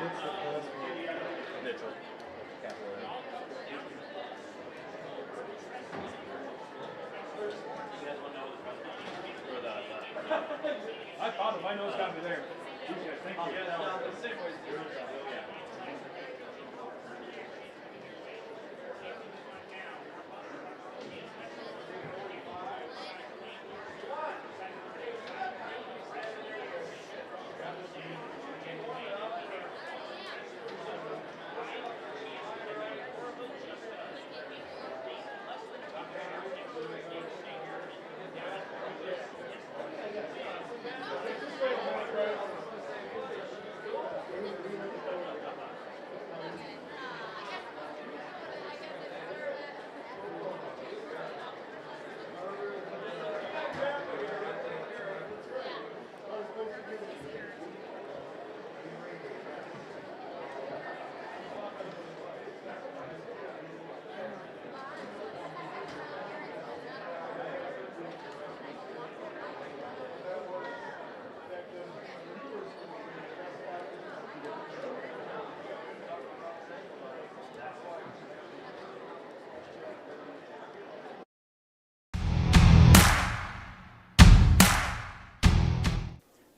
I found him. I know it's got to be there. Thank you.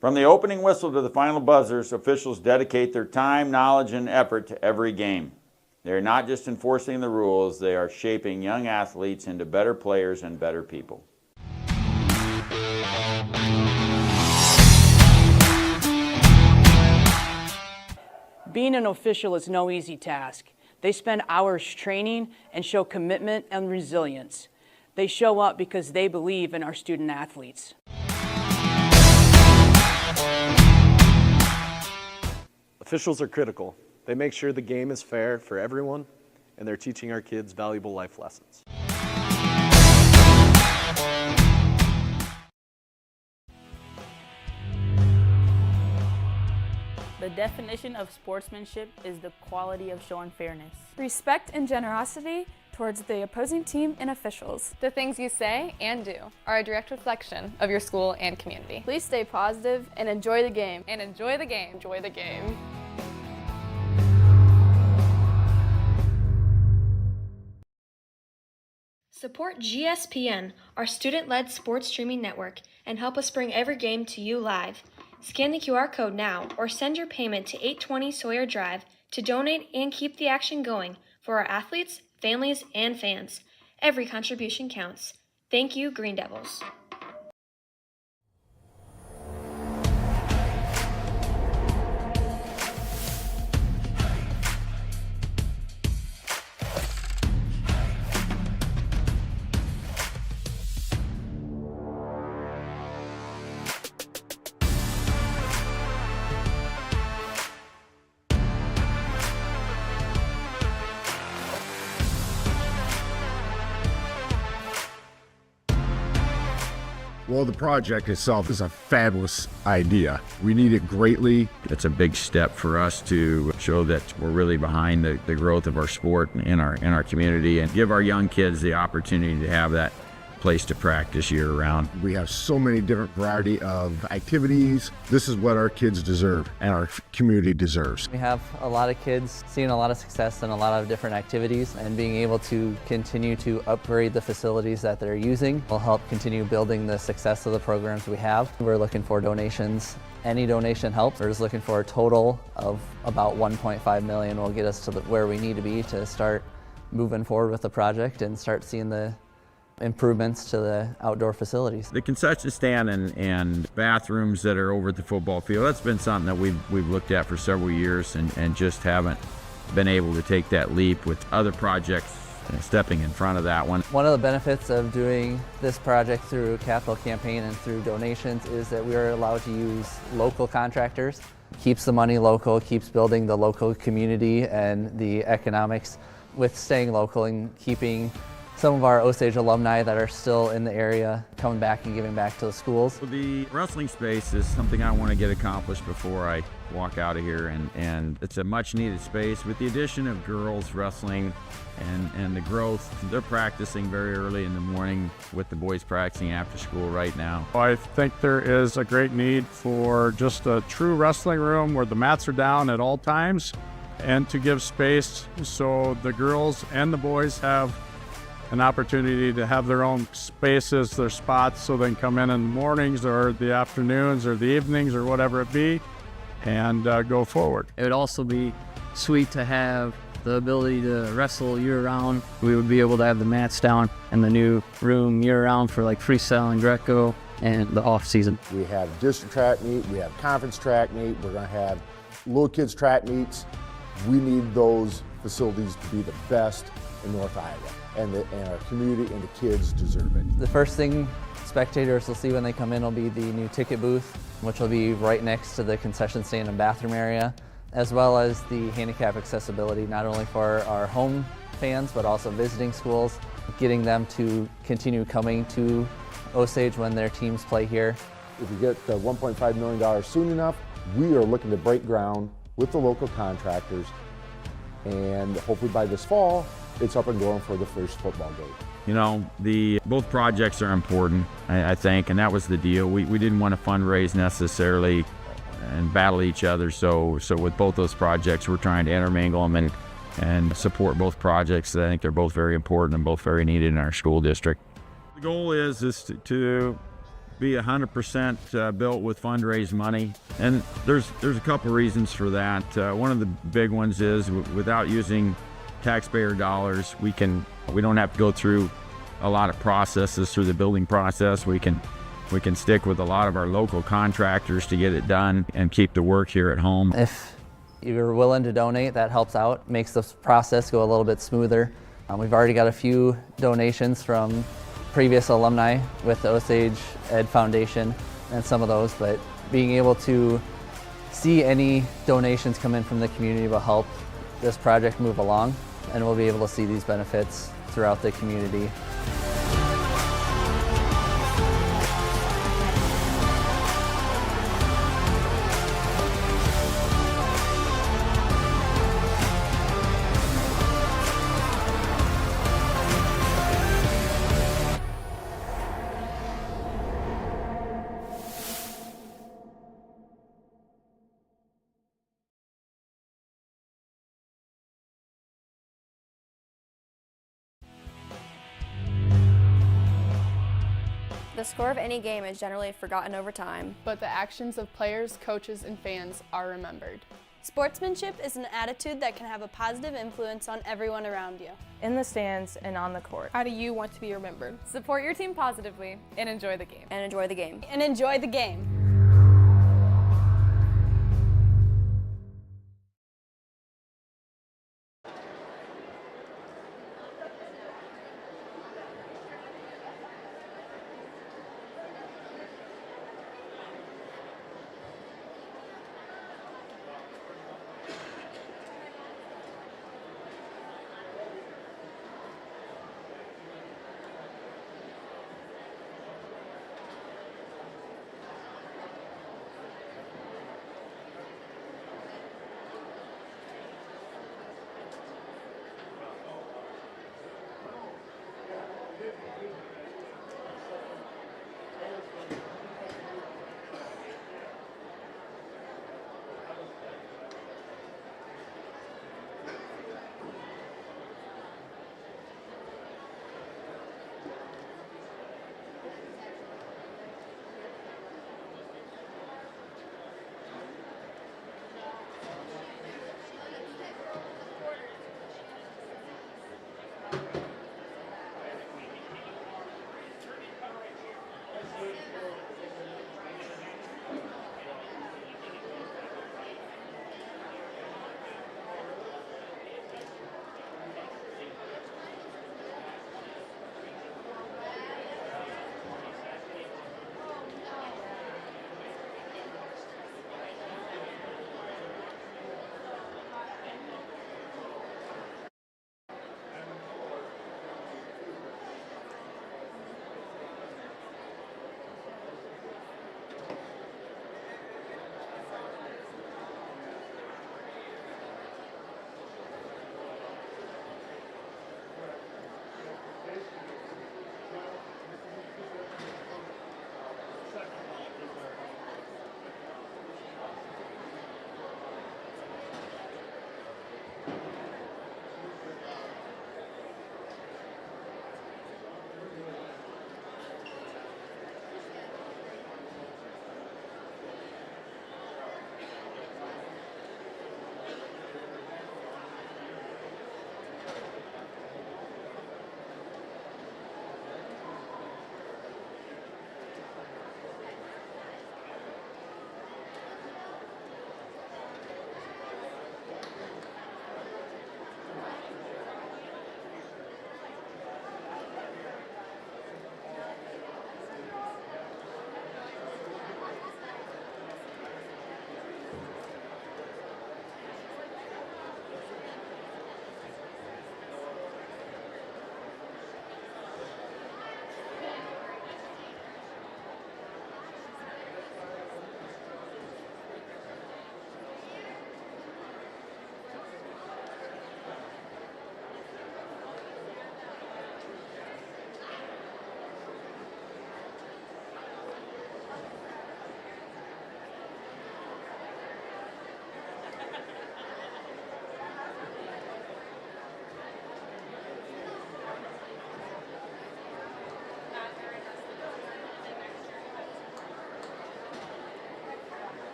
From the opening whistle to the final buzzers, officials dedicate their time, knowledge, and effort to every game. They are not just enforcing the rules, they are shaping young athletes into better players and better people. Being an official is no easy task. They spend hours training and show commitment and resilience. They show up because they believe in our student athletes. Officials are critical. They make sure the game is fair for everyone, and they're teaching our kids valuable life lessons. The definition of sportsmanship is the quality of showing fairness. Respect and generosity towards the opposing team and officials. The things you say and do are a direct reflection of your school and community. Please stay positive and enjoy the game. And enjoy the game. Enjoy the game. Support GSPN, our student-led sports streaming network, and help us bring every game to you live. Scan the QR code now or send your payment to 820 Sawyer Drive to donate and keep the action going for our athletes, families, and fans. Every contribution counts. Thank you, Green Devils. Well, the project itself is a fabulous idea. We need it greatly. It's a big step for us to show that we're really behind the growth of our sport in our community and give our young kids the opportunity to have that place to practice year-round. We have so many different variety of activities. This is what our kids deserve and our community deserves. We have a lot of kids seeing a lot of success in a lot of different activities, and being able to continue to upgrade the facilities that they're using will help continue building the success of the programs we have. We're looking for donations. Any donation helps. We're just looking for a total of about $1.5 million will get us to where we need to be to start moving forward with the project and start seeing the improvements to the outdoor facilities. The concession stand and bathrooms that are over at the football field, that's been something that we've looked at for several years and just haven't been able to take that leap with other projects stepping in front of that one. One of the benefits of doing this project through capital campaign and through donations is that we are allowed to use local contractors. Keeps the money local, keeps building the local community and the economics with staying local and keeping some of our Osage alumni that are still in the area coming back and giving back to the schools. The wrestling space is something I want to get accomplished before I walk out of here, and it's a much needed space. With the addition of girls wrestling and the growth, they're practicing very early in the morning with the boys practicing after school right now. I think there is a great need for just a true wrestling room where the mats are down at all times, and to give space so the girls and the boys have an opportunity to have their own spaces, their spots, so they can come in the mornings or the afternoons or the evenings or whatever it be, and go forward. It would also be sweet to have the ability to wrestle year-round. We would be able to have the mats down in the new room year-round for like freestyle and Greco and the off-season. We have district track meet, we have conference track meet, we're going to have little kids track meets. We need those facilities to be the best in North Iowa, and our community and the kids deserve it. The first thing spectators will see when they come in will be the new ticket booth, which will be right next to the concession stand and bathroom area, as well as the handicap accessibility, not only for our home fans, but also visiting schools, getting them to continue coming to Osage when their teams play here. If we get the $1.5 million soon enough, we are looking to break ground with the local contractors, and hopefully by this fall, it's up and going for the first football game. You know, both projects are important, I think, and that was the deal. We didn't want to fundraise necessarily and battle each other, so with both those projects, we're trying to intermingle them and support both projects. I think they're both very important and both very needed in our school district. The goal is to be 100% built with fundraised money, and there's a couple reasons for that. One of the big ones is without using taxpayer dollars, we don't have to go through a lot of processes through the building process. We can stick with a lot of our local contractors to get it done and keep the work here at home. If you're willing to donate, that helps out, makes the process go a little bit smoother. We've already got a few donations from previous alumni with the Osage Ed Foundation and some of those, but being able to see any donations come in from the community will help this project move along, and we'll be able to see these benefits throughout the community. The score of any game is generally forgotten over time, but the actions of players, coaches, and fans are remembered. Sportsmanship is an attitude that can have a positive influence on everyone around you. In the stands and on the court. How do you want to be remembered? Support your team positively and enjoy the game. And enjoy the game. And enjoy the game.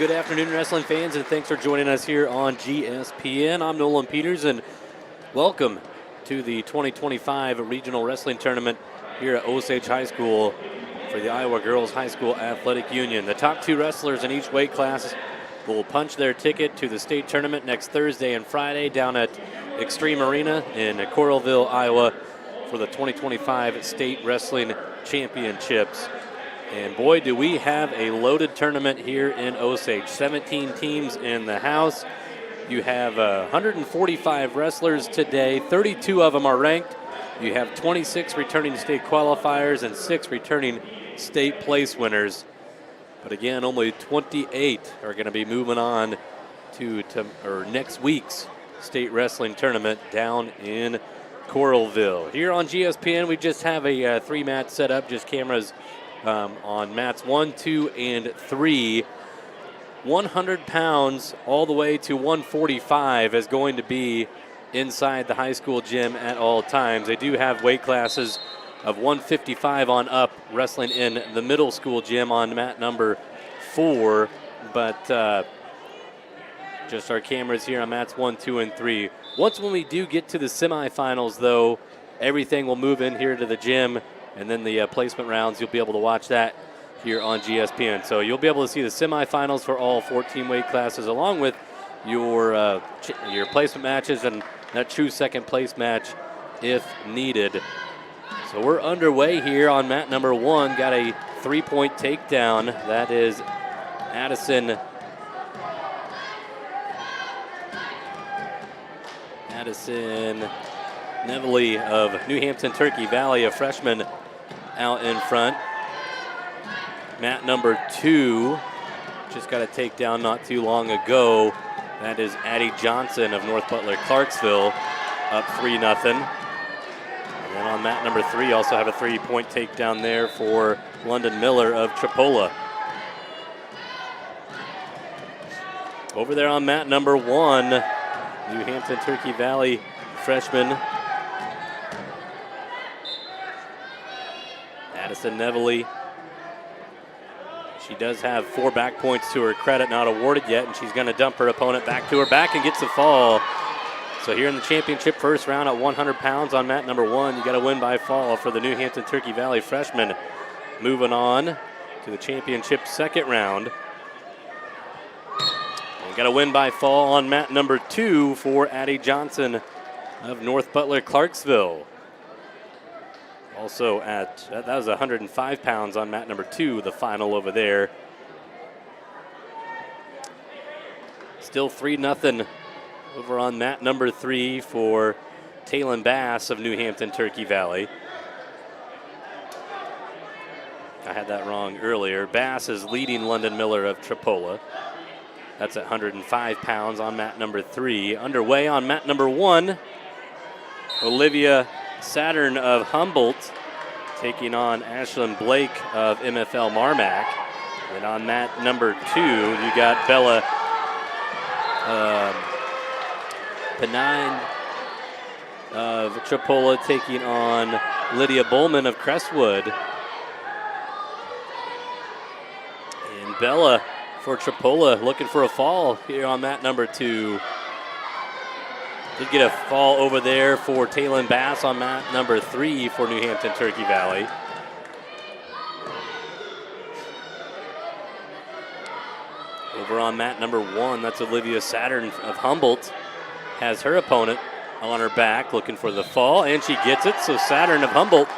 Good afternoon, wrestling fans, and thanks for joining us here on GSPN. I'm Nolan Peters, and welcome to the 2025 Regional Wrestling Tournament here at Osage High School for the Iowa Girls High School Athletic Union. The top 2 wrestlers in each weight class will punch their ticket to the state tournament next Thursday and Friday down at Extreme Arena in Coralville, Iowa for the 2025 State Wrestling Championships. And boy, do we have a loaded tournament here in Osage. 17 teams in the house. You have 145 wrestlers today. 32 of them are ranked. You have 26 returning state qualifiers and 6 returning state place winners. But again, only 28 are going to be moving on to next week's state wrestling tournament down in Coralville. Here on GSPN, we just have a 3-mat setup, just cameras on mats 1, 2, and 3. 100 pounds all the way to 145 is going to be inside the high school gym at all times. They do have weight classes of 155 on up wrestling in the middle school gym on mat number 4, but just our cameras here on mats 1, 2, and 3. Once when we do get to the semifinals, though, everything will move in here to the gym, and then the placement rounds, you'll be able to watch that here on GSPN. So you'll be able to see the semifinals for all 14 weight classes, along with your placement matches and that true second place match if needed. So we're underway here on mat number 1. Got a 3-point takedown. That is Addison Neville of New Hampton Turkey Valley, a freshman, out in front. Mat number 2 just got a takedown not too long ago. That is Addie Johnson of North Butler-Clarksville, up 3-0. And then on mat number 3, also have a 3-point takedown there for London Miller of Tripoli. Over there on mat number 1, New Hampton Turkey Valley freshman Addison Neville. She does have 4 back points to her credit, not awarded yet, and she's going to dump her opponent back to her back and gets the fall. So here in the championship first round at 100 pounds on mat number 1, you got to win by fall for the New Hampton Turkey Valley freshman. Moving on to the championship second round. You got to win by fall on mat number 2 for Addie Johnson of North Butler-Clarksville. Also that was 105 pounds on mat number 2, the final over there. Still 3-0 over on mat number 3 for Taylon Bass of New Hampton Turkey Valley. I had that wrong earlier. Bass is leading London Miller of Tripoli. That's at 105 pounds on mat number 3. Underway on mat number 1, Olivia Saturn of Humboldt taking on Ashlyn Blake of MFL MarMac. And on mat number 2, you got Bella Penine of Tripoli taking on Lydia Bowman of Crestwood. And Bella for Tripoli looking for a fall here on mat number 2. Did get a fall over there for Taylon Bass on mat number 3 for New Hampton Turkey Valley. Over on mat number 1, that's Olivia Saturn of Humboldt. Has her opponent on her back looking for the fall, and she gets it. So Saturn of Humboldt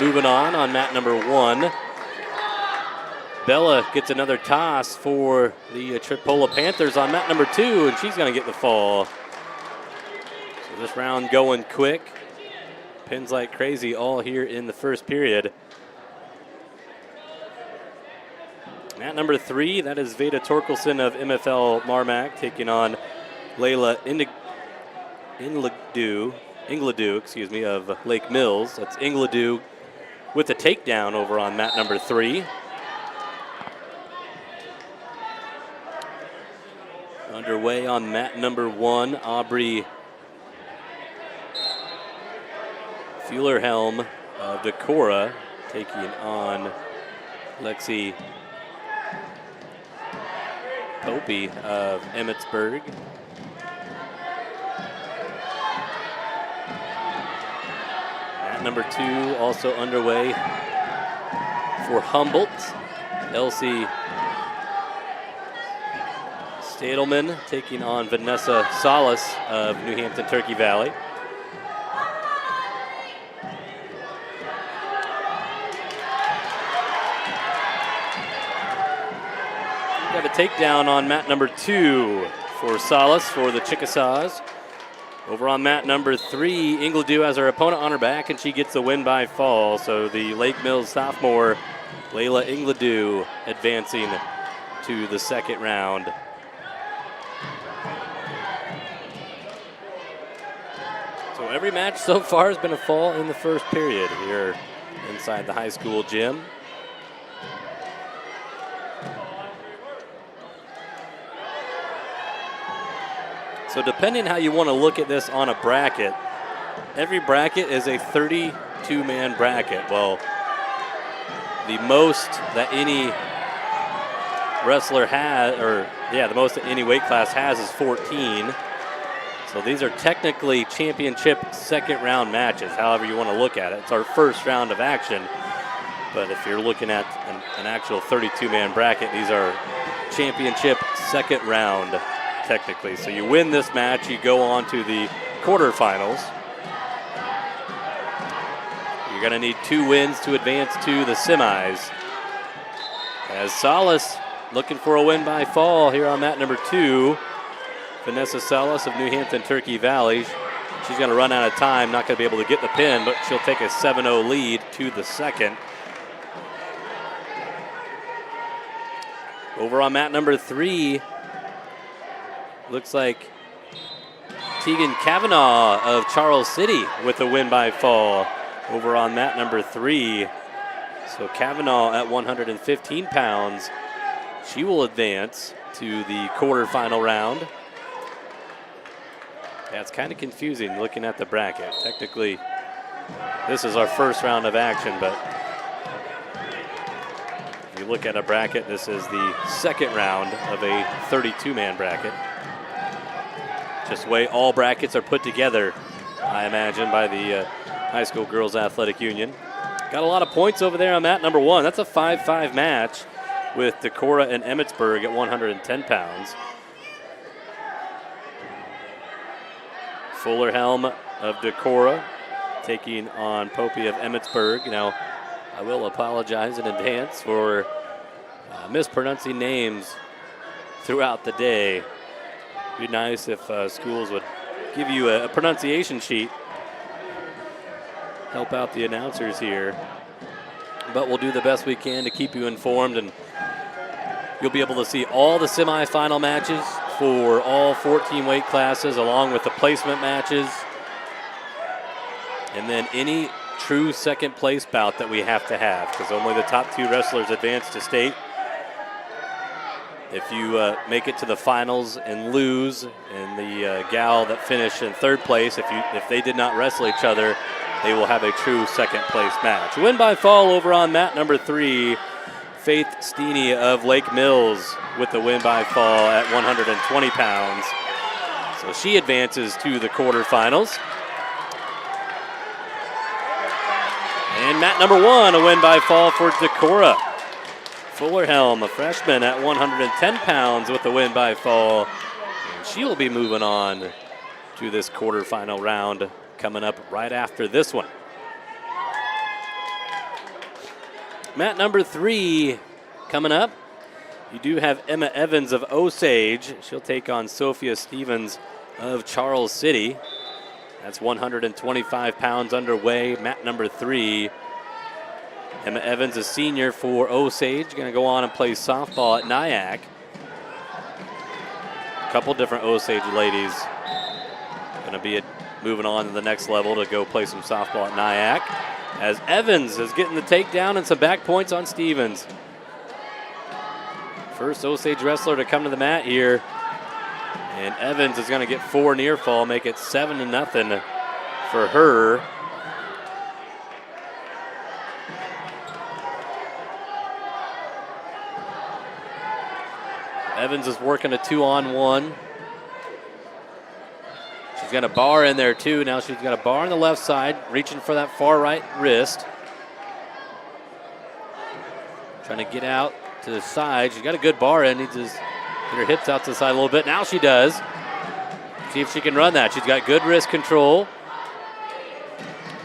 moving on mat number 1. Bella gets another toss for the Tripoli Panthers on mat number 2, and she's going to get the fall. So this round going quick. Pins like crazy all here in the first period. Mat number 3, that is Veda Torkelson of MFL MarMac taking on Layla Ingledew of Lake Mills. That's Ingledew with a takedown over on mat number 3. Underway on mat number 1, Aubrey Fuellerhelm of Decorah taking on Lexi Popey of Emmetsburg. Mat number 2 also underway for Humboldt. Elsie Stadelman taking on Vanessa Salas of New Hampton Turkey Valley. Got a takedown on mat number 2 for Salas for the Chickasaws. Over on mat number 3, Ingledew has her opponent on her back, and she gets the win by fall. So the Lake Mills sophomore, Layla Ingledew, advancing to the second round. So every match so far has been a fall in the first period here inside the high school gym. So depending how you want to look at this on a bracket, every bracket is a 32-man bracket. Well, the most that any wrestler has, the most that any weight class has is 14. So these are technically championship second round matches, however you want to look at it. It's our first round of action, but if you're looking at an actual 32-man bracket, these are championship second round technically. So you win this match, you go on to the quarterfinals. You're going to need 2 wins to advance to the semis. As Salas looking for a win by fall here on mat number 2. Vanessa Salas of New Hampton Turkey Valley. She's going to run out of time, not going to be able to get the pin, but she'll take a 7-0 lead to the second. Over on mat number 3, looks like Tegan Kavanaugh of Charles City with a win by fall over on mat number 3. So Kavanaugh at 115 pounds. She will advance to the quarterfinal round. Yeah, it's kind of confusing looking at the bracket. Technically, this is our first round of action, but if you look at a bracket, this is the second round of a 32-man bracket. Just the way all brackets are put together, I imagine, by the High School Girls Athletic Union. Got a lot of points over there on mat number 1. That's a 5-5 match with Decorah and Emmetsburg at 110 pounds. Fullerhelm of Decorah taking on Popey of Emmetsburg. Now, I will apologize in advance for mispronouncing names throughout the day. It'd be nice if schools would give you a pronunciation sheet. Help out the announcers here. But we'll do the best we can to keep you informed, and you'll be able to see all the semifinal matches for all 14 weight classes, along with the placement matches, and then any true second place bout that we have to have, because only the top 2 wrestlers advance to state. If you make it to the finals and lose, and the gal that finished in 3rd place, if they did not wrestle each other, they will have a true second place match. Win by fall over on mat number 3. Faith Steeney of Lake Mills with the win by fall at 120 pounds. So she advances to the quarterfinals. And mat number 1, a win by fall for Decorah. Fullerhelm, a freshman at 110 pounds with the win by fall. And she will be moving on to this quarterfinal round coming up right after this one. Mat number 3 coming up. You do have Emma Evans of Osage. She'll take on Sophia Stevens of Charles City. That's 125 pounds underway. Mat number 3. Emma Evans, a senior for Osage, going to go on and play softball at Nyack. A couple different Osage ladies going to be moving on to the next level to go play some softball at Nyack, as Evans is getting the takedown and some back points on Stevens. First Osage wrestler to come to the mat here. And Evans is going to get 4 near fall, make it 7-0 for her. Evans is working a 2-on-1. She's got a bar in there too. Now she's got a bar on the left side, reaching for that far right wrist. Trying to get out to the side. She's got a good bar in. Needs to get her hips out to the side a little bit. Now she does. See if she can run that. She's got good wrist control.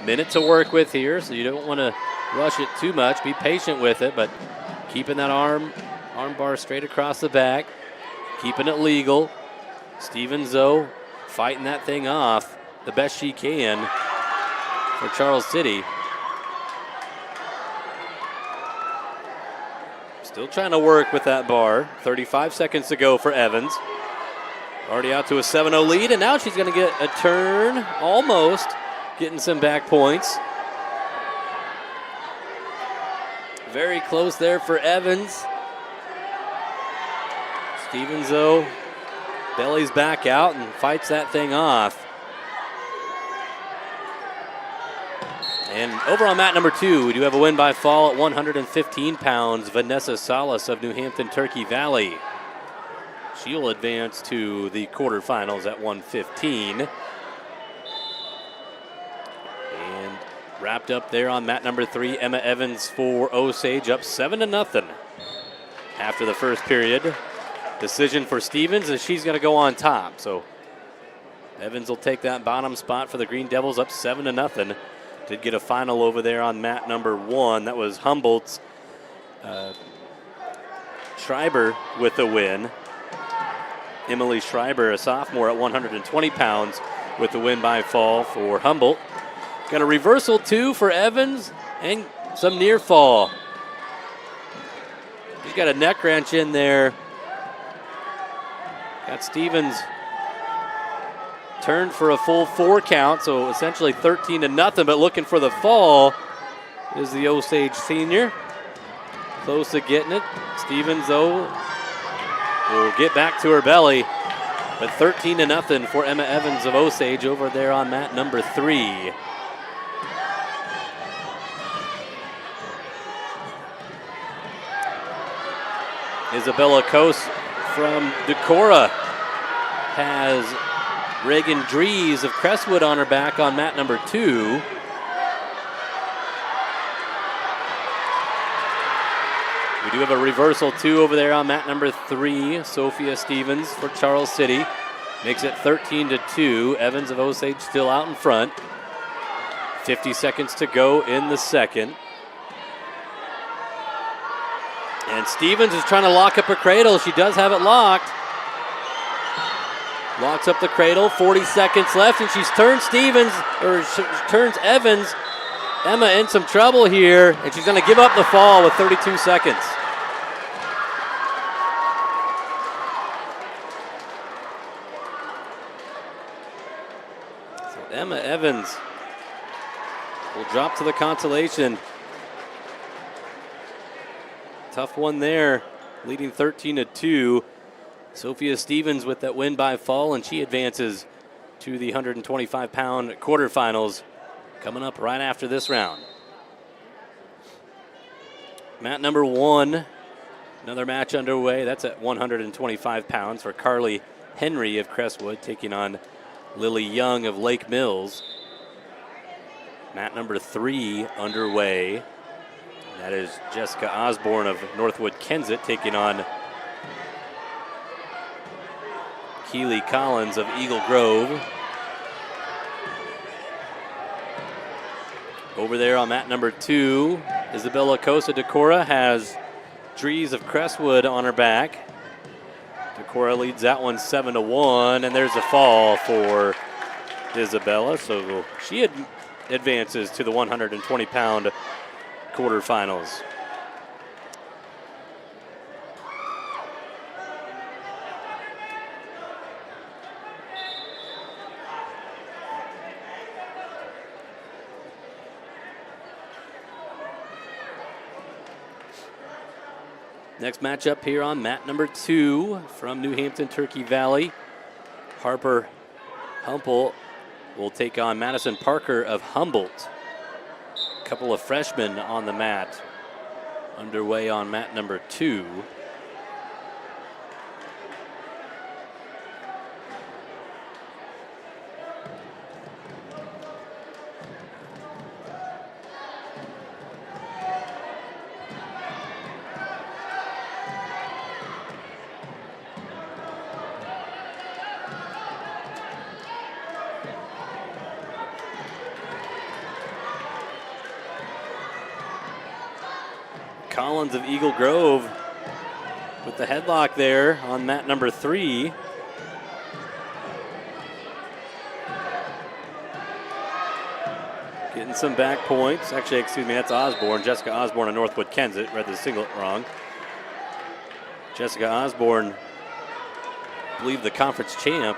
Minute to work with here, so you don't want to rush it too much. Be patient with it, but keeping that arm bar straight across the back, keeping it legal. Stevens, though, fighting that thing off the best she can for Charles City. Still trying to work with that bar. 35 seconds to go for Evans. Already out to a 7-0 lead, and now she's going to get a turn, almost getting some back points. Very close there for Evans. Stevens, though, bellies back out and fights that thing off. And over on mat number 2, we do have a win by fall at 115 pounds. Vanessa Salas of New Hampton, Turkey Valley. She'll advance to the quarterfinals at 115. And wrapped up there on mat number 3, Emma Evans for Osage, up 7-0 after the first period. Decision for Stevens, and she's going to go on top. So Evans will take that bottom spot for the Green Devils, up 7-0. Did get a final over there on mat number 1. That was Humboldt's Schreiber with the win. Emily Schreiber, a sophomore at 120 pounds, with the win by fall for Humboldt. Got a reversal too for Evans and some near fall. He's got a neck wrench in there. Got Stevens turned for a full 4 count, so essentially 13-0, but looking for the fall is the Osage senior. Close to getting it. Stevens, though, will get back to her belly, but 13-0 for Emma Evans of Osage over there on mat number 3. Isabella Coase from Decorah has Reagan Drees of Crestwood on her back on mat number 2. We do have a reversal too over there on mat number 3. Sophia Stevens for Charles City makes it 13-2. Evans of Osage still out in front. 50 seconds to go in the second. And Stevens is trying to lock up her cradle. She does have it locked. Locks up the cradle, 40 seconds left, and she's turned turns Evans. Emma in some trouble here, and she's going to give up the fall with 32 seconds. So Emma Evans will drop to the consolation. Tough one there, leading 13-2. Sophia Stevens with that win by fall, and she advances to the 125-pound quarterfinals coming up right after this round. Mat number 1, another match underway. That's at 125 pounds for Carly Henry of Crestwood taking on Lily Young of Lake Mills. Mat number 3 underway. That is Jessica Osborne of Northwood-Kensett taking on Keely Collins of Eagle Grove. Over there on mat number 2, Isabella Coase of Decorah has Drees of Crestwood on her back. Decorah leads that one 7-1, and there's a fall for Isabella, so she advances to the 120-pound quarterfinals. Next matchup here on mat number 2 from New Hampton, Turkey Valley. Harper Humboldt will take on Madison Parker of Humboldt. A couple of freshmen on the mat underway on mat number 2. Collins of Eagle Grove with the headlock there on mat number 3. Getting some back points. Actually, excuse me, that's Osborne. Jessica Osborne of Northwood-Kensett. Read the singlet wrong. Jessica Osborne, I believe the conference champ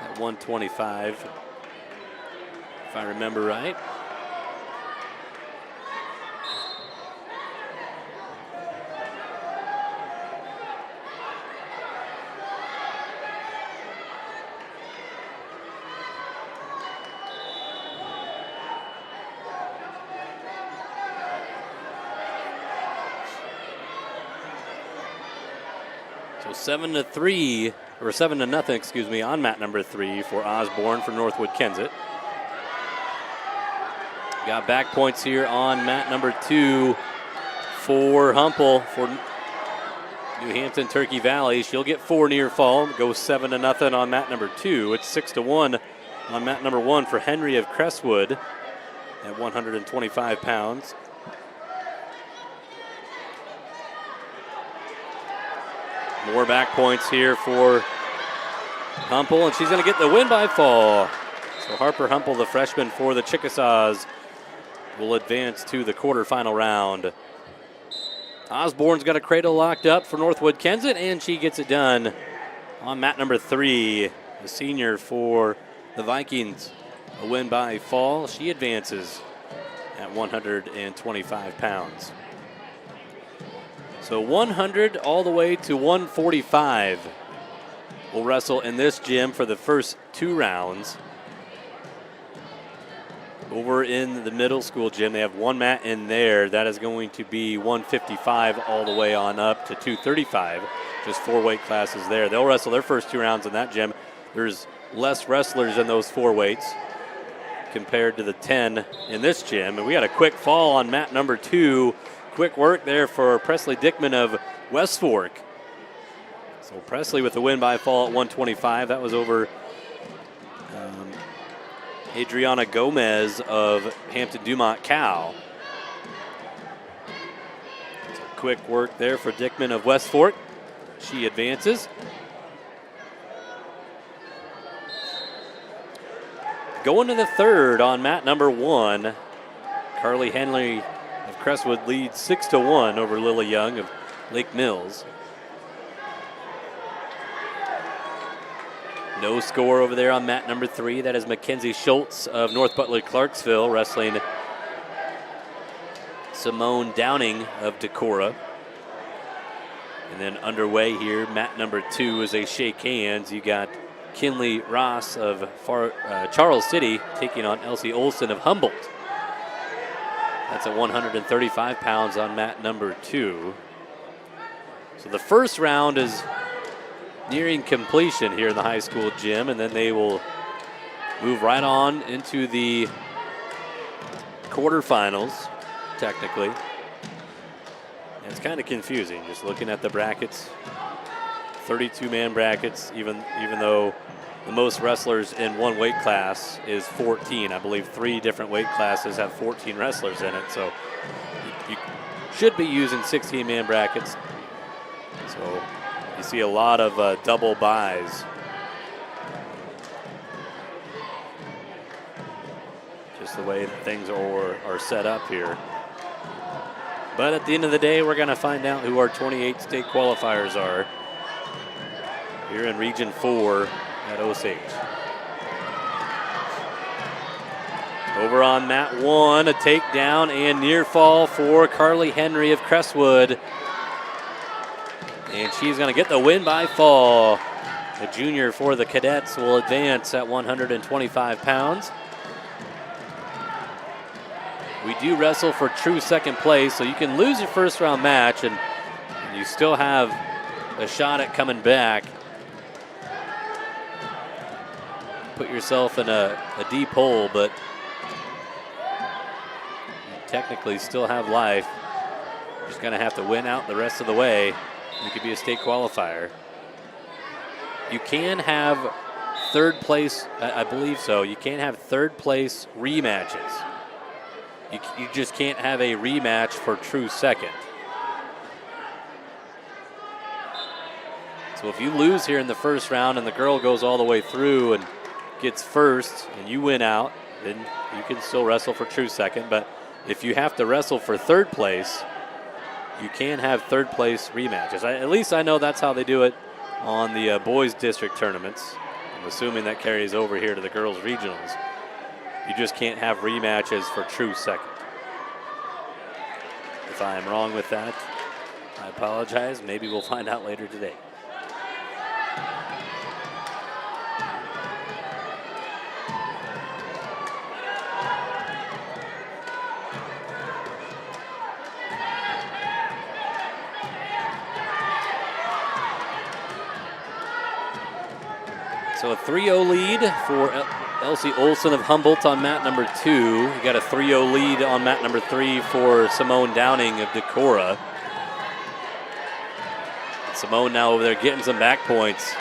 at 125, if I remember right. So 7-3, or 7-0, excuse me, on mat number 3 for Osborne for Northwood-Kensett. Got back points here on mat number 2 for Humboldt for New Hampton Turkey Valley. She'll get 4 near fall, goes 7-0 on mat number 2. It's 6-1 on mat number 1 for Henry of Crestwood at 125 pounds. More back points here for Humboldt, and she's going to get the win by fall. So Harper Humboldt, the freshman for the Chickasaws, will advance to the quarterfinal round. Osborne's got a cradle locked up for Northwood-Kensett, and she gets it done on mat number 3. The senior for the Vikings, a win by fall. She advances at 125 pounds. So 100 all the way to 145 will wrestle in this gym for the first 2 rounds. Over in the middle school gym, they have 1 mat in there. That is going to be 155 all the way on up to 235. Just 4 weight classes there. They'll wrestle their first 2 rounds in that gym. There's less wrestlers in those 4 weights compared to the 10 in this gym. And we got a quick fall on mat number 2. Quick work there for Presley Dickman of West Fork. So Presley with the win by fall at 125. That was over Adriana Gomez of Hampton-Dumont-CAL. So quick work there for Dickman of West Fork. She advances. Going to the 3rd on mat number 1, Carly Henley of Crestwood leads 6-1 over Lily Young of Lake Mills. No score over there on mat number 3. That is Mackenzie Schultz of North Butler-Clarksville wrestling Simone Downing of Decorah. And then underway here, mat number 2 as they shake hands. You got Kinley Ross of Charles City taking on Elsie Olson of Humboldt. That's at 135 pounds on mat number 2. So the first round is nearing completion here in the high school gym, and then they will move right on into the quarterfinals, technically. And it's kind of confusing just looking at the brackets. 32-man brackets, even though the most wrestlers in 1 weight class is 14. I believe 3 different weight classes have 14 wrestlers in it, so you should be using 16-man brackets. So you see a lot of double buys. Just the way things are set up here. But at the end of the day, we're going to find out who our 28 state qualifiers are here in Region 4 at Osage. Over on mat 1, a takedown and near fall for Carly Henry of Crestwood. And she's going to get the win by fall. The junior for the cadets will advance at 125 pounds. We do wrestle for true second place, so you can lose your first round match and you still have a shot at coming back. Put yourself in a deep hole, but you technically still have life. You're just gonna have to win out the rest of the way. You could be a state qualifier. You can have 3rd place, I believe so. You can have 3rd place rematches. You just can't have a rematch for true second. So if you lose here in the first round and the girl goes all the way through and gets first and you win out, then you can still wrestle for true second. But if you have to wrestle for third place, you can have third place rematches. At least I know that's how they do it on the boys district tournaments. I'm assuming that carries over here to the girls regionals. You just can't have rematches for true second. If I am wrong with that, I apologize. Maybe we'll find out later today. So a 3-0 lead for Elsie Olson of Humboldt on mat number 2. You got a 3-0 lead on mat number 3 for Simone Downing of Decorah. And Simone now over there getting some back points.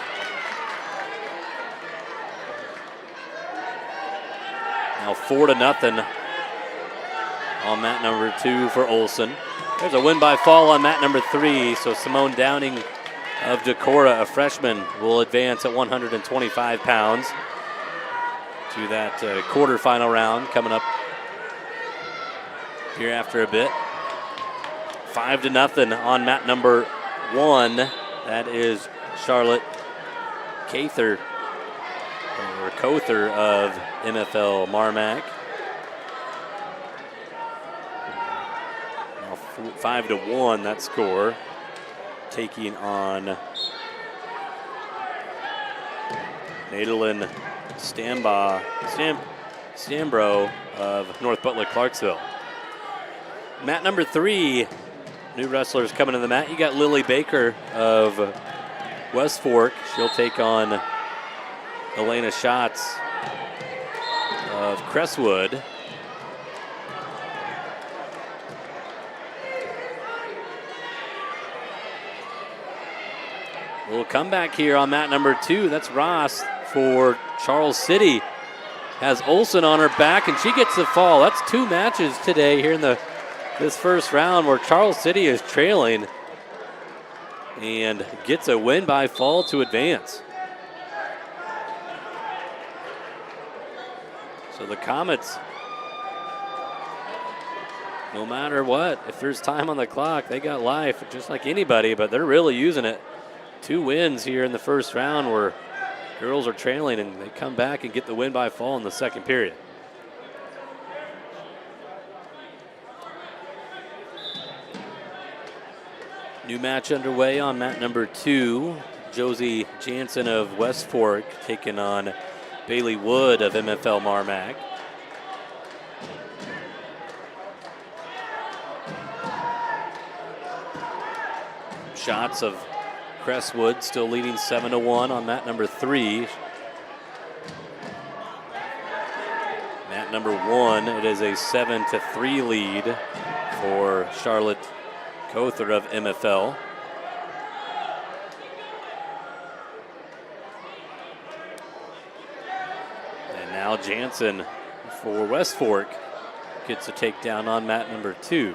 Now 4-0 on mat number 2 for Olson. There's a win by fall on mat number 3, so Simone Downing of Decorah, a freshman, will advance at 125 pounds to that quarterfinal round coming up here after a bit. 5-0 on mat number 1. That is Charlotte Cather, or Cother of MFL MarMac. Now 5-1 that score. Taking on Nadalyn Stambro of North Butler-Clarksville. Mat number 3, new wrestlers coming to the mat. You got Lily Baker of West Fork. She'll take on Elena Schatz of Crestwood. Little comeback here on mat number 2. That's Ross for Charles City. Has Olson on her back, and she gets the fall. That's 2 matches today here in this first round where Charles City is trailing and gets a win by fall to advance. So the Comets, no matter what, if there's time on the clock, they got life just like anybody, but they're really using it. 2 wins here in the first round where girls are trailing and they come back and get the win by fall in the second period. New match underway on mat number 2. Josie Jansen of West Fork taking on Bailey Wood of MFL MarMac. Shots of Crestwood still leading 7-1 on mat number 3. Mat number 1, it is a 7-3 lead for Charlotte Cother of MFL. And now Jansen for West Fork gets a takedown on mat number 2. You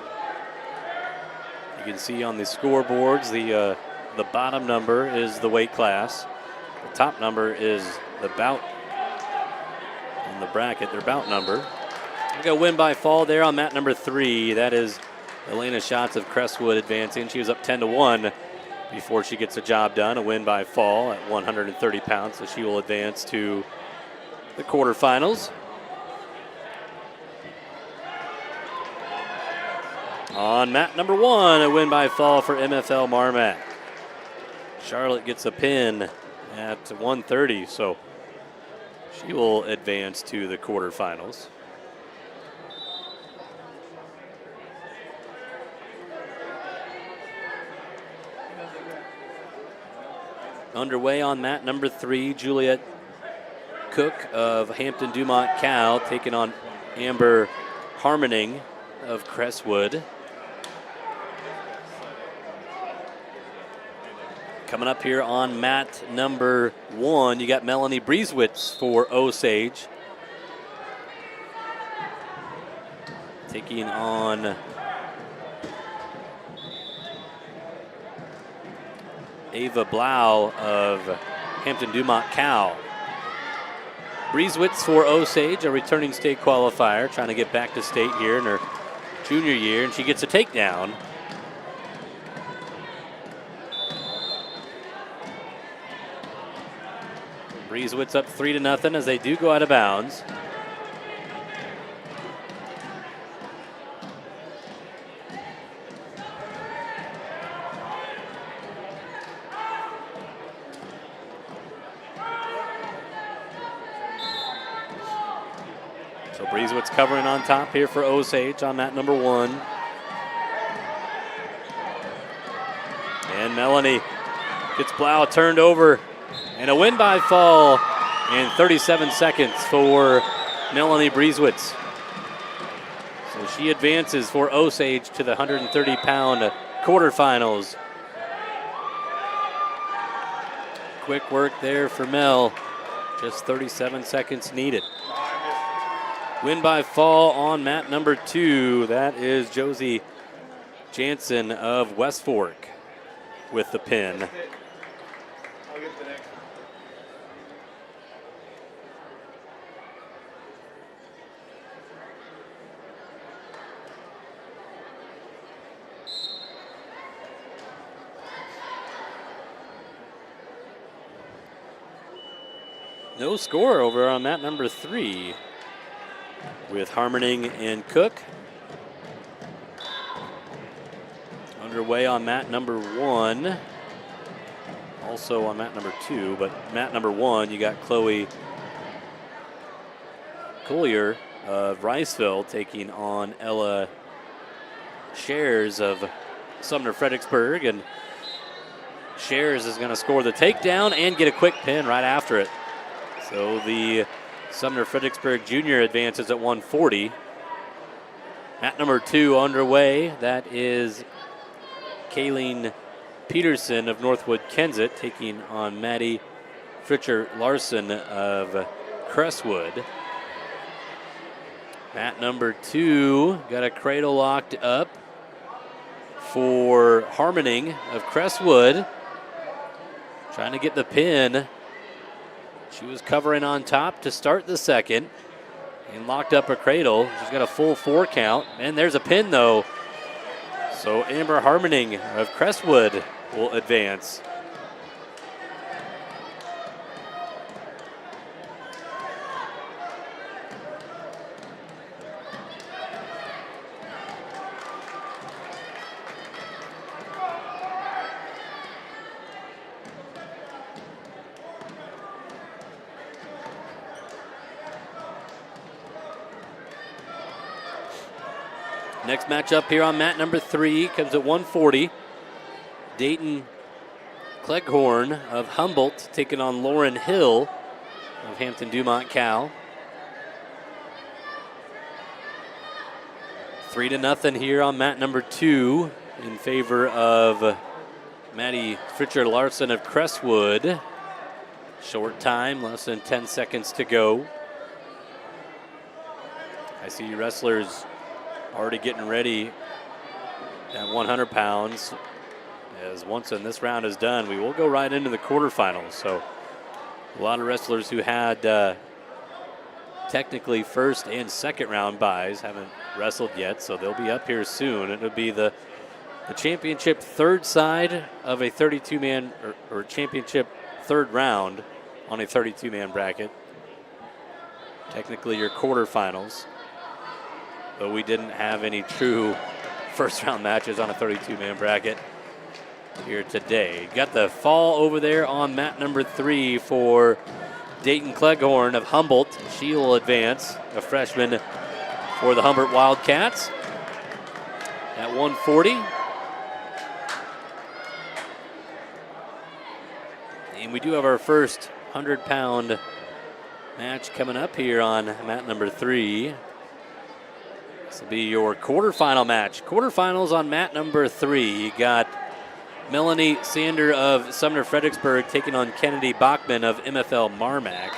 can see on the scoreboards the bottom number is the weight class. The top number is the bout on the bracket, their bout number. We got a win by fall there on mat number 3. That is Elena Schatz of Crestwood advancing. She was up 10-1 before she gets the job done. A win by fall at 130 pounds, so she will advance to the quarterfinals. On mat number 1, a win by fall for MFL MarMac. Charlotte gets a pin at 130, so she will advance to the quarterfinals. Underway on mat number 3, Juliet Cook of Hampton-Dumont-CAL taking on Amber Harmoning of Crestwood. Coming up here on mat number 1, you got Melanie Brieswitz for Osage. taking on Ava Blau of Hampton-Dumont-CAL. Breezewitz for Osage, a returning state qualifier, trying to get back to state here in her junior year, and she gets a takedown. Breezewitz up 3-0 as they do go out of bounds. So Breezewitz covering on top here for Osage on mat number 1. And Melanie gets Blau turned over. And a win by fall in 37 seconds for Melanie Breezewitz. So she advances for Osage to the 130-pound quarterfinals. Quick work there for Mel. Just 37 seconds needed. Win by fall on mat number 2. That is Josie Jansen of West Fork with the pin. No score over on mat number 3 with Harmoning and Cook. Underway on mat number 1. Also on mat number 2, but mat number 1, you got Chloe Collier of Riceville taking on Ella Shares of Sumner-Fredericksburg, and Shares is going to score the takedown and get a quick pin right after it. So the Sumner-Fredericksburg junior advances at 140. Mat number 2 underway. That is Kayleen Peterson of Northwood-Kensett taking on Maddie Fritcher-Larson of Crestwood. Mat number 2 got a cradle locked up for Harmoning of Crestwood. Trying to get the pin. She was covering on top to start the second and locked up a cradle. She's got a full 4 count, and there's a pin though. So Amber Harmoning of Crestwood will advance. Next matchup here on mat number 3 comes at 140. Dayton Cleghorn of Humboldt taking on Lauren Hill of Hampton-Dumont-CAL. 3-0 here on mat number 2 in favor of Maddie Fritcher-Larson of Crestwood. Short time, less than 10 seconds to go. I see wrestlers already getting ready at 100 pounds. As once this round is done, we will go right into the quarterfinals. So a lot of wrestlers who had technically first and second round buys haven't wrestled yet, so they'll be up here soon. It'll be the championship third side of a 32-man or championship third round on a 32-man bracket. Technically your quarterfinals. But we didn't have any true first round matches on a 32-man bracket here today. Got the fall over there on mat number 3 for Dayton Cleghorn of Humboldt. She will advance, a freshman for the Humboldt Wildcats at 140. And we do have our first 100-pound match coming up here on mat number 3. This will be your quarterfinal match. Quarterfinals on mat number 3. You got Melanie Sander of Sumner-Fredericksburg taking on Kennedy Bachman of MFL MarMac.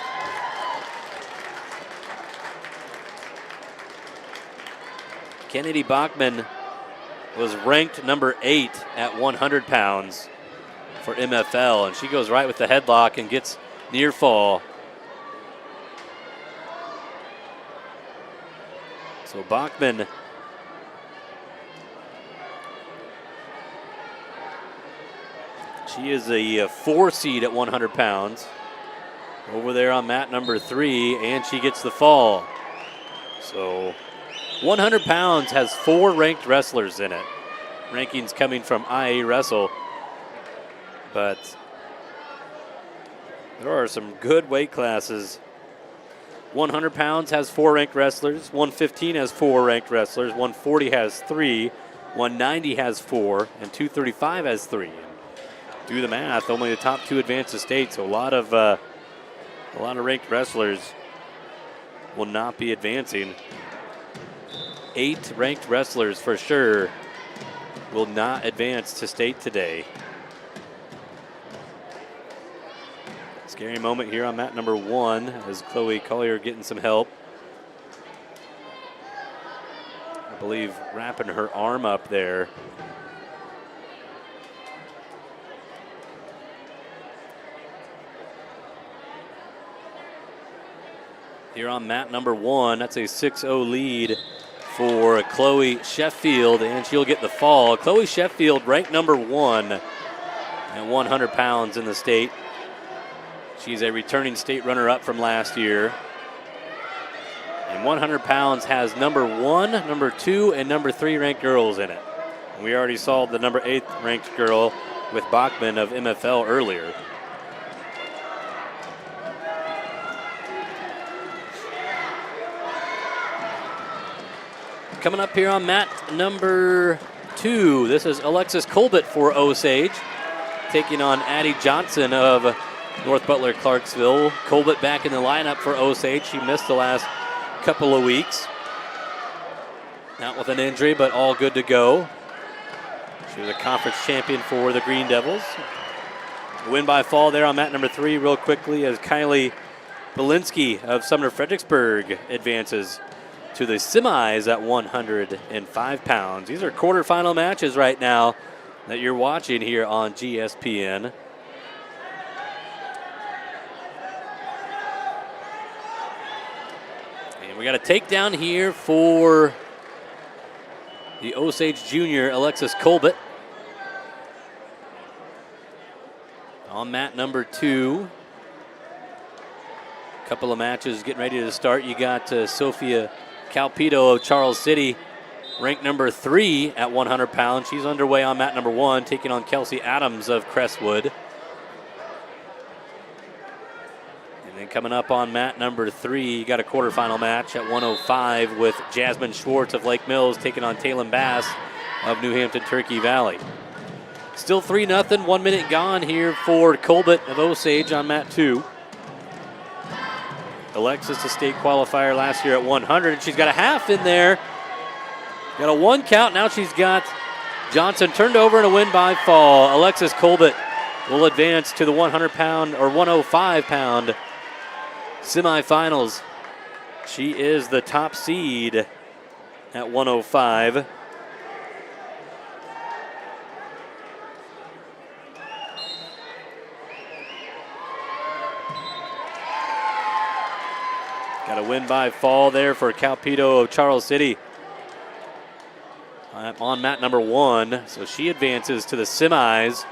Kennedy Bachman was ranked number 8 at 100 pounds for MFL, and she goes right with the headlock and gets near fall. So Bachman she is a 4 seed at 100 pounds. Over there on mat number 3, and she gets the fall. So 100 pounds has 4 ranked wrestlers in it. Rankings coming from IA Wrestle. But there are some good weight classes. 100 pounds has 4 ranked wrestlers. 115 has 4 ranked wrestlers. 140 has 3. 190 has 4. And 235 has 3. Do the math. Only the top 2 advance to state. So a lot of ranked wrestlers will not be advancing. 8 ranked wrestlers for sure will not advance to state today. Scary moment here on mat number 1 as Chloe Collier getting some help. I believe wrapping her arm up there. Here on mat number 1, that's a 6-0 lead for Chloe Sheffield, and she'll get the fall. Chloe Sheffield ranked number 1 at 100 pounds in the state. She's a returning state runner-up from last year. And 100 pounds has number 1, number 2, and number 3 ranked girls in it. We already saw the number 8 ranked girl with Bachman of MFL earlier. Coming up here on mat number 2, this is Alexis Colbert for Osage, taking on Addie Johnson of North Butler-Clarksville. Colbert back in the lineup for Osage. She missed the last couple of weeks. Not with an injury, but all good to go. She was a conference champion for the Green Devils. Win by fall there on mat number 3 real quickly as Kylie Belinsky of Sumner-Fredericksburg advances to the semis at 105 pounds. These are quarterfinal matches right now that you're watching here on GSPN. And we got a takedown here for the Osage junior, Alexis Colbert. On mat number 2. Couple of matches getting ready to start. You got Sophia Calpito of Charles City, ranked number 3 at 100 pounds. She's underway on mat number 1, taking on Kelsey Adams of Crestwood. And then coming up on mat number 3, you got a quarterfinal match at 105 with Jasmine Schwartz of Lake Mills taking on Taylor Bass of New Hampton Turkey Valley. Still 3-0, 1 minute gone here for Colbert of Osage on mat 2. Alexis, a state qualifier last year at 100. She's got a half in there. Got a 1 count. Now she's got Johnson turned over and a win by fall. Alexis Colbert will advance to the 100-pound or 105-pound semifinals. She is the top seed at 105. Got a win by fall there for Calpito of Charles City on mat number 1. So she advances to the semis.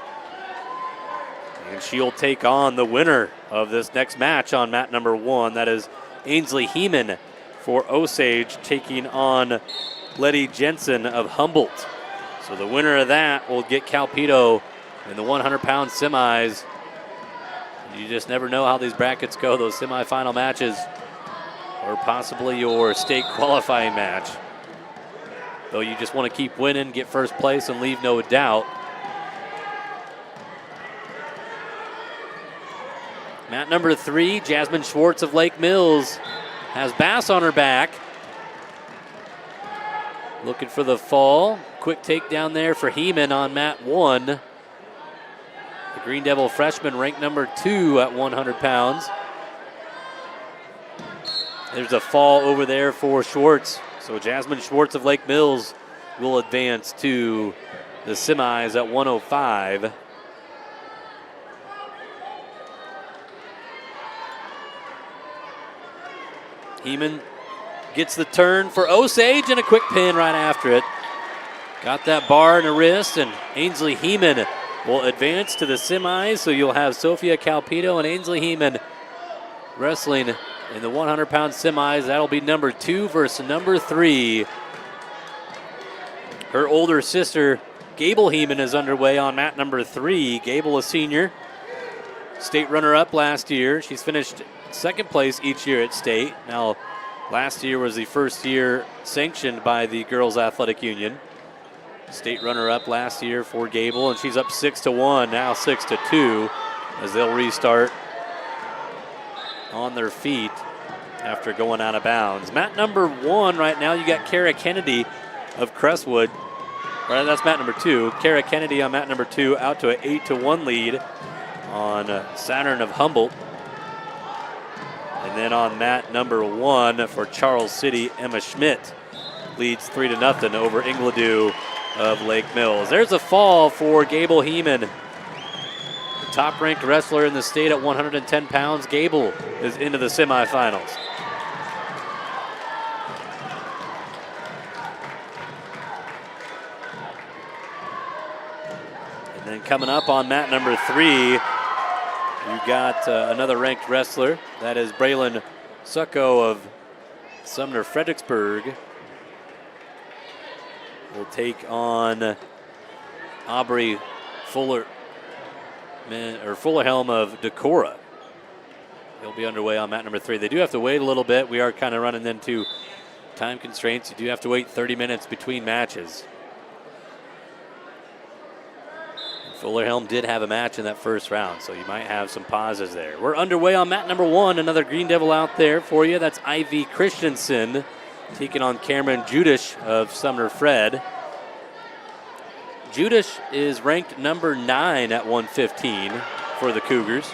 And she'll take on the winner of this next match on mat number 1. That is Ainsley Heeman for Osage taking on Letty Jensen of Humboldt. So the winner of that will get Calpito in the 100-pound semis. You just never know how these brackets go, those semifinal matches, or possibly your state qualifying match. Though you just want to keep winning, get first place, and leave no doubt. Mat number 3, Jasmine Schwartz of Lake Mills has Bass on her back. Looking for the fall. Quick takedown there for Heeman on mat 1. The Green Devil freshman ranked number 2 at 100 pounds. There's a fall over there for Schwartz. So Jasmine Schwartz of Lake Mills will advance to the semis at 105. Heeman gets the turn for Osage and a quick pin right after it. Got that bar in the wrist, and Ainsley Heeman will advance to the semis. So you'll have Sophia Calpito and Ainsley Heeman wrestling in the 100-pound semis. That'll be number 2 versus number 3. Her older sister, Gable Heeman, is underway on mat number 3. Gable, a senior, state runner-up last year. She's finished second place each year at state. Now, last year was the first year sanctioned by the Girls Athletic Union. State runner-up last year for Gable, and she's up 6-1, now 6-2, as they'll restart on their feet after going out of bounds. Mat number 1 right now, you got Kara Kennedy of Crestwood. Right, that's mat number 2. Kara Kennedy on mat number 2, out to an 8-1 lead on Saturn of Humboldt. And then on mat number 1 for Charles City, Emma Schmidt leads 3-0 over Ingledew of Lake Mills. There's a fall for Gable Heeman, the top-ranked wrestler in the state at 110 pounds. Gable is into the semifinals. And then coming up on mat number 3, you got another ranked wrestler. That is Braylon Succo of Sumner-Fredericksburg. Will take on Aubrey Fullerhelm of Decorah. He'll be underway on mat number 3. They do have to wait a little bit. We are kind of running into time constraints. You do have to wait 30 minutes between matches. Fullerhelm did have a match in that first round, so you might have some pauses there. We're underway on mat number 1. Another Green Devil out there for you. That's Ivy Christensen taking on Cameron Judish of Sumner-Fred. Judish is ranked number 9 at 115 for the Cougars.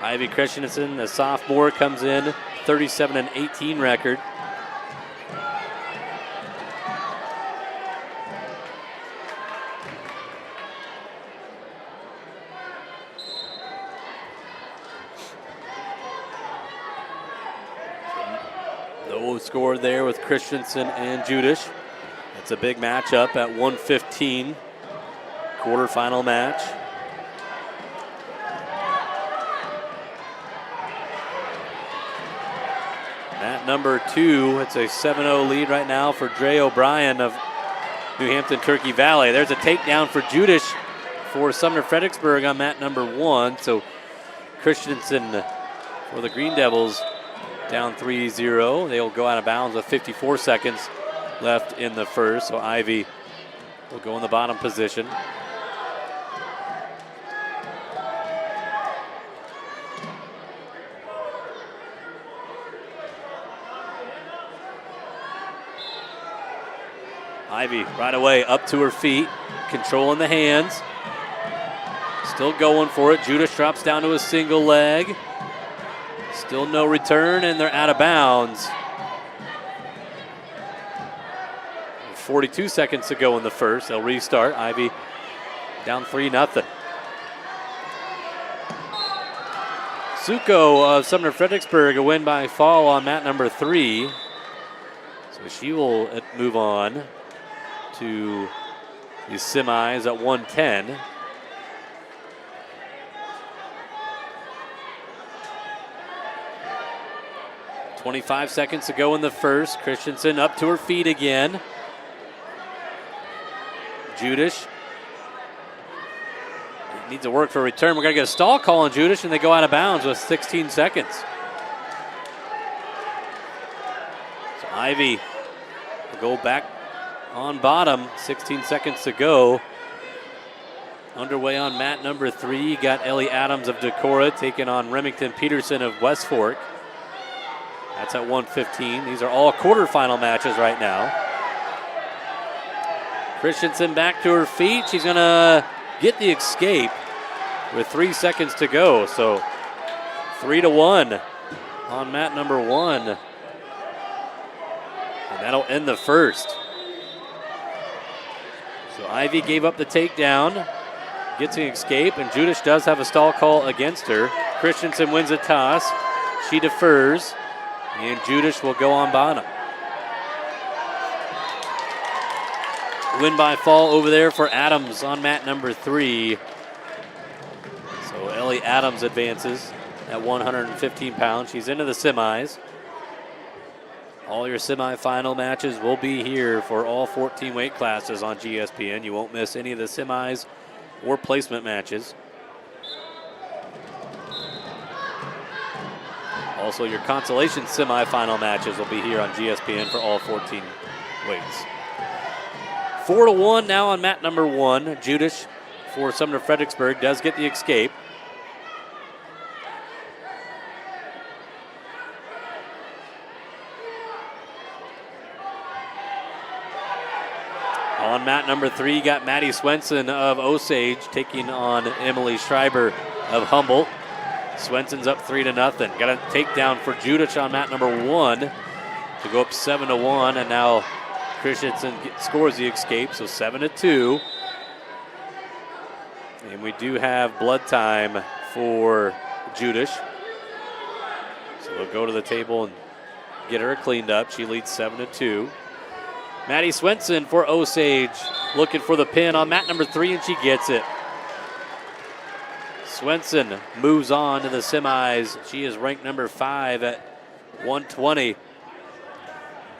Ivy Christensen, a sophomore, comes in 37-18 record. No score there with Christensen and Judish. It's a big matchup at 115, quarterfinal match. At number 2, it's a 7-0 lead right now for Dre O'Brien of New Hampton Turkey Valley. There's a takedown for Judish for Sumner-Fredericksburg on mat number 1. So Christensen for the Green Devils down 3-0. They'll go out of bounds with 54 seconds left in the first. So Ivy will go in the bottom position. Ivy right away up to her feet, controlling the hands. Still going for it. Judish drops down to a single leg. Still no return, and they're out of bounds. 42 seconds to go in the first. They'll restart. Ivy down 3-0. Succo of Sumner-Fredericksburg, a win by fall on mat number 3. So she will move on to the semis at 110. .25 seconds to go in the first. Christensen up to her feet again. Judish needs to work for a return. We're going to get a stall call on Judish, and they go out of bounds with 16 seconds. So Ivy will go back on bottom. 16 seconds to go. Underway on mat number 3. You got Ellie Adams of Decorah taking on Remington Peterson of West Fork. That's at 115. These are all quarterfinal matches right now. Christensen back to her feet. She's going to get the escape with 3 seconds to go. So 3-1 on mat number 1. And that'll end the first. So Ivy gave up the takedown, gets an escape, and Judish does have a stall call against her. Christensen wins a toss. She defers, and Judish will go on bottom. Win by fall over there for Adams on mat number 3. So Ellie Adams advances at 115 pounds. She's into the semis. All your semifinal matches will be here for all 14 weight classes on GSPN. You won't miss any of the semis or placement matches. Also, your consolation semifinal matches will be here on GSPN for all 14 weights. 4-1 now on mat number 1. Judish for Sumner-Fredericksburg does get the escape. On mat number 3, you got Maddie Swenson of Osage taking on Emily Schreiber of Humboldt. Swenson's up 3-0. Got a takedown for Judish on mat number 1 to go up 7-1, and now Christensen scores the escape, so 7-2. And we do have blood time for Judish. So we'll go to the table and get her cleaned up. She leads 7-2. Maddie Swenson for Osage looking for the pin on mat number 3, and she gets it. Swenson moves on to the semis. She is ranked number 5 at 120.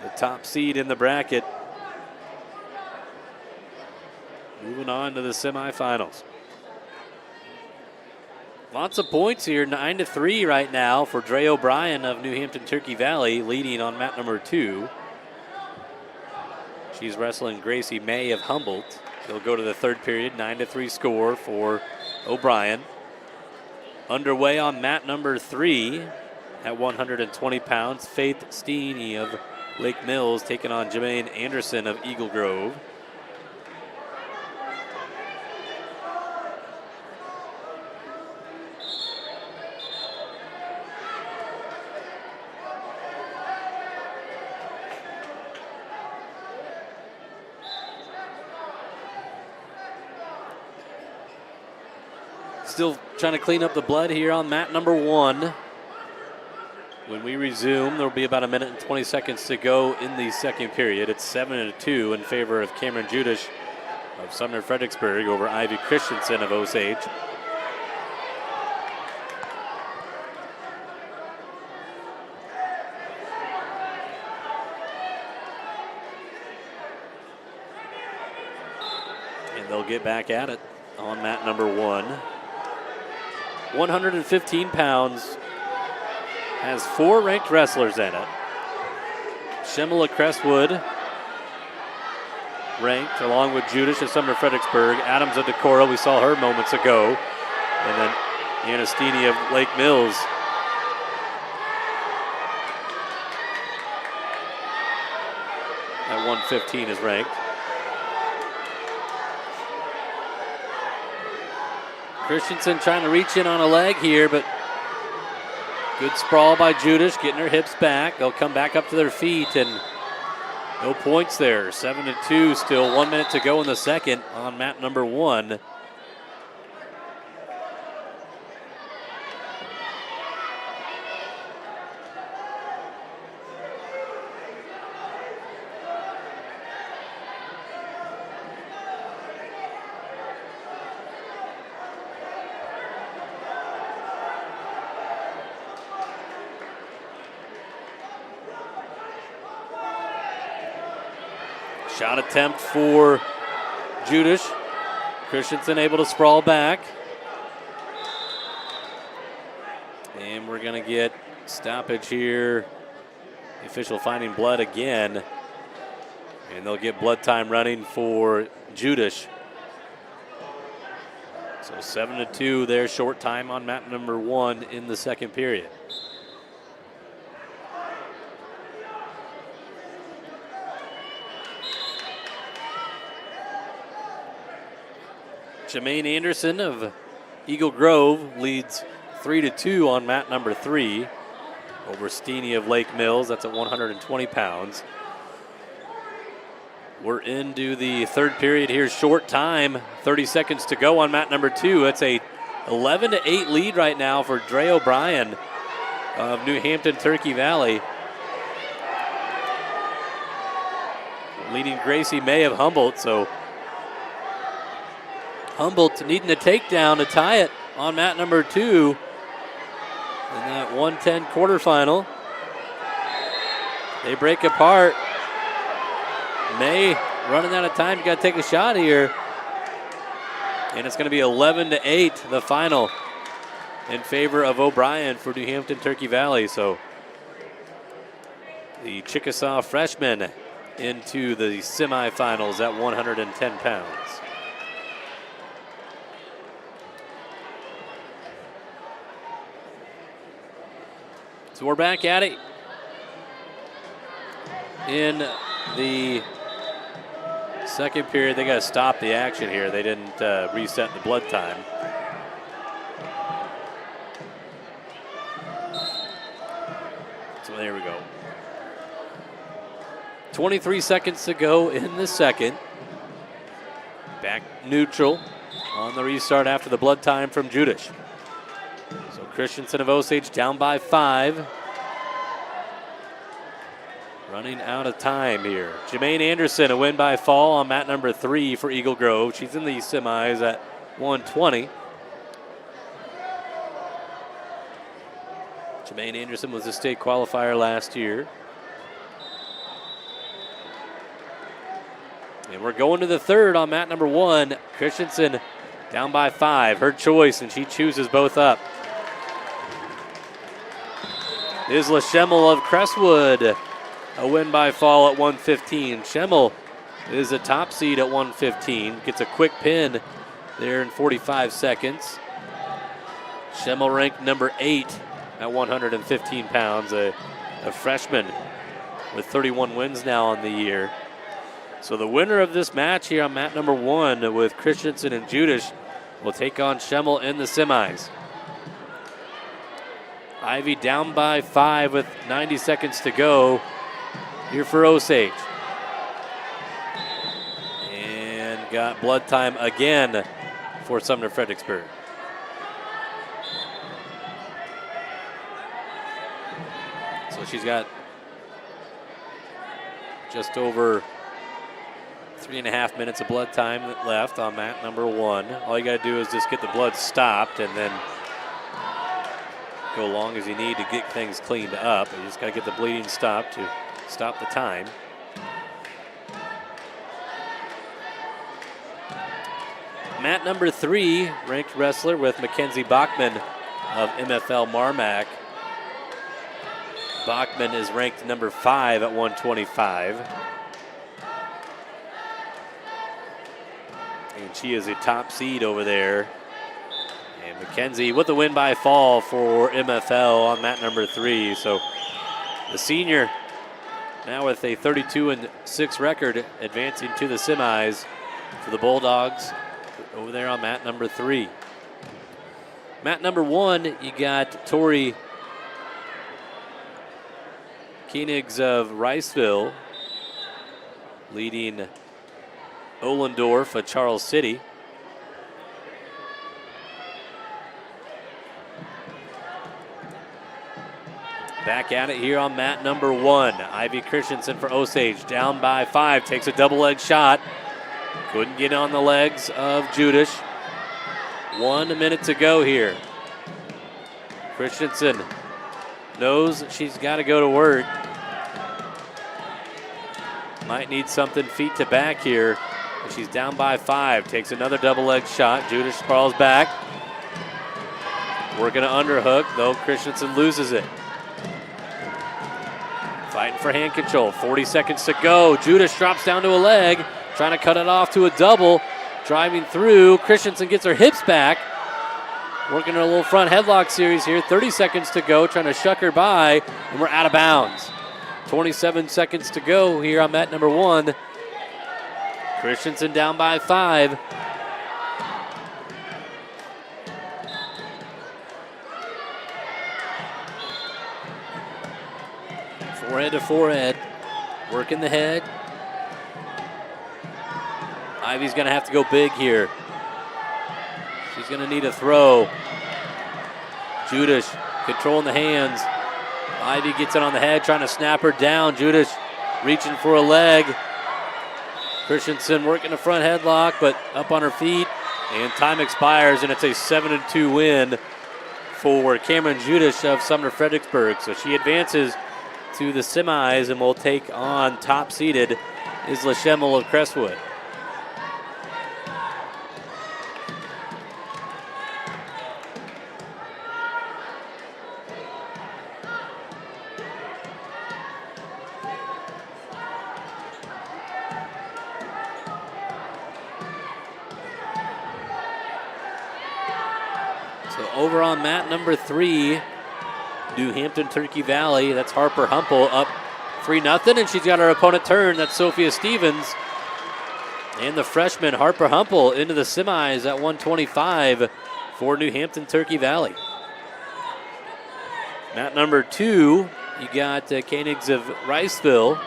The top seed in the bracket. Moving on to the semifinals. Lots of points here, 9-3 right now for Dre O'Brien of New Hampton Turkey Valley, leading on mat number 2. She's wrestling Gracie May of Humboldt. They'll go to the third period, 9-3 score for O'Brien. Underway on mat number 3 at 120 pounds, Faith Steeny of Lake Mills taking on Jermaine Anderson of Eagle Grove. Still trying to clean up the blood here on mat number 1. When we resume, there will be about 1 minute and 20 seconds to go in the second period. It's 7-2 in favor of Cameron Judish of Sumner-Fredericksburg over Ivy Christensen of Osage. And they'll get back at it on mat number 1. 115 pounds, has 4 ranked wrestlers in it. Shemala Crestwood ranked along with Judish of Sumner-Fredericksburg, Adams of Decorah, we saw her moments ago, and then Anastini of Lake Mills. At 115 is ranked. Christensen trying to reach in on a leg here, but good sprawl by Judish, getting her hips back. They'll come back up to their feet, and no points there. 7-2 still, 1 minute to go in the second on mat number 1. Shot attempt for Judish. Christensen able to sprawl back. And we're going to get stoppage here. The official finding blood again. And they'll get blood time running for Judish. So 7-2 there, short time on mat number 1 in the second period. Jermaine Anderson of Eagle Grove leads 3-2 on mat number 3 over Steeny of Lake Mills. That's at 120 pounds. We're into the third period here, short time, 30 seconds to go on mat number 2. That's a 11-8 lead right now for Dre O'Brien of New Hampton Turkey Valley. Leading Gracie May of Humboldt, so Humboldt needing a takedown to tie it on mat number 2 in that 110 quarterfinal. They break apart. May running out of time. You got to take a shot here. And it's going to be 11-8, the final, in favor of O'Brien for New Hampton Turkey Valley. So the Chickasaw freshman into the semifinals at 110 pounds. So we're back at it in the second period. They got to stop the action here. They didn't reset the blood time. So there we go. 23 seconds to go in the second. Back neutral on the restart after the blood time from Judish. So Christensen of Osage down by 5. Running out of time here. Jermaine Anderson, a win by fall on mat number 3 for Eagle Grove. She's in the semis at 120. Jermaine Anderson was a state qualifier last year. And we're going to the third on mat number 1. Christensen down by 5. Her choice, and she chooses both up. Isla Schemmel of Crestwood. A win by fall at 115. Schemmel is a top seed at 115. Gets a quick pin there in 45 seconds. Schemmel ranked number 8 at 115 pounds. A freshman with 31 wins now on the year. So the winner of this match here on mat number 1 with Christensen and Judish will take on Schemmel in the semis. Ivy down by 5 with 90 seconds to go here for Osage. And got blood time again for Sumner-Fredericksburg. So she's got just over 3.5 minutes of blood time left on mat number 1. All you got to do is just get the blood stopped and then go long as you need to get things cleaned up. You just got to get the bleeding stopped to stop the time. Mat number 3, ranked wrestler with Mackenzie Bachman of MFL MarMac. Bachman is ranked number 5 at 125. And she is a top seed over there. And Mackenzie with the win by fall for MFL on mat number 3. So the senior now with a 32-6 record advancing to the semis for the Bulldogs over there on mat number 3. Mat number 1, you got Tori Koenigs of Riceville leading Ohlendorf of Charles City. Back at it here on mat number 1. Ivy Christensen for Osage, down by 5, takes a double leg shot. Couldn't get on the legs of Judish. 1 minute to go here. Christensen knows she's got to go to work. Might need something feet to back here. She's down by 5, takes another double leg shot. Judish sprawls back. Working an underhook, though Christensen loses it. Fighting for hand control, 40 seconds to go. Judish drops down to a leg, trying to cut it off to a double. Driving through, Christensen gets her hips back. Working a little front headlock series here, 30 seconds to go, trying to shuck her by, and we're out of bounds. 27 seconds to go here on mat number 1. Christensen down by 5. Forehead to forehead, working the head. Ivy's going to have to go big here. She's going to need a throw. Judish controlling the hands. Ivy gets it on the head, trying to snap her down. Judish reaching for a leg. Christensen working the front headlock, but up on her feet. And time expires, and it's a 7-2 win for Cameron Judish of Sumner-Fredericksburg. So she advances to the semis and will take on top-seeded Isla Schemmel of Crestwood. So over on mat number 3, New Hampton Turkey Valley, that's Harper Humble up 3-0, and she's got her opponent turn. That's Sophia Stevens. And the freshman Harper Humble into the semis at 125 for New Hampton Turkey Valley. Mat number 2, you got Koenigs of Riceville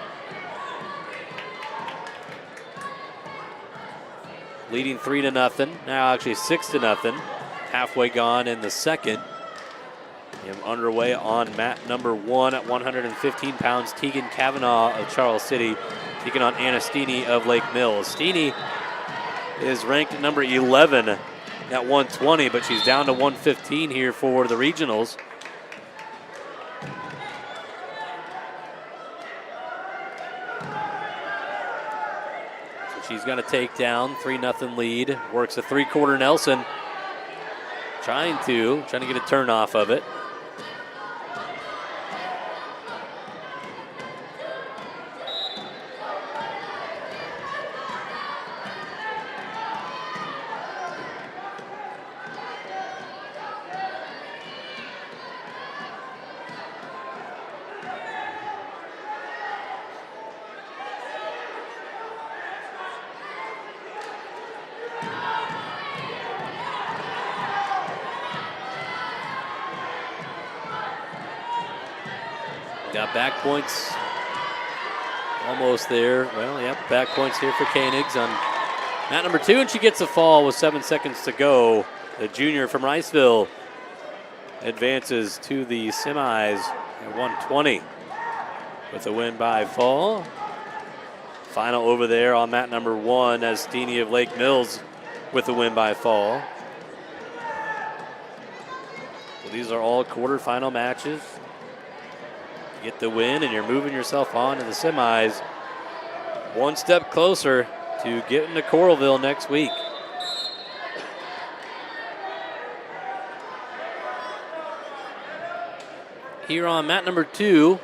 leading 3-0. Now actually 6-0. Halfway gone in the second. And underway on mat number 1 at 115 pounds. Tegan Kavanaugh of Charles City taking on Anna Steeney of Lake Mills. Steeney is ranked at number 11 at 120, but she's down to 115 here for the regionals. So she's going to take down 3-0 lead. Works a 3-quarter Nelson. Trying to get a turn off of it. Got back points almost there. Well, yep, back points here for Koenigs on mat number 2, and she gets a fall with 7 seconds to go. The junior from Riceville advances to the semis at 120 with a win by fall. Final over there on mat number 1 as Steeney of Lake Mills with a win by fall. So these are all quarterfinal matches. Get the win, and you're moving yourself on to the semis. One step closer to getting to Coralville next week. Here on mat number 2,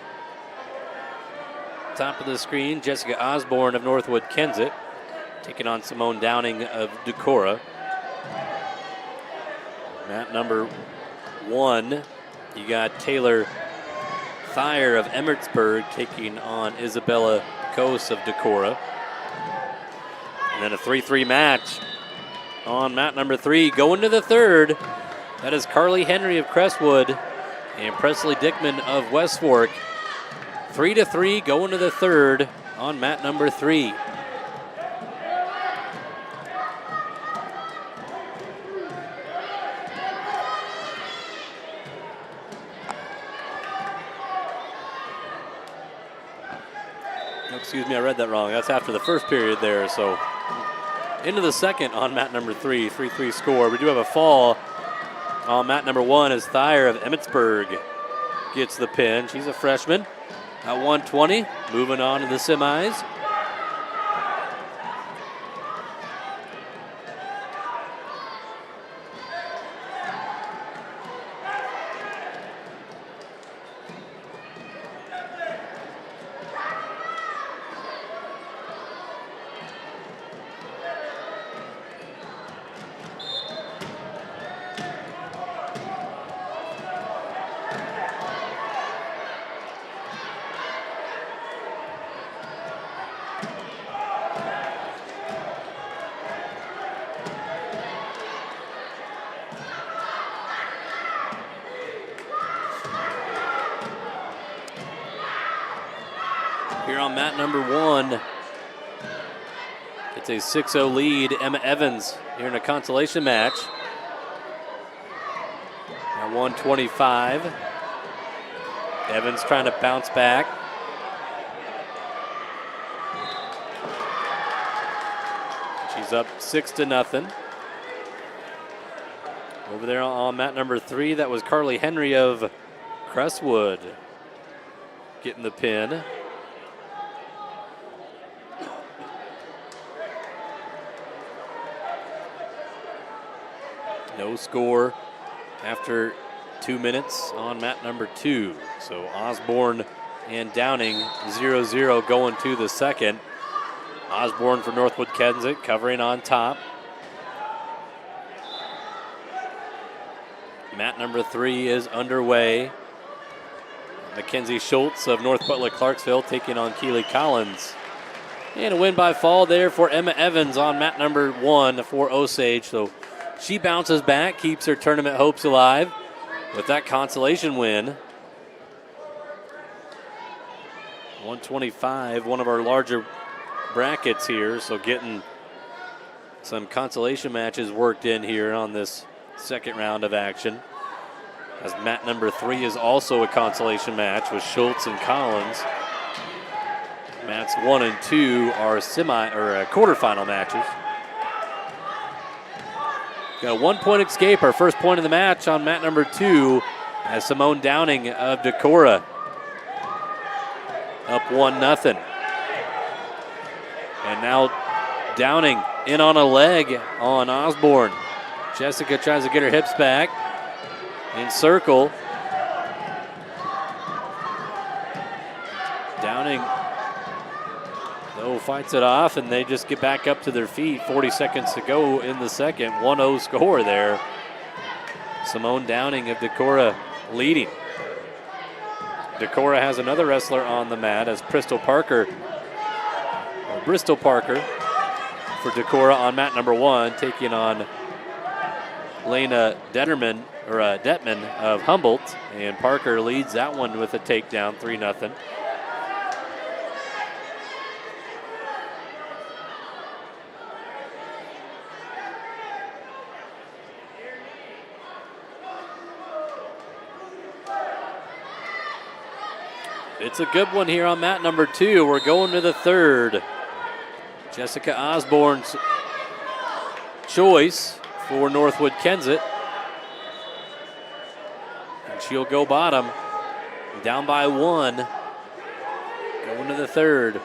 top of the screen, Jessica Osborne of Northwood-Kensett taking on Simone Downing of Decorah. Mat number 1, you got Taylor Thayer of Emmetsburg taking on Isabella Kos of Decorah. And then a 3-3 match on mat number 3. Going to the third, that is Carly Henry of Crestwood and Presley Dickman of West Fork. 3-3 going to the third on mat number 3. Excuse me, I read that wrong. That's after the first period there. So into the second on mat number 3, 3-3 score. We do have a fall on mat number 1 as Thayer of Emmetsburg gets the pin. She's a freshman at 120, moving on to the semis. Here on mat number 1, to It's a 6-0 lead. Emma Evans here in a consolation match. At 125. Evans trying to bounce back. She's up 6-0. Over there on mat number 3, that was Carly Henry of Crestwood getting the pin. No score after 2 minutes on mat number 2. So Osborne and Downing 0-0 going to the second. Osborne for Northwood-Kensett covering on top. Mat number 3 is underway. Mackenzie Schultz of North Butler-Clarksville taking on Keely Collins. And a win by fall there for Emma Evans on mat number 1 for Osage. So she bounces back, keeps her tournament hopes alive with that consolation win. 125, one of our larger brackets here, so getting some consolation matches worked in here on this second round of action. As mat number 3 is also a consolation match with Schultz and Collins. Mats 1 and 2 are quarterfinal matches. Got a 1-point escape, our first point of the match on mat number 2 as Simone Downing of Decorah up 1-0. And now Downing in on a leg on Osborne. Jessica tries to get her hips back. In circle. Downing, though, fights it off, and they just get back up to their feet. 40 seconds to go in the second. 1-0 score there. Simone Downing of Decorah leading. Decorah has another wrestler on the mat as Bristol Parker for Decorah on mat number 1, taking on Lena Detman of Humboldt, and Parker leads that one with a takedown, 3-0. It's a good one here on mat number 2. We're going to the third. Jessica Osborne's choice for Northwood-Kensett. And she'll go bottom, down by 1, going to the third.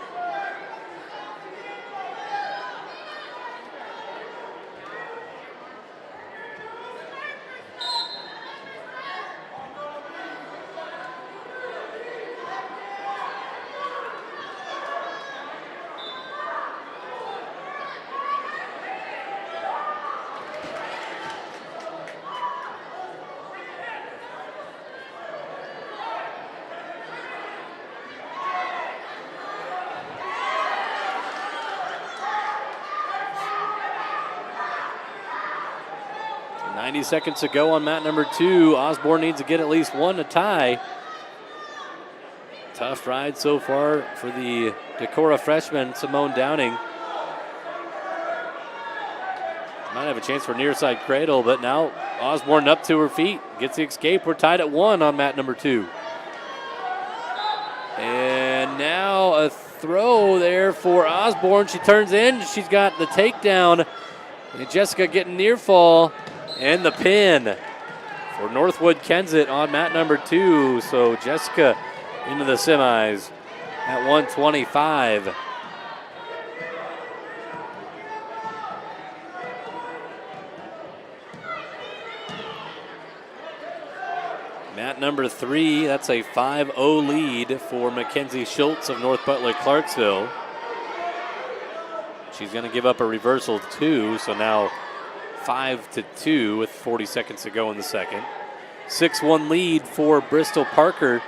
Seconds to go on mat number 2. Osborne needs to get at least 1 to tie. Tough ride so far for the Decorah freshman, Simone Downing. Might have a chance for near side cradle, but now Osborne up to her feet. Gets the escape. We're tied at 1 on mat number 2. And now a throw there for Osborne. She turns in. She's got the takedown. And Jessica getting near fall. And the pin for Northwood-Kensett on mat number 2. So Jessica into the semis at 125. Mat number 3, that's a 5-0 lead for Mackenzie Schultz of North Butler-Clarksville. She's going to give up a reversal 2, so now 5-2 with 40 seconds to go in the second. 6-1 lead for Bristol Parker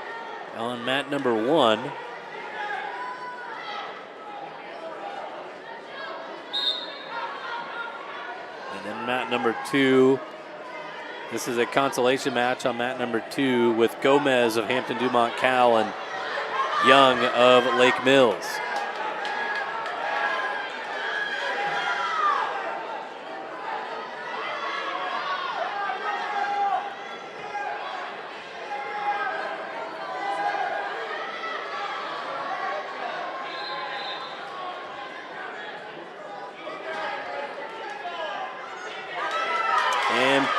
on mat number 1. And then mat number 2. This is a consolation match on mat number 2 with Gomez of Hampton-Dumont-CAL and Young of Lake Mills.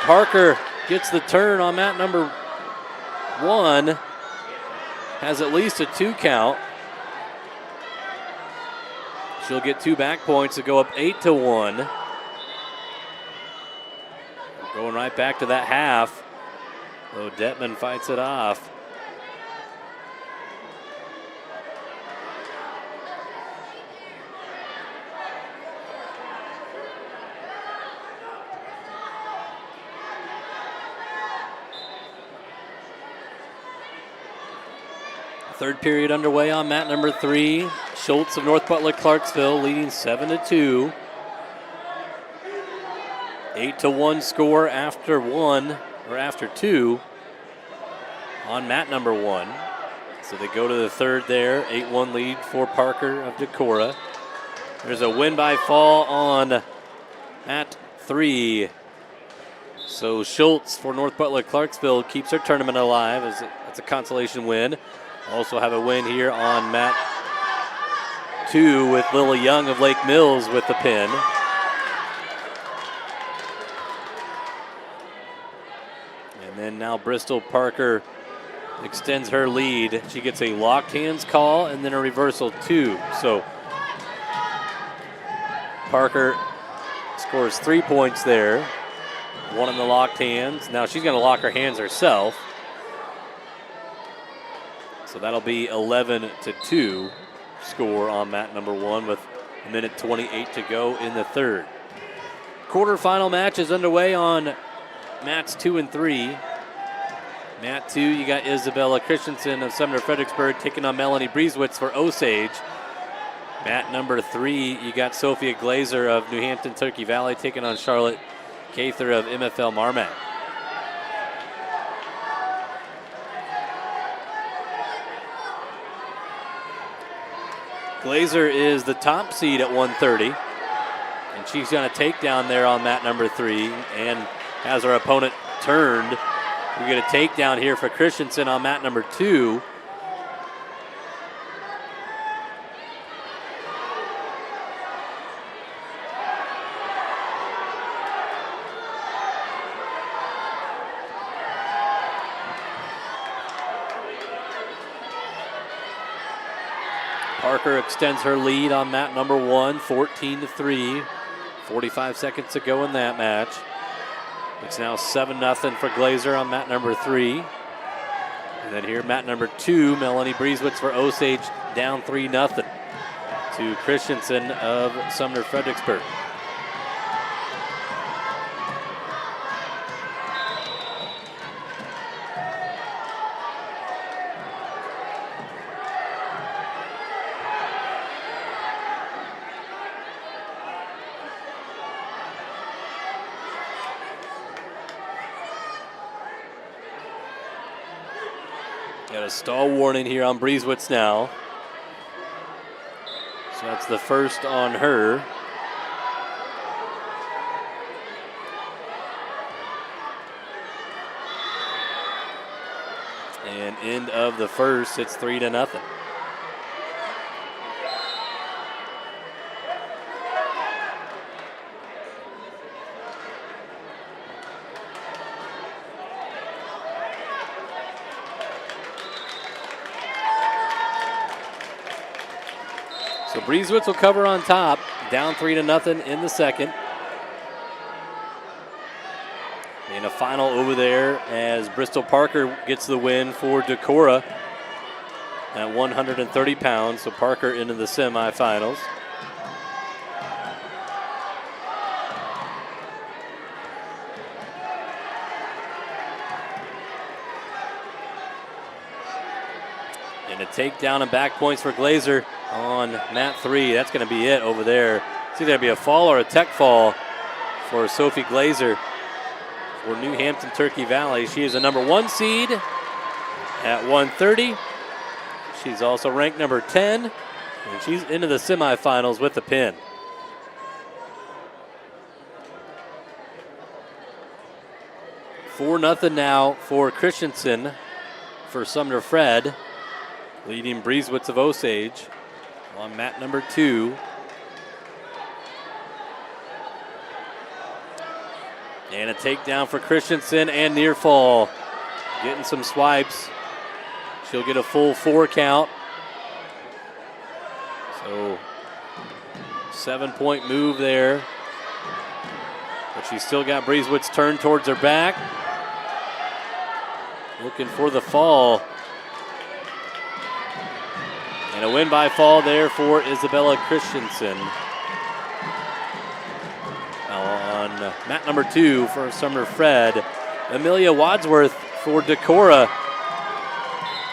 Parker gets the turn on mat number 1. Has at least a 2 count. She'll get 2 back points to go up 8-1. Going right back to that half. Though Detman fights it off. Third period underway on mat number 3. Schultz of North Butler-Clarksville leading 7-2. 8-1 score after 2 on mat number 1. So they go to the third there. 8-1 lead for Parker of Decorah. There's a win by fall on mat 3. So Schultz for North Butler-Clarksville keeps her tournament alive as it's a consolation win. Also have a win here on mat 2 with Lily Young of Lake Mills with the pin. And then now Bristol Parker extends her lead. She gets a locked hands call and then a reversal 2. So Parker scores 3 points there. 1 in the locked hands. Now she's going to lock her hands herself. So that'll be 11-2 score on mat number 1 with a minute 28 to go in the third. Quarterfinal match is underway on mats 2 and 3. Mat 2, you got Isabella Christensen of Sumner-Fredericksburg taking on Melanie Brieswitz for Osage. Mat number 3, you got Sophia Glazer of New Hampton, Turkey Valley taking on Charlotte Cather of MFL MarMac. Glazer is the top seed at 130, and she's going to take down there on mat number 3 and has her opponent turned. We get a takedown here for Christensen on mat number 2. Parker extends her lead on mat number 1, 14-3. 45 seconds to go in that match. It's now 7-0 for Glazer on mat number 3. And then here, mat number 2, Melanie Brieswitz for Osage down 3-0 to Christensen of Sumner-Fredericksburg. Got a stall warning here on Brieswitz now. So that's the first on her. And end of the first, it's 3-0. So Brieswitz will cover on top, down 3-0 in the second. And a final over there as Bristol Parker gets the win for Decorah at 130 pounds. So Parker into the semifinals. And a takedown and back points for Glazer on mat 3. That's going to be it over there. It's either going to be a fall or a tech fall for Sophie Glazer for New Hampton, Turkey Valley. She is a number 1 seed at 130. She's also ranked number 10, and she's into the semifinals with the pin. $4-0 now for Christensen for Sumner Fred, leading Brieswitz of Osage on mat number 2. And a takedown for Christensen and near fall. Getting some swipes. She'll get a full 4 count. So 7-point move there. But she's still got Breezewood's turn towards her back. Looking for the fall. And a win by fall there for Isabella Christensen. Now on mat number 2 for Sumner-Fred, Amelia Wadsworth for Decorah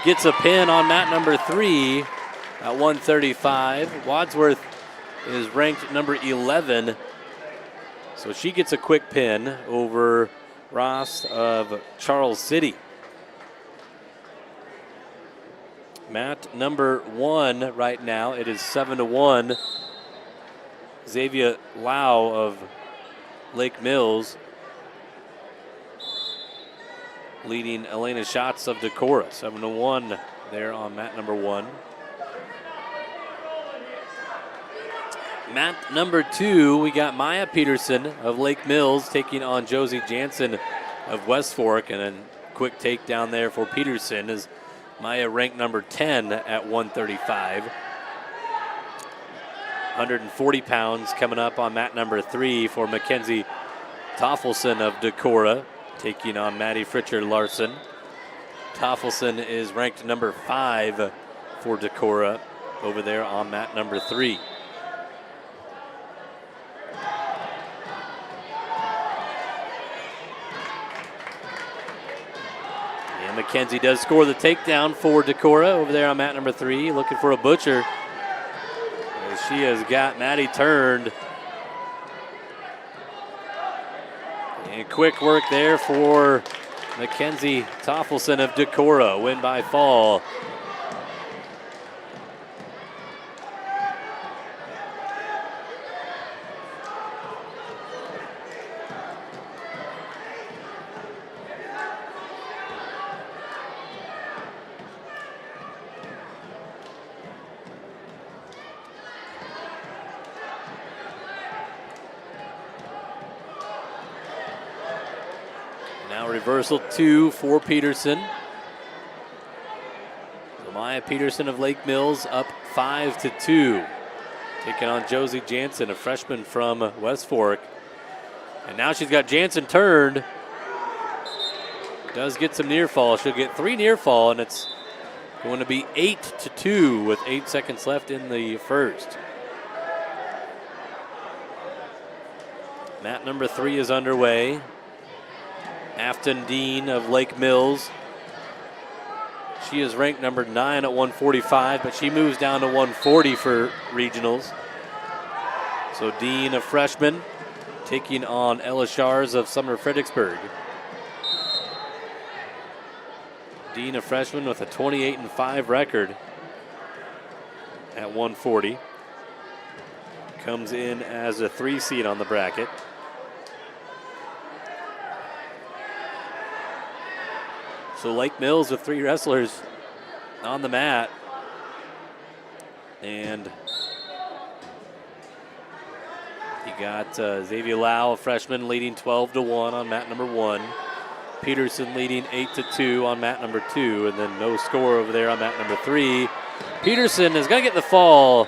gets a pin on mat number 3 at 135. Wadsworth is ranked number 11. So she gets a quick pin over Ross of Charles City. Mat number 1 right now, it is 7-1. Xavier Lau of Lake Mills leading Elena Schatz of Decorah. 7-1 there on mat number 1. Mat number 2, we got Maya Peterson of Lake Mills taking on Josie Jansen of West Fork, and a quick takedown there for Peterson as Maya ranked number 10 at 135. 140 pounds coming up on mat number 3 for Mackenzie Toffelson of Decorah, taking on Maddie Fritcher Larson. Toffelson is ranked number 5 for Decorah over there on mat number 3. And Mackenzie does score the takedown for Decorah over there on mat number 3, looking for a butcher. As she has got Maddie turned. And quick work there for Mackenzie Toffelson of Decorah, win by fall. Now reversal 2 for Peterson. Maya Peterson of Lake Mills up 5-2. Taking on Josie Jansen, a freshman from West Fork. And now she's got Jansen turned. Does get some near fall. She'll get 3 near fall, and it's going to be 8-2 with 8 seconds left in the first. Mat number 3 is underway. Afton Dean of Lake Mills. She is ranked number 9 at 145, but she moves down to 140 for regionals. So Dean, a freshman, taking on Ella Shars of Sumner-Fredericksburg. Dean, a freshman with a 28-5 record at 140. Comes in as a 3 seed on the bracket. So Lake Mills with 3 wrestlers on the mat. And you got Xavier Lau, a freshman, leading 12-1 on mat number 1. Peterson leading 8-2 on mat number 2. And then no score over there on mat number 3. Peterson is going to get the fall.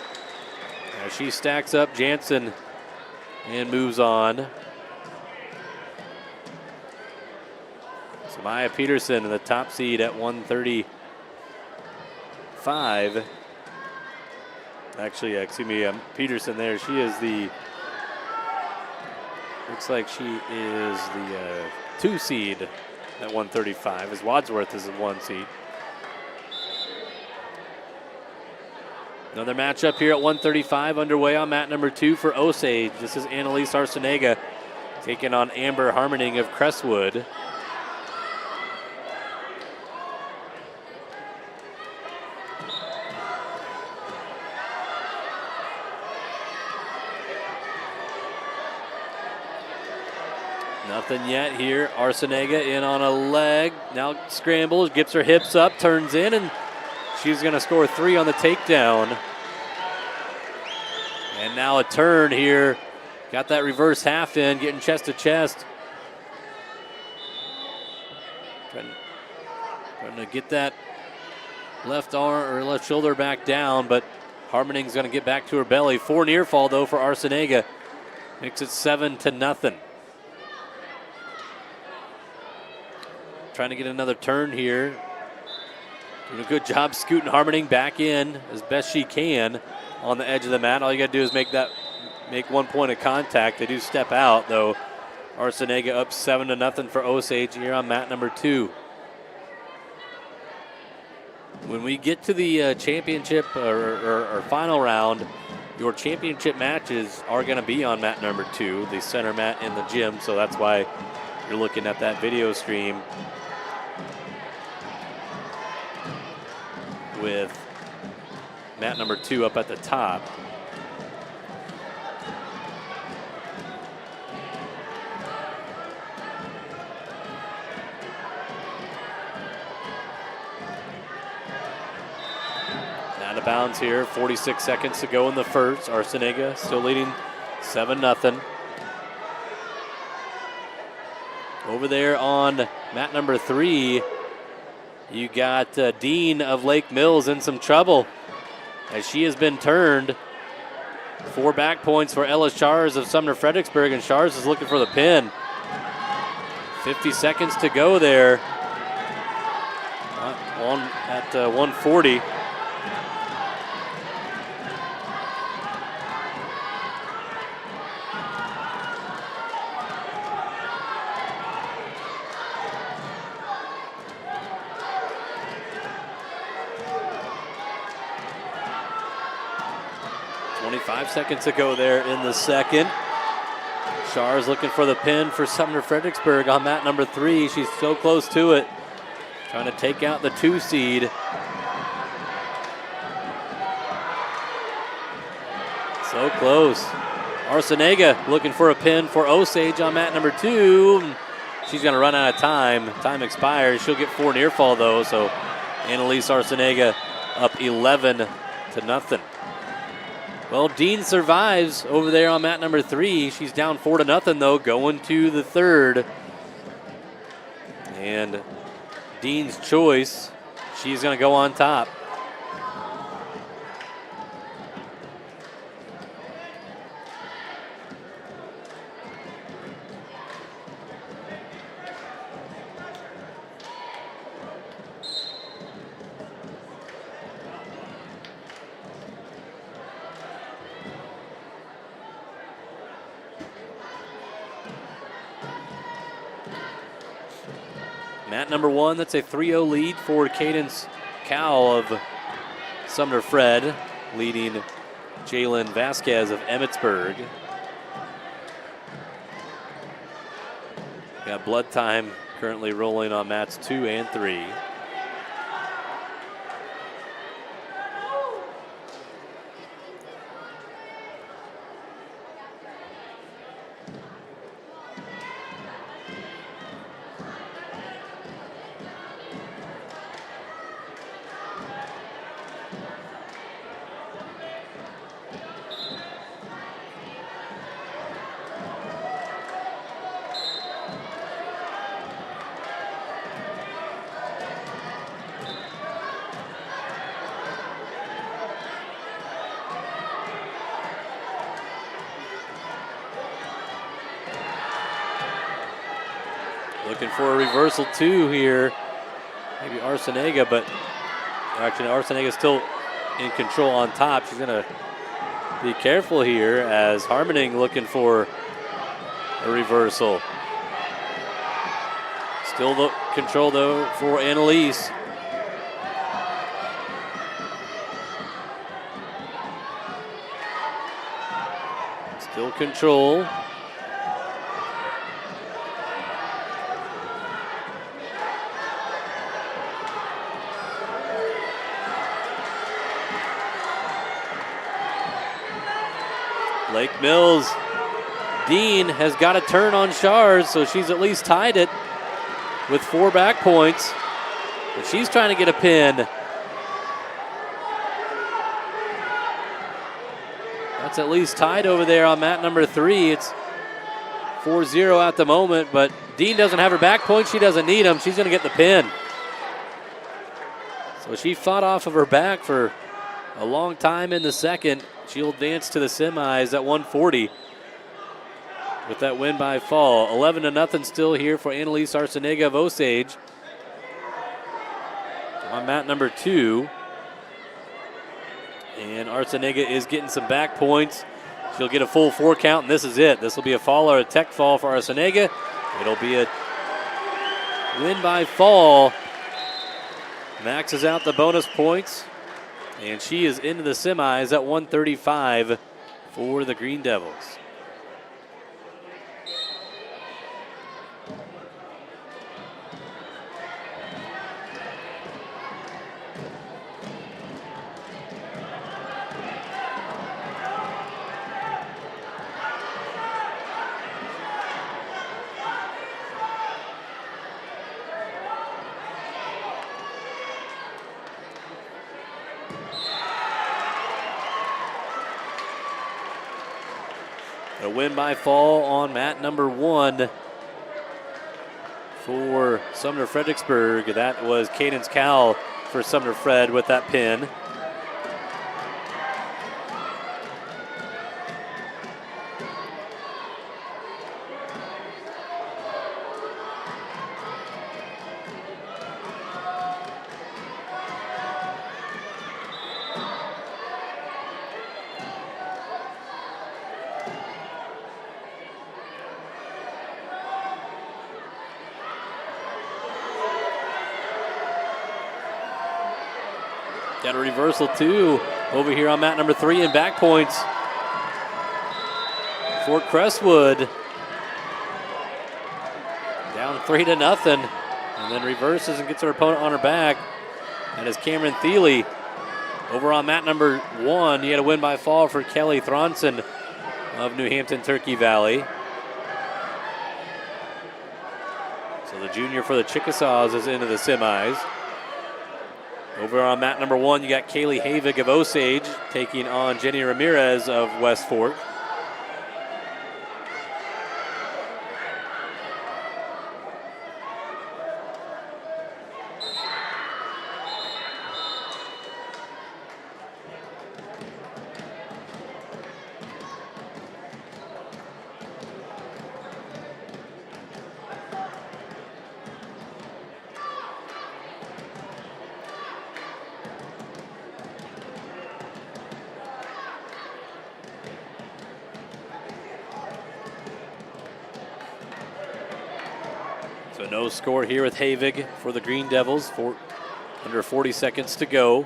As she stacks up Jansen and moves on. Maya Peterson, the top seed at 135. Actually, Peterson there. She is the, looks like she is the 2 seed at 135, as Wadsworth is the 1 seed. Another matchup here at 135 underway on mat number 2 for Osage. This is Annalise Arsenega taking on Amber Harmoning of Crestwood. Nothing yet here. Arsenega in on a leg. Now scrambles, gets her hips up, turns in, and she's going to score 3 on the takedown. And now a turn here. Got that reverse half in, getting chest to chest Trying to get that left arm or left shoulder back down, but Harmoning's going to get back to her belly. 4 near fall though for Arciniega. Makes it 7-0. Trying to get another turn here. Doing a good job scooting Harmoning back in as best she can on the edge of the mat. All you got to do is make 1 point of contact. They do step out though. Arciniega up 7-0 for Osage here on mat number 2. When we get to the championship or final round, your championship matches are going to be on mat number 2, the center mat in the gym. So that's why you're looking at that video stream with mat number 2 up at the top. Out of bounds here, 46 seconds to go in the first. Arciniega still leading 7-0. Over there on mat number 3, you got Dean of Lake Mills in some trouble as she has been turned. 4 back points for Ella Shars of Sumner-Fredericksburg, and Shars is looking for the pin. 50 seconds to go there at 140. Seconds to go there in the second. Shars looking for the pin for Sumner-Fredericksburg on mat number 3. She's so close to it. Trying to take out the 2 seed. So close. Arciniega looking for a pin for Osage on mat number 2. She's going to run out of time. Time expires. She'll get 4 near fall though. So Annalise Arciniega up 11-0. Well, Dean survives over there on mat number 3. She's down 4-0 though, going to the third. And Dean's choice, she's going to go on top. Mat number 1, that's a 3-0 lead for Cadence Cowell of Sumner-Fred, leading Jalen Vasquez of Emmetsburg. Got blood time currently rolling on mats 2 and 3. Looking for a reversal 2 here. Maybe Arciniega, but actually Arciniega's still in control on top. She's gonna be careful here as Harmoning looking for a reversal. Still the control though for Annalise. Still control. Lake Mills, Dean has got a turn on Shars, so she's at least tied it with 4 back points. But she's trying to get a pin. That's at least tied over there on mat number 3. It's 4-0 at the moment, but Dean doesn't have her back point. She doesn't need them. She's going to get the pin. So she fought off of her back for a long time in the second. She'll advance to the semis at 140 with that win by fall. 11-0 still here for Annalise Arciniega of Osage on mat number 2. And Arciniega is getting some back points. She'll get a full 4 count, and this is it. This will be a fall or a tech fall for Arciniega. It'll be a win by fall. Maxes out the bonus points, and she is into the semis at 135 for the Green Devils. A win by fall on mat number 1 for Sumner-Fredericksburg. That was Cadence Cal for Sumner-Fred with that pin. Got a reversal too over here on mat number 3 and back points for Crestwood. Down 3-0, and then reverses and gets her opponent on her back. That is Cameron Thiele. Over on mat number 1, he had a win by fall for Kelly Thronson of New Hampton Turkey Valley. So the junior for the Chickasaws is into the semis. Over on mat number 1, you got Kaylee Havig of Osage taking on Jenny Ramirez of West Fork. So no score here with Havig for the Green Devils. Under 40 seconds to go.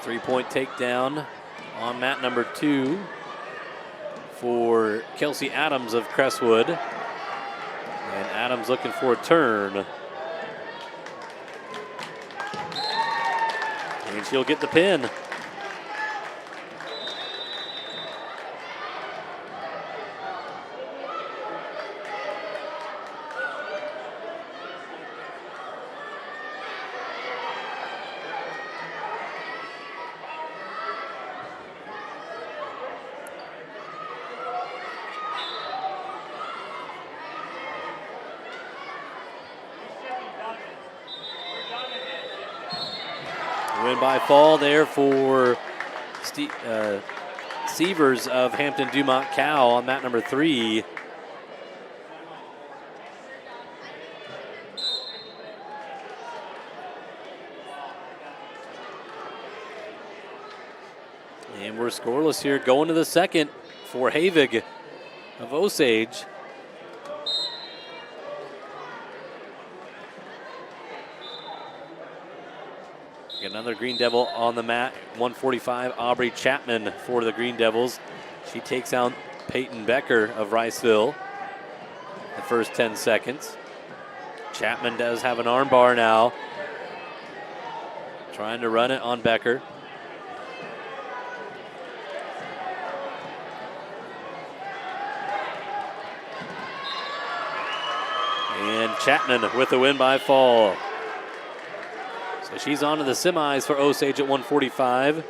Three-point takedown on mat number 2 for Kelsey Adams of Crestwood. And Adams looking for a turn. And she'll get the pin. Win by fall there for Sievers of Hampton-Dumont-CAL on mat number 3. And we're scoreless here going to the second for Havig of Osage. Another Green Devil on the mat, 145, Aubrey Chapman for the Green Devils. She takes out Peyton Becker of Riceville the first 10 seconds. Chapman does have an arm bar now. Trying to run it on Becker. And Chapman with the win by fall. So she's on to the semis for Osage at 145.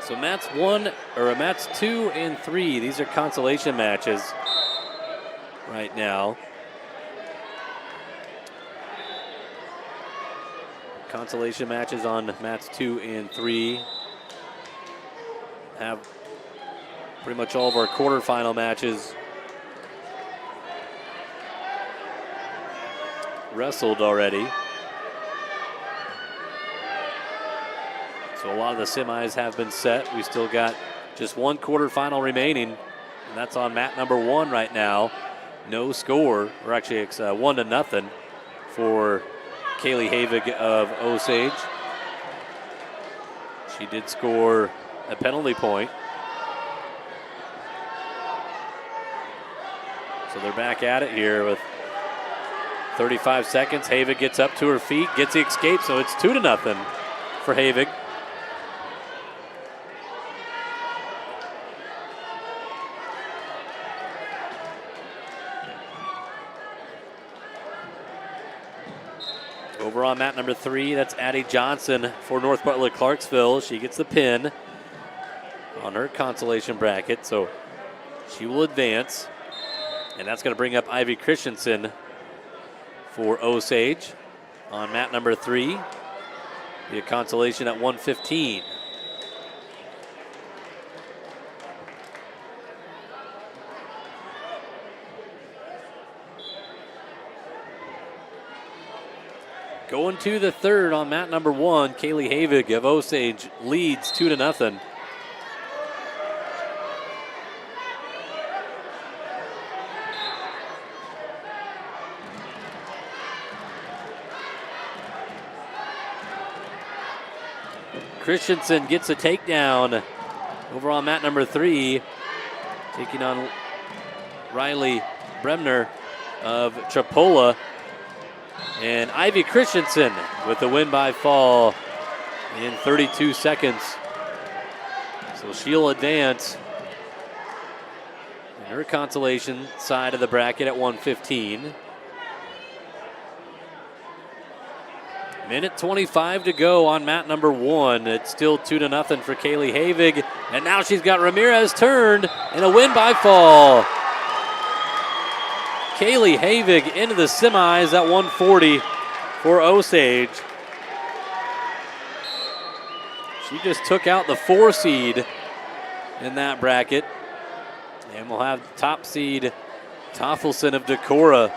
So mats 2 and 3. These are consolation matches right now. Consolation matches on mats 2 and 3. Have pretty much all of our quarterfinal matches wrestled already. So a lot of the semis have been set. We still got just one quarterfinal remaining, and that's on mat number 1 right now. No score, or actually it's 1-0 for Kaylee Havig of Osage. She did score a penalty point. So they're back at it here with 35 seconds. Havig gets up to her feet, gets the escape, so it's 2-0 for Havig. Over on mat number 3, that's Addie Johnson for North Butler-Clarksville. She gets the pin on her consolation bracket, so she will advance. And that's going to bring up Ivy Christensen for Osage on mat number 3. Be a consolation at 115. Going to the third on mat number 1, Kaylee Havig of Osage leads 2-0. Christensen gets a takedown over on mat number 3, taking on Riley Bremner of Tripoli. And Ivy Christensen with the win by fall in 32 seconds. So she'll advance in her consolation side of the bracket at 115. Minute 25 to go on mat number 1. It's still 2-0 for Kaylee Havig. And now she's got Ramirez turned and a win by fall. Kaylee Havig into the semis at 140 for Osage. She just took out the 4 seed in that bracket. And we'll have top seed Toffelson of Decorah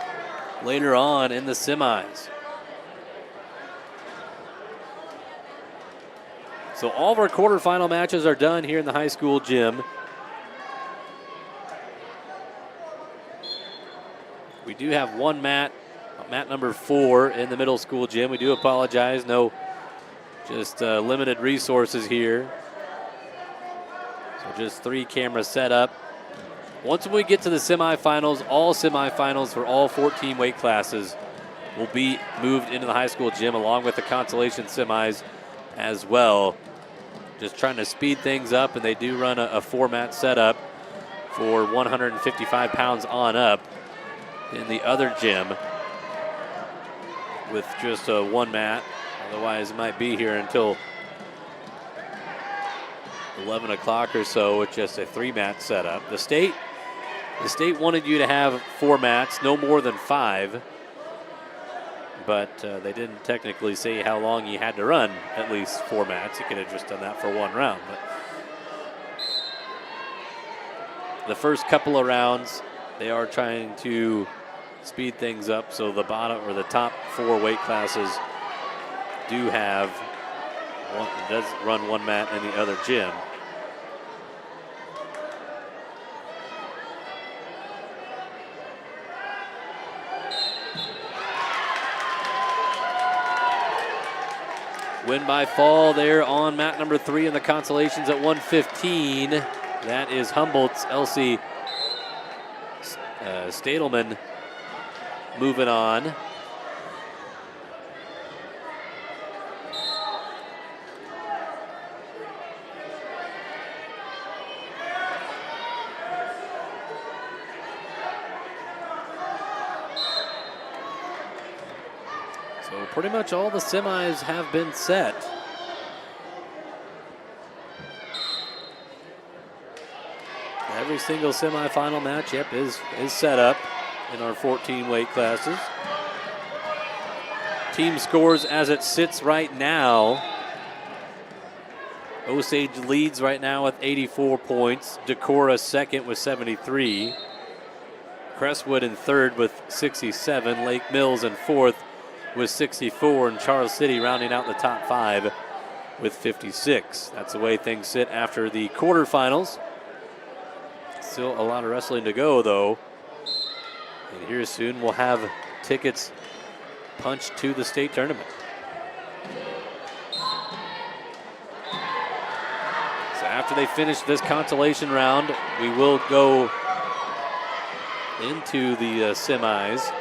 later on in the semis. So all of our quarterfinal matches are done here in the high school gym. We do have one mat number 4 in the middle school gym. We do apologize, no, just limited resources here. So just 3 cameras set up. Once we get to the semifinals, all semifinals for all 14 weight classes will be moved into the high school gym along with the consolation semis as well. Just trying to speed things up, and they do run a 4-mat setup for 155 pounds on up in the other gym with just a 1 mat. Otherwise, it might be here until 11 o'clock or so with just a 3-mat setup. The state wanted you to have 4 mats, no more than 5. But they didn't technically say how long you had to run at least 4 mats. You could have just done that for 1 round. But the first couple of rounds, they are trying to speed things up. So the bottom or the top 4 weight classes does run 1 mat in the other gym. Win by fall there on mat number 3 in the consolations at 1:15. That is Humboldt's Elsie Stadelman moving on. So pretty much all the semis have been set. Every single semifinal match, is set up in our 14 weight classes. Team scores as it sits right now. Osage leads right now with 84 points. Decorah second with 73. Crestwood in third with 67. Lake Mills in fourth with 64. And Charles City rounding out the top 5 with 56. That's the way things sit after the quarterfinals. Still a lot of wrestling to go, though. And here soon we'll have tickets punched to the state tournament. So after they finish this consolation round, we will go into the semis.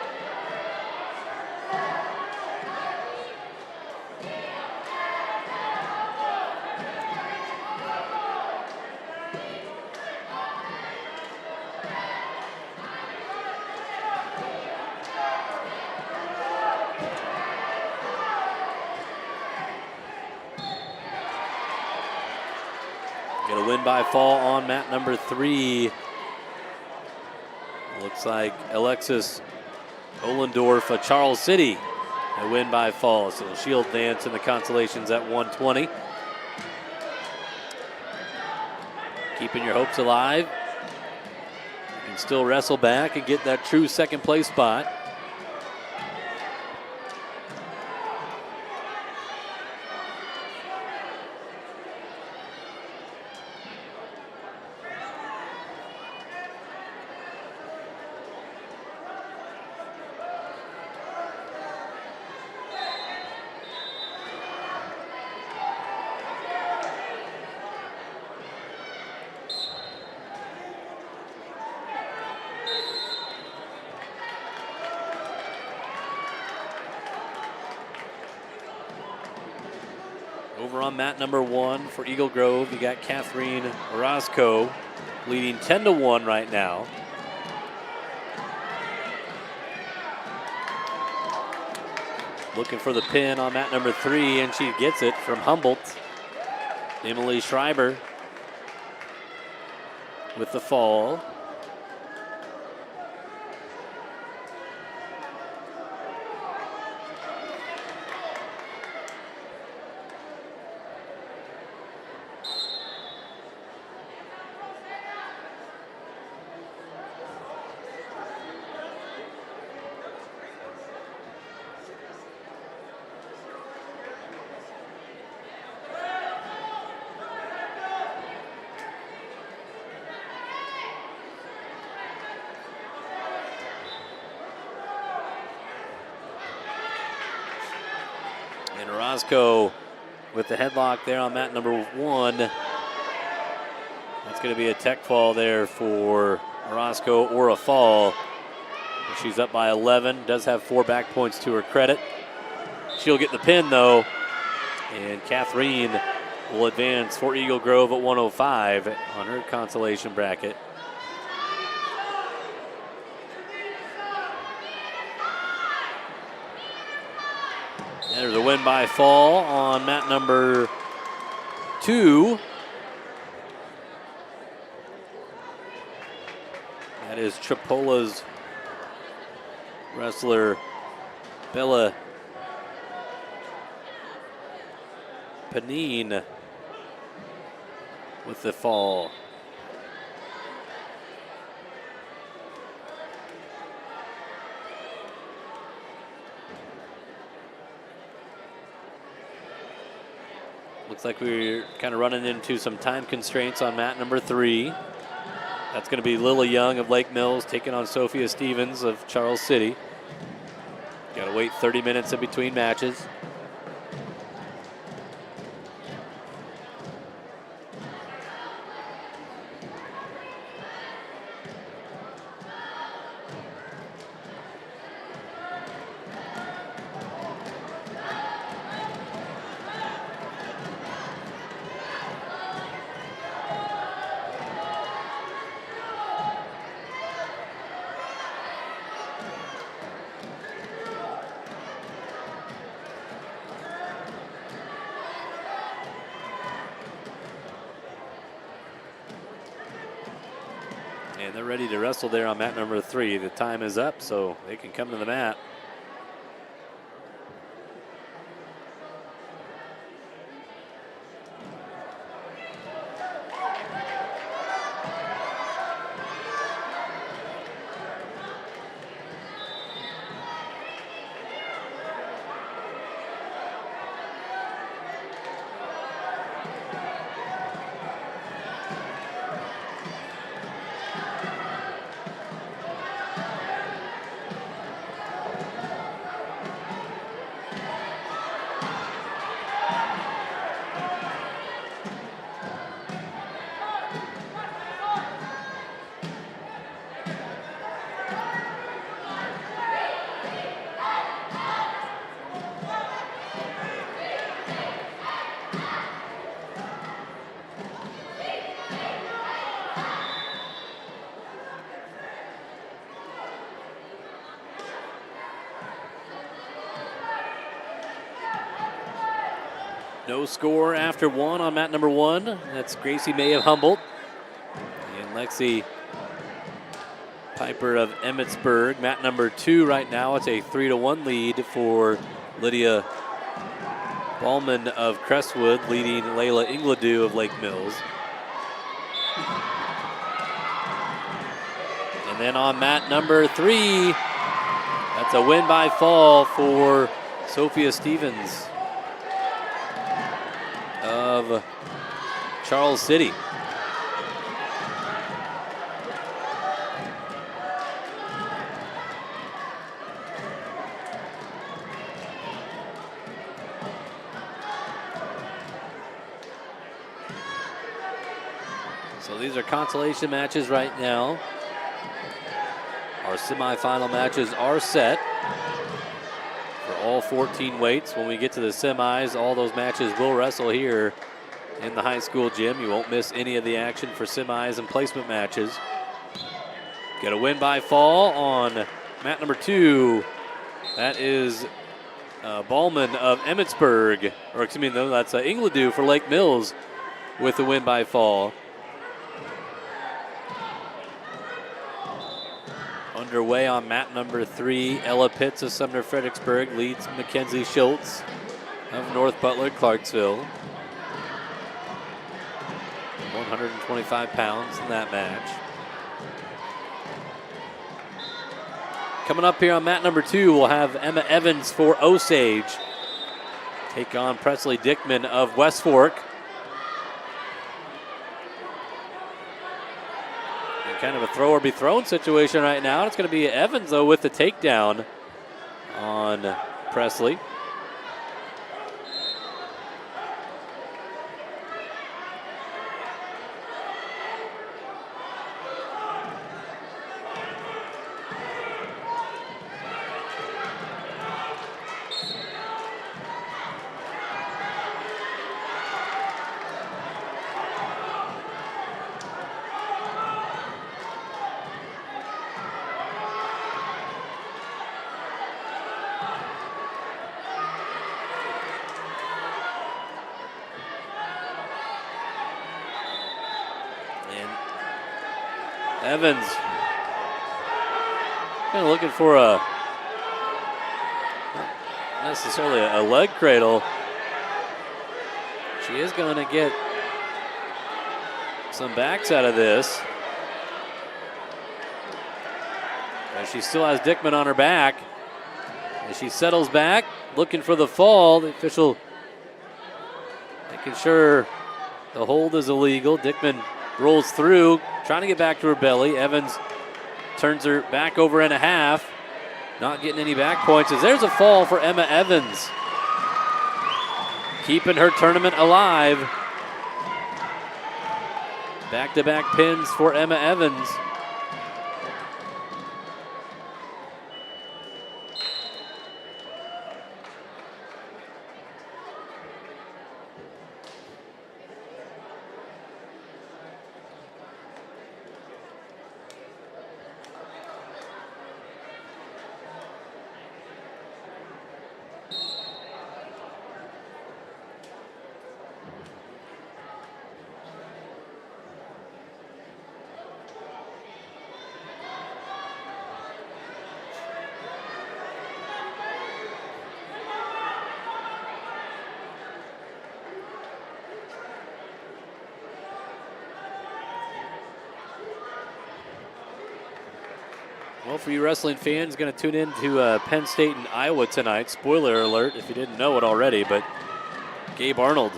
Get a win by fall on mat number 3. Looks like Alexis Ohlendorf of Charles City. A win by fall. So shield dance in the consolations at 120. Keeping your hopes alive. You can still wrestle back and get that true second place spot. Over on mat number 1 for Eagle Grove, you got Catherine Orozco leading 10-1 right now. Looking for the pin on mat number 3, and she gets it from Humboldt. Emily Schreiber with the fall. And Orozco with the headlock there on mat number 1. That's going to be a tech fall there for Orozco or a fall. She's up by 11, does have 4 back points to her credit. She'll get the pin though, and Catherine will advance for Eagle Grove at 105 on her consolation bracket. There's a win by fall on mat number 2. That is Tripoli's wrestler Bella Panine with the fall. Looks like we're kind of running into some time constraints on mat number 3. That's going to be Lily Young of Lake Mills taking on Sophia Stevens of Charles City. Got to wait 30 minutes in between matches. And they're ready to wrestle there on mat number 3. The time is up, so they can come to the mat. No score after 1 on mat number 1. That's Gracie May of Humboldt. And Lexi Piper of Emmetsburg. Mat number 2 right now. It's a 3-1 lead for Lydia Ballman of Crestwood, leading Layla Ingledew of Lake Mills. And then on mat number 3, that's a win by fall for Sophia Stevens of Charles City. So these are consolation matches right now. Our semifinal matches are set for all 14 weights. When we get to the semis, all those matches will wrestle here in the high school gym. You won't miss any of the action for semis and placement matches. Get a win by fall on mat number 2. That is Ballman of Emmetsburg, or excuse me, no, that's Ingledew for Lake Mills with the win by fall. Underway on mat number 3, Ella Pitts of Sumner-Fredericksburg leads Mackenzie Schultz of North Butler-Clarksville. 125 pounds in that match. Coming up here on mat number 2, we'll have Emma Evans for Osage take on Presley Dickman of West Fork. Kind of a throw or be thrown situation right now. It's going to be Evans, though, with the takedown on Presley. Evans kind of looking for not necessarily a leg cradle. She is going to get some backs out of this. And she still has Dickman on her back. As she settles back, looking for the fall. The official making sure the hold is illegal. Dickman rolls through, trying to get back to her belly. Evans turns her back over and a half. Not getting any back points as there's a fall for Emma Evans. Keeping her tournament alive. Back-to-back pins for Emma Evans. Well, for you wrestling fans, going to tune in to Penn State and Iowa tonight. Spoiler alert if you didn't know it already, but Gabe Arnold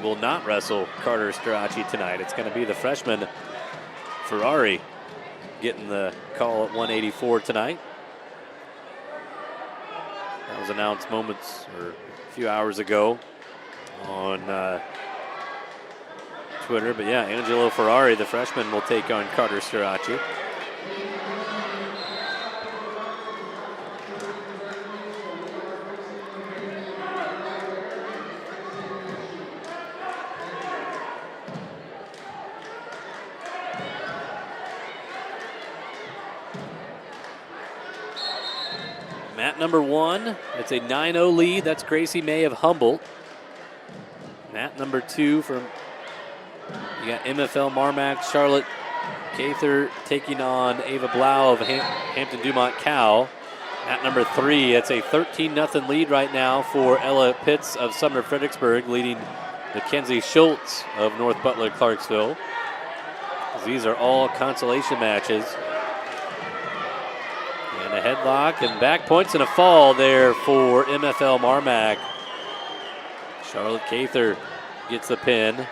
will not wrestle Carter Strachey tonight. It's going to be the freshman Ferrari getting the call at 184 tonight. That was announced moments or a few hours ago on Twitter. But yeah, Angelo Ferrari, the freshman, will take on Carter Strachey. Mat number 1, it's a 9-0 lead. That's Gracie May of Humboldt. Mat number 2 from, you got MFL MarMac, Charlotte Gaither taking on Ava Blau of Hampton-Dumont-CAL. Mat number 3, it's a 13-0 lead right now for Ella Pitts of Sumner-Fredericksburg, leading Mackenzie Schultz of North Butler-Clarksville. These are all consolation matches. And a headlock and back points and a fall there for MFL MarMac. Charlotte Gaither gets the pin. And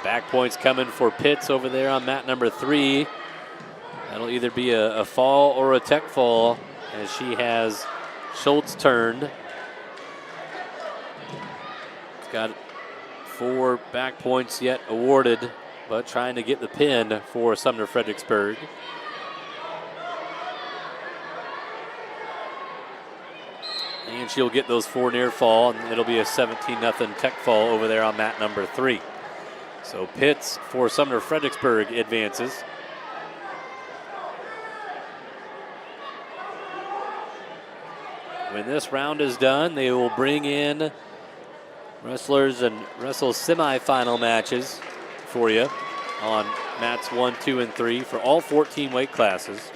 back points coming for Pitts over there on mat number 3. That'll either be a fall or a tech fall as she has Schultz turned. It's got 4 back points yet awarded, but trying to get the pin for Sumner-Fredericksburg. And she'll get those 4 near fall, and it'll be a 17-0 tech fall over there on mat number 3. So Pitts for Sumner-Fredericksburg advances. When this round is done, they will bring in wrestlers and wrestle semifinal matches for you on mats 1, 2, and 3 for all 14 weight classes.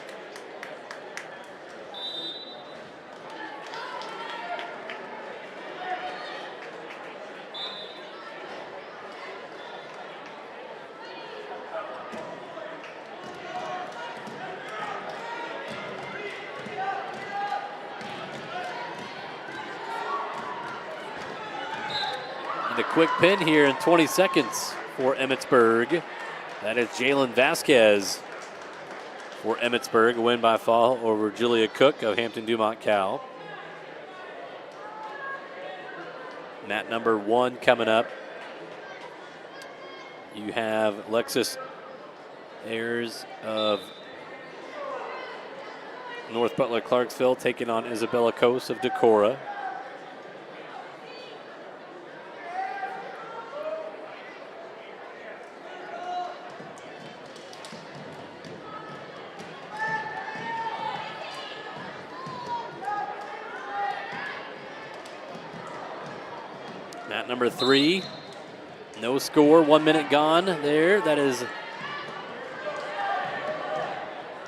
A quick pin here in 20 seconds for Emmetsburg. That is Jalen Vasquez for Emmetsburg. A win by fall over Julia Cook of Hampton-Dumont-CAL. Mat number 1 coming up. You have Lexus Ayers of North Butler-Clarksville taking on Isabella Coase of Decorah. Mat number 3, no score, 1 minute gone there. That is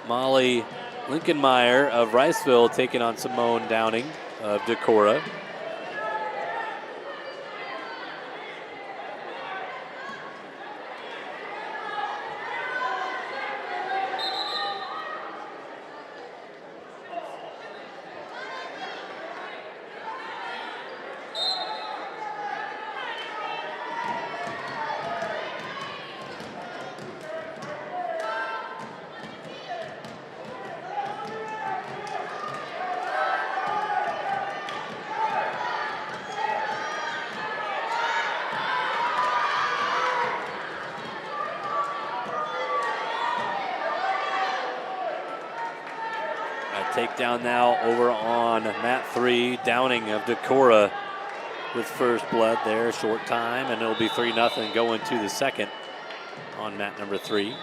Molly Lincolnmeyer of Riceville taking on Simone Downing of Decorah. Takedown now over on mat 3, Downing of Decorah with first blood there, short time, and it'll be 3-0 going to the second on mat number 3.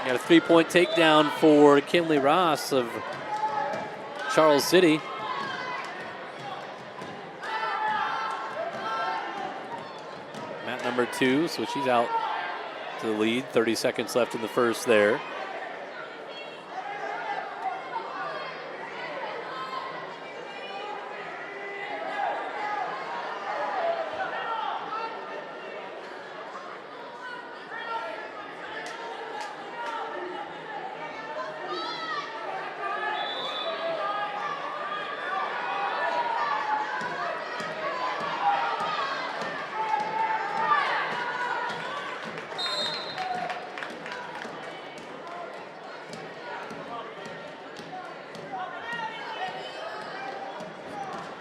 Got a 3-point takedown for Kinley Ross of Charles City. number 2, so she's out to the lead. 30 seconds left in the first there.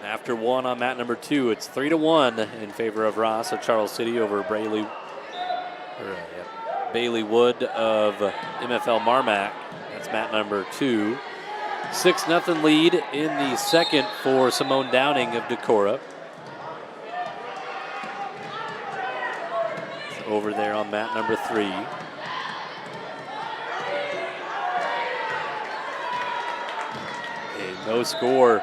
After 1 on mat number 2, it's 3-1 in favor of Ross of Charles City over Bailey Wood of MFL MarMac. That's mat number 2. 6-0 lead in the second for Simone Downing of Decorah. Over there on mat number 3. A no score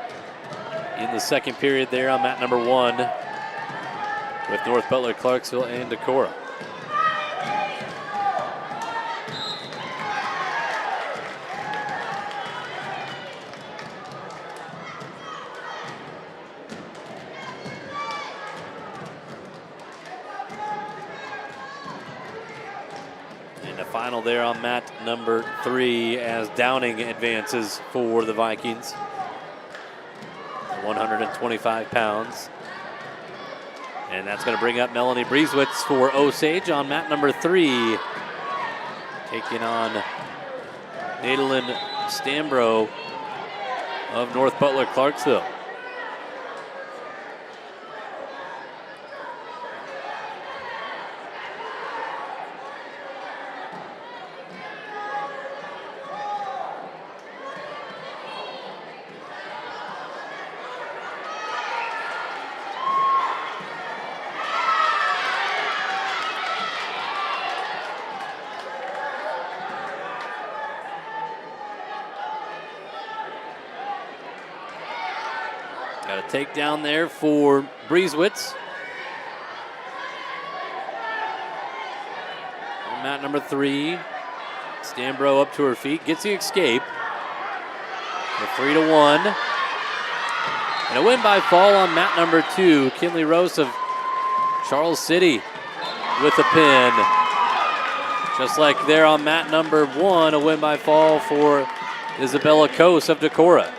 in the second period there on mat number 1 with North Butler-Clarksville and Decorah. And the final there on mat number 3 as Downing advances for the Vikings. 125 pounds. And that's going to bring up Melanie Brieswitz for Osage on mat number 3. Taking on Nadalyn Stambro of North Butler-Clarksville. Got a takedown there for Brieswitz. On mat number 3, Stambro up to her feet, gets the escape. A 3-1. And a win by fall on mat number 2. Kinley Rose of Charles City with a pin. Just like there on mat number 1, a win by fall for Isabella Coase of Decorah.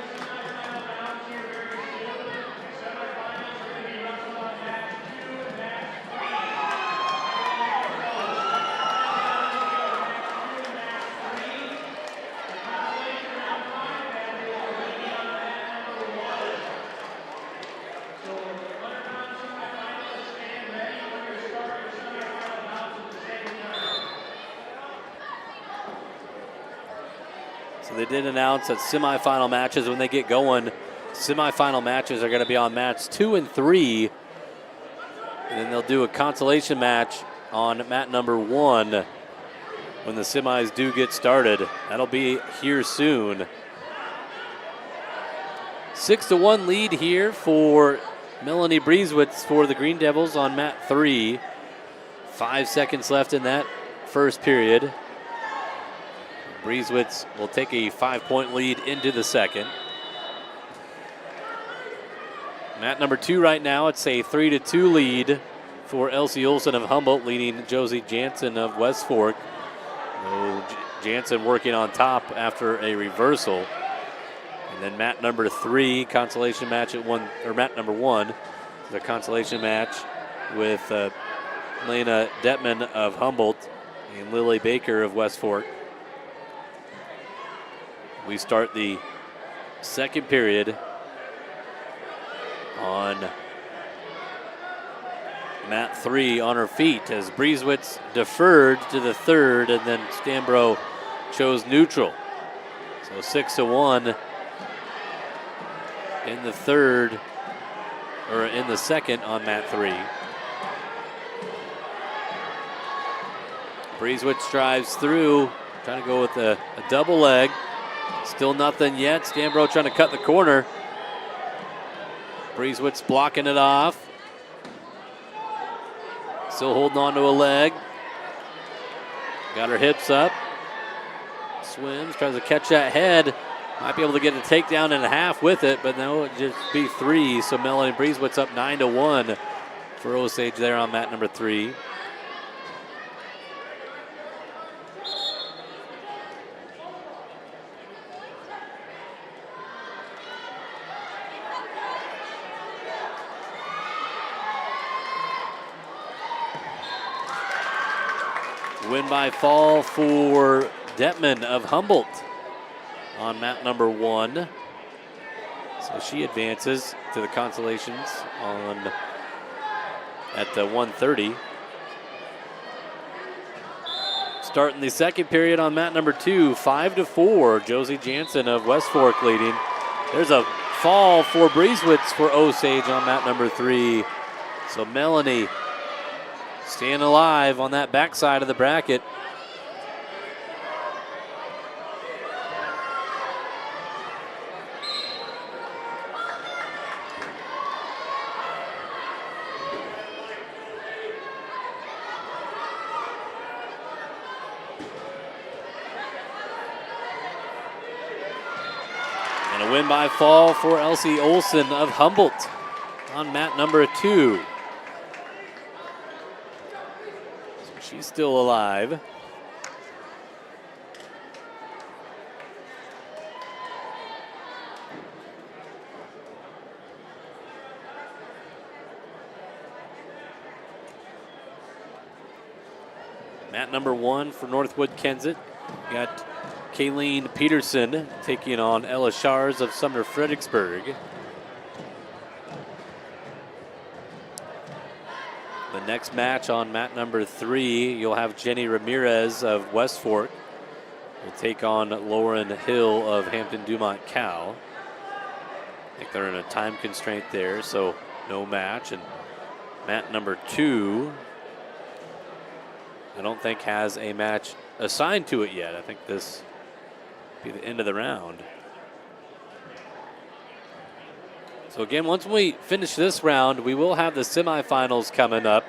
So they did announce that semifinal matches, when they get going, semifinal matches are going to be on mats 2 and 3. And then they'll do a consolation match on mat number 1 when the semis do get started. That'll be here soon. 6-1 lead here for Melanie Brieswitz for the Green Devils on mat 3. 5 seconds left in that first period. Brieswitz will take a 5-point lead into the second. Mat number 2 right now, it's a 3-2 lead for Elsie Olson of Humboldt, leading Josie Jansen of West Fork. Jansen working on top after a reversal. And then mat number 3, consolation match at 1, or mat number 1, the consolation match with Lena Detman of Humboldt and Lily Baker of West Fork. We start the second period on mat 3 on her feet as Brieswitz deferred to the third, and then Stambro chose neutral. So 6-1 in the third, or in the second on mat 3. Brieswitz drives through, trying to go with a double leg. Still nothing yet. Stambro trying to cut the corner. Brieswitz blocking it off. Still holding on to a leg. Got her hips up. Swims, tries to catch that head. Might be able to get a takedown and a half with it, but no, it just be 3. So Melanie Breezewitz up 9-1 for Osage there on mat number 3. Win by fall for Detman of Humboldt on mat number 1. So she advances to the consolations at the 130. Starting the second period on mat number 2, 5-4. Josie Jansen of West Fork leading. There's a fall for Breezewitz for Osage on mat number 3. So Melanie staying alive on that backside of the bracket. And a win by fall for Elsie Olson of Humboldt on mat number 2. She's still alive. Mat number 1 for Northwood-Kensett. Got Kayleen Peterson taking on Ella Shars of Sumner-Fredericksburg. The next match on mat number 3, you'll have Jenny Ramirez of West Fork will take on Lauren Hill of Hampton-Dumont-CAL. I think they're in a time constraint there, so no match. And mat number 2, I don't think has a match assigned to it yet. I think this will be the end of the round. So again, once we finish this round, we will have the semifinals coming up.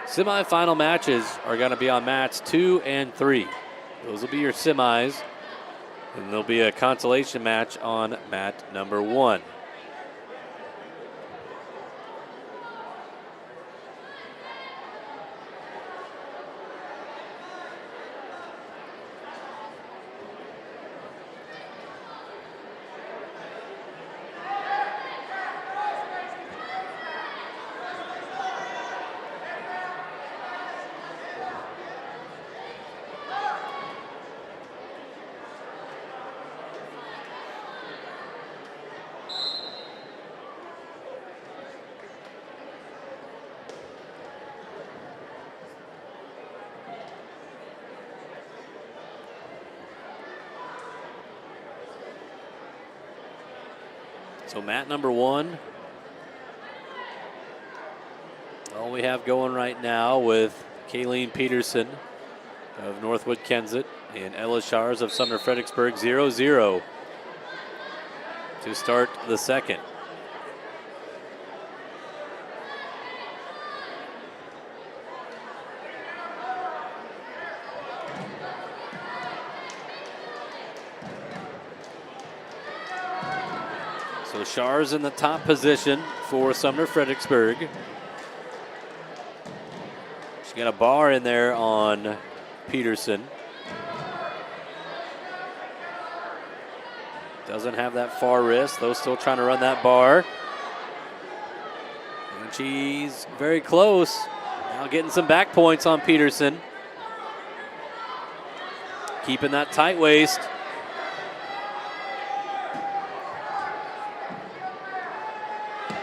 Semifinal matches are going to be on mats 2 and 3. Those will be your semis, and there'll be a consolation match on mat number 1. So mat number 1, all we have going right now with Kayleen Peterson of Northwood-Kensett and Ella Shars of Sumner-Fredericksburg, 0-0 to start the second. So Shars in the top position for Sumner-Fredericksburg. She's got a bar in there on Peterson. Doesn't have that far wrist, though still trying to run that bar. And she's very close. Now getting some back points on Peterson. Keeping that tight waist.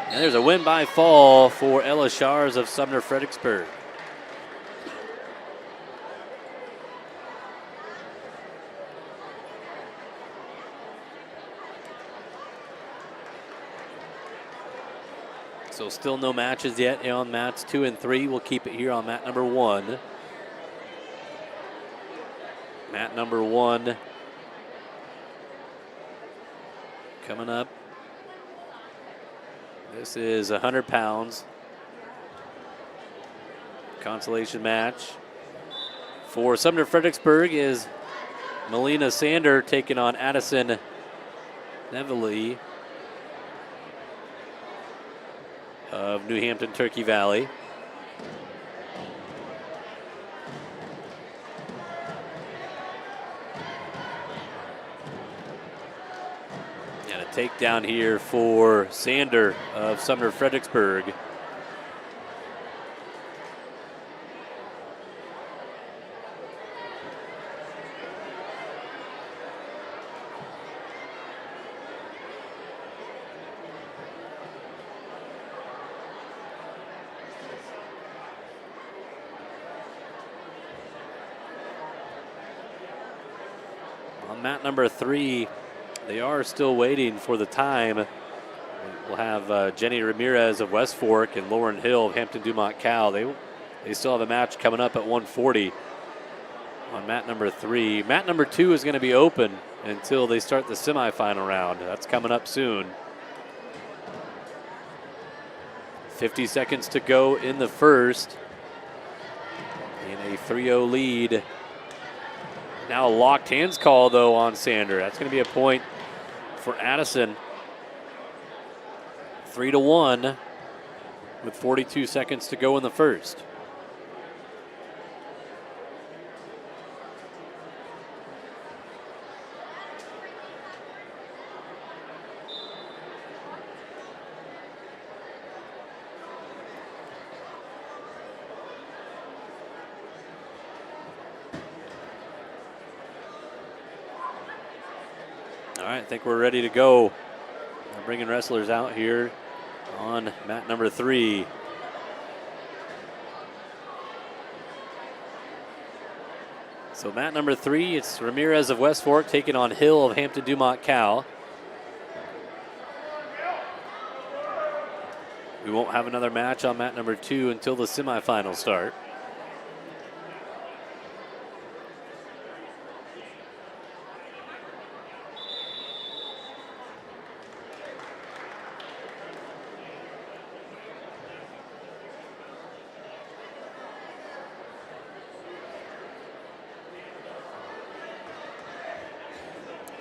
And there's a win by fall for Ella Shars of Sumner-Fredericksburg. So still no matches yet on mats 2 and 3. We'll keep it here on mat number 1. Mat number 1 coming up. This is 100 pounds. consolation match for Sumner-Fredericksburg is Melina Sander taking on Addison Neville of New Hampton Turkey Valley. And a takedown here for Sander of Sumner-Fredericksburg. On mat number 3, they are still waiting for the time. We'll have Jenny Ramirez of West Fork and Lauren Hill of Hampton-Dumont-CAL. They still have a match coming up at 1:40 on mat number 3. Mat number 2 is going to be open until they start the semifinal round. That's coming up soon. 50 seconds to go in the first. In a 3-0 lead. Now a locked hands call, though, on Sander. That's going to be a point for Addison. 3-1 with 42 seconds to go in the first. All right, I think we're ready to go. We're bringing wrestlers out here on mat number 3. So mat number 3, it's Ramirez of West Fork taking on Hill of Hampton-Dumont-CAL. We won't have another match on mat number 2 until the semifinals start.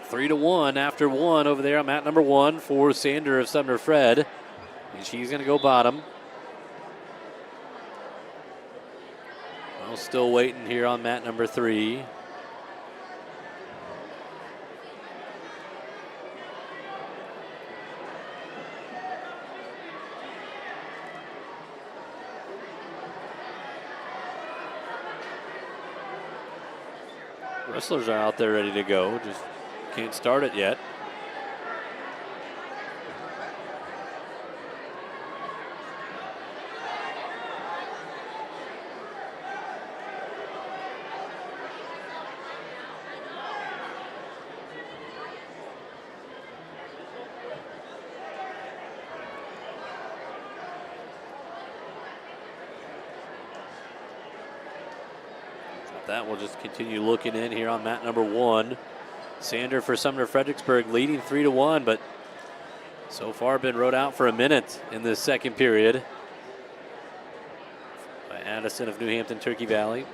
Three to 1 after 1 over there on mat number 1 for Sander of Sumner-Fred. And she's going to go bottom. Well, still waiting here on mat number 3. Wrestlers are out there ready to go. Just can't start it yet. That will just continue looking in here on mat number 1. Sander for Sumner-Fredericksburg leading 3-1, but so far been rode out for a minute in this second period by Addison of New Hampton Turkey Valley.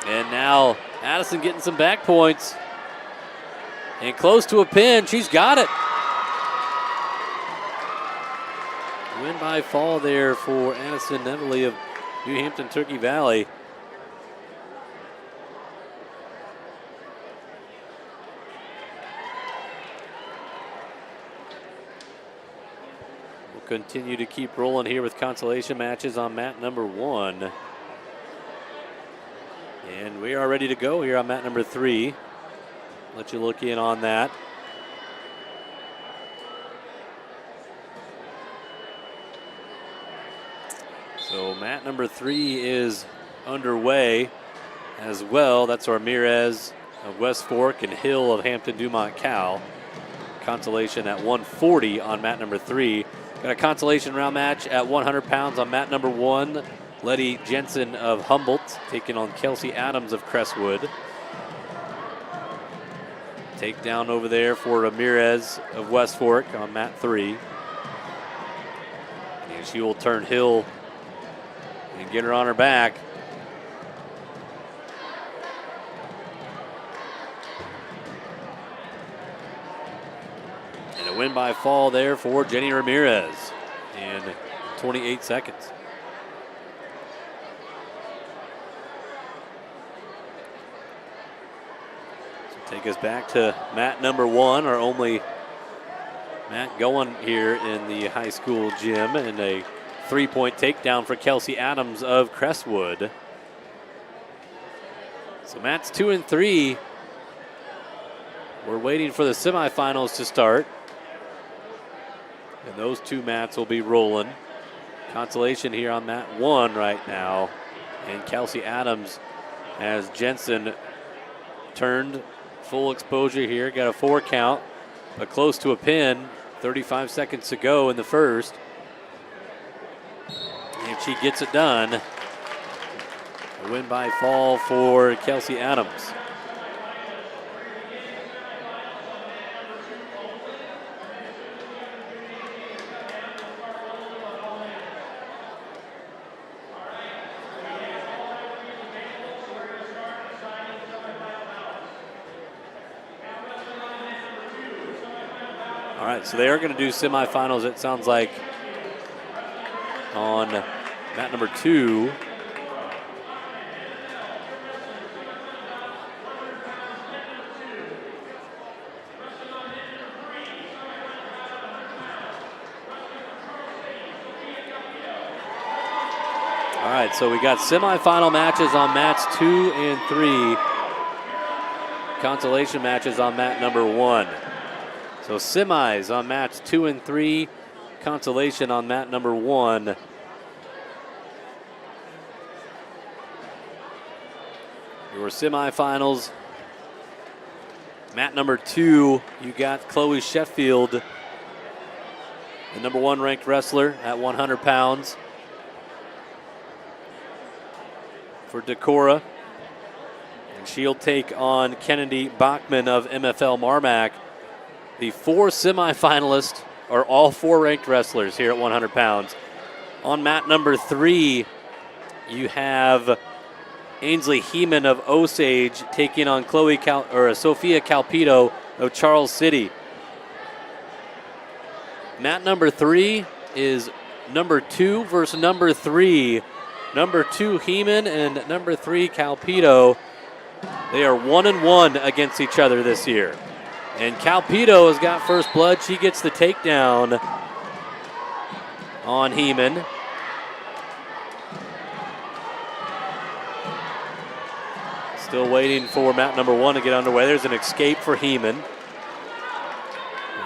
And now Addison getting some back points and close to a pin. She's got it. Win by fall there for Addison Neville of New Hampton Turkey Valley. We'll continue to keep rolling here with consolation matches on mat number 1. And we are ready to go here on mat number 3. Let you look in on that. So mat number 3 is underway as well. That's Ramirez of West Fork and Hill of Hampton-Dumont-CAL. Consolation at 140 on mat number 3. Got a consolation round match at 100 pounds on mat number 1. Letty Jensen of Humboldt taking on Kelsey Adams of Crestwood. Takedown over there for Ramirez of West Fork on mat 3. And she will turn heel and get her on her back. And a win by fall there for Jenny Ramirez in 28 seconds. Take us back to mat number 1, our only mat going here in the high school gym, and a 3-point takedown for Kelsey Adams of Crestwood. So mats 2 and 3. We're waiting for the semifinals to start. And those 2 mats will be rolling. Consolation here on mat 1 right now. And Kelsey Adams has Jensen turned full exposure here. Got a 4 count, but close to a pin. 35 seconds to go in the first. And she gets it done. A win by fall for Kelsey Adams. All right, so they are going to do semifinals, it sounds like, on mat number 2. All right, so we got semifinal matches on mats 2 and 3. Consolation matches on mat number 1. So semis on mats 2 and 3, consolation on mat number 1. Your semifinals, mat number 2, you got Chloe Sheffield, the number 1 ranked wrestler at 100 pounds for Decorah. And she'll take on Kennedy Bachman of MFL MarMac. The 4 semifinalists are all 4 ranked wrestlers here at 100 pounds. On mat number 3, you have Ainsley Heeman of Osage taking on Sophia Calpito of Charles City. Mat number 3 is number 2 versus number 3. Number 2 Heeman and number 3 Calpito. They are 1-1 against each other this year. And Calpito has got first blood. She gets the takedown on Heeman. Still waiting for mat number 1 to get underway. There's an escape for Heeman.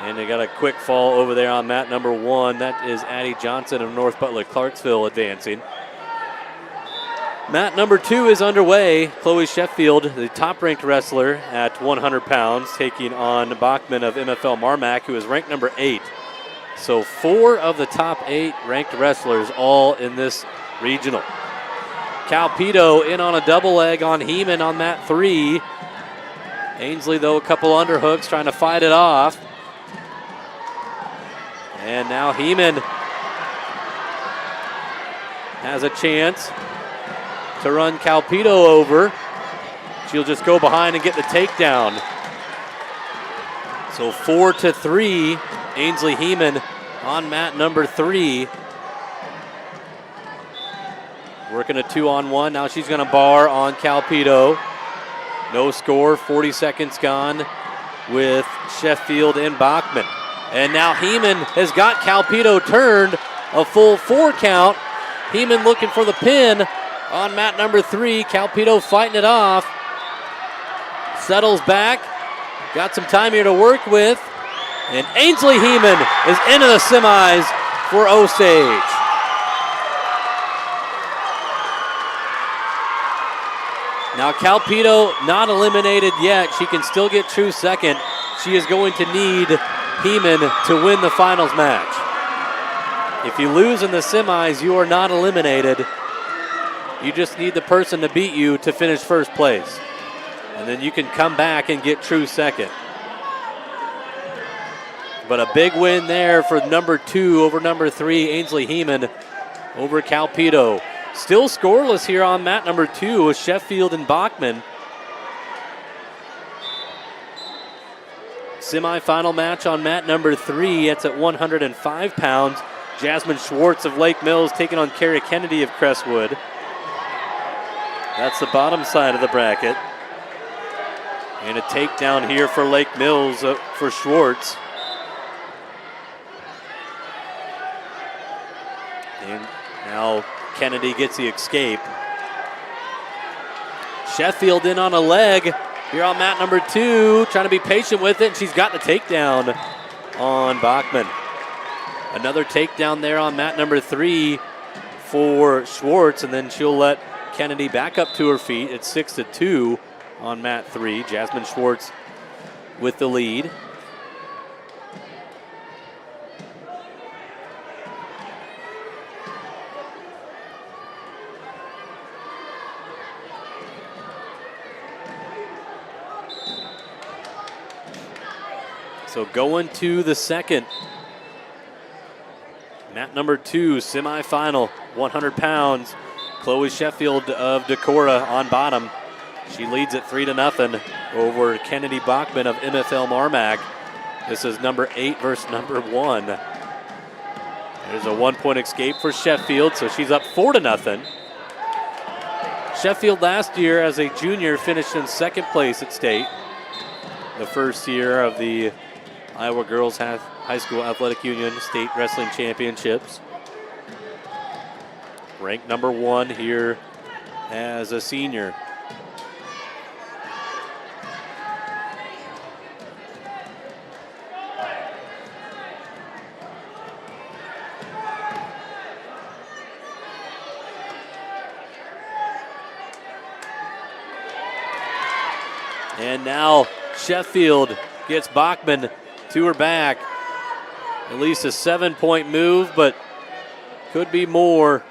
And they got a quick fall over there on mat number 1. That is Addie Johnson of North Butler-Clarksville advancing. Mat number 2 is underway. Chloe Sheffield, the top-ranked wrestler at 100 pounds, taking on Bachman of MFL MarMac, who is ranked number 8. So 4 of the top 8 ranked wrestlers all in this regional. Calpito in on a double leg on Heeman on mat 3. Ainsley, though, a couple underhooks trying to fight it off. And now Heeman has a chance to run Calpito over. She'll just go behind and get the takedown. So 4-3, Ainsley Heeman on mat number 3. Working a 2-on-1. Now she's going to bar on Calpito. No score, 40 seconds gone with Sheffield and Bachman. And now Heeman has got Calpito turned, a full 4 count. Heeman looking for the pin on mat number 3. Calpito fighting it off. Settles back. Got some time here to work with. And Ainsley Heeman is into the semis for Osage. Now Calpito not eliminated yet. She can still get true second. She is going to need Heeman to win the finals match. If you lose in the semis, you are not eliminated. You just need the person to beat you to finish first place. And then you can come back and get true second. But a big win there for number 2 over number 3, Ainsley Heeman over Calpedo. Still scoreless here on mat number 2 with Sheffield and Bachman. Semi-final match on mat number 3. It's at 105 pounds. Jasmine Schwartz of Lake Mills taking on Carrie Kennedy of Crestwood. That's the bottom side of the bracket. And a takedown here for Lake Mills for Schwartz. And now Kennedy gets the escape. Sheffield in on a leg here on mat number 2, trying to be patient with it, and she's got the takedown on Bachman. Another takedown there on mat number 3 for Schwartz, and then she'll let Kennedy back up to her feet. It's 6-2 on mat 3. Jasmine Schwartz with the lead. So going to the second. Mat number 2, semifinal, 100 pounds. Chloe Sheffield of Decorah on bottom. She leads it 3-0 over Kennedy Bachman of MFL MarMac. This is number 8 versus number 1. There's a 1-point escape for Sheffield, so she's up 4-0. Sheffield last year as a junior finished in second place at state. The first year of the Iowa Girls High School Athletic Union State Wrestling Championships. Ranked number 1 here as a senior. And now Sheffield gets Bachman to her back. At least a 7-point move, but could be more.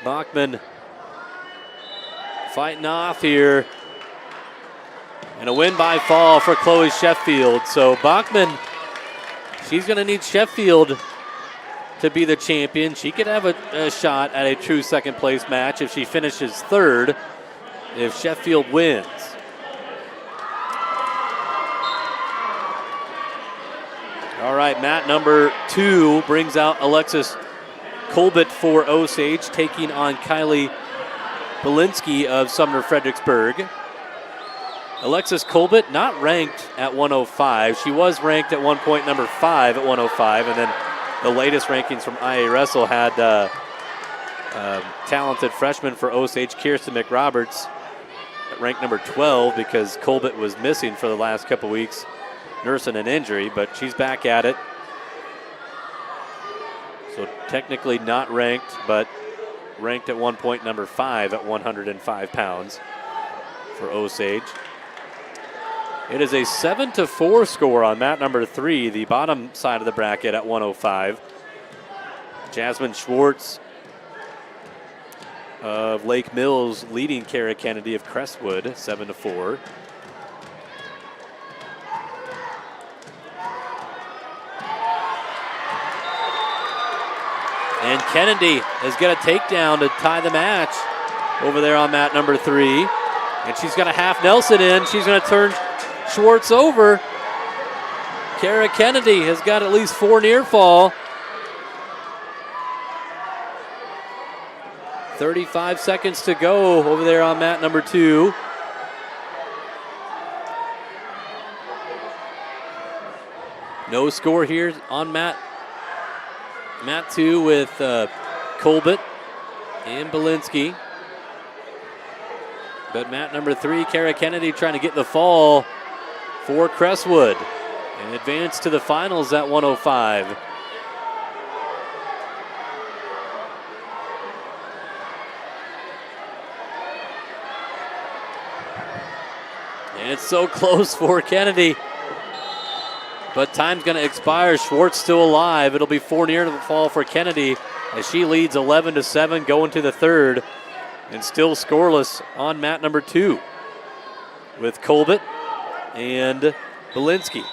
Bachman fighting off here. And a win by fall for Chloe Sheffield. So Bachman, she's going to need Sheffield to be the champion. She could have a shot at a true second place match if she finishes third, if Sheffield wins. All right, mat number 2 brings out Alexis Colbert for Osage, taking on Kylie Belinsky of Sumner-Fredericksburg. Alexis Colbert not ranked at 105. She was ranked at one point number 5 at 105, and then the latest rankings from IGHSAU had talented freshman for Osage, Kirsten McRoberts, ranked number 12 because Colbert was missing for the last couple weeks, nursing an injury, but she's back at it. So technically not ranked, but ranked at one point number 5 at 105 pounds for Osage. It is a 7-4 score on mat number 3, the bottom side of the bracket at 105. Jasmine Schwartz of Lake Mills leading Kara Kennedy of Crestwood 7-4. And Kennedy has got a takedown to tie the match over there on mat number 3. And she's got a half Nelson in. She's going to turn Schwartz over. Kara Kennedy has got at least 4 near fall. 35 seconds to go over there on mat number 2. No score here on mat 2 with Colbert and Belinsky. But mat number 3, Kara Kennedy trying to get the fall for Crestwood and advance to the finals at 105. And it's so close for Kennedy. But time's going to expire. Schwartz still alive. It'll be 4 near to the fall for Kennedy as she leads 11-7 going to the third. And still scoreless on mat number 2 with Colbert and Belinsky.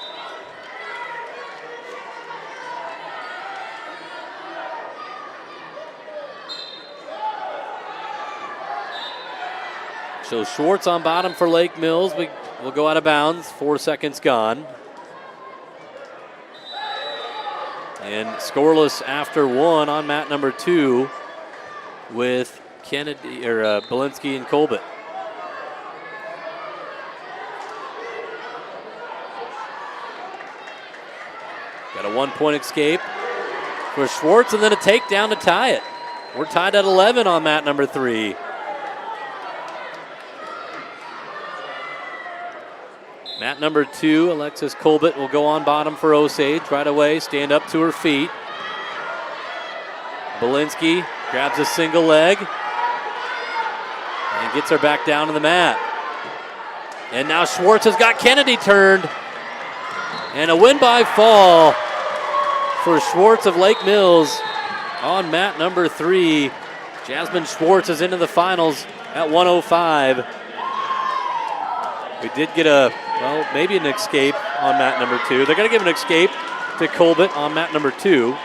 So Schwartz on bottom for Lake Mills. We'll go out of bounds. 4 seconds gone. And scoreless after one on mat number 2 with Kennedy or Belinsky and Colbert. Got a 1-point escape for Schwartz and then a takedown to tie it. We're tied at 11 on mat number 3. Mat number 2, Alexis Colbert will go on bottom for Osage. Right away, stand up to her feet. Belinsky grabs a single leg and gets her back down to the mat. And now Schwartz has got Kennedy turned. And a win by fall for Schwartz of Lake Mills on mat number 3. Jasmine Schwartz is into the finals at 105. We did get maybe an escape on mat number 2. They're going to give an escape to Colbert on mat number 2.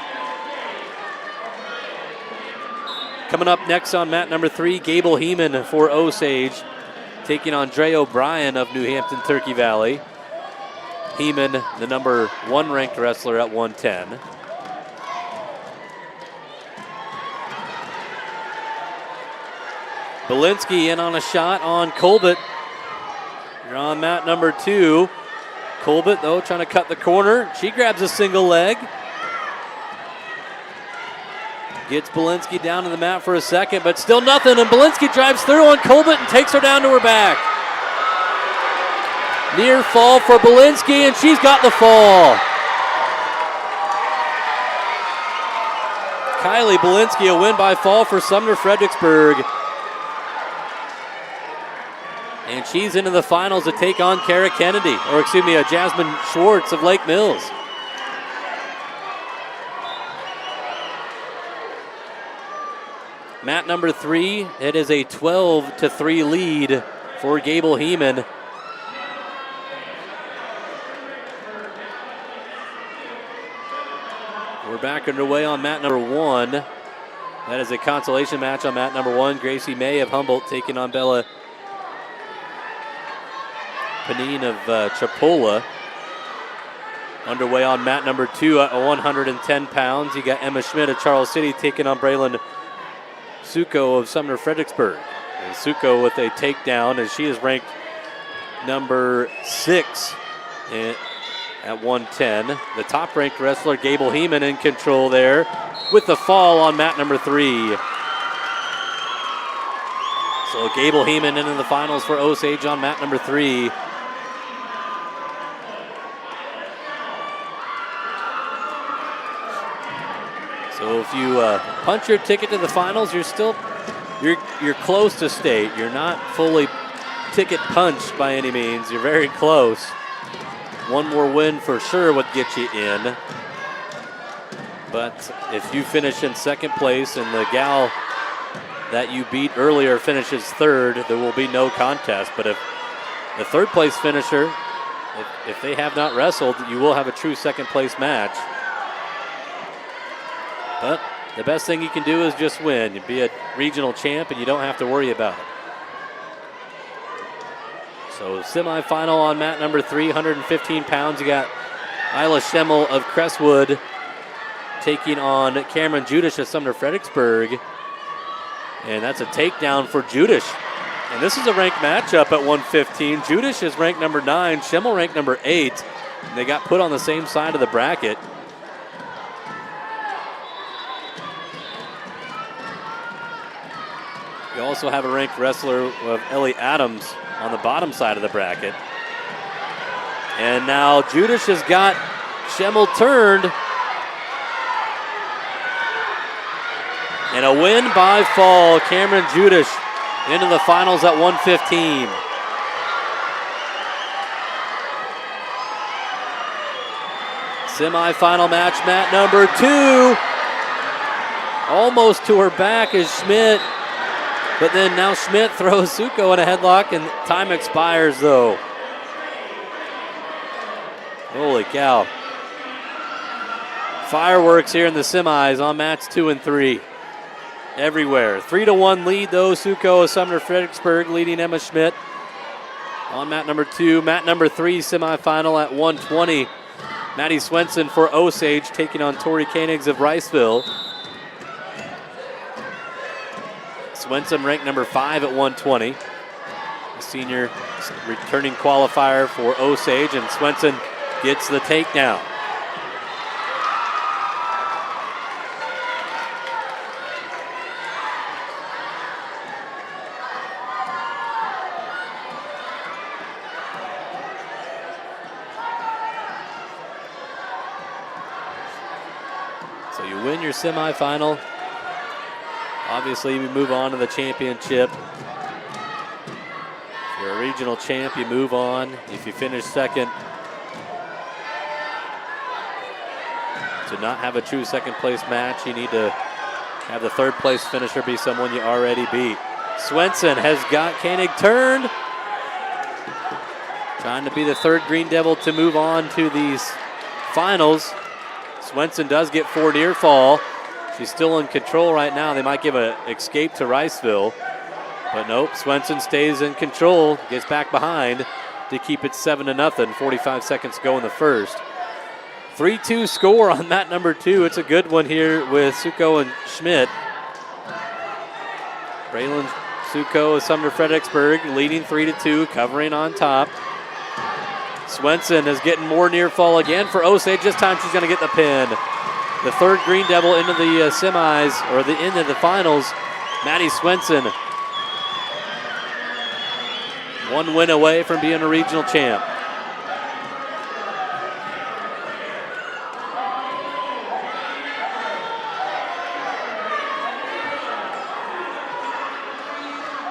Coming up next on mat number 3, Gable Heeman for Osage, taking on Dre O'Brien of New Hampton, Turkey Valley. Heeman, the number 1 ranked wrestler at 110. Belinsky in on a shot on Colbert. You're on mat number 2. Colbert, though, trying to cut the corner. She grabs a single leg. Gets Belinsky down to the mat for a second, but still nothing. And Belinsky drives through on Colbert and takes her down to her back. Near fall for Belinsky, and she's got the fall. Kylie Belinsky, a win by fall for Sumner-Fredericksburg. And she's into the finals to take on Jasmine Schwartz of Lake Mills. Mat number 3, it is a 12-3 lead for Gable Heeman. We're back underway on mat number 1. That is a consolation match on mat number 1. Gracie May of Humboldt taking on Bella Panine of Tripoli. Underway on mat number 2 at 110 pounds. You got Emma Schmidt of Charles City taking on Braylon Suko of Sumner-Fredericksburg. And Suko with a takedown as she is ranked number 6 at 110. The top-ranked wrestler Gable Heeman in control there with the fall on mat number 3. So Gable Heeman into the finals for Osage on mat number 3. So if you punch your ticket to the finals, you're close to state. You're not fully ticket punched by any means. You're very close. One more win for sure would get you in. But if you finish in second place and the gal that you beat earlier finishes third, there will be no contest. But if the third place finisher, if they have not wrestled, you will have a true second place match. But the best thing you can do is just win. You be a regional champ and you don't have to worry about it. So semifinal on mat number 3, 115 pounds. You got Isla Schemmel of Crestwood taking on Cameron Judish of Sumner-Fredericksburg. And that's a takedown for Judish. And this is a ranked matchup at 115. Judish is ranked number 9, Schemmel ranked number 8. And they got put on the same side of the bracket. You also have a ranked wrestler of Ellie Adams on the bottom side of the bracket. And now Judish has got Schemmel turned. And a win by fall. Cameron Judish into the finals at 115. Semi-final match, mat number 2. Almost to her back is Schmidt. But then now Schmidt throws Suko in a headlock and time expires though. Holy cow. Fireworks here in the semis on mats 2 and 3. everywhere. 3-1 lead, though. Suco of Sumner-Fredericksburg leading Emma Schmidt on mat number 2. Mat number 3 semifinal at 120. Maddie Swenson for Osage taking on Tori Koenigs of Riceville. Swenson ranked number 5 at 120. The senior returning qualifier for Osage, and Swenson gets the takedown. So you win your semifinal. Obviously, you move on to the championship. If you're a regional champ, you move on. If you finish second, to not have a true second place match, you need to have the third place finisher be someone you already beat. Swenson has got Koenig turned. Trying to be the third Green Devil to move on to these finals. Swenson does get 4 near fall. She's still in control right now. They might give an escape to Riceville. But nope, Swenson stays in control, gets back behind to keep it 7-0. 45 seconds to go in the first. 3-2 score on mat number 2. It's a good one here with Suco and Schmidt. Braylon Suco of Sumner-Fredericksburg leading 3-2, covering on top. Swenson is getting more near fall again for Osage. This time she's going to get the pin. The third Green Devil into the semis, or the end of the finals. Maddie Swenson, 1 win away from being a regional champ.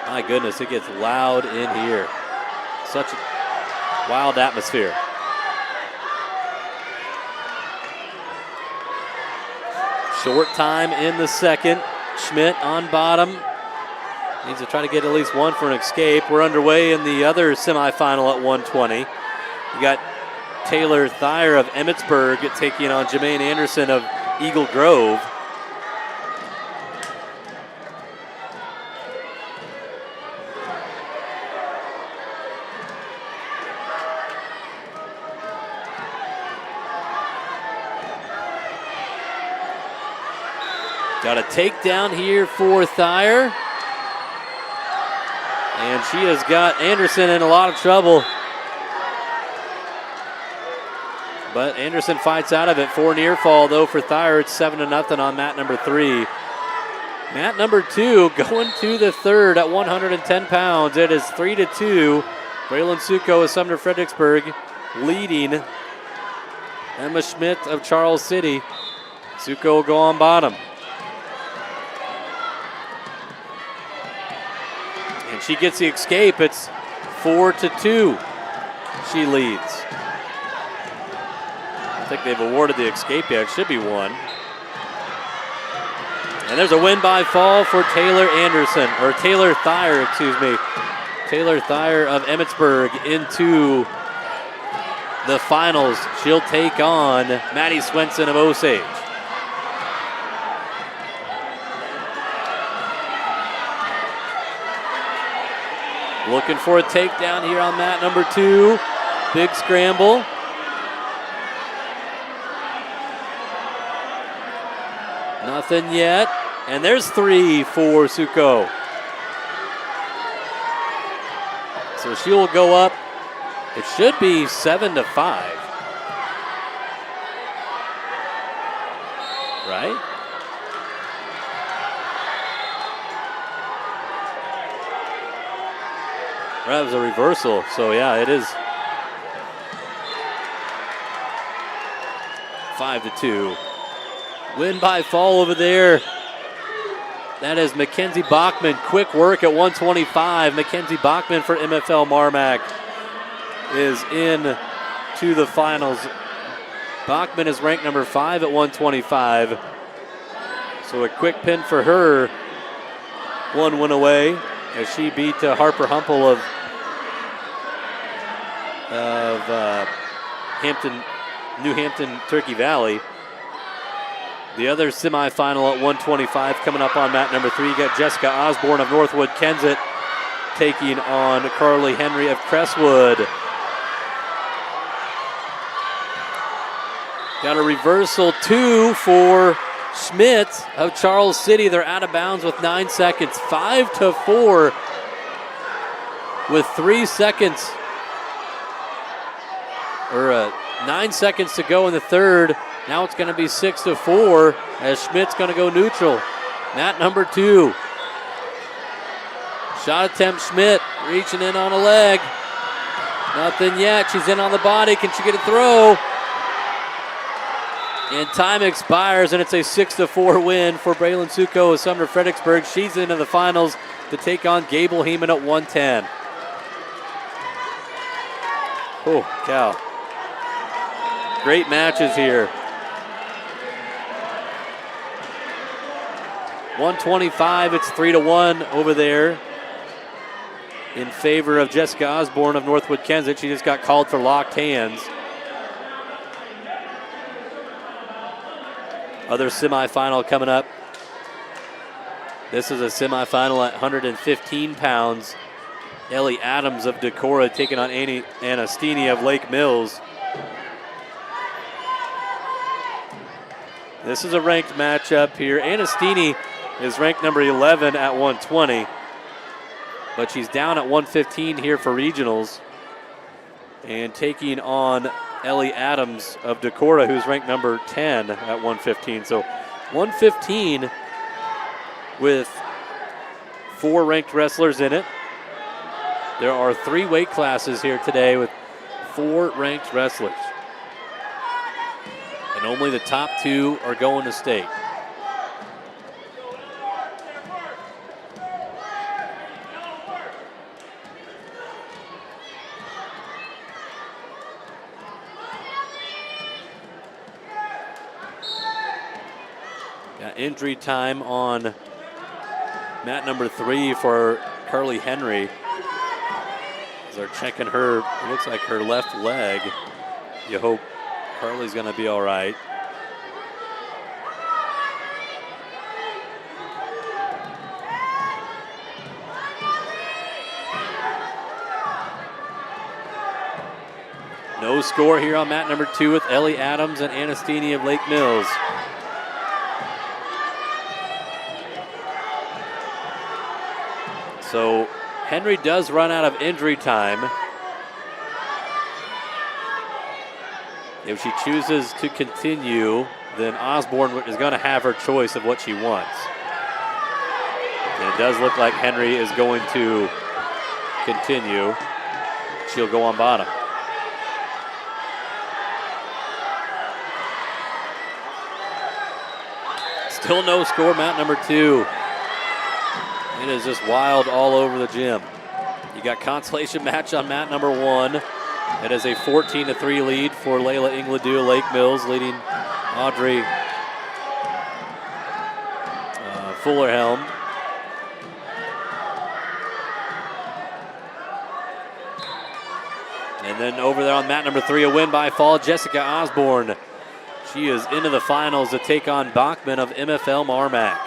My goodness, it gets loud in here. Such a wild atmosphere. Short time in the second. Schmidt on bottom. Needs to try to get at least one for an escape. We're underway in the other semifinal at 120. We got Taylor Thayer of Emmetsburg taking on Jermaine Anderson of Eagle Grove. Got a takedown here for Thayer. And she has got Anderson in a lot of trouble. But Anderson fights out of it. 4 near fall, though, for Thayer. It's 7-0 on mat number 3. Mat number 2 going to the third at 110 pounds. It is 3-2. Braylon Suco of Sumner-Fredericksburg leading Emma Schmidt of Charles City. Suco will go on bottom. And she gets the escape. It's 4-2. She leads. I think they've awarded the escape yet. It should be 1. And there's a win by fall for Taylor Anderson, or Taylor Thayer, excuse me. Taylor Thayer of Emmetsburg into the finals. She'll take on Maddie Swenson of Osage. Looking for a takedown here on mat number 2. Big scramble. Nothing yet. And there's 3 for Suco. So she will go up. It should be 7-5. Right? That was a reversal, so yeah, it is 5-2. Win by fall over there. That is Mackenzie Bachman. Quick work at 125. Mackenzie Bachman for MFL MarMac is in to the finals. Bachman is ranked number 5 at 125. So a quick pin for her. 1 win away as she beat Harper Humble of New Hampton, Turkey Valley. The other semifinal at 125 coming up on mat number 3. You got Jessica Osborne of Northwood-Kensett taking on Carly Henry of Crestwood. Got a reversal 2 for Schmidt of Charles City. They're out of bounds with 9 seconds. 5-4 with 3 seconds, or 9 seconds to go in the third. Now it's going to be 6-4 as Schmidt's going to go neutral. Mat number 2. Shot attempt, Schmidt reaching in on a leg. Nothing yet. She's in on the body. Can she get a throw? And time expires, and it's a 6-4 win for Braylon Succo of Sumner-Fredericksburg. She's into the finals to take on Gable Heeman at 110. Oh, cow. Great matches here. 125, it's 3-1 over there in favor of Jessica Osborne of Northwood-Kensett. She just got called for locked hands. Other semifinal coming up. This is a semifinal at 115 pounds. Ellie Adams of Decorah taking on Anastini of Lake Mills. This is a ranked matchup here. Anastini is ranked number 11 at 120, but she's down at 115 here for regionals, and taking on Ellie Adams of Decorah, who's ranked number 10 at 115. So 115 with 4 ranked wrestlers in it. There are 3 weight classes here today with 4 ranked wrestlers. And only the top 2 are going to state. Got injury time on mat number 3 for Carly Henry. As they're checking her, it looks like her left leg. You hope Carly's going to be all right. No score here on mat number 2 with Ellie Adams and Anastini of Lake Mills. So Henry does run out of injury time. If she chooses to continue, then Osborne is going to have her choice of what she wants. And it does look like Henry is going to continue. She'll go on bottom. Still no score, mat number 2. It is just wild all over the gym. You got consolation match on mat number 1. It is a 14-3 lead for Layla Ingledew of Lake Mills, leading Audrey Fullerhelm. And then over there on mat number 3, a win by fall, Jessica Osborne. She is into the finals to take on Bachman of MFL MarMac.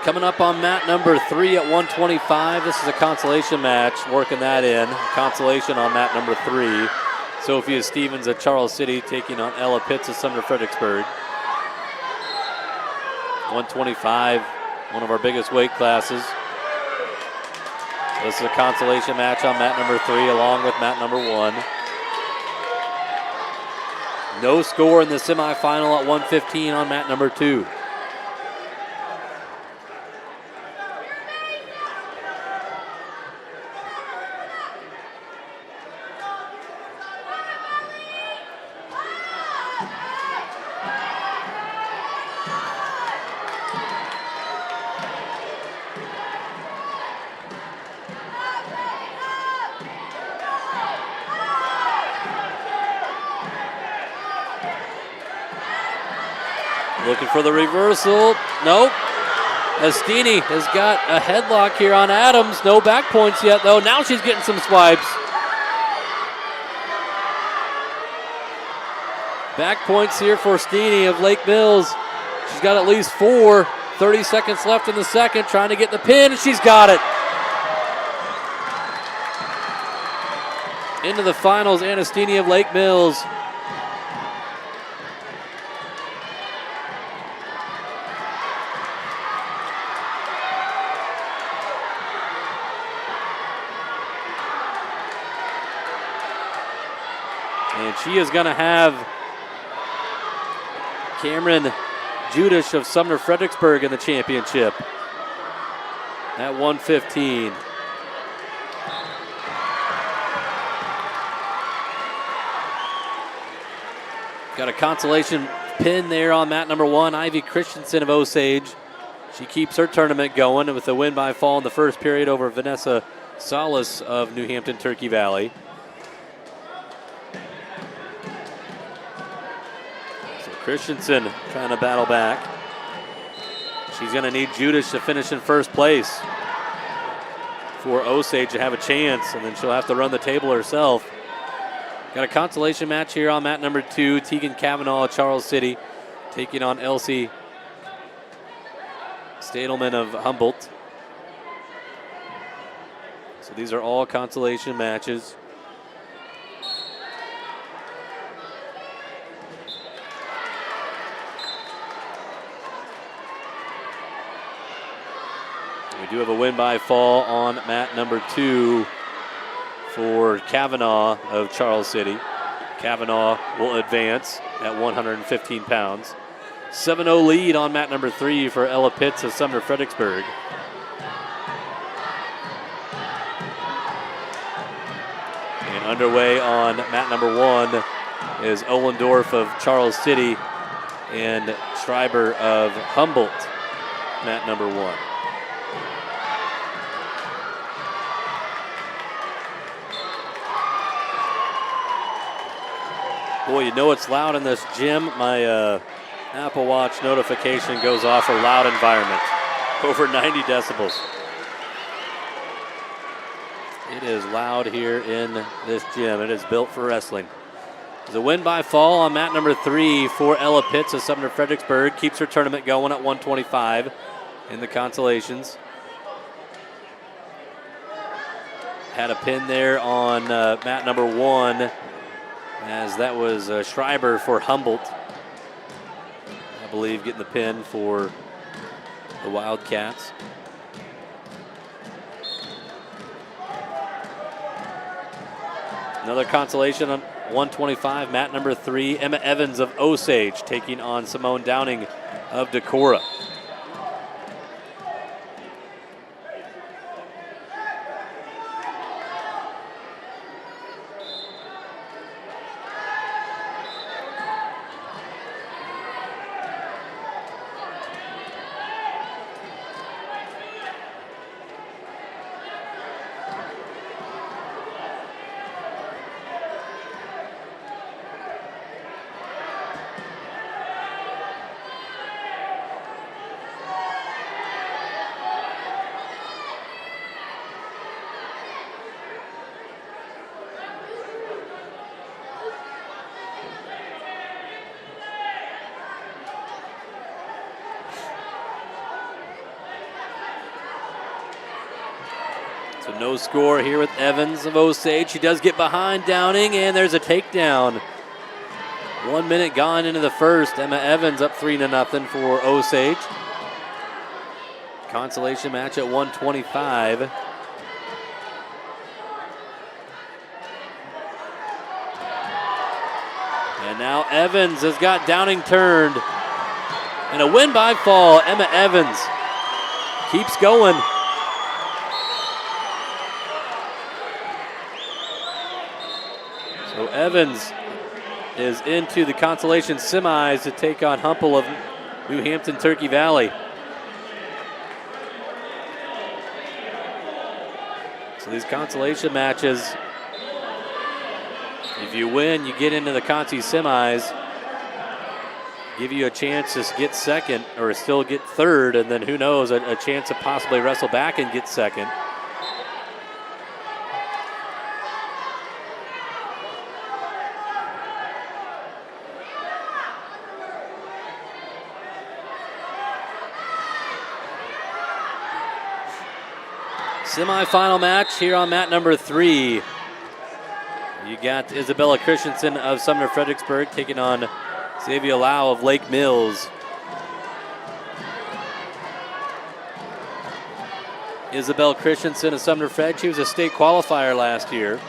Coming up on mat number 3 at 125. This is a consolation match, working that in. Consolation on mat number 3. Sophia Stevens of Charles City taking on Ella Pitts of Sumner-Fredericksburg. 125, one of our biggest weight classes. This is a consolation match on mat number 3 along with mat number 1. No score in the semifinal at 115 on mat number 2. Looking for the reversal. Nope. Estini has got a headlock here on Adams. No back points yet, though. Now she's getting some swipes. Back points here for Estini of Lake Mills. She's got at least 4. 30 seconds left in the second. Trying to get the pin, and she's got it. Into the finals, Estini of Lake Mills. And she is going to have Cameron Judish of Sumner-Fredericksburg in the championship at 115. Got a consolation pin there on mat number 1, Ivy Christensen of Osage. She keeps her tournament going with a win by fall in the first period over Vanessa Salas of New Hampton, Turkey Valley. So Christensen trying to battle back. She's going to need Judish to finish in first place for Osage to have a chance, and then she'll have to run the table herself. Got a consolation match here on mat number 2. Tegan Cavanaugh of Charles City taking on Elsie Stadelman of Humboldt. So these are all consolation matches. We do have a win by fall on mat number 2 for Cavanaugh of Charles City. Cavanaugh will advance at 115 pounds. 7-0 lead on mat number 3 for Ella Pitts of Sumner-Fredericksburg. And underway on mat number 1 is Ohlendorf of Charles City and Schreiber of Humboldt, mat number 1. Boy, you know it's loud in this gym. My Apple Watch notification goes off for loud environment. Over 90 decibels. It is loud here in this gym. It is built for wrestling. There's a win by fall on mat number 3 for Ella Pitts of Sumner-Fredericksburg. Keeps her tournament going at 125 in the consolations. Had a pin there on mat number 1. As that was Schreiber for Humboldt, I believe, getting the pin for the Wildcats. Another consolation on 125, mat number 3, Emma Evans of Osage taking on Simone Downing of Decorah. So no score here with Evans of Osage. She does get behind Downing, and there's a takedown. 1 minute gone into the first. Emma Evans up 3-0 for Osage. Consolation match at 125. And now Evans has got Downing turned. And a win by fall. Emma Evans keeps going. So Evans is into the consolation semis to take on Humboldt of New Hampton, Turkey Valley. So these consolation matches, if you win, you get into the consi semis. give you a chance to get second or still get third, and then who knows, a chance to possibly wrestle back and get second. Semi-final match here on mat number 3. You got Isabella Christensen of Sumner-Fredericksburg taking on Xavier Lau of Lake Mills. Isabel Christensen of Sumner-Fred, she was a state qualifier last year.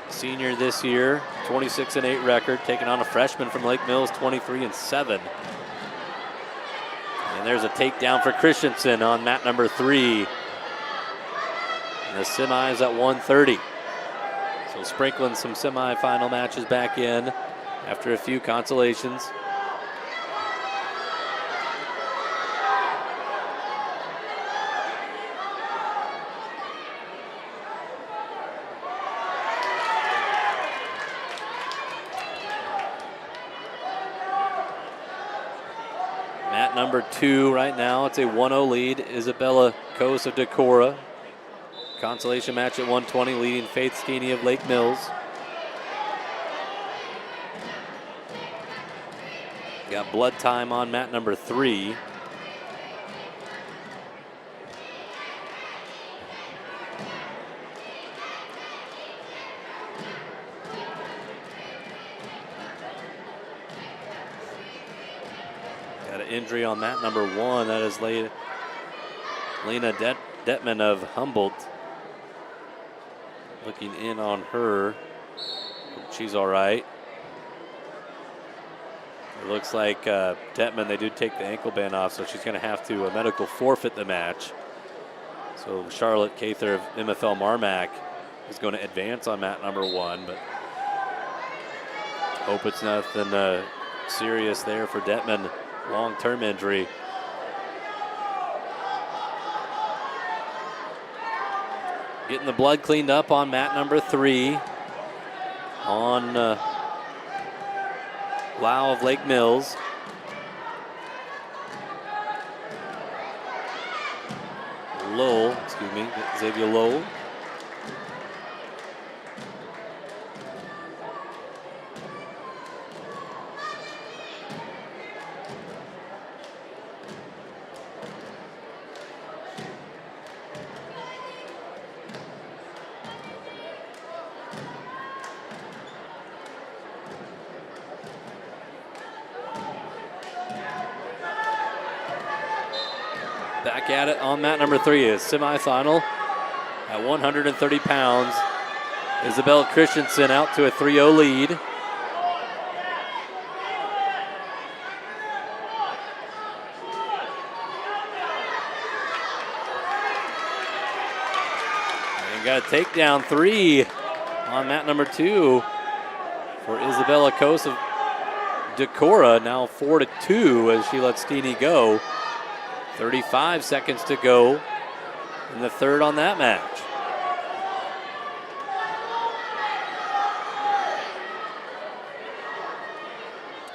Senior this year, 26-8 record, taking on a freshman from Lake Mills, 23-7. And there's a takedown for Christensen on mat number 3. And the semi is at 1:30. So sprinkling some semifinal matches back in after a few consolations. Mat number 2 right now, it's a 1-0 lead. Isabella Coase of Decorah. Consolation match at 120, leading Faith Steeney of Lake Mills. Got blood time on mat number 3. Got an injury on mat number 1. That is Lena Detman of Humboldt. Looking in on her. She's all right. It looks like Detman, they did take the ankle band off, so she's going to have to medical forfeit the match. So Charlotte Cather of MFL MarMac is going to advance on mat number 1, but hope it's nothing serious there for Detman. Long-term injury. Getting the blood cleaned up on mat number 3 on Lau of Lake Mills. Xavier Lowell. Back at it on mat number 3 is semifinal at 130 pounds. Isabel Christensen out to a 3-0 lead. And got a takedown 3 on mat number 2 for Isabella Coase of Decorah. Now 4-2 as she lets Steeney go. 35 seconds to go in the third on that match.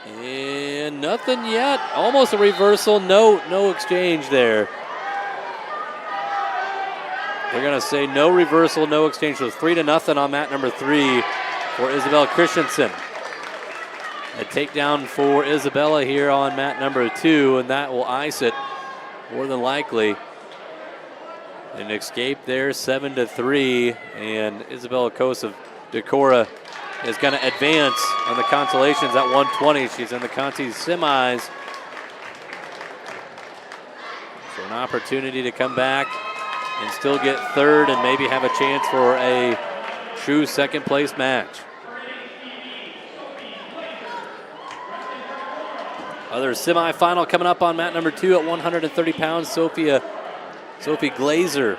And nothing yet. Almost a reversal. No exchange there. They're going to say no reversal, no exchange. So 3-0 on mat number 3 for Isabella Christensen. A takedown for Isabella here on mat number 2, and that will ice it. More than likely. An escape there, 7-3, and Isabella Coase of Decorah is going to advance on the consolations at 120. She's in the Conti semis. So an opportunity to come back and still get third and maybe have a chance for a true second place match. Other semifinal coming up on mat number 2 at 130 pounds. Sophie Glazer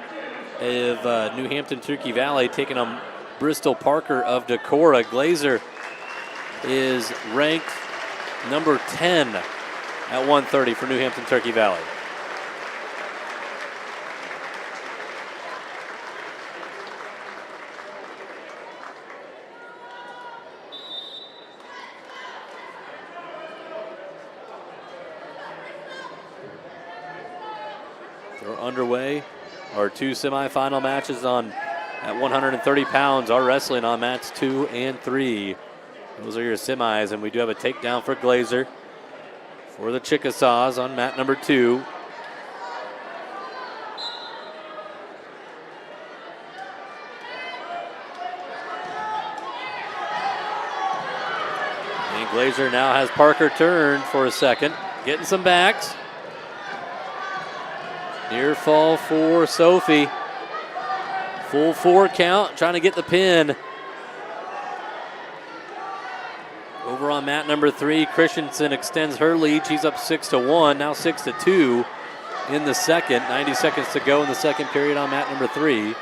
of New Hampton Turkey Valley taking on Bristol Parker of Decorah. Glazer is ranked number 10 at 130 for New Hampton Turkey Valley. We're underway. Our 2 semifinal matches at 130 pounds are wrestling on mats 2 and 3. Those are your semis, and we do have a takedown for Glazer for the Chickasaws on mat number 2. And Glazer now has Parker turned for a second, getting some backs. Near fall for Sophie. Full 4 count, trying to get the pin. Over on mat number 3, Christensen extends her lead. She's up 6-1, now 6-2 in the second. 90 seconds to go in the second period on mat number 3.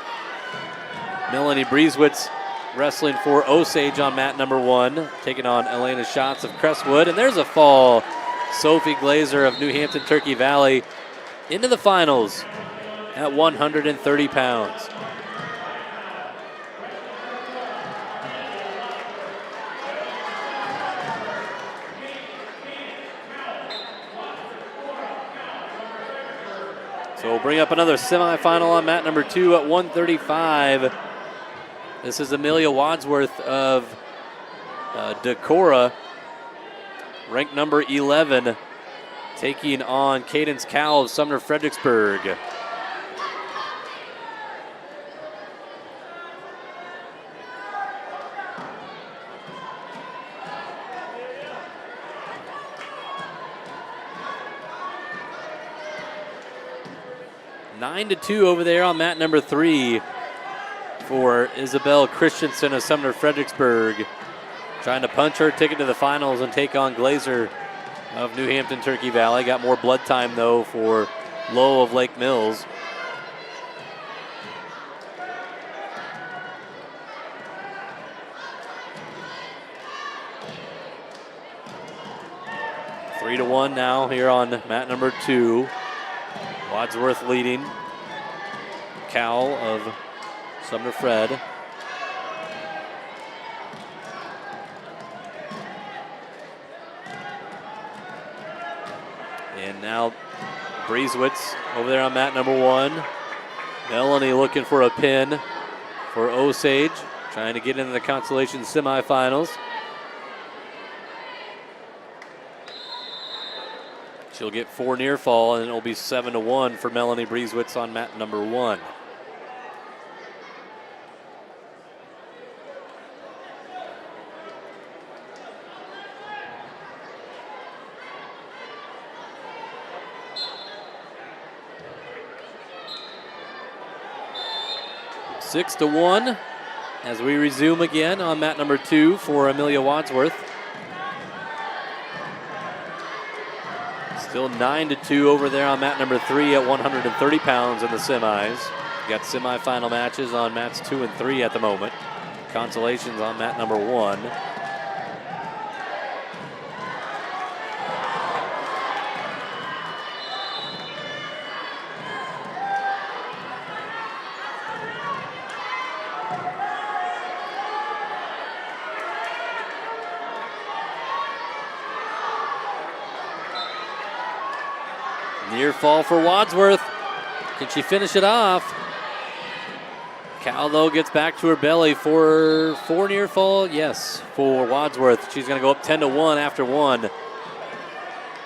Melanie Brieswitz wrestling for Osage on mat number 1, taking on Elena Schatz of Crestwood. And there's a fall. Sophie Glazer of New Hampton, Turkey Valley into the finals at 130 pounds. So we'll bring up another semifinal on mat number 2 at 135. This is Amelia Wadsworth of Decorah, ranked number 11, taking on Cadence Cowell of Sumner-Fredericksburg. Nine to 2 over there on mat number 3 for Isabel Christensen of Sumner-Fredericksburg, trying to punch her ticket to the finals and take on Glazer of New Hampton, Turkey Valley. Got more blood time, though, for Lowe of Lake Mills. Three to 1 now here on mat number 2. Wadsworth leading. Cowell of Sumner-Fred. And now Brieswitz over there on mat number 1. Melanie looking for a pin for Osage, trying to get into the consolation semifinals. She'll get 4 near fall, and it'll be 7-1 for Melanie Brieswitz on mat number 1. Six to 1 as we resume again on mat number 2 for Amelia Wadsworth. Still 9 to 2 over there on mat number 3 at 130 pounds in the semis. Got semifinal matches on mats 2 and 3 at the moment. Consolations on mat number 1. Near fall for Wadsworth. Can she finish it off? Cal, though, gets back to her belly for 4 near fall. Yes, for Wadsworth. She's going to go up 10-1 after 1.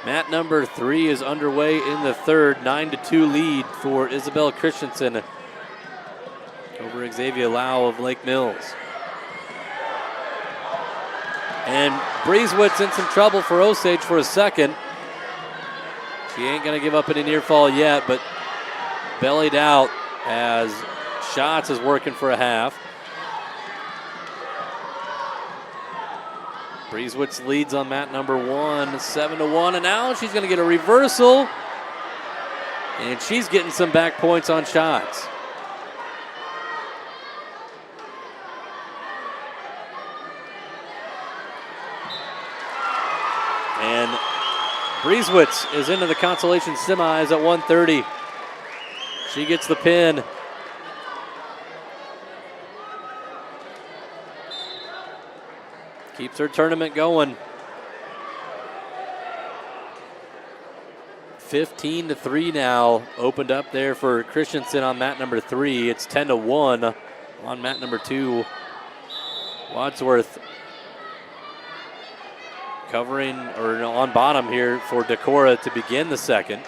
Mat number 3 is underway in the third. 9-2 lead for Isabel Christensen over Xavier Lau of Lake Mills. And Brieswitz in some trouble for Osage for a second. She ain't going to give up any near fall yet, but bellied out as Schatz is working for a half. Brieswitz leads on mat number 1, 7-1, and now she's going to get a reversal, and she's getting some back points on Schatz. And Brieswitz is into the consolation semis at 130. She gets the pin. Keeps her tournament going. 15-3 now opened up there for Christensen on mat number 3. It's 10-1 on mat number 2. Wadsworth covering or on bottom here for Decorah to begin the second.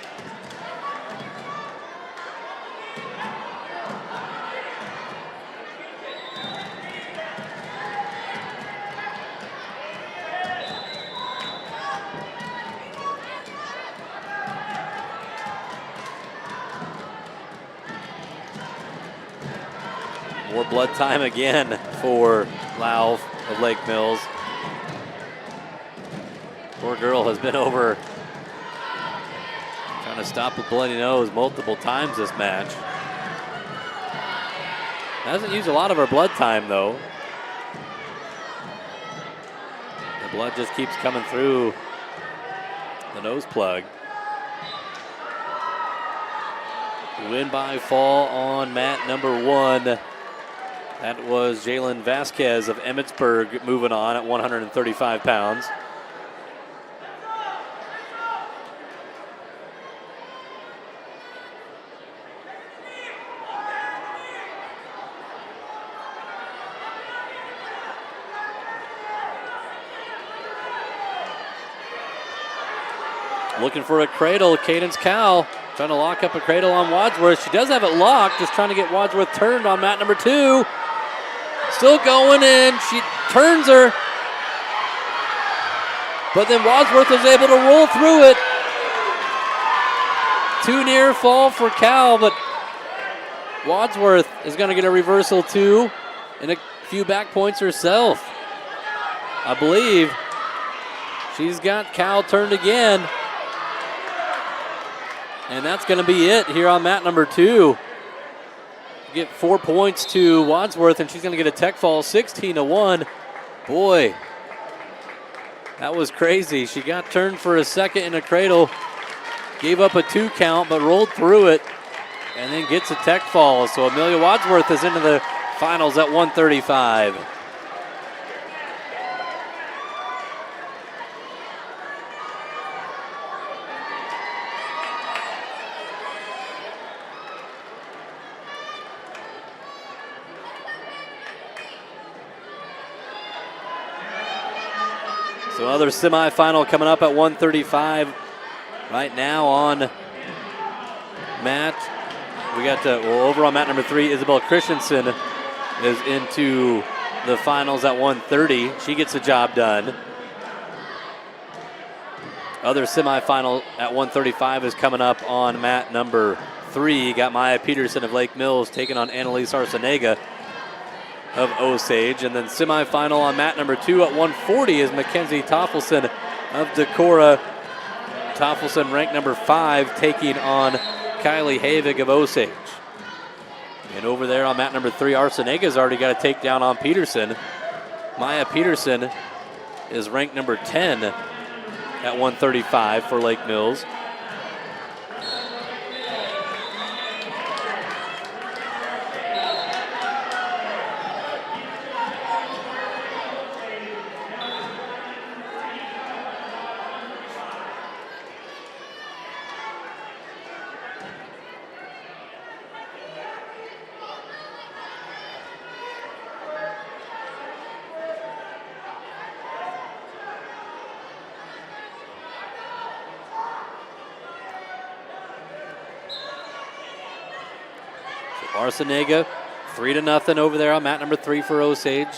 More blood time again for Lau of Lake Mills. Poor girl has been over trying to stop a bloody nose multiple times this match. Hasn't used a lot of her blood time though. The blood just keeps coming through the nose plug. Win by fall on mat number 1. That was Jalen Vasquez of Emmetsburg moving on at 135 pounds. Looking for a cradle, Cadence Cowell trying to lock up a cradle on Wadsworth. She does have it locked, just trying to get Wadsworth turned on mat number 2. Still going in, she turns her. But then Wadsworth was able to roll through it. Too near fall for Cal, but Wadsworth is going to get a reversal too, and a few back points herself. I believe she's got Cal turned again. And that's going to be it here on mat number 2. Get 4 points to Wadsworth, and she's going to get a tech fall, 16-1. Boy, that was crazy. She got turned for a second in a cradle, gave up a 2 count, but rolled through it, and then gets a tech fall. So Amelia Wadsworth is into the finals at 135. So another semifinal coming up at 135 right now on mat. We got over on mat number 3, Isabel Christensen is into the finals at 130. She gets the job done. Other semifinal at 135 is coming up on mat number 3. Got Maya Peterson of Lake Mills taking on Annalise Arcenega of Osage. And then semifinal on mat number 2 at 140 is Mackenzie Toffelson of Decorah. Toffelson ranked number 5 taking on Kylie Havig of Osage. And over there on mat number 3, Arcenega's already got a takedown on Peterson. Maya Peterson is ranked number 10 at 135 for Lake Mills. Arcenega, 3-0 over there on mat number 3 for Osage.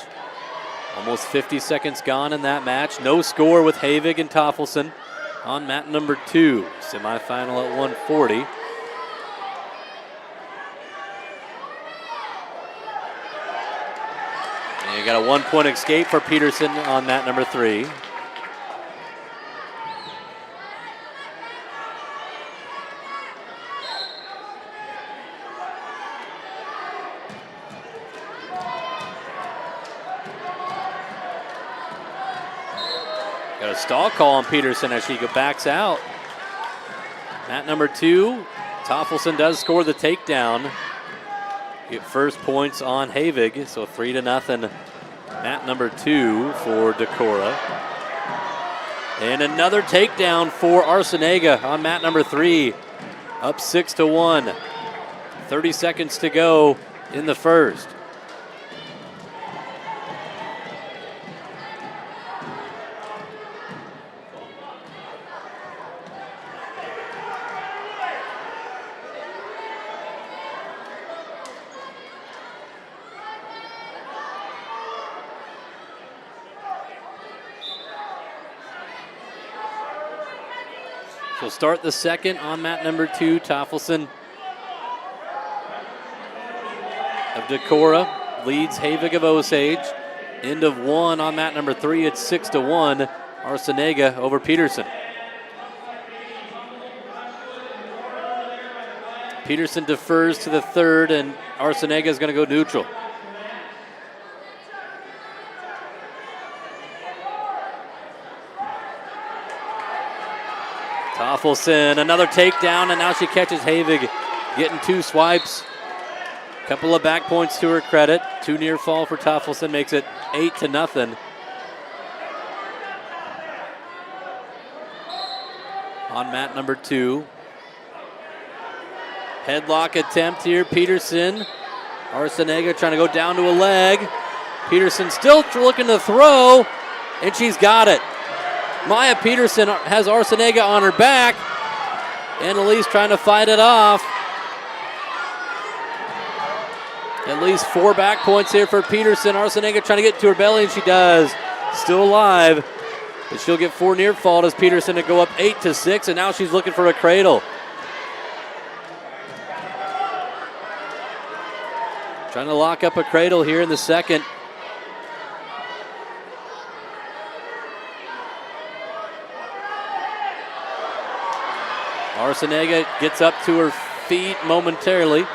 Almost 50 seconds gone in that match. No score with Havig and Toffelson on mat number 2. Semifinal at 140. And you got a 1-point escape for Peterson on mat number 3. Got a stall call on Peterson as she backs out. Mat number 2, Toffelson does score the takedown. Get first points on Havig, so 3-0. Mat number 2 for Decorah. And another takedown for Arciniega on mat number 3. Up 6-1. 30 seconds to go in the first. So start the second on mat number 2, Toffelson of Decorah leads Havig of Osage. End of 1 on mat number 3, it's 6-1. Arciniega over Peterson. Peterson defers to the third, and Arciniega is going to go neutral. Toffelson, another takedown, and now she catches Havig getting 2 swipes. Couple of back points to her credit. 2 near fall for Toffelson makes it 8-0. On mat number 2. Headlock attempt here, Peterson. Arciniega trying to go down to a leg. Peterson still looking to throw, and she's got it. Maya Peterson has Arciniega on her back, and Elise trying to fight it off. At least 4 back points here for Peterson. Arciniega trying to get to her belly, and she does. Still alive, but she'll get 4 near fall as Peterson to go up 8-6, and now she's looking for a cradle. Trying to lock up a cradle here in the second. Arciniega gets up to her feet momentarily.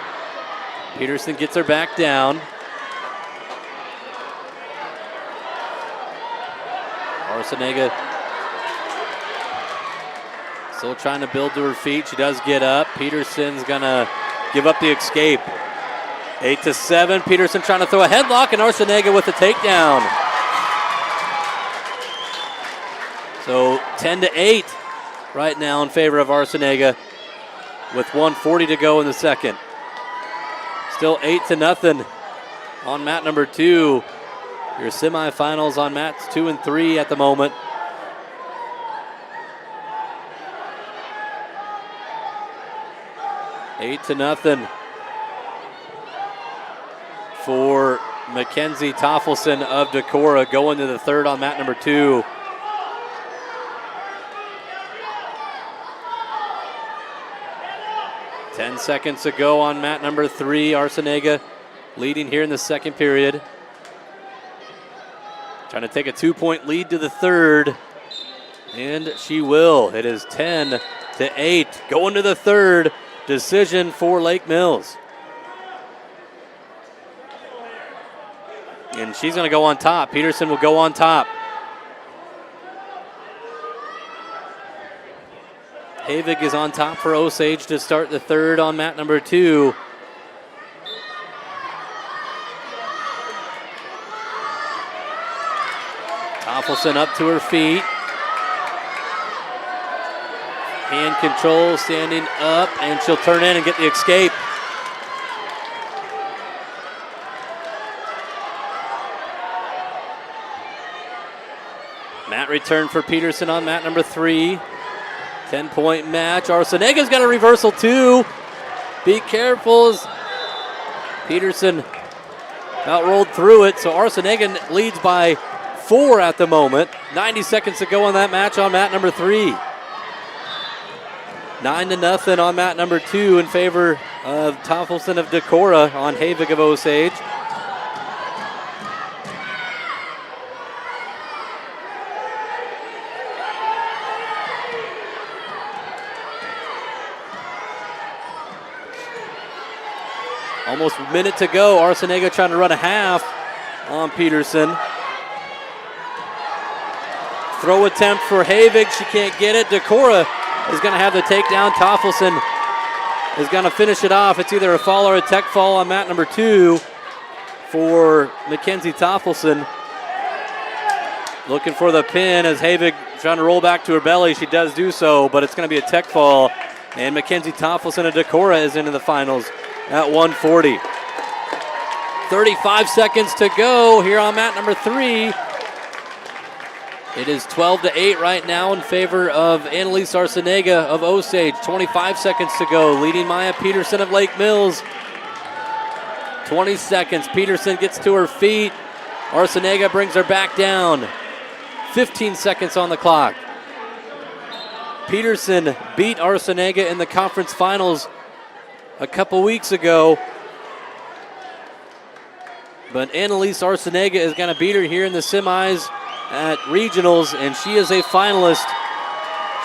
Peterson gets her back down. Arciniega still trying to build to her feet. She does get up. Peterson's gonna give up the escape. 8-7. Peterson trying to throw a headlock, and Arciniega with the takedown. So 10-8 right now in favor of Arciniega with 1:40 to go in the second. Still 8-0 on mat number 2. Your semifinals on mats 2 and 3 at the moment. Eight to nothing for Mackenzie Toffelson of Decorah going to the third on mat number 2. Ten seconds to go on mat number 3. Arciniega leading here in the second period. Trying to take a 2-point lead to the third, and she will. It is 10-8 going to the third. Decision for Lake Mills. And she's going to go on top. Peterson will go on top. Havig is on top for Osage to start the third on mat number 2. Toffelson up to her feet. Hand control, standing up, and she'll turn in and get the escape. Mat return for Peterson on mat number 3. 10-point match. Arciniega's got a reversal too. Be careful as Peterson outrolled through it. So Arciniega leads by 4 at the moment. 90 seconds to go on that match on mat number 3. 9-0 on mat number 2 in favor of Toffelson of Decorah on Havig of Osage. Almost a minute to go. Arciniega trying to run a half on Peterson. Throw attempt for Havig. She can't get it. Decorah is going to have the takedown. Toffelson is going to finish it off. It's either a fall or a tech fall on mat number 2 for Mackenzie Toffelson. Looking for the pin as Havig trying to roll back to her belly. She does do so, but it's going to be a tech fall. And Mackenzie Toffelson of Decorah is into the finals at 140. 35 seconds to go here on mat number 3. It is 12-8 right now in favor of Annalise Arcenega of Osage. 25 seconds to go, leading Maya Peterson of Lake Mills. 20 seconds, Peterson gets to her feet. Arcenega brings her back down. 15 seconds on the clock. Peterson beat Arcenega in the conference finals a couple weeks ago. But Annalise Arcenega is going to beat her here in the semis at regionals, and she is a finalist.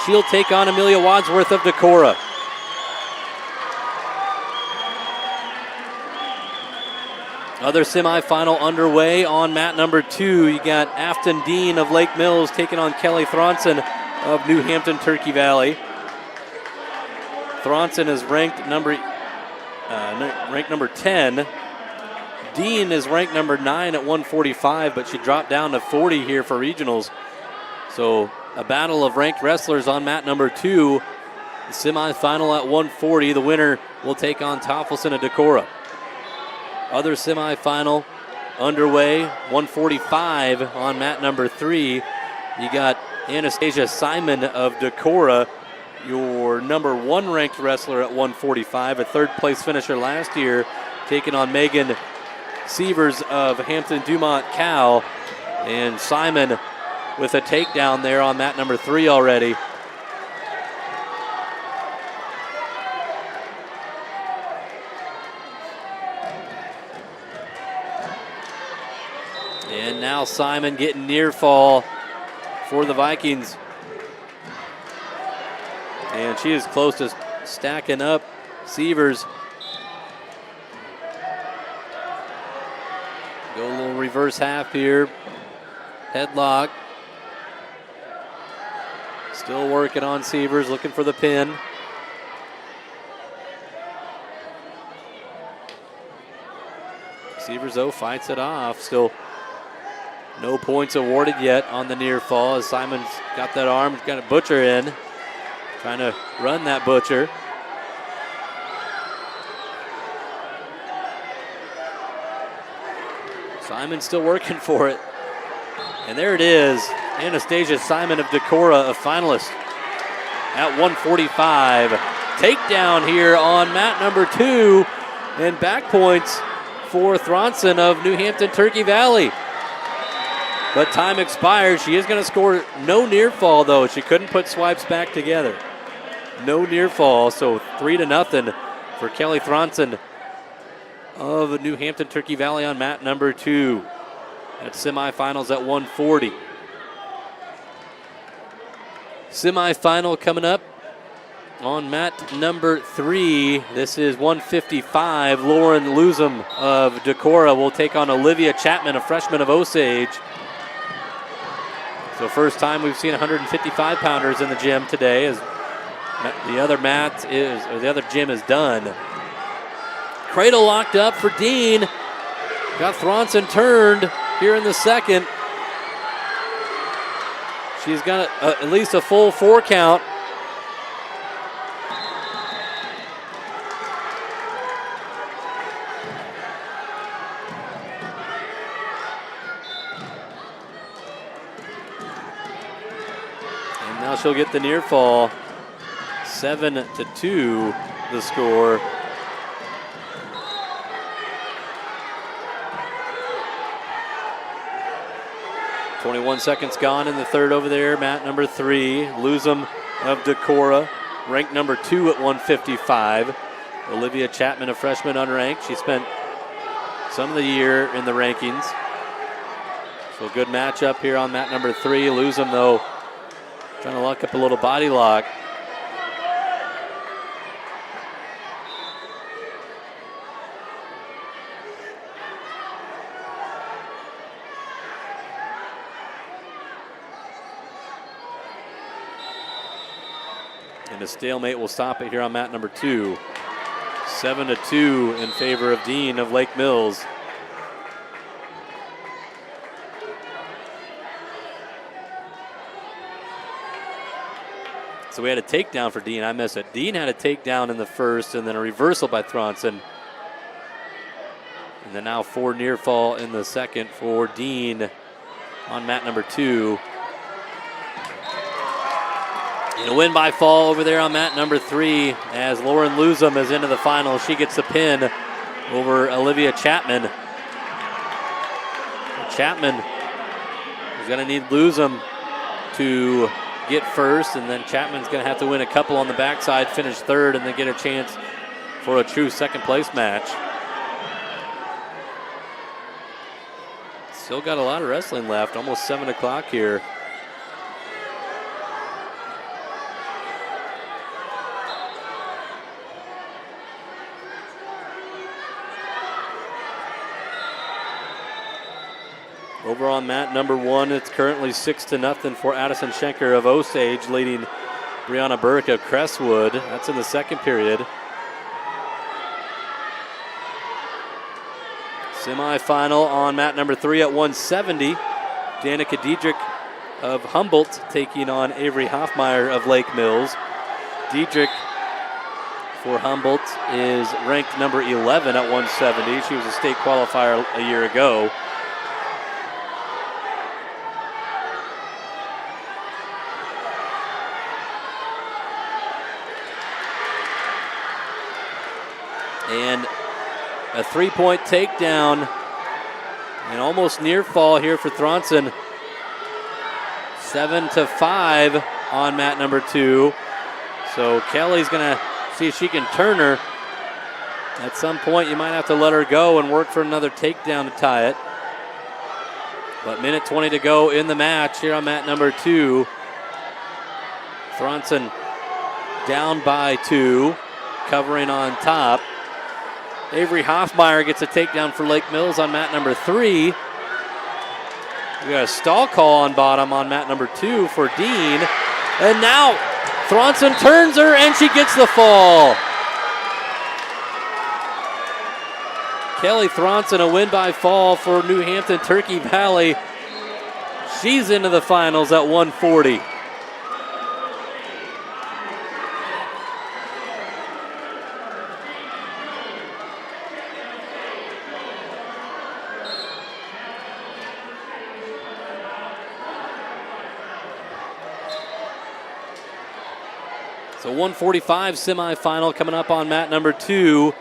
She'll take on Amelia Wadsworth of Decorah. Other semifinal underway on mat number 2. You got Afton Dean of Lake Mills taking on Kelly Thronson of New Hampton, Turkey Valley. Thronson is ranked number 10. Dean is ranked number 9 at 145, but she dropped down to 40 here for regionals. So a battle of ranked wrestlers on mat number 2. The semifinal at 140. The winner will take on Toffelson of Decorah. Other semifinal underway, 145 on mat number 3. You got Anastasia Simon of Decorah, your number 1 ranked wrestler at 145, a 3rd place finisher last year, taking on Megan Sievers of Hampton-Dumont-CAL. And Simon with a takedown there on mat number 3 already. And now Simon getting near fall for the Vikings. And she is close to stacking up Sievers. Go a little reverse half here. Headlock. Still working on Sievers, looking for the pin. Sievers, though, fights it off. Still no points awarded yet on the near fall as Simon's got that arm, got a butcher in. Trying to run that butcher. Simon still working for it. And there it is. Anastasia Simon of Decorah, a finalist at 145. Takedown here on mat number 2. And back points for Thronson of New Hampton, Turkey Valley. But time expired. She is going to score no near fall, though. She couldn't put swipes back together. No near fall, so 3-0 for Kelly Thronson of New Hampton, Turkey Valley on mat number 2. At semifinals at 140. Semifinal coming up on mat number 3. This is 155. Lauren Lusum of Decorah will take on Olivia Chapman, a freshman of Osage. So first time we've seen 155 pounders in the gym today as the other gym is done. Cradle locked up for Dean. Got Thronson turned here in the second. She's got at least a full 4 count. And now she'll get the near fall. 7-2 the score. .21 seconds gone in the third over there. Mat number 3, Lusum of Decorah, ranked number 2 at 155. Olivia Chapman, a freshman unranked. She spent some of the year in the rankings. So good matchup here on mat number 3. Lusum, though, trying to lock up a little body lock. And a stalemate will stop it here on mat number 2. 7-2 in favor of Dean of Lake Mills. So we had a takedown for Dean. I missed it. Dean had a takedown in the first and then a reversal by Thronson. And then now 4 near fall in the second for Dean on mat number 2. And a win by fall over there on mat number 3 as Lauren Lusum is into the final. She gets the pin over Olivia Chapman. Chapman is going to need Lusum to get first, and then Chapman's going to have to win a couple on the backside, finish third, and then get a chance for a true second place match. Still got a lot of wrestling left, almost 7 o'clock here. Over on mat number 1, it's currently 6-0 for Addison Schenker of Osage, leading Brianna Burke of Crestwood. That's in the second period. Semi-final on mat number 3 at 170. Danica Diedrich of Humboldt taking on Avery Hoffmeyer of Lake Mills. Diedrich for Humboldt is ranked number 11 at 170. She was a state qualifier a year ago. And a 3-point takedown and almost near fall here for Thronson. 7-5 on mat number 2. So Kelly's gonna see if she can turn her. At some point you might have to let her go and work for another takedown to tie it. But minute 20 to go in the match here on mat number 2. Thronson down by 2, covering on top. Avery Hoffmeyer gets a takedown for Lake Mills on mat number 3. We got a stall call on bottom on mat number 2 for Dean. And now Thronson turns her and she gets the fall. Kelly Thronson, a win by fall for New Hampton Turkey Valley. She's into the finals at 140. So 145 semifinal coming up on mat number 2.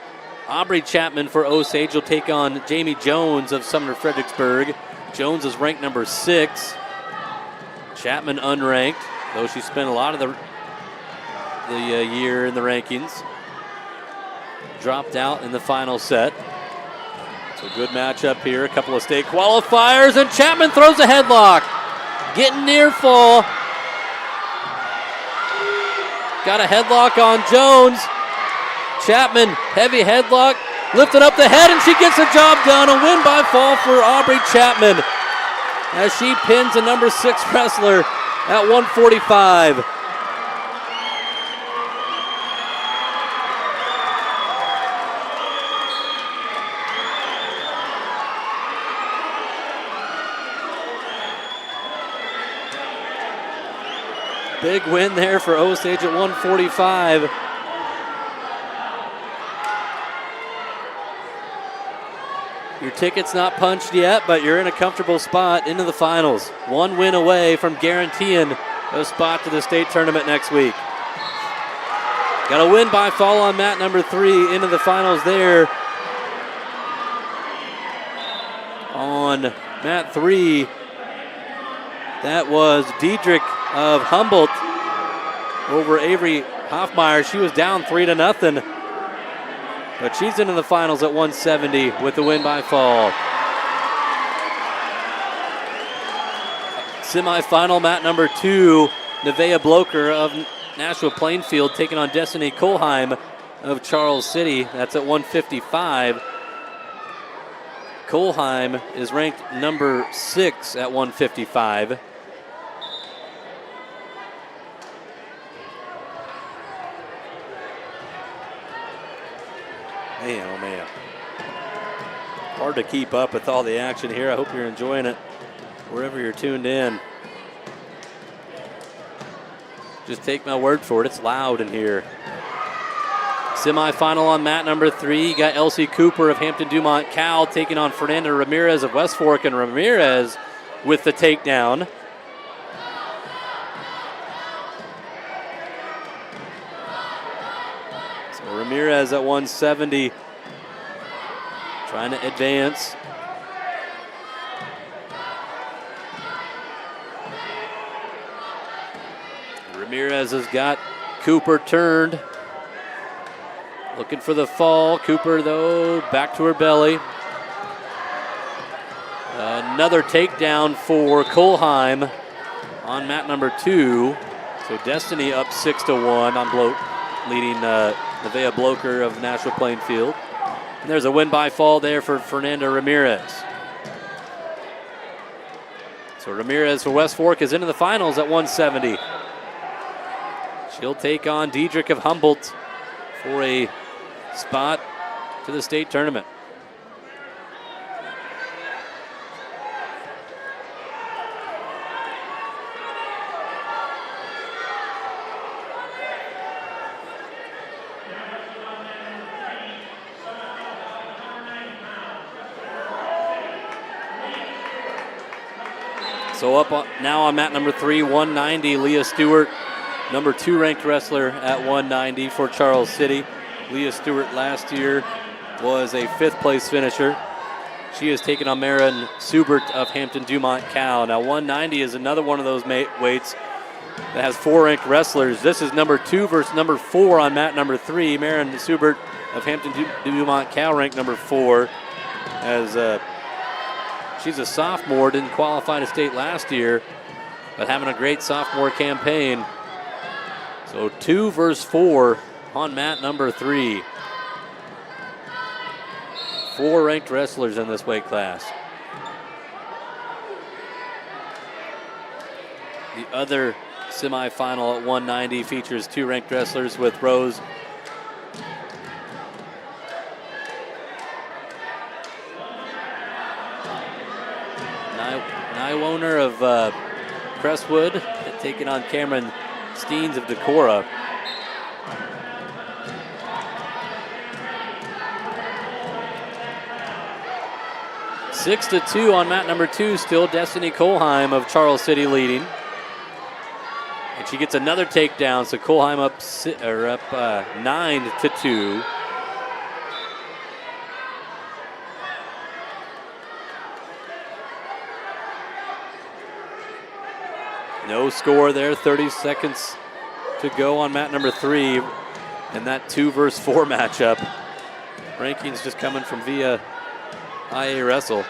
Aubrey Chapman for Osage will take on Jamie Jones of Sumner-Fredericksburg. Jones is ranked number 6. Chapman unranked, though she spent a lot of the year in the rankings. Dropped out in the final set. So good matchup here. A couple of state qualifiers, and Chapman throws a headlock. Getting near fall. Got a headlock on Jones. Chapman, heavy headlock, lifting up the head, and she gets the job done. A win by fall for Aubrey Chapman as she pins a number 6 wrestler at 145. Big win there for Osage at 145. Your ticket's not punched yet, but you're in a comfortable spot into the finals. 1 win away from guaranteeing a spot to the state tournament next week. Got a win by fall on mat number 3 into the finals there. On mat 3, that was Diedrich of Humboldt over Avery Hoffmeyer. She was down 3-0, but she's into the finals at 170 with the win by fall. Semi-final mat number 2, Nevaeh Blocher of Nashua-Plainfield taking on Destiny Kohlheim of Charles City. That's at 155. Kohlheim is ranked number 6 at 155. Man, oh man. Hard to keep up with all the action here. I hope you're enjoying it wherever you're tuned in. Just take my word for it. It's loud in here. Semifinal on mat number 3. You got Elsie Cooper of Hampton-Dumont-CAL taking on Fernanda Ramirez of West Fork, and Ramirez with the takedown. So Ramirez at 170, trying to advance. Ramirez has got Cooper turned. Looking for the fall. Cooper, though, back to her belly. Another takedown for Kolheim on mat number 2. So Destiny up 6-1 on leading Nevaeh Bloker of Nashua-Plainfield. And there's a win by fall there for Fernanda Ramirez. So Ramirez for West Fork is into the finals at 170. She'll take on Diedrich of Humboldt for a spot to the state tournament. So up now on mat number 3, 190, Leah Stewart, number 2 ranked wrestler at 190 for Charles City. Leah Stewart last year was a 5th place finisher. She has taken on Marin Subert of Hampton-Dumont-CAL. Now 190 is another one of those weights that has 4 ranked wrestlers. This is number 2 versus number 4 on mat number 3. Marin Subert of Hampton-Dumont-CAL ranked number 4 as she's a sophomore, didn't qualify to state last year, but having a great sophomore campaign. So 2 versus 4 on mat number 3. 4 ranked wrestlers in this weight class. The other semifinal at 190 features 2 ranked wrestlers with Rose Nywoner of Crestwood taking on Cameron Steens of Decorah. Six to 2 on mat number 2, still Destiny Kolheim of Charles City leading. And she gets another takedown, so Kolheim up 9 to 2. No score there, 30 seconds to go on mat number 3 in that 2 versus 4 matchup. Rankings just coming from via IA Wrestle.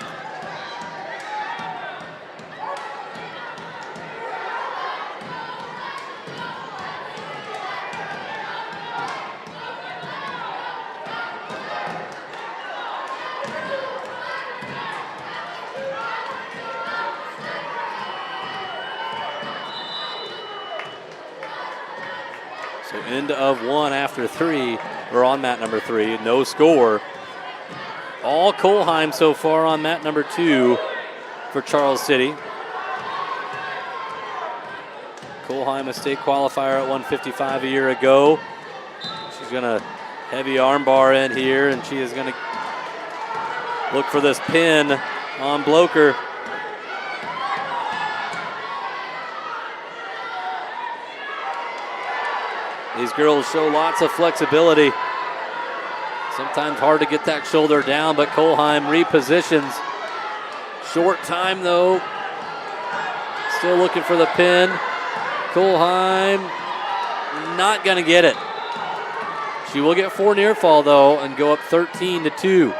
So end of 1 after 3, or on mat number 3, no score. All Kolheim so far on mat number 2 for Charles City. Kolheim, a state qualifier at 155 a year ago. She's gonna heavy armbar in here, and she is gonna look for this pin on Bloker. These girls show lots of flexibility. Sometimes hard to get that shoulder down, but Kolheim repositions. Short time though. Still looking for the pin. Kolheim not gonna get it. She will get 4 near fall though and go up 13 to 2.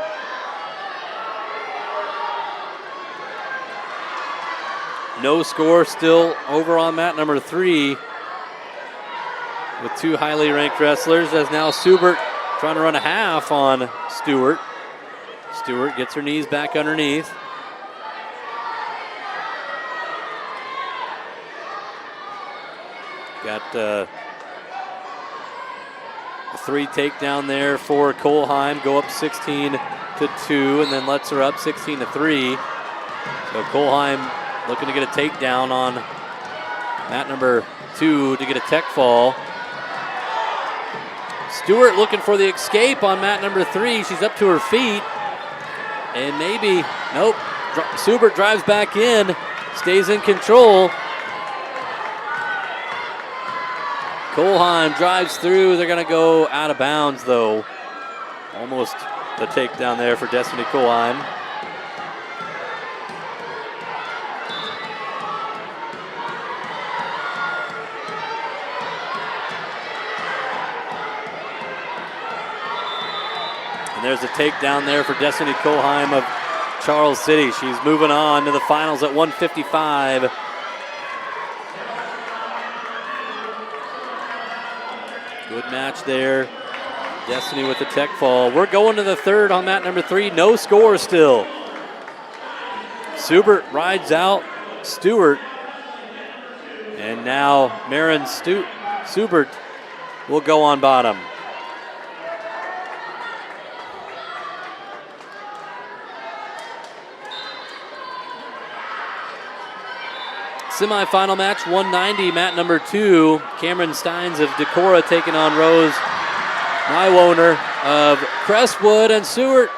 No score still over on mat number 3 with 2 highly ranked wrestlers, as now Subert trying to run a half on Stewart. Stewart gets her knees back underneath. Got a 3 takedown there for Kolheim. Go up 16 to 2 and then lets her up 16 to 3. So Kolheim looking to get a takedown on mat number 2 to get a tech fall. Stewart looking for the escape on mat number 3. She's up to her feet. And maybe, nope. Subert drives back in, stays in control. Kohlheim drives through. They're going to go out of bounds, though. Almost the takedown there for Destiny Kohlheim. And there's a takedown there for Destiny Kohlheim of Charles City. She's moving on to the finals at 155. Good match there. Destiny with the tech fall. We're going to the third on mat number 3. No score still. Subert rides out Stewart. And now Marin Subert will go on bottom. Semi-final match, 190, mat number 2. Cameron Steins of Decorah taking on Rose Nywoner of Crestwood, and Stewart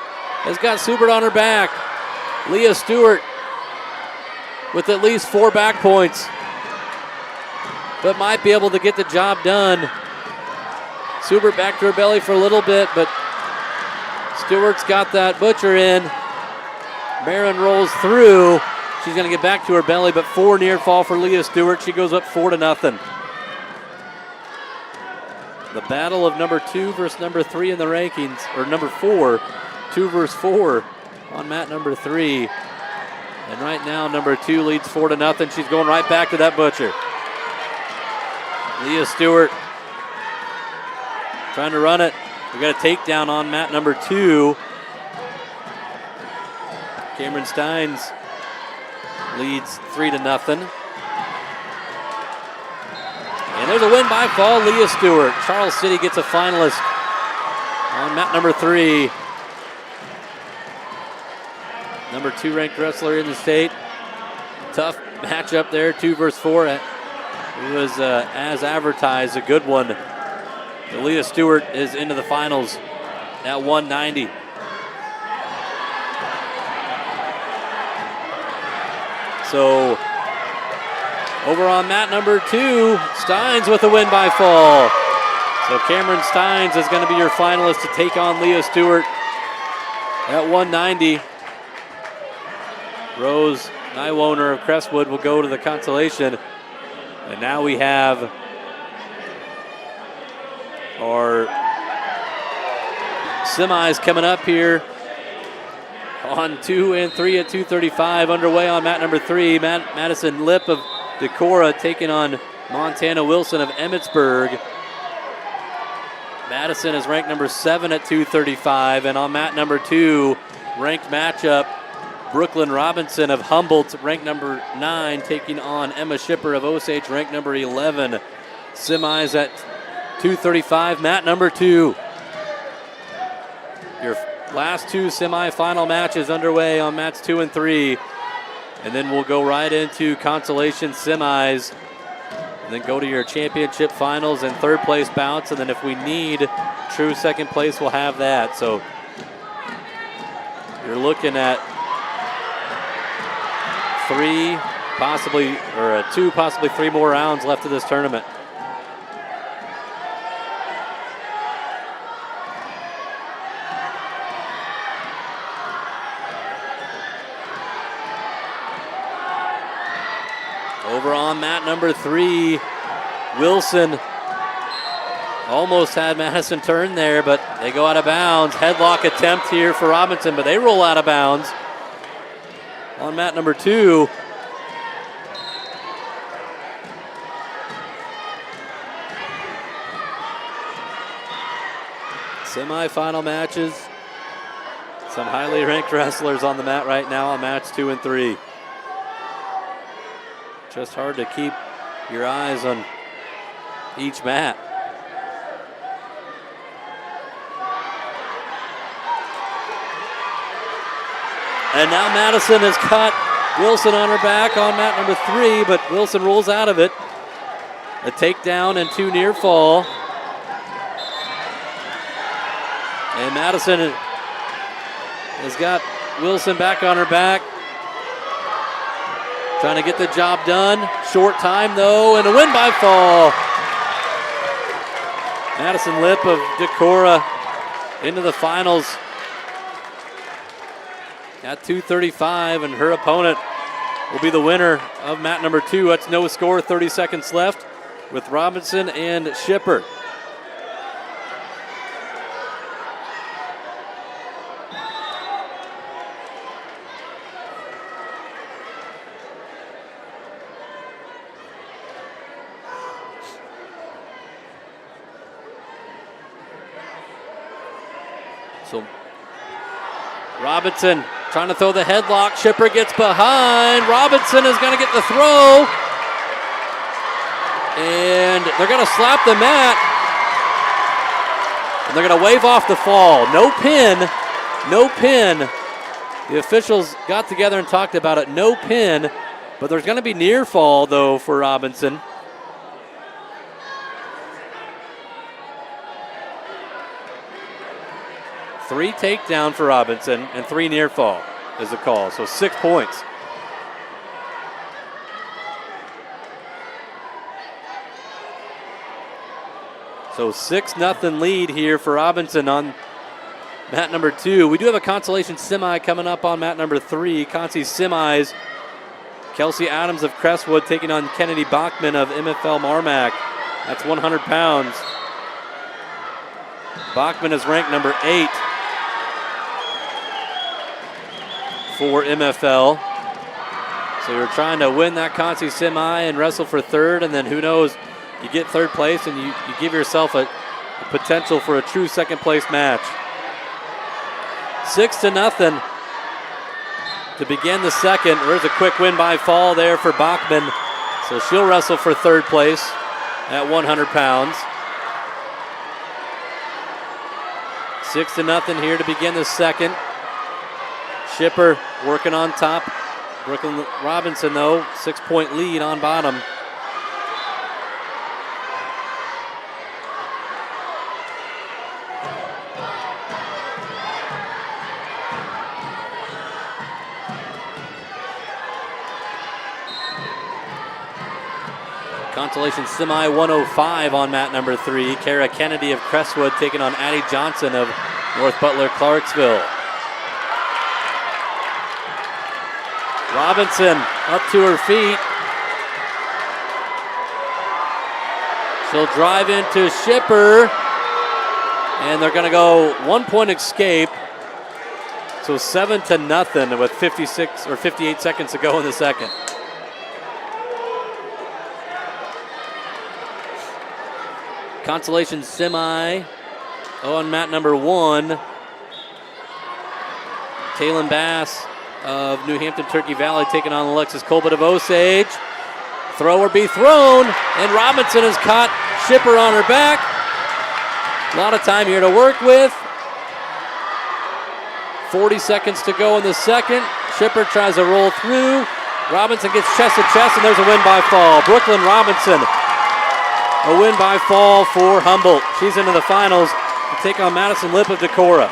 has got Subert on her back. Leah Stewart with at least 4 back points, but might be able to get the job done. Subert back to her belly for a little bit, but Stewart's got that butcher in. Barron rolls through. She's going to get back to her belly, but 4 near fall for Leah Stewart. She goes up 4-0. The battle of number 2 versus number 3 in the rankings, or number 4, 2 versus 4 on mat number 3. And right now, number 2 leads 4-0. She's going right back to that butcher. Leah Stewart trying to run it. We got a takedown on mat number 2. Cameron Steins leads 3-0. And there's a win by fall, Leah Stewart. Charles City gets a finalist on mat number 3. Number 2 ranked wrestler in the state. Tough matchup there, 2 versus 4. It was, as advertised, a good one. So Leah Stewart is into the finals at 190. So over on mat number 2, Steins with a win by fall. So Cameron Steins is going to be your finalist to take on Leah Stewart at 190. Rose Nywoner of Crestwood will go to the consolation. And now we have our semis coming up here on 2 and 3 at 2:35. Underway on mat number 3. Madison Lip of Decorah taking on Montana Wilson of Emmetsburg. Madison is ranked number 7 at 2:35. And on mat number 2, ranked matchup, Brooklyn Robinson of Humboldt, ranked number 9, taking on Emma Shipper of Osage, ranked number 11. Semis at 2:35, mat number 2. Your last 2 semifinal matches underway on mats 2 and 3. And then we'll go right into consolation semis. And then go to your championship finals and third place bouts. And then if we need true second place, we'll have that. So you're looking at 2, possibly 3 more rounds left of this tournament. Over on mat number 3, Wilson almost had Madison turn there, but they go out of bounds. Headlock attempt here for Robinson, but they roll out of bounds. On mat number 2, semi-final matches. Some highly ranked wrestlers on the mat right now on mats 2 and 3. Just hard to keep your eyes on each mat. And now Madison has caught Wilson on her back on mat number 3, but Wilson rolls out of it. A takedown and 2 near fall. And Madison has got Wilson back on her back. Trying to get the job done. Short time though, and a win by fall. Madison Lip of Decorah into the finals at 2:35, and her opponent will be the winner of mat number 2. That's no score, 30 seconds left with Robinson and Shipper. So Robinson trying to throw the headlock. Shipper gets behind. Robinson is going to get the throw. And they're going to slap the mat. And they're going to wave off the fall. No pin. No pin. The officials got together and talked about it. No pin. But there's going to be near fall, though, for Robinson. Three takedown for Robinson and 3 near fall is the call. So 6 points. So 6-0 lead here for Robinson on mat number 2. We do have a consolation semi coming up on mat number 3. Consi semis. Kelsey Adams of Crestwood taking on Kennedy Bachman of MFL MarMac. That's 100 pounds. Bachman is ranked number 8 for MFL. So you're trying to win that Consi semi and wrestle for third, and then who knows, you get third place and you give yourself a potential for a true second place match. 6-0 to begin the second. There's a quick win by fall there for Bachman. So she'll wrestle for third place at 100 pounds. 6-0 here to begin the second. Shipper working on top. Brooklyn Robinson, though, 6-point lead on bottom. Consolation semi 105 on mat number 3. Kara Kennedy of Crestwood taking on Addie Johnson of North Butler-Clarksville. Robinson up to her feet. She'll drive into Shipper. And they're going to go 1-point escape. So 7-0 with 56 or 58 seconds to go in the second. Consolation semi on mat number 1. Taylon Bass of New Hampton Turkey Valley taking on Alexis Colbert of Osage. Throw or be thrown, and Robinson has caught Shipper on her back. A lot of time here to work with. 40 seconds to go in the second. Shipper tries to roll through. Robinson gets chest to chest, and there's a win by fall. Brooklyn Robinson, a win by fall for Humboldt. She's into the finals to take on Madison Lip of Decorah.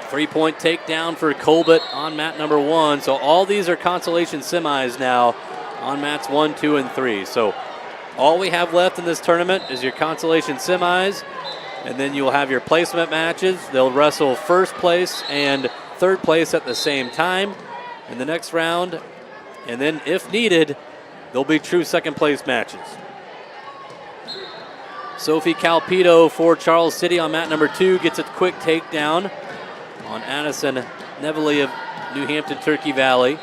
Three-point takedown for Colbert on mat number 1. So all these are consolation semis now on mats 1, 2, and 3. So all we have left in this tournament is your consolation semis, and then you'll have your placement matches. They'll wrestle first place and third place at the same time in the next round, and then if needed, there'll be true second place matches. Sophie Calpito for Charles City on mat number 2 gets a quick takedown on Addison Neville of New Hampton Turkey Valley.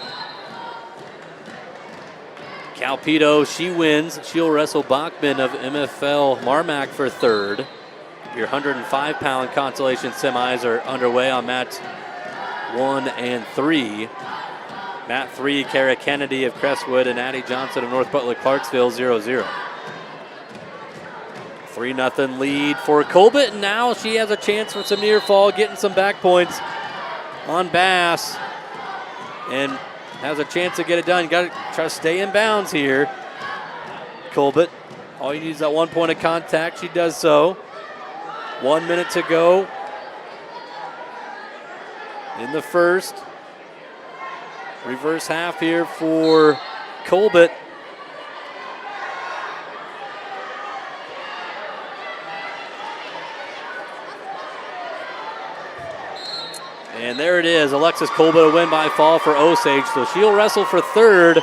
Calpito, she wins. She'll wrestle Bachman of MFL MarMac for third. Your 105-pound consolation semis are underway on mats 1 and 3. Mat 3, Kara Kennedy of Crestwood and Addie Johnson of North Butler-Clarksville, 0-0. 3-0 lead for Colbert, and now she has a chance for some near fall, getting some back points on Bass, and has a chance to get it done. You got to try to stay in bounds here. Colbert, all you need is that 1 point of contact. She does so. 1 minute to go in the first. Reverse half here for Colbert. And there it is, Alexis Colbert, a win by fall for Osage. So she'll wrestle for third.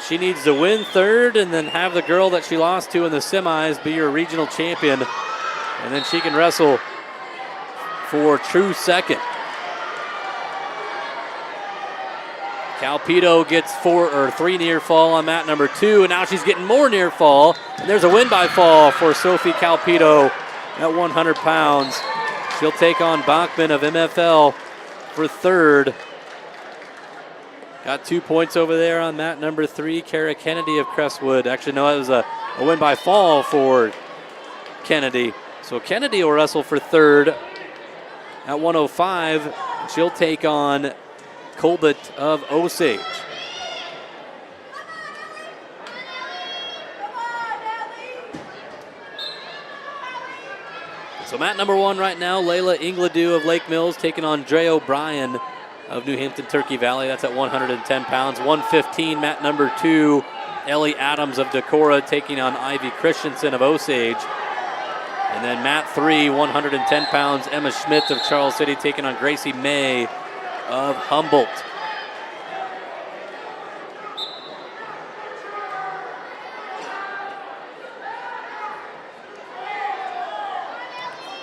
She needs to win third and then have the girl that she lost to in the semis be your regional champion. And then she can wrestle for true second. Calpito gets 3 near fall on mat number 2, and now she's getting more near fall. And there's a win by fall for Sophie Calpito at 100 pounds. She'll take on Bachman of MFL for third. Got 2 points over there on mat number 3, Kara Kennedy of Crestwood. Actually, no, it was a win by fall for Kennedy. So Kennedy will wrestle for third at 105. She'll take on Colbert of Osage. So mat number 1 right now, Layla Ingledew of Lake Mills taking on Dre O'Brien of New Hampton Turkey Valley. That's at 110 pounds. 115, mat number 2, Ellie Adams of Decorah taking on Ivy Christensen of Osage. And then mat 3, 110 pounds, Emma Schmidt of Charles City taking on Gracie May of Humboldt.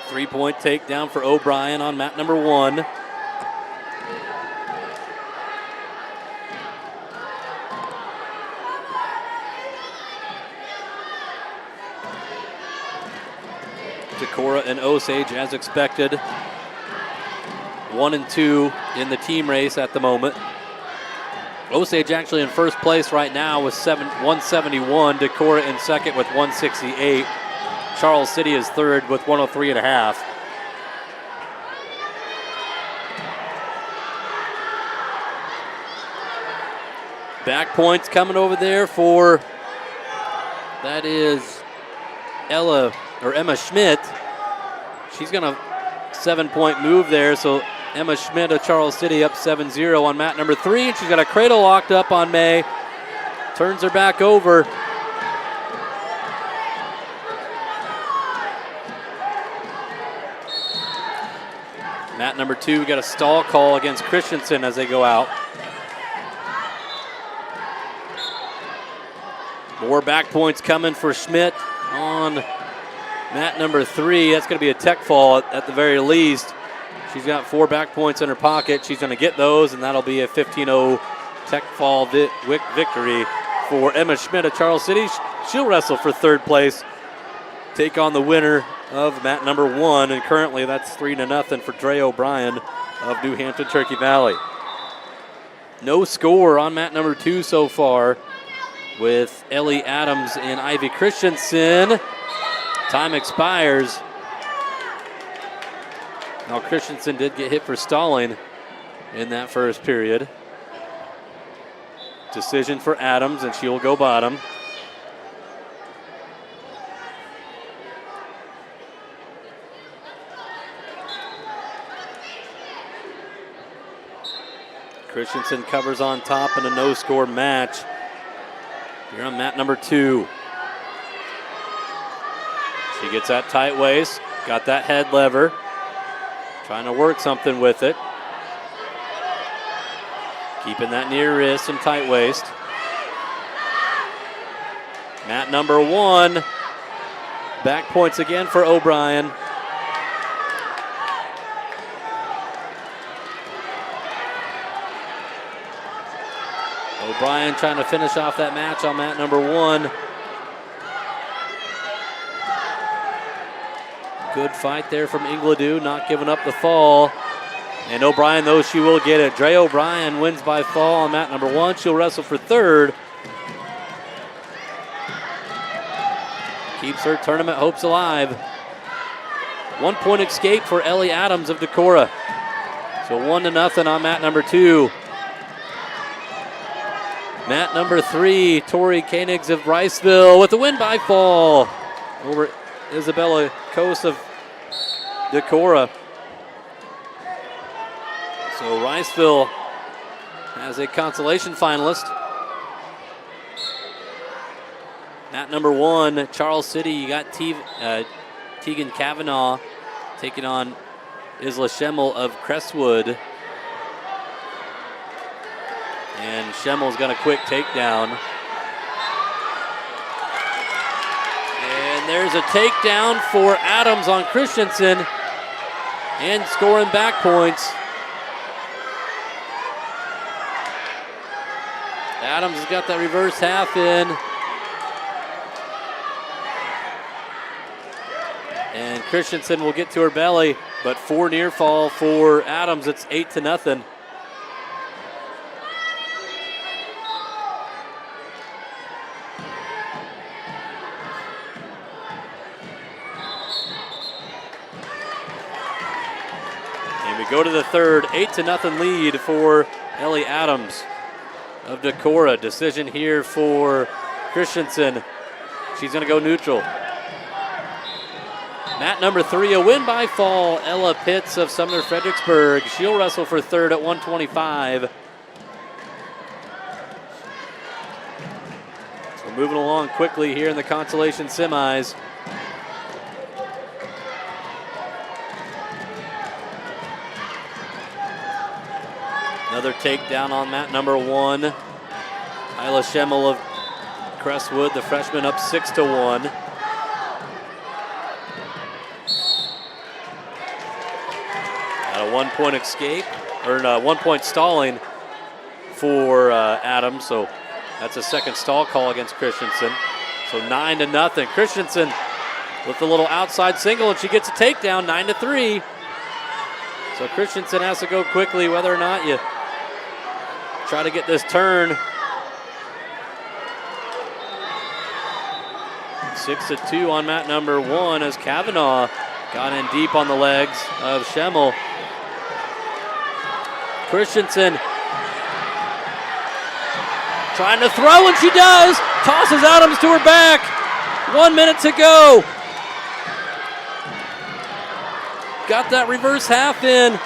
Three-point takedown for O'Brien on mat number 1. Decorah and Osage as expected. 1 and 2 in the team race at the moment. Osage actually in first place right now with 171. Decorah in second with 168. Charles City is third with 103.5. Back points coming over there for, that is Emma Schmidt. She's going to 7-point move there, so Emma Schmidt of Charles City up 7-0 on mat number 3, and she's got a cradle locked up on May. Turns her back over. Mat number 2, we got a stall call against Christensen as they go out. More back points coming for Schmidt on mat number 3. That's going to be a tech fall at the very least. She's got 4 back points in her pocket. She's going to get those, and that'll be a 15-0 tech fall victory for Emma Schmidt of Charles City. She'll wrestle for third place, take on the winner of mat number 1, and currently that's 3-0 for Dre O'Brien of New Hampton Turkey Valley. No score on mat number 2 so far with Ellie Adams and Ivy Christensen. Time expires. Now Christensen did get hit for stalling in that first period. Decision for Adams, and she'll go bottom. Christensen covers on top in a no-score match. Here on mat number 2. She gets that tight waist, got that head lever, trying to work something with it. Keeping that near wrist and tight waist. Mat number 1. Back points again for O'Brien. O'Brien trying to finish off that match on mat number 1. Good fight there from Ingledew, not giving up the fall. And O'Brien, though, she will get it. Dre O'Brien wins by fall on mat number 1. She'll wrestle for third. keeps her tournament hopes alive. 1 point escape for Ellie Adams of Decorah. So 1-0 on mat number 2. Mat number 3, Tori Koenigs of Riceville with a win by fall over Isabella Kos of Decorah. So Riceville has a consolation finalist. Mat number 1, Charles City, you got Tegan Kavanaugh taking on Isla Schemmel of Crestwood. And Schemmel's got a quick takedown. And there's a takedown for Adams on Christensen and scoring back points. Adams has got that reverse half in. And Christensen will get to her belly, but 4 near fall for Adams. It's 8-0. And we go to the third, 8-0 lead for Ellie Adams of Decorah. Decision here for Christensen. She's going to go neutral. Mat number 3, a win by fall, Ella Pitts of Sumner-Fredericksburg. She'll wrestle for third at 125. So moving along quickly here in the consolation semis. Another takedown on mat number 1. Isla Schemmel of Crestwood, the freshman, up 6-1. A 1 point escape, or 1 point stalling for Adams, so that's a second stall call against Christensen. So 9-0. Christensen with a little outside single, and she gets a takedown, 9-3. So Christensen has to go quickly, whether or not you try to get this turn. 6-2 on mat number 1 as Kavanaugh got in deep on the legs of Schemmel. Christensen trying to throw, and she does. Tosses Adams to her back. 1 minute to go. Got that reverse half in.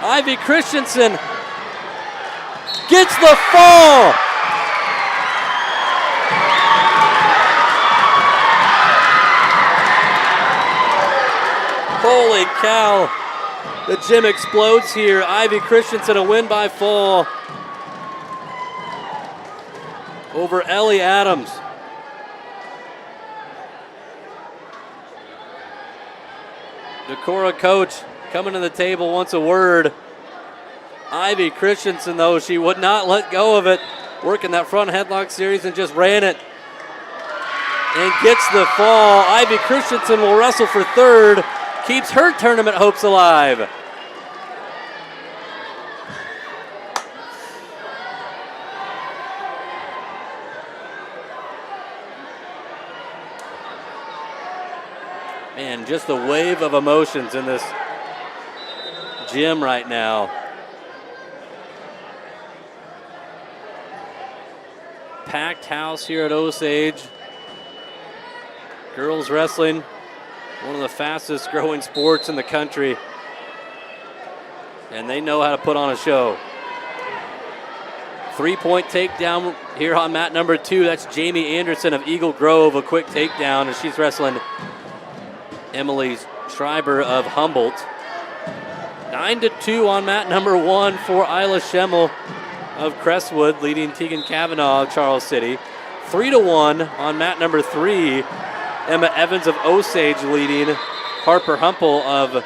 Ivy Christensen gets the fall. Holy cow. The gym explodes here. Ivy Christensen, a win by fall over Ellie Adams. Decorah coach coming to the table wants a word. Ivy Christensen, though, she would not let go of it. Working that front headlock series and just ran it. And gets the fall. Ivy Christensen will wrestle for third. Keeps her tournament hopes alive. Man, just a wave of emotions in this gym right now. Packed house here at Osage. Girls wrestling, one of the fastest growing sports in the country. And they know how to put on a show. 3 point takedown here on mat number 2. That's Jamie Anderson of Eagle Grove, a quick takedown as she's wrestling Emily Schreiber of Humboldt. 9-2 on mat number 1 for Isla Schemmel of Crestwood, leading Tegan Kavanaugh of Charles City. 3-1 on mat number 3. Emma Evans of Osage leading Harper Humple of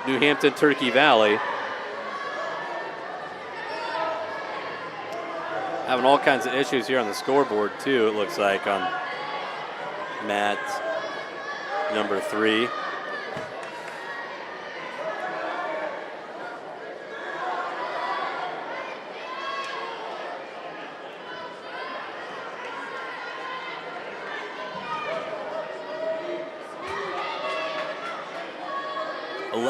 New Hampton, Turkey Valley. Having all kinds of issues here on the scoreboard too, it looks like, on mat number 3.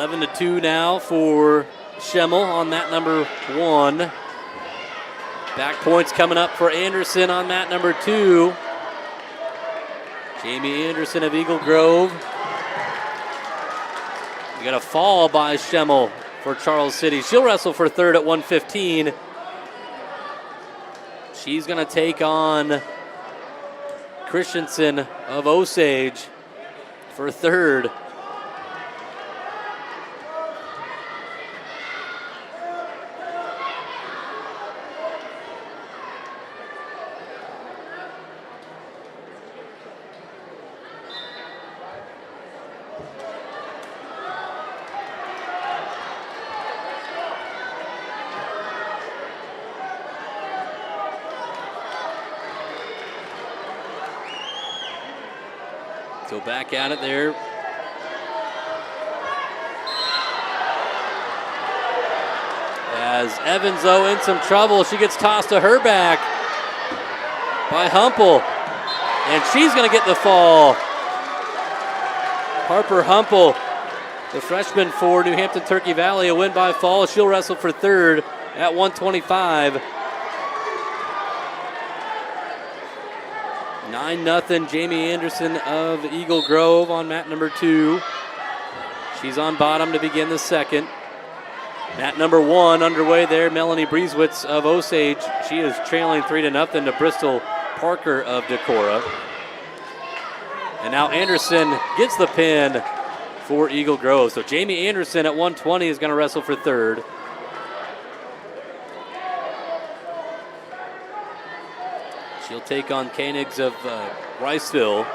11-2 now for Schemmel on mat number 1. Back points coming up for Anderson on mat number 2. Jamie Anderson of Eagle Grove. We got a fall by Schemmel for Charles City. She'll wrestle for third at 115. She's going to take on Christensen of Osage for third. So back at it there. As Evans, though, in some trouble. She gets tossed to her back by Humboldt. And she's going to get the fall. Harper Humboldt, the freshman for New Hampton Turkey Valley, a win by fall. She'll wrestle for third at 125. 9-0, Jamie Anderson of Eagle Grove on mat number 2. She's on bottom to begin the second. Mat number 1 underway there, Melanie Brieswitz of Osage. She is trailing 3-0 to Bristol Parker of Decorah. And now Anderson gets the pin for Eagle Grove. So Jamie Anderson at 120 is going to wrestle for third. She'll take on Koenigs of Riceville.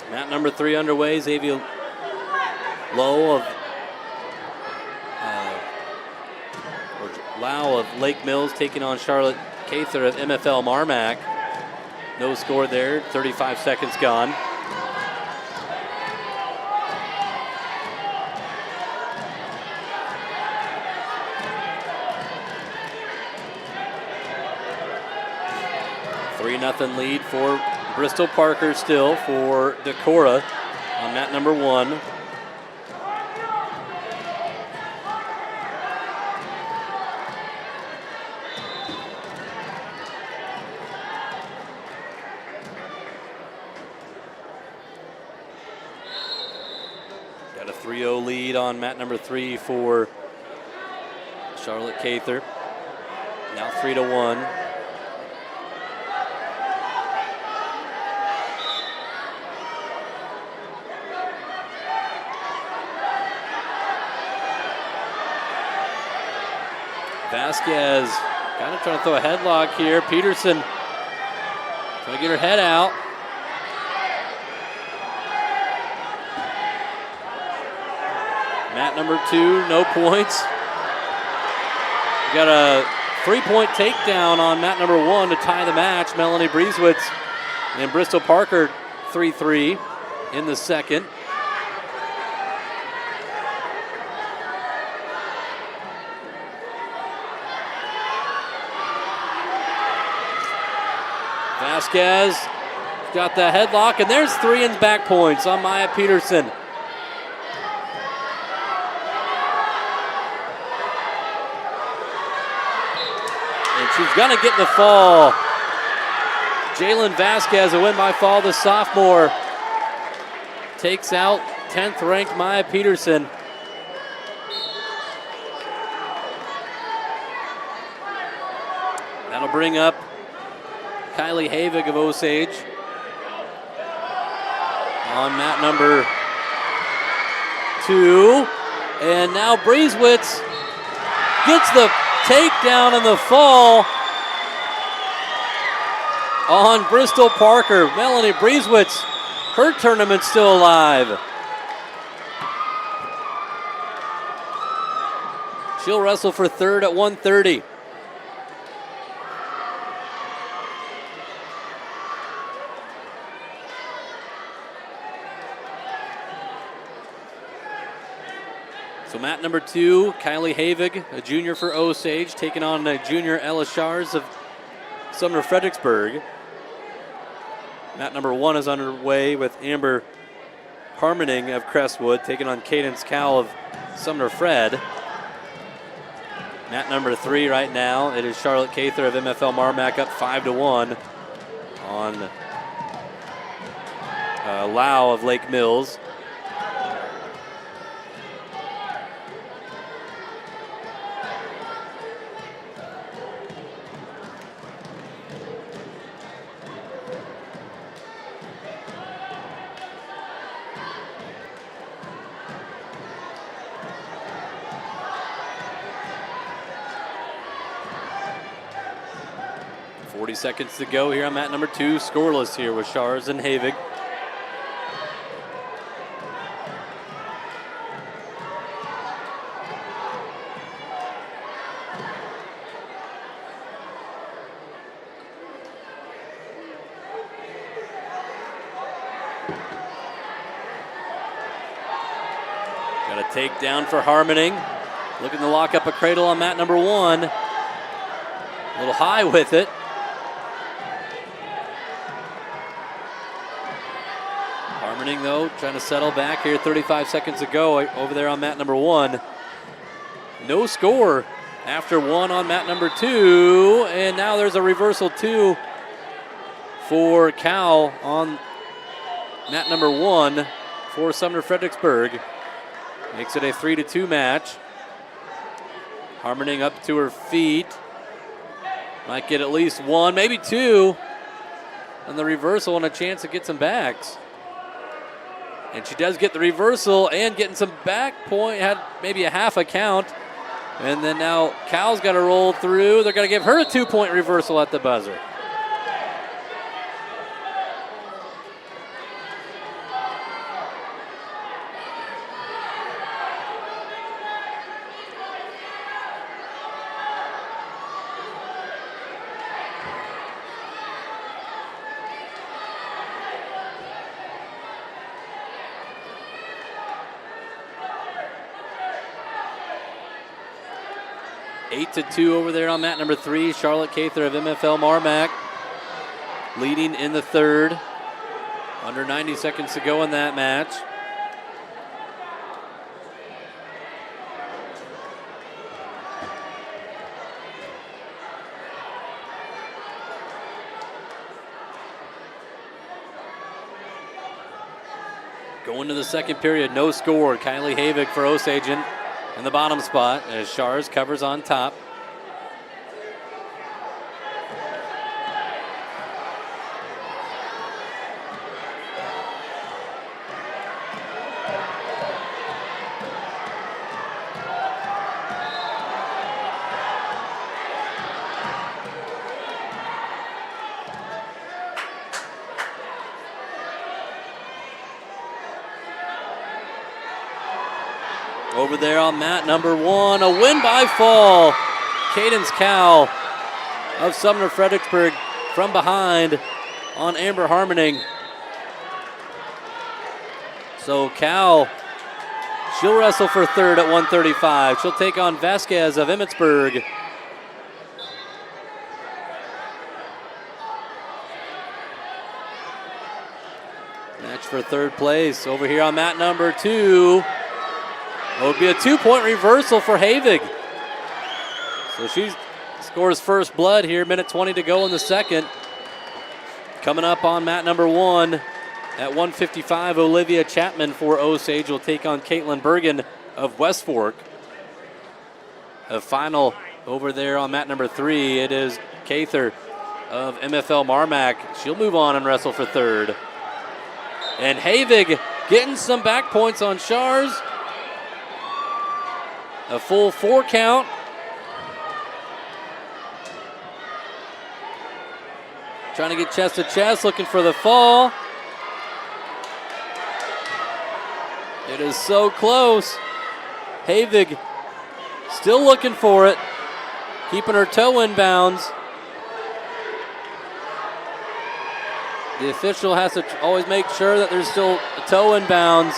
Mat number 3 underway, Xavier Lowe of Lau of Lake Mills taking on Charlotte Cather of MFL MarMac. No score there, 35 seconds gone. Three-0 lead for Bristol Parker still for Decorah on mat number 1. Got a 3-0 lead on mat number 3 for Charlotte Cather. Now 3-1. Vasquez kind of trying to throw a headlock here. Peterson trying to get her head out. Mat number 2, no points. We got a 3-point takedown on mat number 1 to tie the match. Melanie Brieswitz and Bristol Parker 3-3 in the second. Vasquez got the headlock, and there's 3 in back points on Maya Peterson. And she's going to get the fall. Jalen Vasquez, a win by fall, the sophomore, takes out 10th ranked Maya Peterson. That'll bring up Kylie Havig of Osage on mat number 2. And now Brieswitz gets the takedown and the fall on Bristol Parker. Melanie Brieswitz, her tournament's still alive. She'll wrestle for third at 130. So mat number 2, Kylie Havig, a junior for Osage, taking on a junior Ella Shars of Sumner-Fredericksburg. Mat number 1 is underway with Amber Harmoning of Crestwood, taking on Cadence Cowell of Sumner-Fred. Mat number 3 right now, it is Charlotte Cather of MFL MarMac up 5-1 on Lau of Lake Mills. Seconds to go here on mat number 2. Scoreless here with Shars and Havig. Got a takedown for Harmoning. Looking to lock up a cradle on mat number 1. A little high with it. Though, trying to settle back here, 35 seconds to go over there on mat number 1. No score after 1 on mat number 2, and now there's a reversal 2 for Cal on mat number 1 for Sumner-Fredericksburg. Makes it a 3-2 match. Harmoning up to her feet. Might get at least 1, maybe 2. And the reversal and a chance to get some backs. And she does get the reversal and getting some back point, had maybe a half a count. And then now Cal's got to roll through. They're going to give her a 2-point reversal at the buzzer. Eight to 2 over there on mat number 3. Charlotte Cather of MFL MarMac leading in the third. Under 90 seconds to go in that match. Going to the second period, no score. Kylie Havig for Osage in the bottom spot as Shars covers on top. Over there on mat number 1, a win by fall. Cadence Cowell of Sumner-Fredericksburg from behind on Amber Harmoning. So Cowell, she'll wrestle for third at 135. She'll take on Vasquez of Emmetsburg. Match for third place over here on mat number 2. It would be a 2-point reversal for Havig. So she scores first blood here, minute 20 to go in the second. Coming up on mat number 1 at 155, Olivia Chapman for Osage will take on Caitlin Bergen of West Fork. The final over there on mat number 3, it is Cather of MFL MarMac. She'll move on and wrestle for third. And Havig getting some back points on Shars. A full 4 count. Trying to get chest to chest, looking for the fall. It is so close. Havig still looking for it, keeping her toe in bounds. The official has to always make sure that there's still a toe in bounds.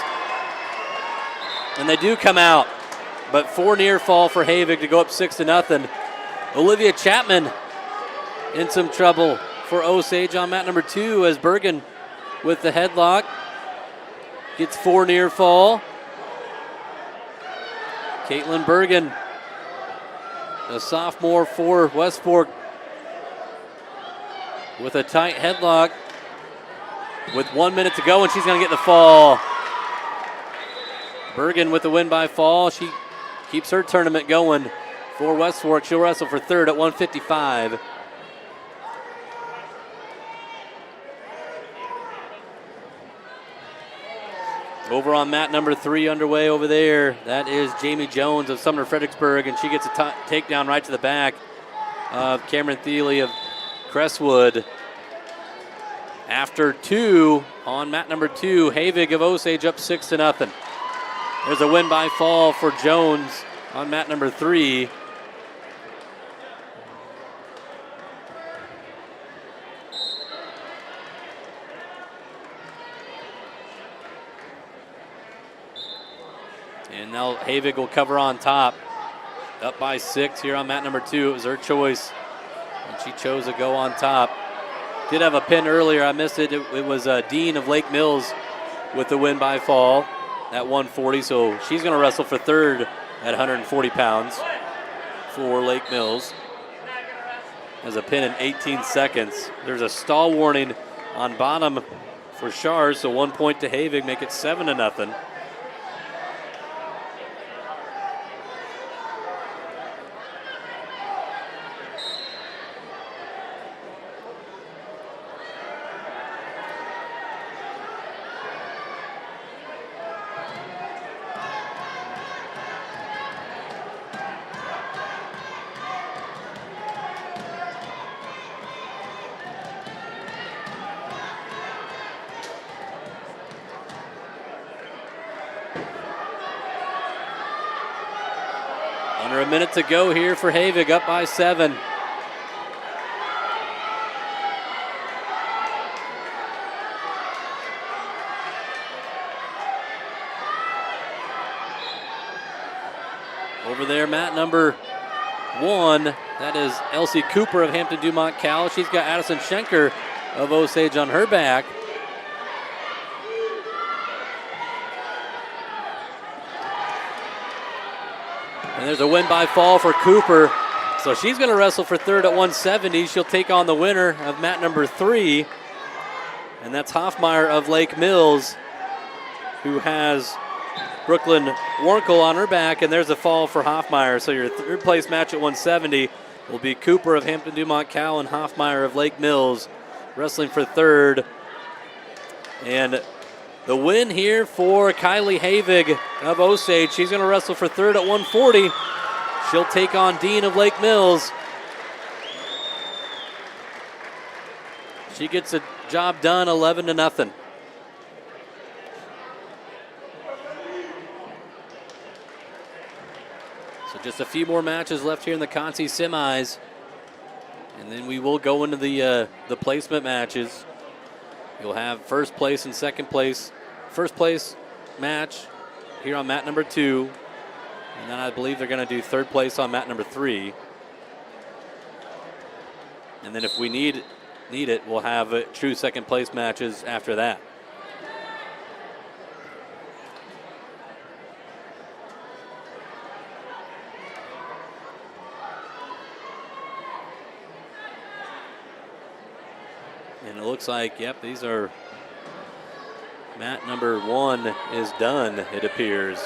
And they do come out. but 4 near fall for Havig to go up 6-0. Olivia Chapman in some trouble for Osage on mat number 2 as Bergen with the headlock gets 4 near fall. Caitlin Bergen, a sophomore for West Fork, with a tight headlock with 1 minute to go, and she's going to get the fall. Bergen with the win by fall. She keeps her tournament going for West Fork. She'll wrestle for third at 155. Over on mat number 3 underway over there, that is Jamie Jones of Sumner-Fredericksburg, and she gets a takedown right to the back of Cameron Thiele of Crestwood. After 2 on mat number 2, Havig of Osage up 6-0. There's a win by fall for Jones on mat number 3. And now Havig will cover on top. Up by 6 here on mat number 2. It was her choice, and she chose to go on top. Did have a pin earlier. I missed it. It was Dean of Lake Mills with the win by fall at 140. So she's going to wrestle for third at 140 pounds for Lake Mills. Has a pin in 18 seconds. There's a stall warning on bottom for Shars, so 1 point to Havig, make it 7-0. Under a minute to go here for Havig, up by 7. Over there, mat number 1, that is Elsie Cooper of Hampton-Dumont-CAL. She's got Addison Schenker of Osage on her back. And there's a win by fall for Cooper. So she's going to wrestle for third at 170. She'll take on the winner of mat number 3. And that's Hoffmeyer of Lake Mills, who has Brooklyn Warnkel on her back. And there's a fall for Hoffmeyer. So your third place match at 170 will be Cooper of Hampton-Dumont-CAL and Hoffmeyer of Lake Mills wrestling for third. And the win here for Kylie Havig of Osage. She's going to wrestle for third at 140. She'll take on Dean of Lake Mills. She gets a job done, 11-0. So just a few more matches left here in the Conti semis, and then we will go into the placement matches. You'll have first place and second place. First place match here on mat number 2. And then I believe they're going to do third place on mat number 3. And then if we need it, we'll have true second place matches after that. And it looks like, yep, these are mat number 1 is done, it appears.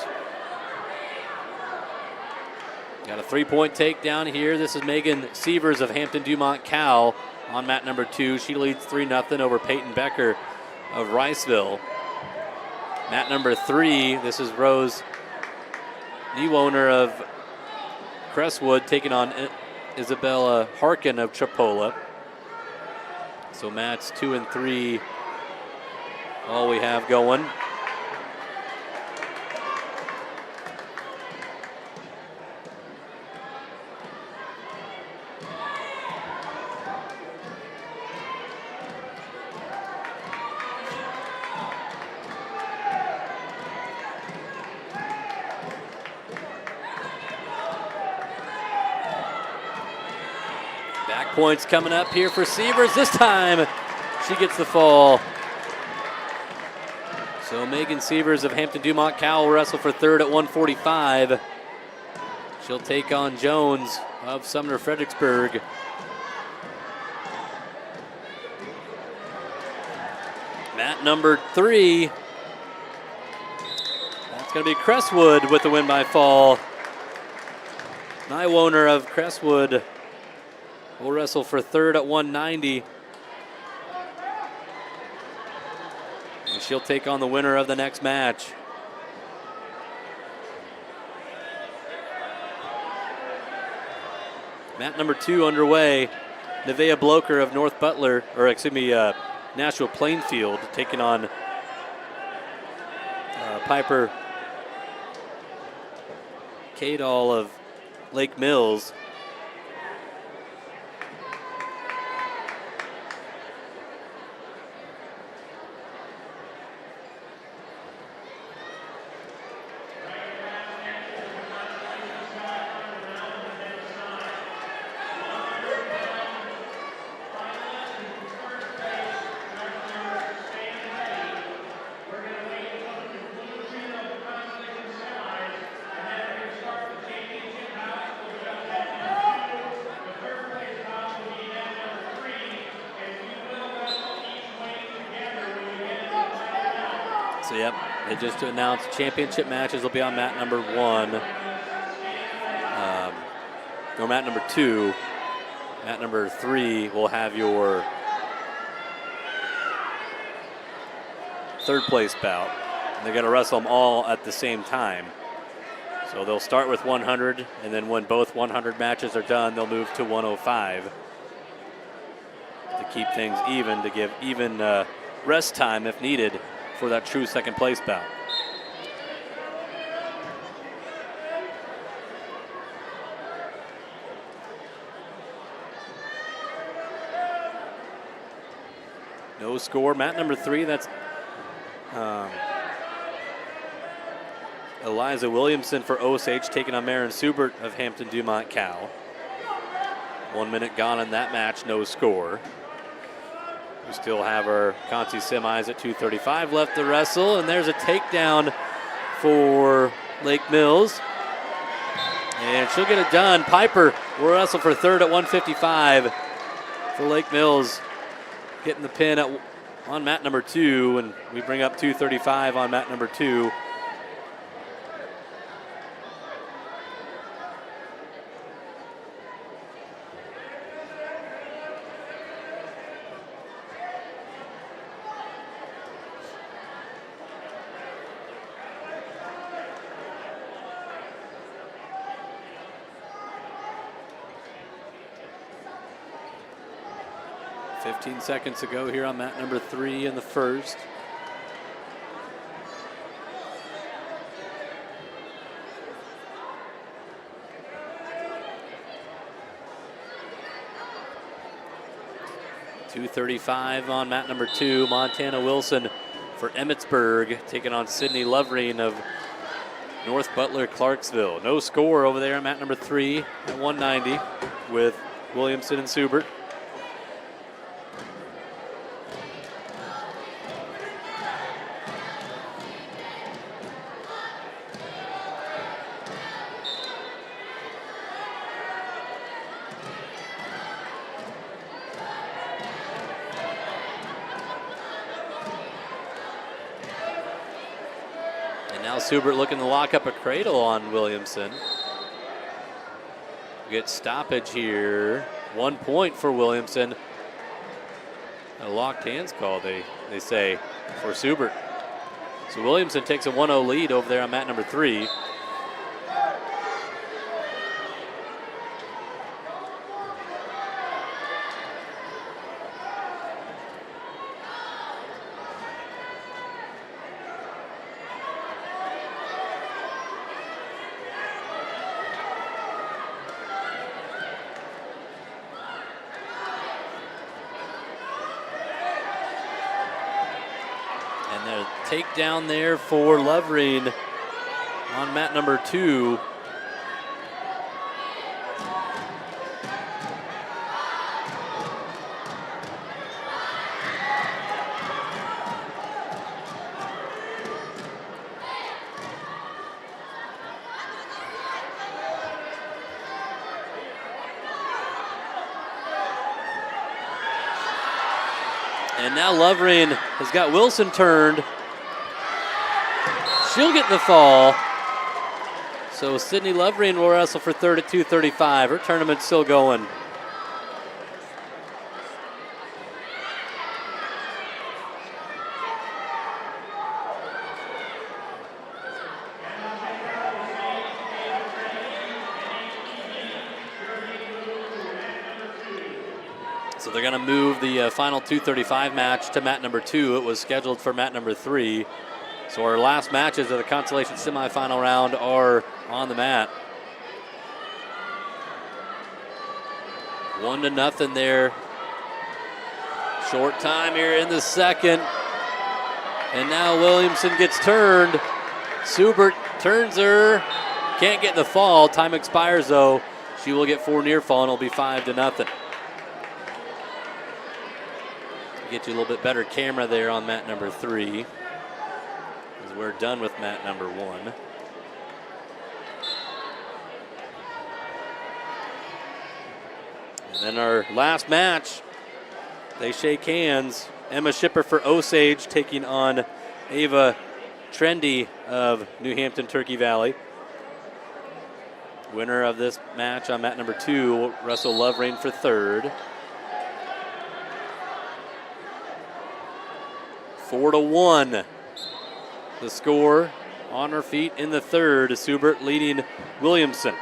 Got a 3-point takedown here. This is Megan Sievers of Hampton-Dumont-CAL on mat number 2. She leads 3-0 over Peyton Becker of Riceville. Mat number 3, this is Rose Niewohner of Crestwood taking on Isabella Harkin of Tripoli. So mats 2 and 3, all we have going. Points coming up here for Sievers. This time she gets the fall. So Megan Sievers of Hampton-Dumont-CAL will wrestle for third at 145. She'll take on Jones of Sumner-Fredericksburg. Mat number 3. That's going to be Crestwood with the win by fall. Nywoner of Crestwood will wrestle for third at 190. And she'll take on the winner of the next match. Mat number 2 underway. Nevaeh Bloker of North Butler, or excuse me, Nashua-Plainfield taking on Piper Cadall of Lake Mills. So, yep, they just announced championship matches will be on mat number 1. Or mat number 2. Mat number 3 will have your third place bout. And they're going to wrestle them all at the same time. So they'll start with 100, and then when both 100 matches are done, they'll move to 105 to keep things even, to give even rest time if needed for that true second place bout. No score. Mat number 3, that's Eliza Williamson for Osage taking on Marin Subert of Hampton-Dumont-CAL. 1 minute gone in that match, no score. We still have our Conti semis at 2:35 left to wrestle, and there's a takedown for Lake Mills. And she'll get it done. Piper will wrestle for third at 155 for Lake Mills, getting the pin on mat number 2, and we bring up 2:35 on mat number 2. Seconds to go here on mat number 3 in the first. .235 on mat number 2. Montana Wilson for Emmetsburg taking on Sydney Lovreen of North Butler-Clarksville. No score over there on mat number 3 at 190 with Williamson and Subert. Subert looking to lock up a cradle on Williamson. Get stoppage here. 1 point for Williamson. A locked hands call, they say, for Subert. So Williamson takes a 1-0 lead over there on mat number 3. Takedown there for Lovreen on mat number 2. And now Lovering has got Wilson turned. She'll get the fall. So Sydney Lovering will wrestle for third at 2:35. Her tournament's still going. So they're going to move the final 2:35 match to mat number 2. It was scheduled for mat number 3. So our last matches of the consolation semifinal round are on the mat. 1-0 there. Short time here in the second. And now Williamson gets turned. Subert turns her. Can't get the fall. Time expires though. She will get 4 near fall and it'll be 5-0. Get you a little bit better camera there on mat number 3. As we're done with mat number 1. And then our last match, they shake hands. Emma Shipper for Osage taking on Ava Trendy of New Hampton, Turkey Valley. Winner of this match on mat number 2 will wrestle Lovering for third. 4-1. The score on her feet in the third. Subert leading Williamson.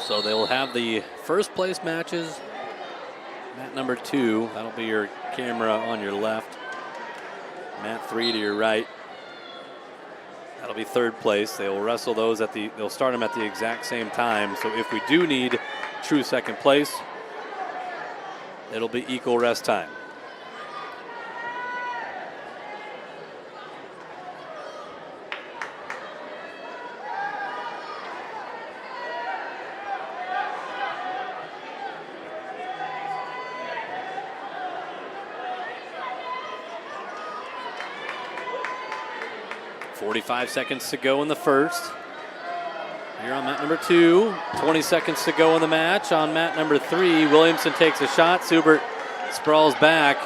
So they will have the first place matches. Mat number 2, that'll be your camera on your left. Mat 3 to your right. That'll be third place. They will wrestle those they'll start them at the exact same time. So if we do need true second place, it'll be equal rest time. Five seconds to go in the first. Here on mat number 2, 20 seconds to go in the match. On mat number 3, Williamson takes a shot. Subert sprawls back.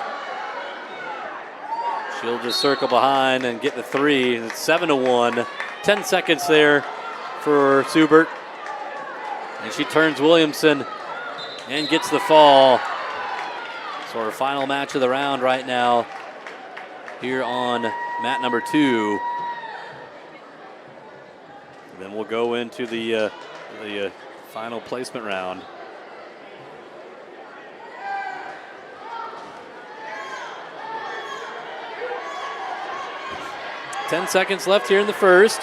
She'll just circle behind and get the 3. It's 7-1. 10 seconds there for Subert. And she turns Williamson and gets the fall. So our final match of the round right now here on mat number 2. Then we'll go into the final placement round. Ten seconds left here in the first.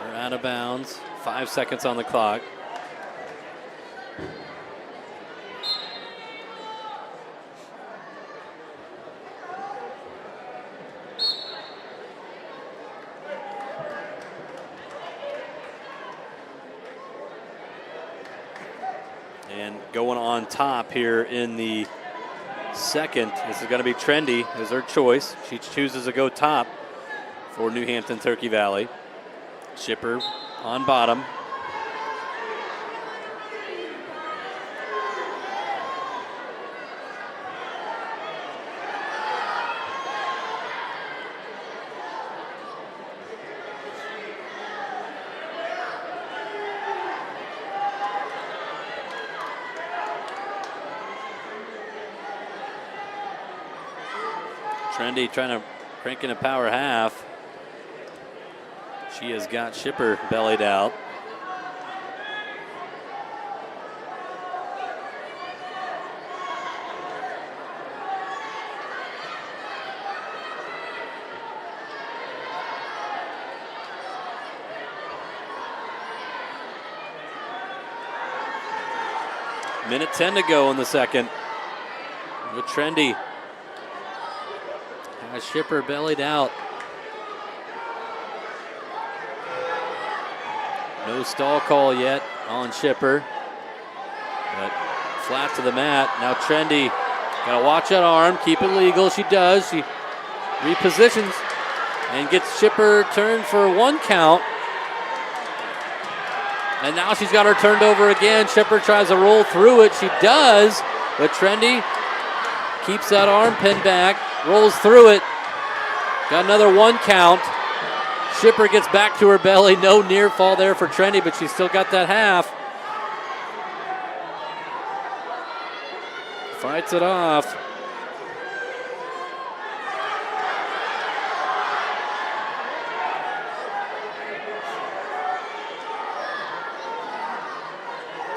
We're out of bounds. 5 seconds on the clock. Going on top here in the second. This is going to be Trendy as her choice. She chooses to go top for New Hampton, Turkey Valley. Shipper on bottom. Trendy trying to crank in a power half. She has got Shipper bellied out. Minute 10 to go in the second. With Trendy Now Shipper bellied out. No stall call yet on Shipper. But flat to the mat. Now Trendy, gotta watch that arm, keep it legal. She does. She repositions and gets Shipper turned for 1 count. And now she's got her turned over again. Shipper tries to roll through it. She does, but Trendy keeps that arm pinned back, rolls through it. Got another 1 count. Shipper gets back to her belly. No near fall there for Trendy, but she's still got that half. Fights it off.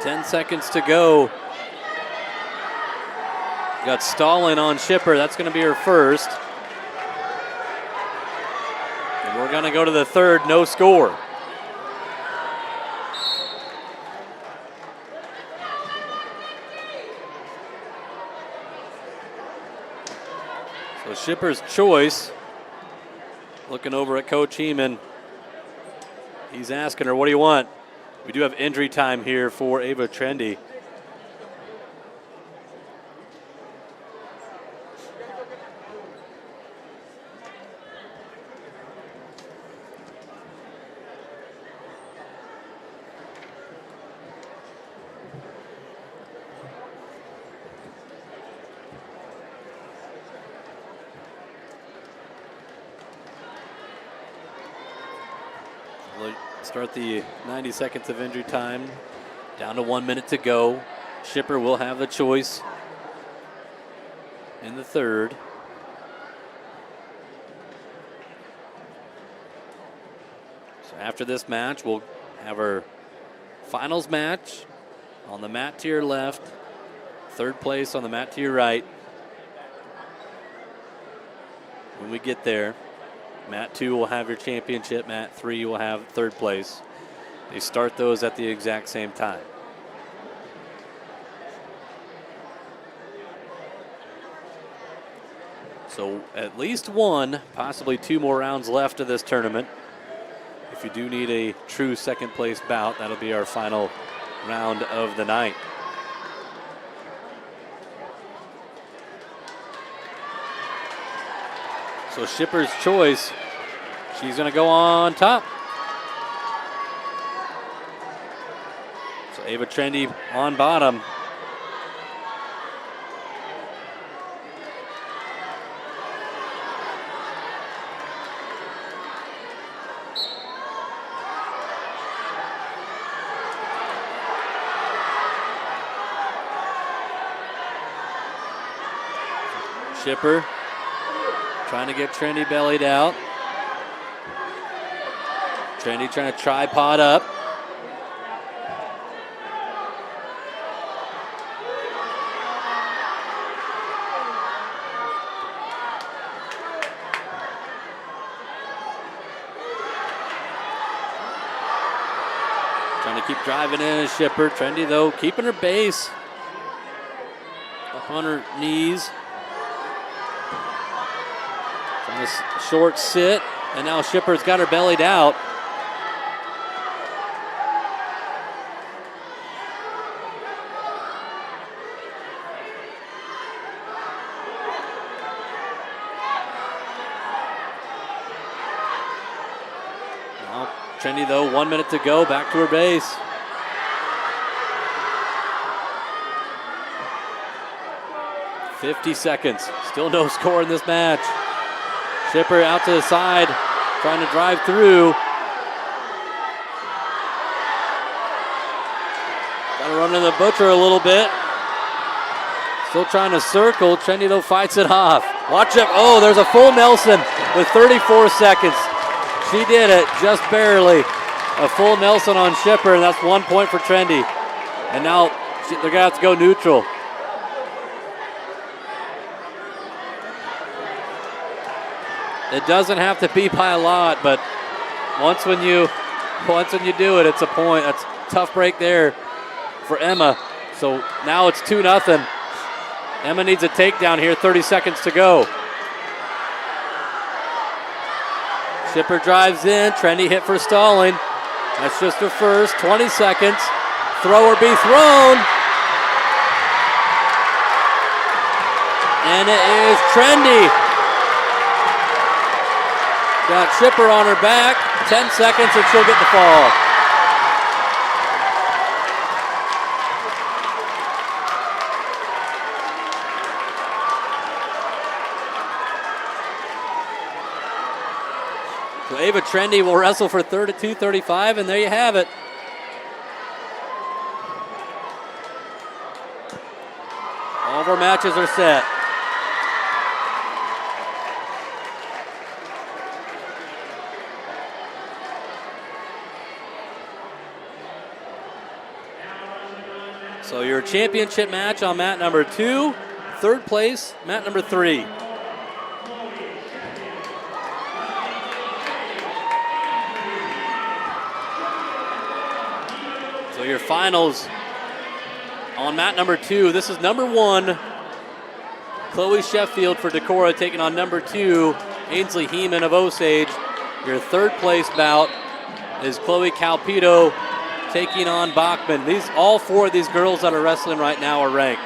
Ten seconds to go. Got stalling on Shipper. That's going to be her first. And we're going to go to the third, no score. So Shipper's choice. Looking over at Coach Heeman. He's asking her, what do you want? We do have injury time here for Ava Trendy. Start the 90 seconds of injury time. Down to 1 minute to go. Shipper will have the choice in the third. So after this match, we'll have our finals match on the mat to your left, third place on the mat to your right. When we get there, Mat 2 will have your championship. Mat 3 will have third place. They start those at the exact same time. So at least 1, possibly 2 more rounds left of this tournament. If you do need a true second place bout, that'll be our final round of the night. So Shipper's choice, she's going to go on top. So Ava Trendy on bottom. Shipper trying to get Trendy bellied out. Trendy trying to tripod up. Trying to keep driving in as Shipper. Trendy, though, keeping her base. Up on her knees. This short sit, and now Shipper's got her bellied out. Now Trendy, though, 1 minute to go, back to her base. .50 still no score in this match. Shipper out to the side, trying to drive through. Got to run in the butcher a little bit. Still trying to circle. Trendy, though, fights it off. Watch it. Oh, there's a full Nelson with 34 seconds. She did it, just barely. A full Nelson on Shipper, and that's 1 point for Trendy. And now they're going to have to go neutral. It doesn't have to be by a lot, but once when you do it, it's a point. That's a tough break there for Emma. So now it's 2-0. Emma needs a takedown here, 30 seconds to go. Shipper drives in. Trendy hit for stalling. That's just her first. 20 seconds. Throw or be thrown. And it is Trendy. Got Shipper on her back. 10 seconds and she'll get the fall. So Ava Trendy will wrestle for 32-35, and there you have it. All of our matches are set. So your championship match on mat number 2, third place, mat number 3. So your finals on mat number 2. This is number 1, Chloe Sheffield for Decorah taking on number 2, Ainsley Heeman of Osage. Your third place bout is Chloe Calpito taking on Bachman. All 4 of these girls that are wrestling right now are ranked.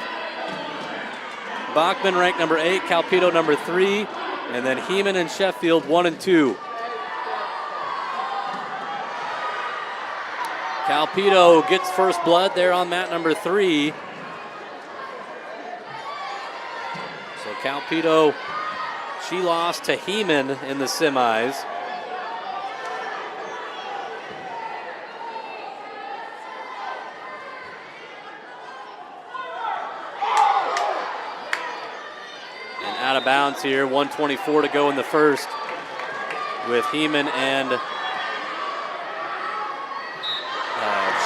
Bachman ranked number 8, Calpito number 3, and then Heeman and Sheffield 1 and 2. Calpito gets first blood there on mat number 3. So Calpito, she lost to Heeman in the semis. Out of bounds here, 1:24 to go in the first with Heeman and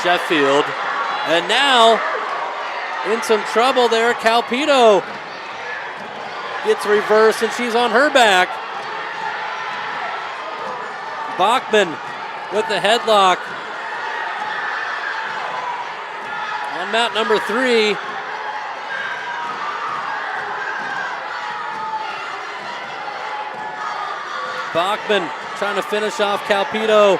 Sheffield. And now in some trouble there, Calpito gets reversed and she's on her back. Bachman with the headlock on mat number 3. Bachman trying to finish off Calpito.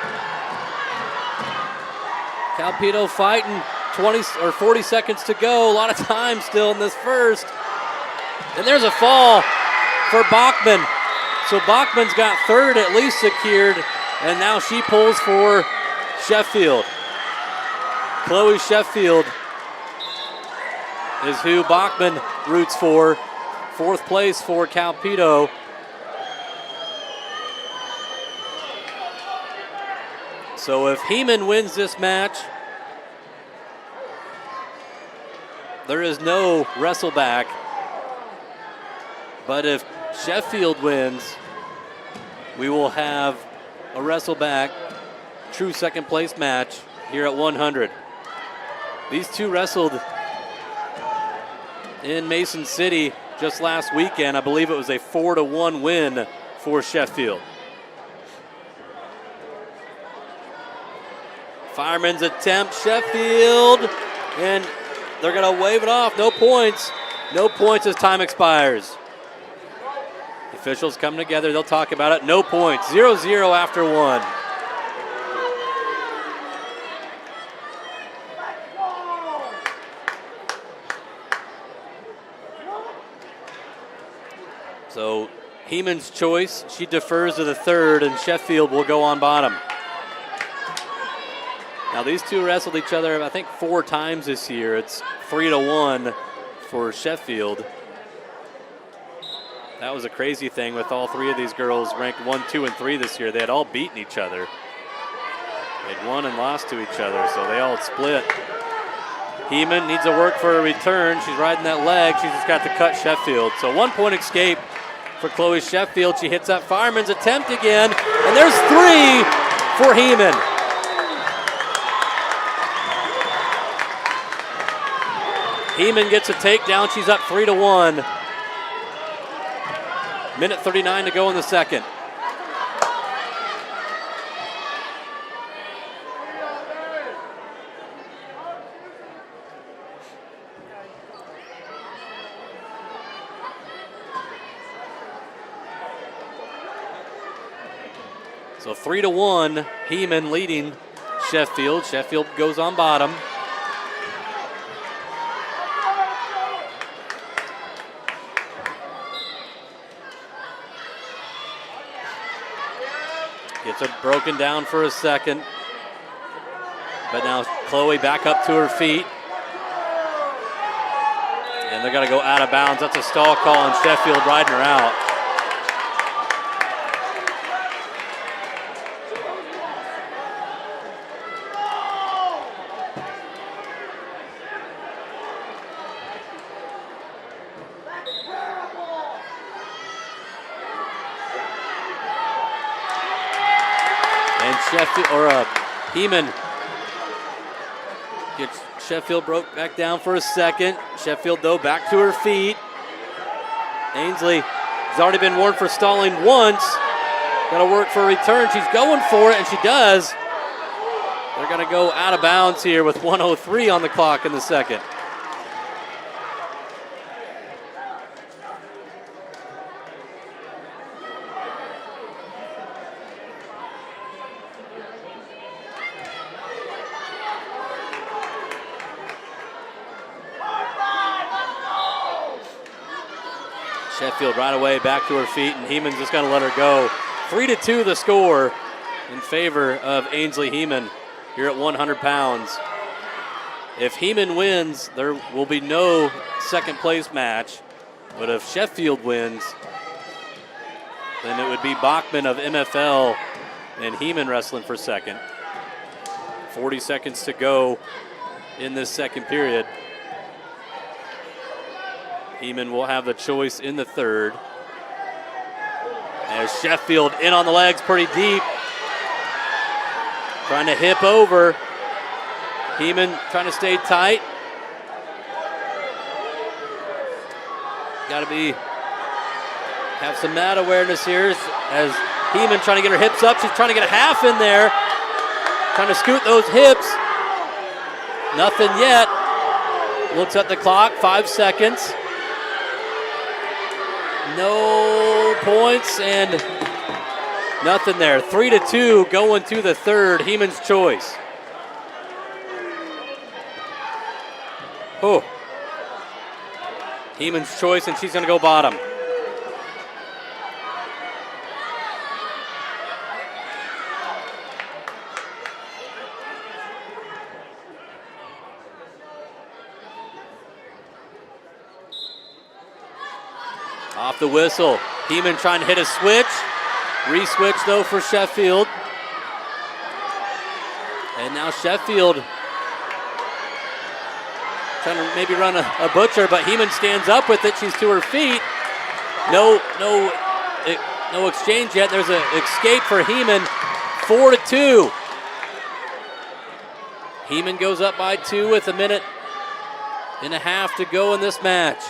Calpito fighting, 40 seconds to go. A lot of time still in this first. And there's a fall for Bachman. So Bachman's got third at least secured, and now she pulls for Sheffield. Chloe Sheffield is who Bachman roots for. Fourth place for Calpito. So if Heeman wins this match, there is no wrestle back. But if Sheffield wins, we will have a wrestle back, true second place match here at 100. These two wrestled in Mason City just last weekend. I believe it was a 4-1 win for Sheffield. Fireman's attempt, Sheffield, and they're going to wave it off. No points. No points as time expires. The officials come together. They'll talk about it. No points. 0-0 after 1. So Heeman's choice, she defers to the third, and Sheffield will go on bottom. Now these two wrestled each other, I think, 4 times this year. It's 3-1 for Sheffield. That was a crazy thing with all 3 of these girls ranked 1, 2, and 3 this year. They had all beaten each other. They'd won and lost to each other, so they all split. Heeman needs to work for a return. She's riding that leg. She's just got to cut Sheffield. So 1-point escape for Chloe Sheffield. She hits that fireman's attempt again, and there's 3 for Heeman. Heeman gets a takedown. She's up 3-1. Minute 39 to go in the second. So 3-1, Heman leading Sheffield. Sheffield goes on bottom. Gets it broken down for a second. But now Chloe back up to her feet. And they're going to go out of bounds. That's a stall call, and Sheffield riding her out. And Sheffield, Heman gets Sheffield broke back down for a second. Sheffield, though, back to her feet. Ainsley has already been warned for stalling once. Got to work for a return. She's going for it, and she does. They're going to go out of bounds here with 1:03 on the clock in the second. Sheffield right away back to her feet, and Heman's just going to let her go. 3-2 the score in favor of Ainsley Heman here at 100 pounds. If Heman wins, there will be no second place match. But if Sheffield wins, then it would be Bachman of MFL and Heman wrestling for second. 40 seconds to go in this second period. Heman will have the choice in the third. As Sheffield in on the legs pretty deep. Trying to hip over. Heman trying to stay tight. Got to have some mat awareness here as Heman trying to get her hips up. She's trying to get a half in there. Trying to scoot those hips. Nothing yet. Looks at the clock, 5 seconds. No points and nothing there. 3-2 going to the third. Heman's choice. Oh. Heman's choice, and she's going to go bottom. Off the whistle. Heman trying to hit a switch. Re-switch, though, for Sheffield. And now Sheffield trying to maybe run a butcher, but Heman stands up with it. She's to her feet. No exchange yet. There's an escape for Heman. 4-2. Heman goes up by 2 with a minute and a half to go in this match.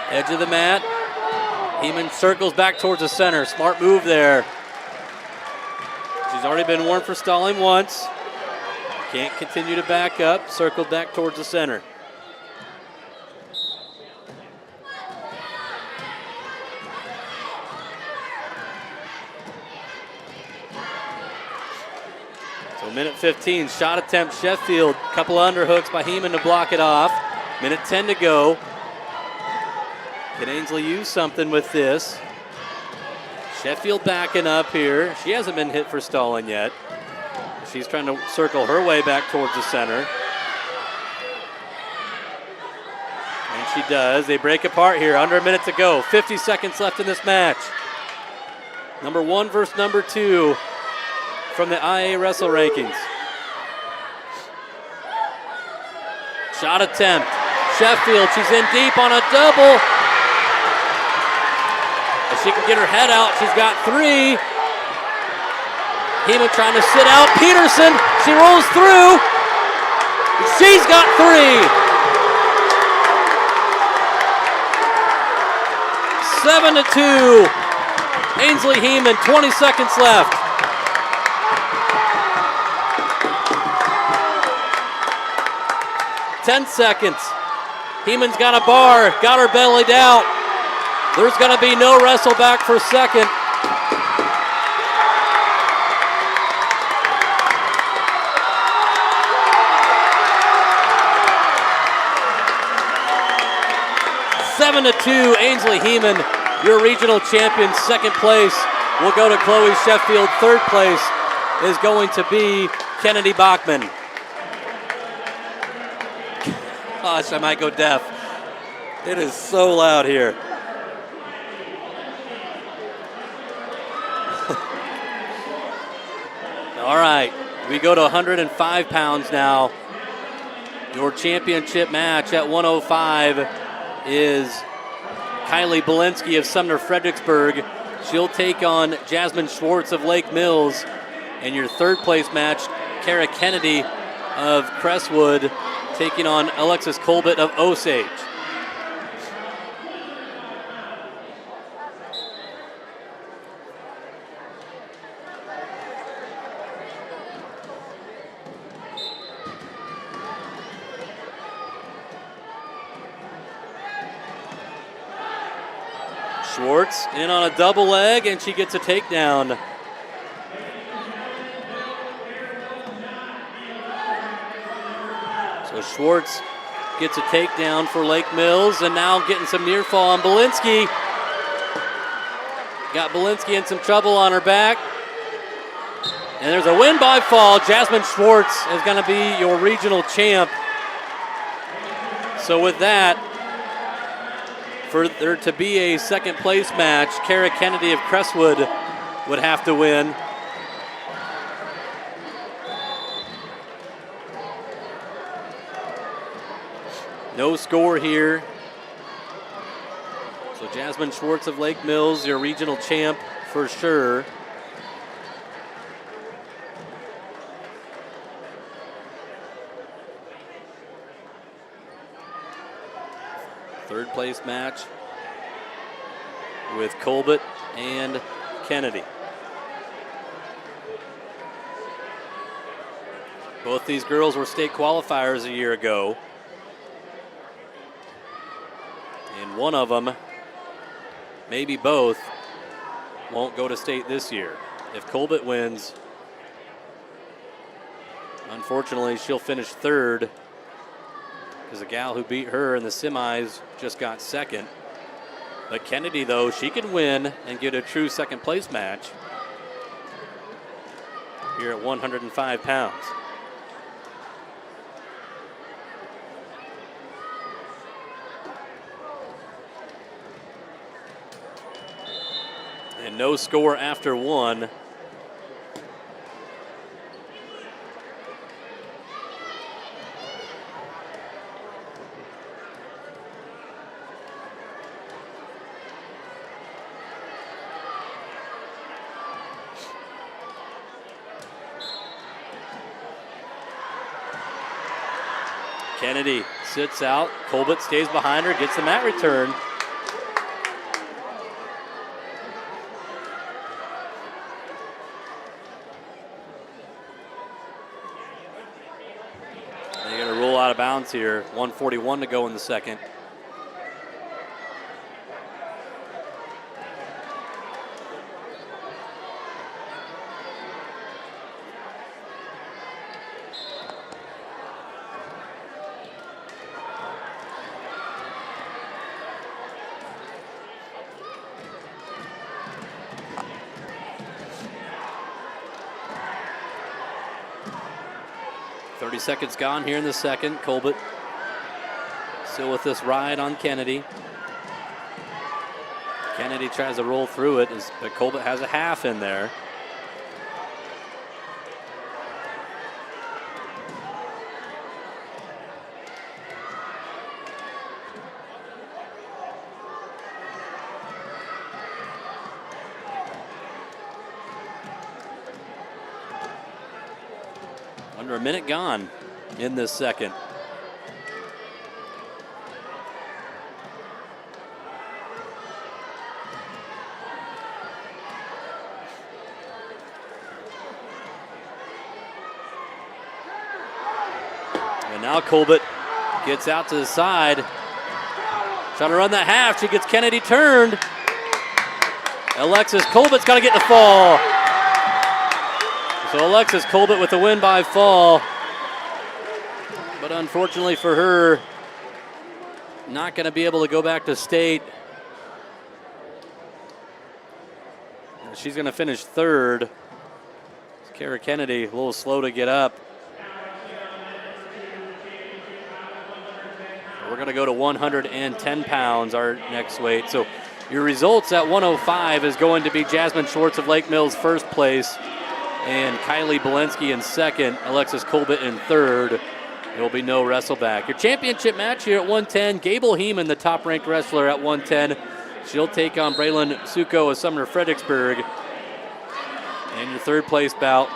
Edge of the mat. Heman circles back towards the center. Smart move there. She's already been warned for stalling once. Can't continue to back up. Circled back towards the center. So minute 15, shot attempt Sheffield. Couple of underhooks by Heman to block it off. Minute 10 to go. Can Ainsley use something with this? Sheffield backing up here. She hasn't been hit for stalling yet. She's trying to circle her way back towards the center. And she does. They break apart here. Under a minute to go. 50 seconds left in this match. Number 1 versus number 2 from the IA Wrestle Rankings. Shot attempt. Sheffield, she's in deep on a double. If she can get her head out, she's got 3. Heman trying to sit out. Peterson, she rolls through. She's got 3. 7-2. Ainsley Heman, 20 seconds left. Ten seconds. Heman's got a bar, got her bellied out. There's going to be no wrestle back for second. Seven to 2, Ainsley Heeman, your regional champion. Second place will go to Chloe Sheffield. Third place is going to be Kennedy Bachman. Gosh, I might go deaf. It is so loud here. All right, we go to 105 pounds now. Your championship match at 105 is Kylie Belinsky of Sumner-Fredericksburg. She'll take on Jasmine Schwartz of Lake Mills. And your third place match, Kara Kennedy of Crestwood taking on Alexis Colbert of Osage. Schwartz in on a double leg, and she gets a takedown. So Schwartz gets a takedown for Lake Mills, and now getting some near fall on Belinsky. Got Belinsky in some trouble on her back. And there's a win by fall. Jasmine Schwartz is going to be your regional champ. So with that, for there to be a second place match, Kara Kennedy of Crestwood would have to win. No score here. So Jasmine Schwartz of Lake Mills, your regional champ for sure. Third place match with Colbert and Kennedy. Both these girls were state qualifiers a year ago. And one of them, maybe both, won't go to state this year. If Colbert wins, unfortunately, she'll finish third, because the gal who beat her in the semis just got second. But Kennedy, though, she can win and get a true second place match here at 105 pounds. And no score after one. Kennedy sits out. Colbert stays behind her, gets the mat return. They're going to roll out of bounds here. 1:41 to go in the second. Seconds gone here in the second. Colbert still with this ride on Kennedy. Kennedy tries to roll through it, but Colbert has a half in there. Under a minute gone in this second. And now Colbert gets out to the side, Trying to run that half. She gets Kennedy turned. Alexis Colbett's got to get the fall. So Alexis Colbett with the win by fall. But unfortunately for her, not going to be able to go back to state. She's going to finish third. Kara Kennedy a little slow to get up. We're going to go to 110 pounds, our next weight. So your results at 105 is going to be Jasmine Schwartz of Lake Mills first place and Kylie Bolensky in second, Alexis Colbett in third. There will be no wrestle back. Your championship match here at 110, Gable Heeman, the top-ranked wrestler at 110. She'll take on Braylon Suko of Sumner-Fredericksburg. And your third place bout,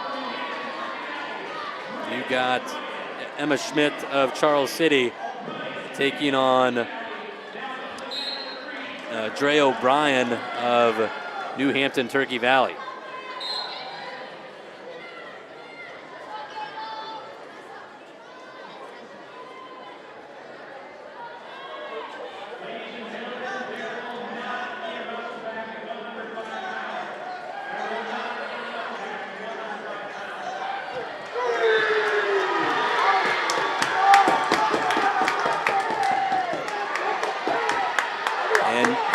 you got Emma Schmidt of Charles City taking on Dre O'Brien of New Hampton, Turkey Valley.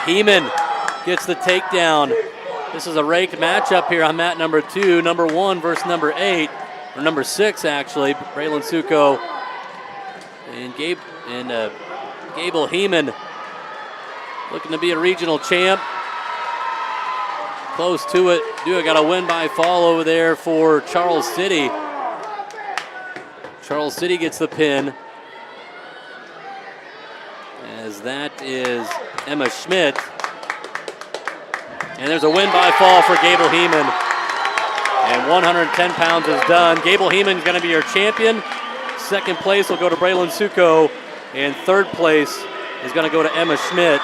Heeman gets the takedown. This is a raked matchup here on mat number 2. Number 1 versus number 8, or number 6 actually. Braylon Suko and Gable Heeman looking to be a regional champ. Close to it. Dua got a win by fall over there for Charles City. Charles City gets the pin. As that is Emma Schmidt. And there's a win by fall for Gable Heeman. And 110 pounds is done. Gable Heeman is going to be your champion. Second place will go to Braylon Suko. And third place is going to go to Emma Schmidt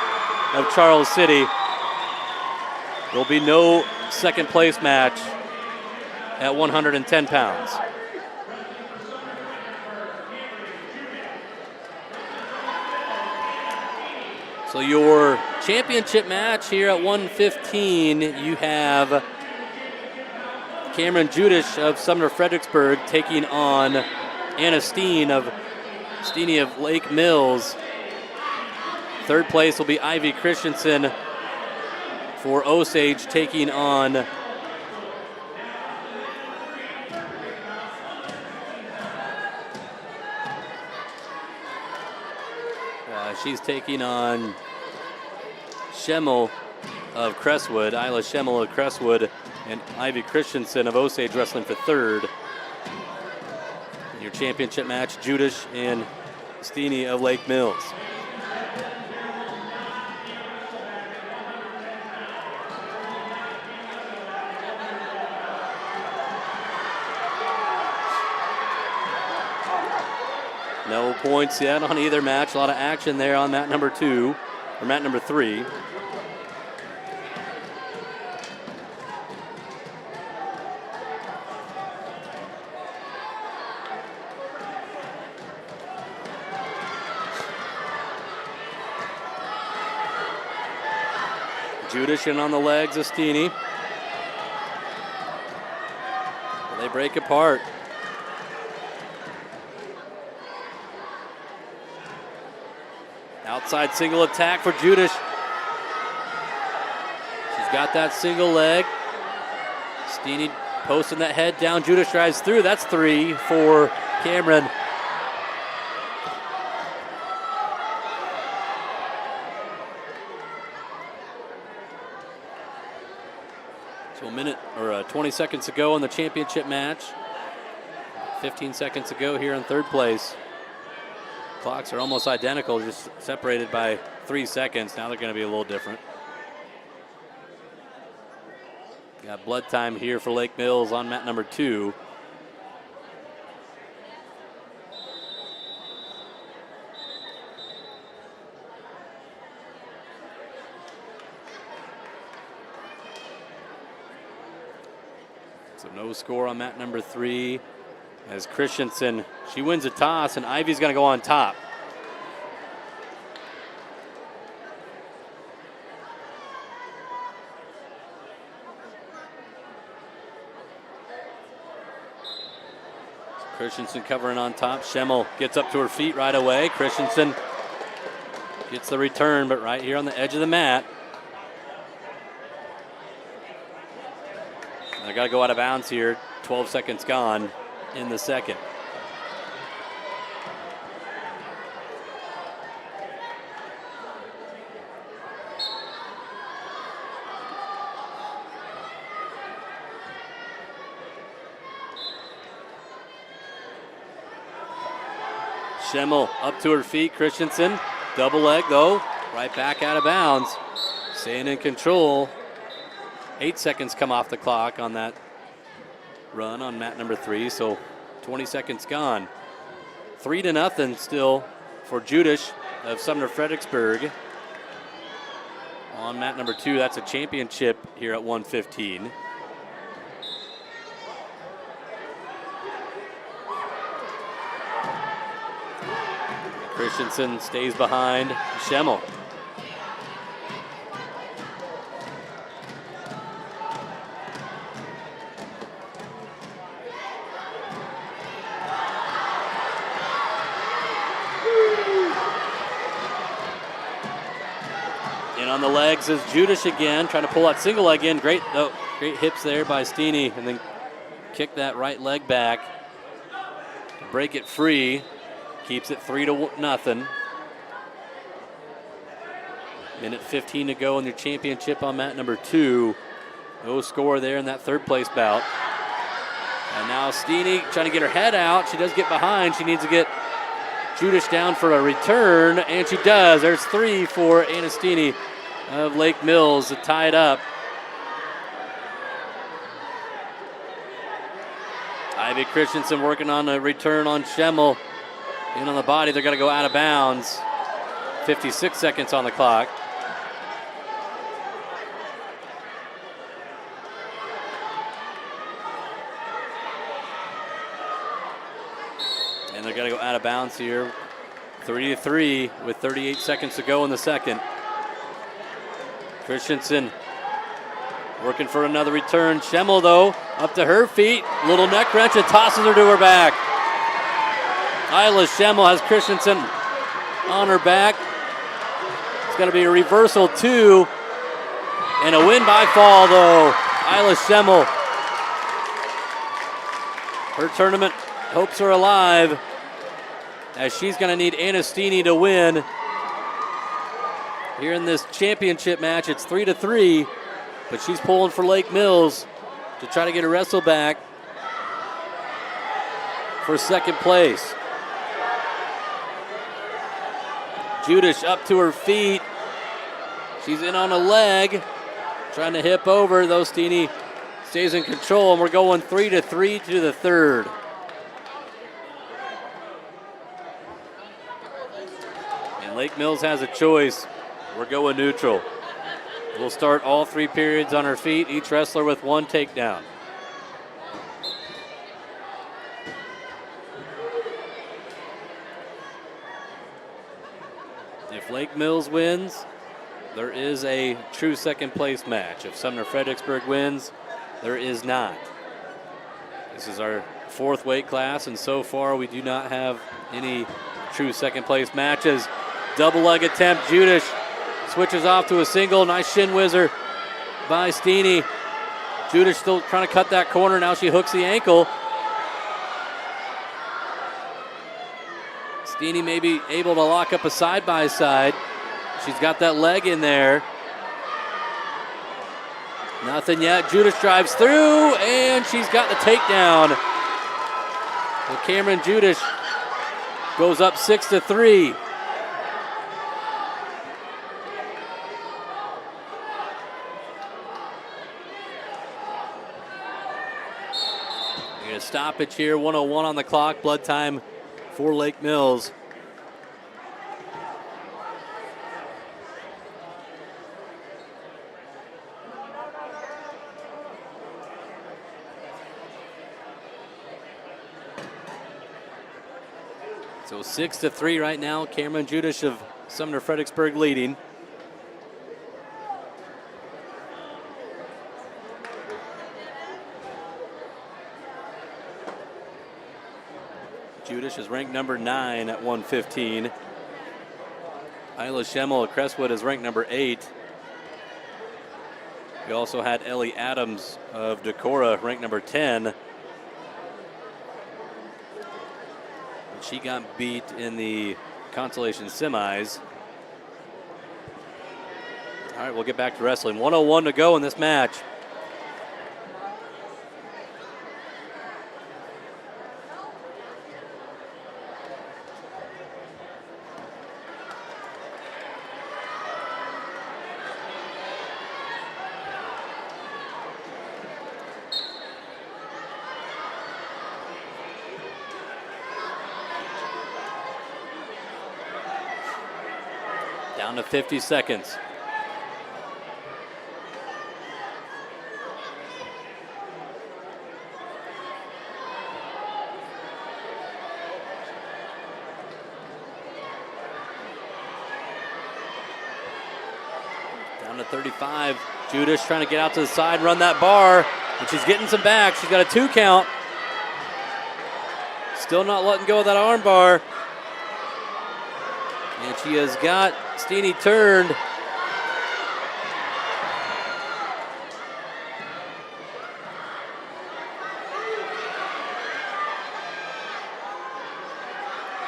of Charles City. There will be no second place match at 110 pounds. So your championship match here at 115, you have Cameron Judish of Sumner-Fredericksburg taking on Anna Steen of Lake Mills. Third place will be Ivy Christensen for Osage taking on she's taking on Schemmel of Crestwood, Isla Schemmel of Crestwood, and Ivy Christensen of Osage wrestling for third. Your championship match, Judish and Steeny of Lake Mills. No points yet on either match. A lot of action there on mat number 2, or mat number 3. Judish in on the legs of Steeny. They break apart. Outside single attack for Judish. She's got that single leg. Steeny posting that head down. Judish drives through. That's 3 for Cameron. So a minute or 20 seconds to go in the championship match. 15 seconds to go here in third place. Clocks are almost identical, just separated by 3 seconds. Now they're going to be a little different. Got blood time here for Lake Mills on mat number 2. So no score on mat number 3. As Christensen, she wins a toss, and Ivy's going to go on top. Christensen covering on top. Schemmel gets up to her feet right away. Christensen gets the return, but right here on the edge of the mat. I got to go out of bounds here. 12 seconds gone in the second. Schemmel up to her feet. Christensen, double leg though, right back out of bounds. Staying in control. 8 seconds come off the clock on that run on mat number 3, so 20 seconds gone. 3-0 still for Judish of Sumner-Fredericksburg. On mat number 2, that's a championship here at 115. Christensen stays behind Schemmel. In on the legs is Judish again, trying to pull that single leg in. Great hips there by Steeny, and then kick that right leg back to break it free. Keeps it 3-0. Minute 15 to go in your championship on mat number 2. No score there in that third place bout. And now Steeny trying to get her head out. She does get behind. She needs to get Judish down for a return, and she does. There's 3 for Anna Steeny of Lake Mills to tie it up. Ivy Christensen working on a return on Schemmel. In on the body, they're going to go out of bounds. 56 seconds on the clock. And they're going to go out of bounds here. 3-3 with 38 seconds to go in the second. Christensen working for another return. Schemmel, though, up to her feet. Little neck wrench and tosses her to her back. Isla Schemmel has Christensen on her back. It's going to be a reversal 2 and a win by fall, though. Isla Schemmel. Her tournament hopes are alive as she's going to need Anna Steeny to win. Here in this championship match, it's 3-3, but she's pulling for Lake Mills to try to get a wrestle back for second place. Judish up to her feet. She's in on a leg, trying to hip over, though Steeny stays in control, and we're going 3-3 to the third. And Lake Mills has a choice. We're going neutral. We'll start all 3 periods on her feet, each wrestler with 1 takedown. If Lake Mills wins, there is a true second place match. If Sumner-Fredericksburg wins, there is not. This is our 4th weight class, and so far we do not have any true second place matches. Double leg attempt, Judish switches off to a single. Nice shin whizzer by Steeny. Judish still trying to cut that corner. Now she hooks the ankle. Steeny may be able to lock up a side-by-side. She's got that leg in there. Nothing yet. Judish drives through, and she's got the takedown. Well, Cameron Judish goes up 6-3. We get a stoppage here. 1:01 on the clock. Blood time for Lake Mills. So 6-3 right now. Cameron Judish of Sumner-Fredericksburg leading. Judish is ranked number 9 at 115. Isla Schemmel at Crestwood is ranked number 8. We also had Ellie Adams of Decorah ranked number 10. And she got beat in the consolation semis. All right, we'll get back to wrestling. 1:01 to go in this match. Down to 50 seconds. Down to 35. Judish trying to get out to the side, run that bar, and she's getting some back. She's got a 2 count. Still not letting go of that arm bar. And she has got Steeny turned.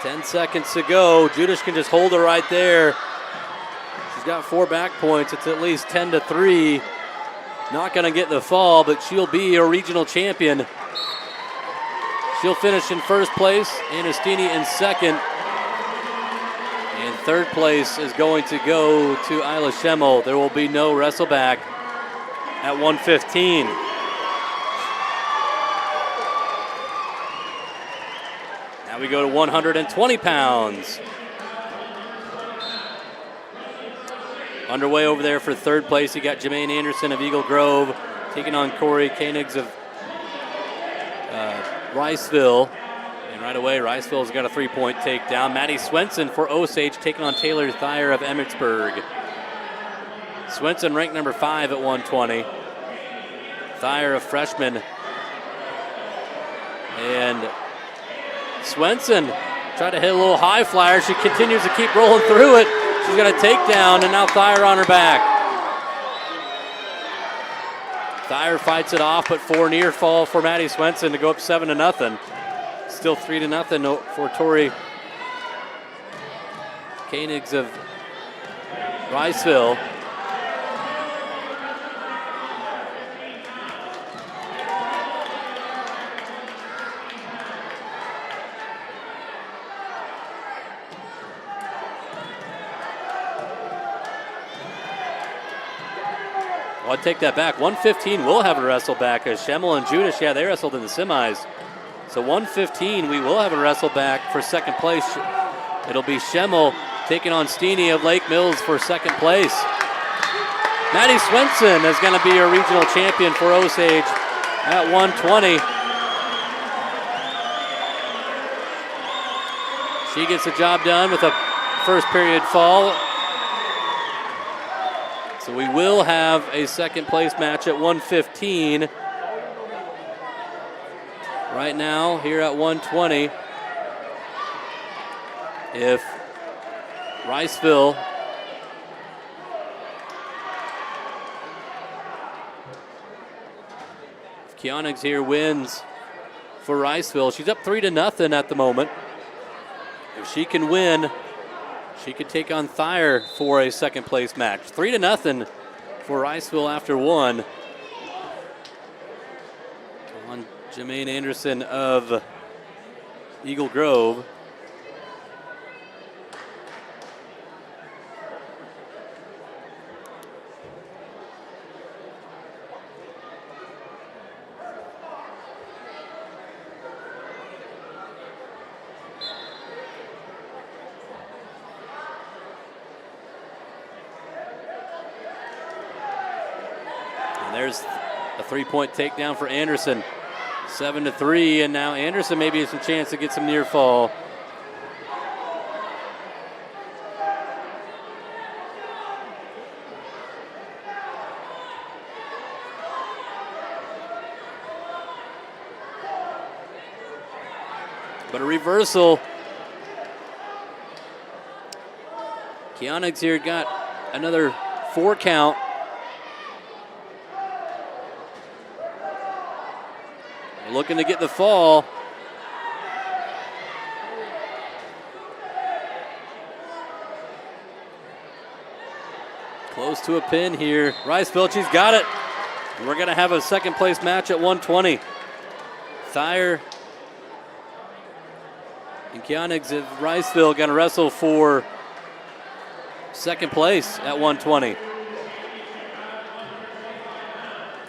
Ten seconds to go. Judish can just hold her right there. She's got 4 back points. It's at least 10-3. Not going to get the fall, but she'll be a regional champion. She'll finish in first place. Anna Steeny in second. And third place is going to go to Isla Schemmel. There will be no wrestle back at 115. Now we go to 120 pounds. Underway over there for third place, you got Jermaine Anderson of Eagle Grove taking on Corey Koenigs of Riceville. And right away, Riceville's got a 3-point takedown. Maddie Swenson for Osage taking on Taylor Thayer of Emmetsburg. Swenson ranked number 5 at 120. Thayer, a freshman. And Swenson tried to hit a little high flyer. She continues to keep rolling through it. She's got a takedown, and now Thayer on her back. Thayer fights it off, but 4 near fall for Maddie Swenson to go up 7-0. Still 3-0 for Tori Koenigs of Riceville. Well, I'd take that back. 115 will have a wrestle back as Schemmel and Judish, they wrestled in the semis. So 115, we will have a wrestle back for second place. It'll be Schemmel taking on Steeny of Lake Mills for second place. Maddie Swenson is going to be a regional champion for Osage at 120. She gets the job done with a first period fall. So we will have a second place match at 115. Right now, here at 120, if Riceville Koenigs here wins for Riceville, she's up 3-0 at the moment. If she can win, she could take on Thayer for a second place match. 3-0 for Riceville after 1. On Jermaine Anderson of Eagle Grove. And there's a 3-point takedown for Anderson. 7-3, and now Anderson maybe has some chance to get some near fall. but a reversal. Keonig's here got another 4 count. Looking to get the fall. Close to a pin here. Riceville, she's got it. We're going to have a second place match at 120. Thayer and Keonig's of Riceville going to wrestle for second place at 120.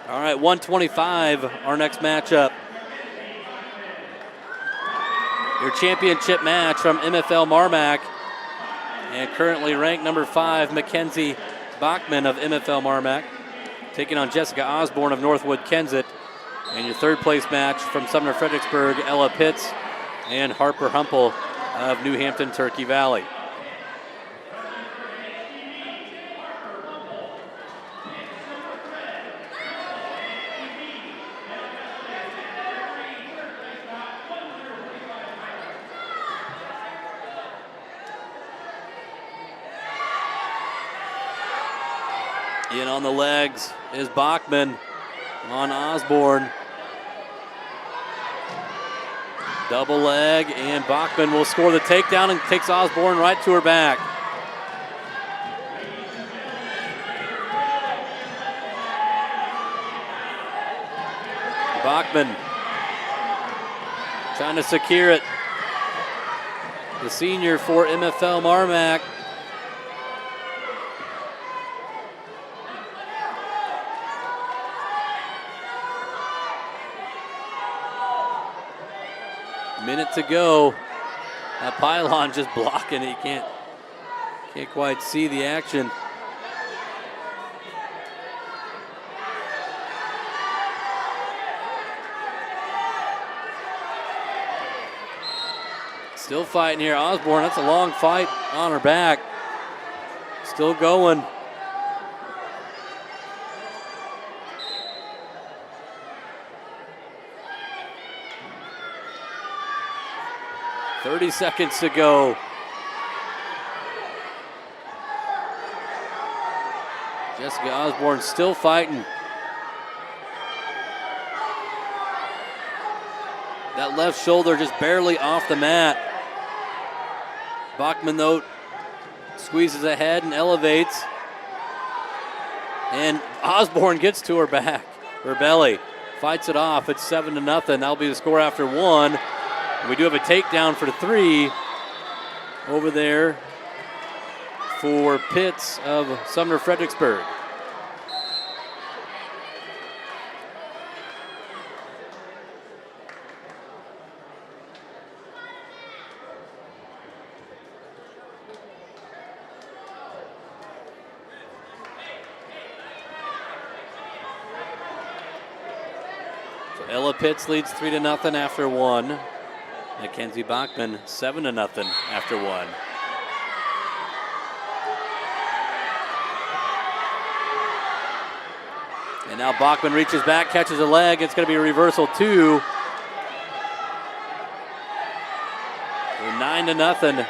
All right, 125, our next matchup. Your championship match from MFL MarMac, and currently ranked number 5, Mackenzie Bachman of MFL MarMac, taking on Jessica Osborne of Northwood-Kensett. And your third place match from Sumner-Fredericksburg, Ella Pitts and Harper Humboldt of New Hampton, Turkey Valley. In on the legs is Bachman on Osborne. Double leg, and Bachman will score the takedown and takes Osborne right to her back. Bachman trying to secure it. The senior for MFL MarMac. Minute to go. That pylon just blocking it. You can't quite see the action. Still fighting here. Osborne, that's a long fight on her back. Still going. .30 seconds to go. Jessica Osborne still fighting. That left shoulder just barely off the mat. Bachman, though, squeezes ahead and elevates. And Osborne gets to her back, her belly. Fights it off. It's 7-0. That'll be the score after 1. We do have a takedown for 3 over there for Pitts of Sumner-Fredericksburg. So Ella Pitts leads 3-0 after 1. Mackenzie Bachman 7-0 after 1. And now Bachman reaches back, catches a leg. It's going to be a reversal 2. 9-0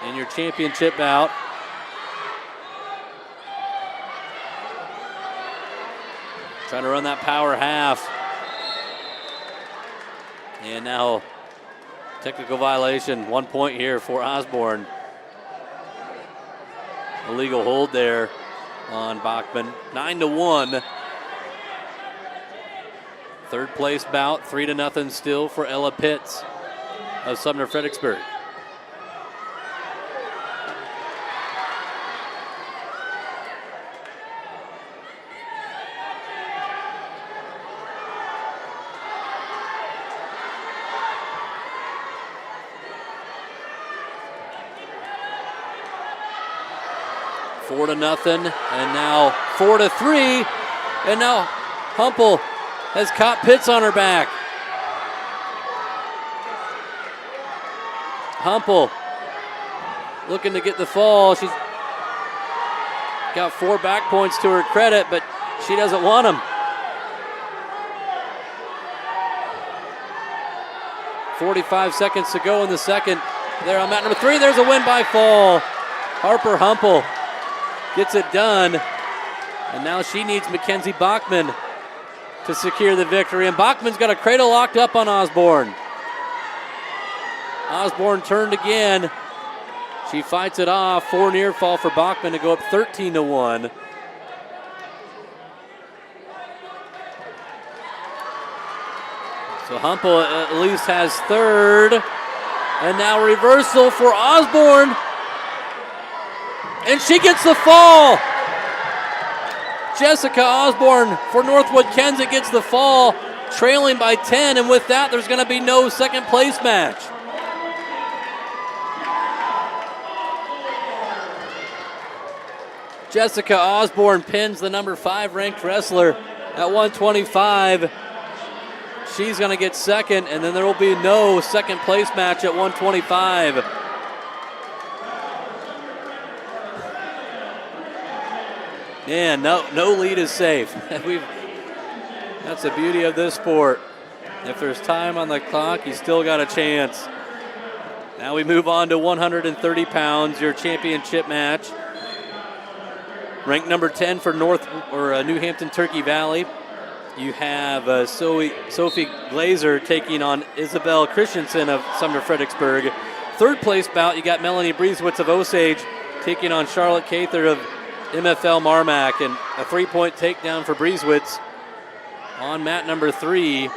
in your championship bout. Trying to run that power half. And now technical violation, 1 point here for Osborne. Illegal hold there on Bachman. 9-1. Third place bout, 3-0 still for Ella Pitts of Sumner-Fredericksburg. Four to nothing, and now 4-3, and now Humboldt has caught Pitts on her back. Humboldt looking to get the fall. She's got 4 back points to her credit, but she doesn't want them. 45 seconds to go in the second. There on mat number 3, there's a win by fall. Harper Humboldt gets it done. And now she needs Mackenzie Bachman to secure the victory. And Bachman's got a cradle locked up on Osborne. Osborne turned again. She fights it off. 4 near fall for Bachman to go up 13-1. So Humboldt at least has third. And now reversal for Osborne. And she gets the fall. Jessica Osborne for Northwood-Kensett gets the fall, trailing by 10. And with that, there's going to be no second place match. Jessica Osborne pins the number 5 ranked wrestler at 125. She's going to get second, and then there will be no second place match at 125. Man, no lead is safe. That's the beauty of this sport. If there's time on the clock, you still got a chance. Now we move on to 130 pounds, your championship match. Ranked number 10 for New Hampton Turkey Valley. You have Sophie Glazer taking on Isabel Christensen of Sumner-Fredericksburg. Third place bout, you got Melanie Breezewitz of Osage taking on Charlotte Cather of MFL MarMac, and a 3-point takedown for Breezewitz on mat number 3.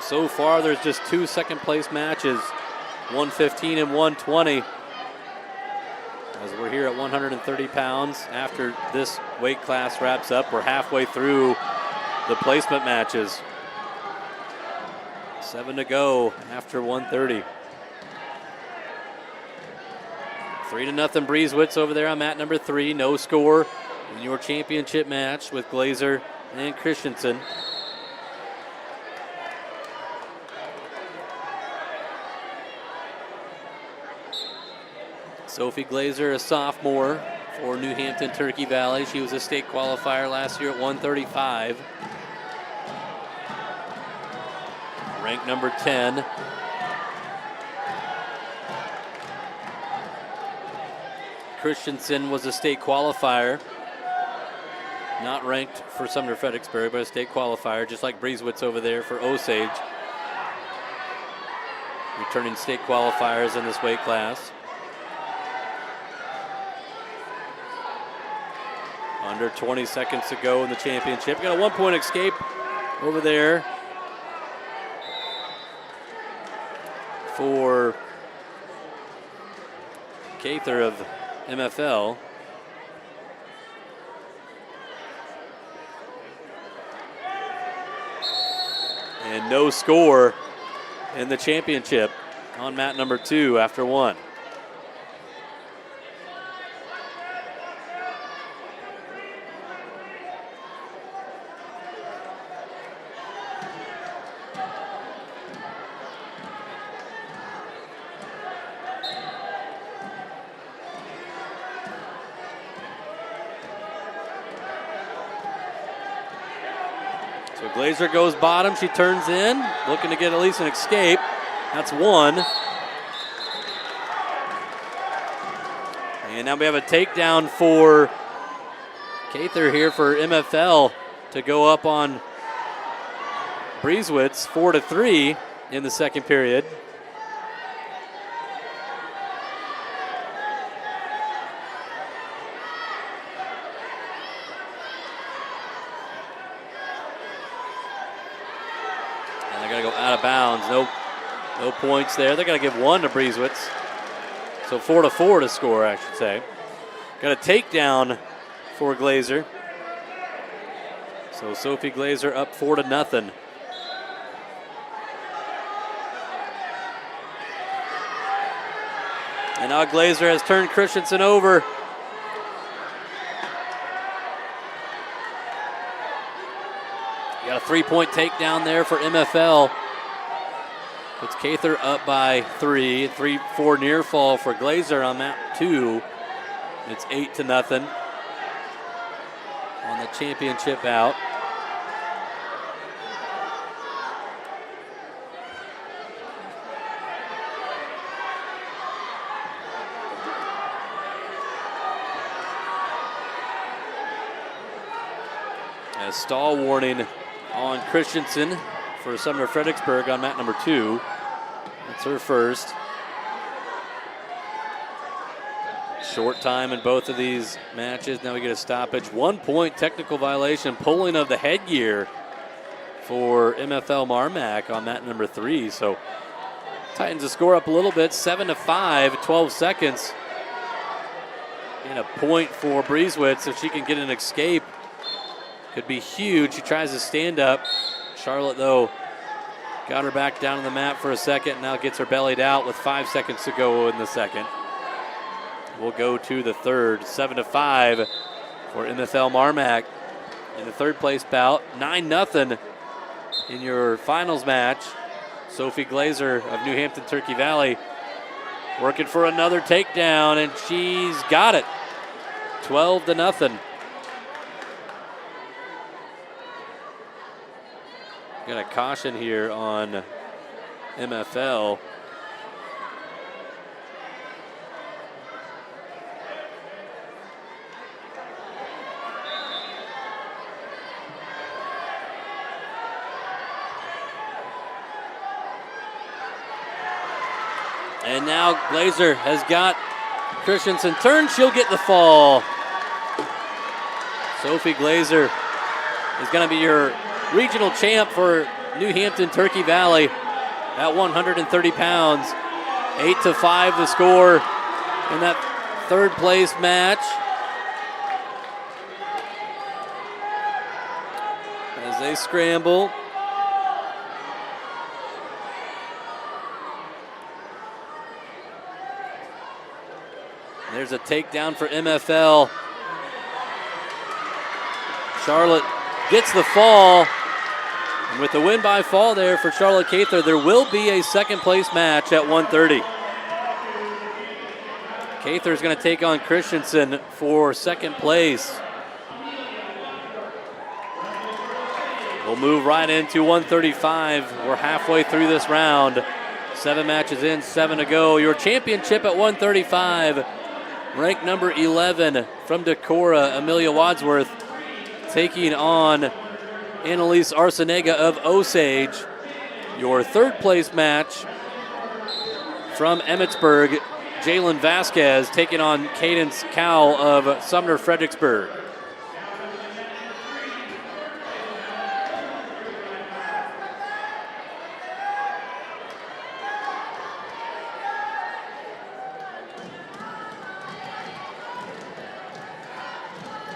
So far, there's just 2 second place matches, 115 and 120. As we're here at 130 pounds, after this weight class wraps up, we're halfway through the placement matches. 7 to go after 130. 3-0 Breezewitz over there on mat number 3. No score in your championship match with Glazer and Christensen. Sophie Glazer, a sophomore for New Hampton Turkey Valley. She was a state qualifier last year at 135. Ranked number 10. Christensen was a state qualifier. Not ranked for Sumner-Fredericksburg, but a state qualifier, just like Breezewitz over there for Osage. Returning state qualifiers in this weight class. Under 20 seconds to go in the championship. Got a 1-point escape over there for Cather of MFL. And no score in the championship on mat number 2 after 1. Glazer goes bottom, she turns in, looking to get at least an escape. That's 1. And now we have a takedown for Cather here for MFL to go up on Breezewitz, 4-3 in the second period. Bounds. No points there. They're going to give 1 to Breezewitz. So 4-4 to score, I should say. Got a takedown for Glazer. So Sophie Glazer up 4-0. And now Glazer has turned Christensen over. three-point takedown there for MFL. Puts Cather up by 3. 3-4 near fall for Glazer on that 2. It's 8-0 on the championship bout. A stall warning on Christensen for Sumner-Fredericksburg on mat number 2. That's her first. Short time in both of these matches. Now we get a stoppage. 1 point technical violation, pulling of the headgear for MFL MarMac on mat number 3. So tightens the score up a little bit, 7-5, 12 seconds. And a point for Breezewitz if she can get an escape. Could be huge. She tries to stand up. Charlotte, though, got her back down on the mat for a second. Now gets her bellied out with 5 seconds to go in the second. We'll go to the third. 7-5 for MFL MarMac in the third place bout. 9-0 in your finals match. Sophie Glazer of New Hampton Turkey Valley working for another takedown, and she's got it. 12-0. Got a caution here on MFL. And now Glazer has got Christensen turned. She'll get the fall. Sophie Glazer is going to be your regional champ for New Hampton Turkey Valley at 130 pounds. 8-5 the score in that third place match. As they scramble. There's a takedown for MFL. Charlotte gets the fall. And with the win by fall there for Charlotte Cather, there will be a second place match at 130. Cather is going to take on Christensen for second place. We'll move right into 135. We're halfway through this round. 7 matches in, 7 to go. Your championship at 135. Ranked number 11 from Decorah, Amelia Wadsworth, taking on Annalise Arcenega of Osage. Your third place match from Emmetsburg, Jalen Vasquez taking on Cadence Cowell of Sumner-Fredericksburg.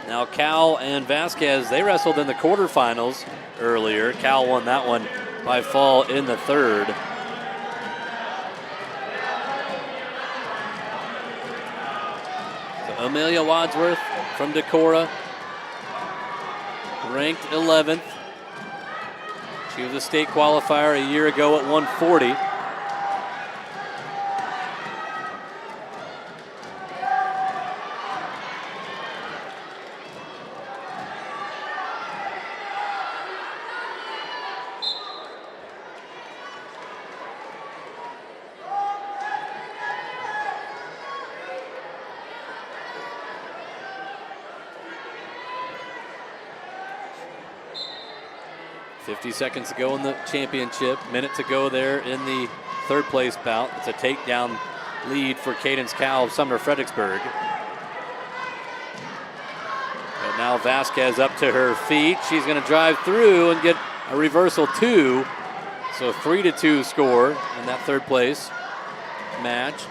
Now Cal and Vasquez, they wrestled in the quarterfinals earlier. Cal won that one by fall in the third. So Amelia Wadsworth from Decorah, ranked 11th. She was a state qualifier a year ago at 140. Seconds to go in the championship. Minute to go there in the third place bout. It's a takedown lead for Cadence Cowell of Sumner-Fredericksburg. But now Vasquez up to her feet. She's going to drive through and get a reversal 2. So 3-2 score in that third place match.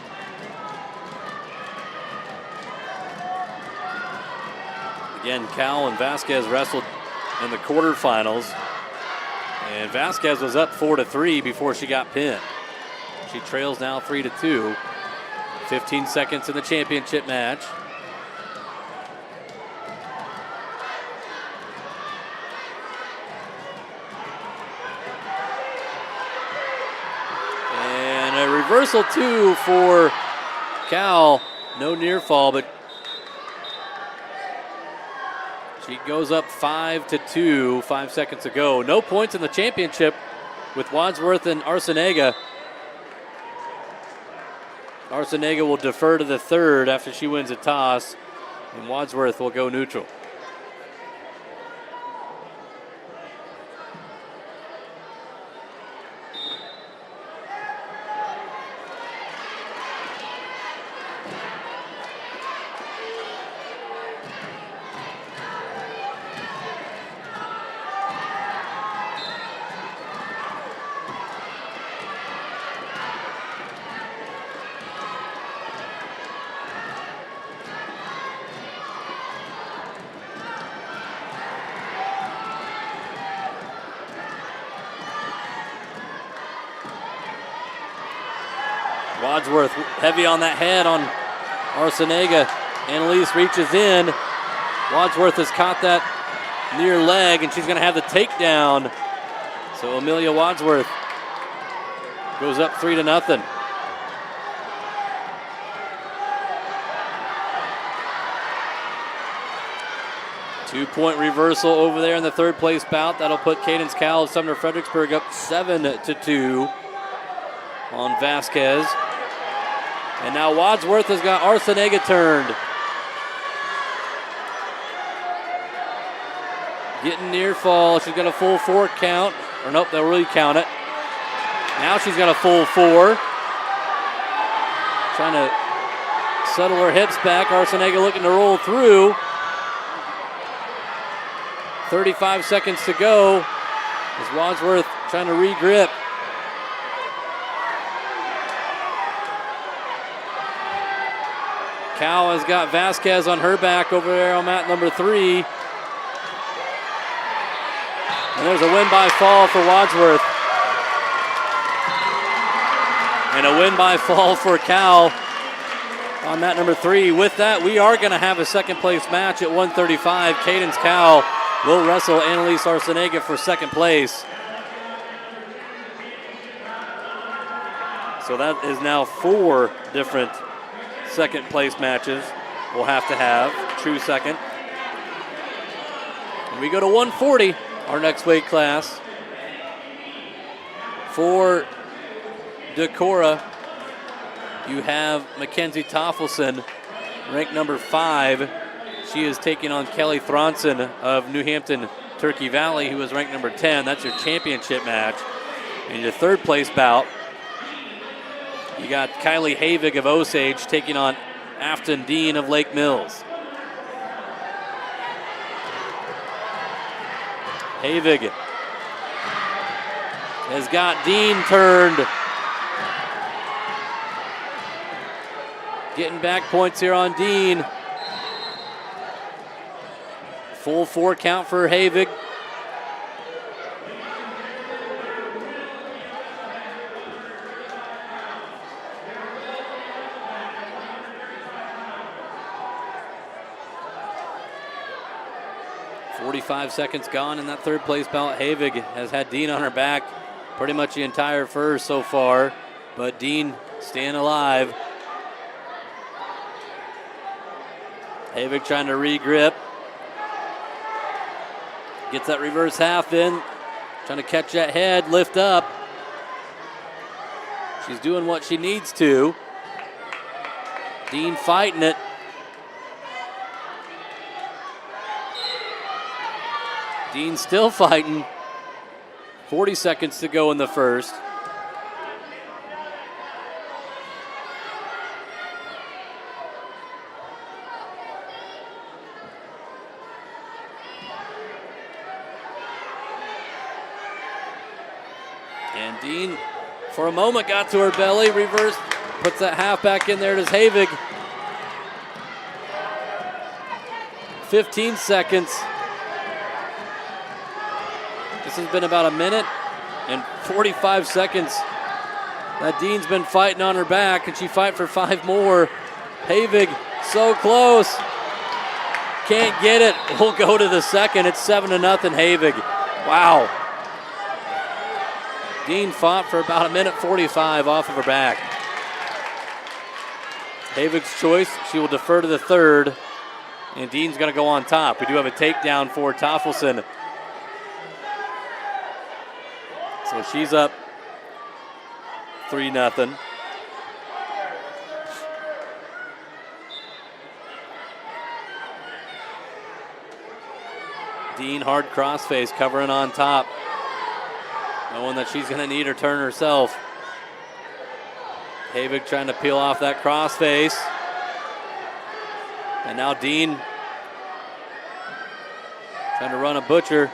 Again, Cowell and Vasquez wrestled in the quarterfinals. And Vasquez was up 4-3 before she got pinned. She trails now 3-2. 15 seconds in the championship match. Reversal 2 for Cal. No near fall, but she goes up 5-2, 5 seconds to go. No points in the championship with Wadsworth and Arciniega. Arciniega will defer to the third after she wins a toss, and Wadsworth will go neutral. Wadsworth heavy on that head on Arciniega. Annalise reaches in. Wadsworth has caught that near leg, and she's going to have the takedown. So Amelia Wadsworth goes up 3-0. Two-point reversal over there in the third place bout. That'll put Cadence Cal of Sumner-Fredericksburg up 7-2 on Vasquez. And now Wadsworth has got Arciniega turned. Getting near fall. She's got a full 4 count. Or nope, they'll really count it. Now she's got a full 4. Trying to settle her hips back. Arciniega looking to roll through. 35 seconds to go. As Wadsworth trying to re-grip. Cal has got Vasquez on her back over there on mat number 3. And there's a win by fall for Wadsworth. And a win by fall for Cal on mat number 3. With that, we are going to have a second place match at 135. Cadence Cal will wrestle Annalise Arciniega for second place. So that is now 4 different second place matches we'll have to have. True second. And we go to 140, our next weight class. For Decorah, you have Mackenzie Toffelson, ranked number 5. She is taking on Kelly Thronson of New Hampton, Turkey Valley, who is ranked number 10. That's your championship match. In your third place bout, you got Kylie Havig of Osage taking on Afton Dean of Lake Mills. Havig has got Dean turned. Getting back points here on Dean. Full 4 count for Havig. .45 seconds gone in that third place bout. Havig has had Dean on her back pretty much the entire first so far, but Dean staying alive. Havig trying to re-grip. Gets that reverse half in. Trying to catch that head, lift up. She's doing what she needs to. Dean fighting it. Dean still fighting. 40 seconds to go in the first. And Dean, for a moment, got to her belly, reversed, puts that half back in there to Havig. 15 seconds. This has been about a minute and 45 seconds that Dean's been fighting on her back. Can she fight for 5 more? Havig so close. Can't get it. We'll go to the second. It's 7-0 Havig. Wow. Dean fought for about a minute 45 off of her back. Havig's choice. She will defer to the third. And Dean's going to go on top. We do have a takedown for Toffelson. So she's up 3-0. Dean, hard crossface, covering on top. Knowing that she's going to need her turn herself. Havig trying to peel off that crossface. And now Dean trying to run a butcher.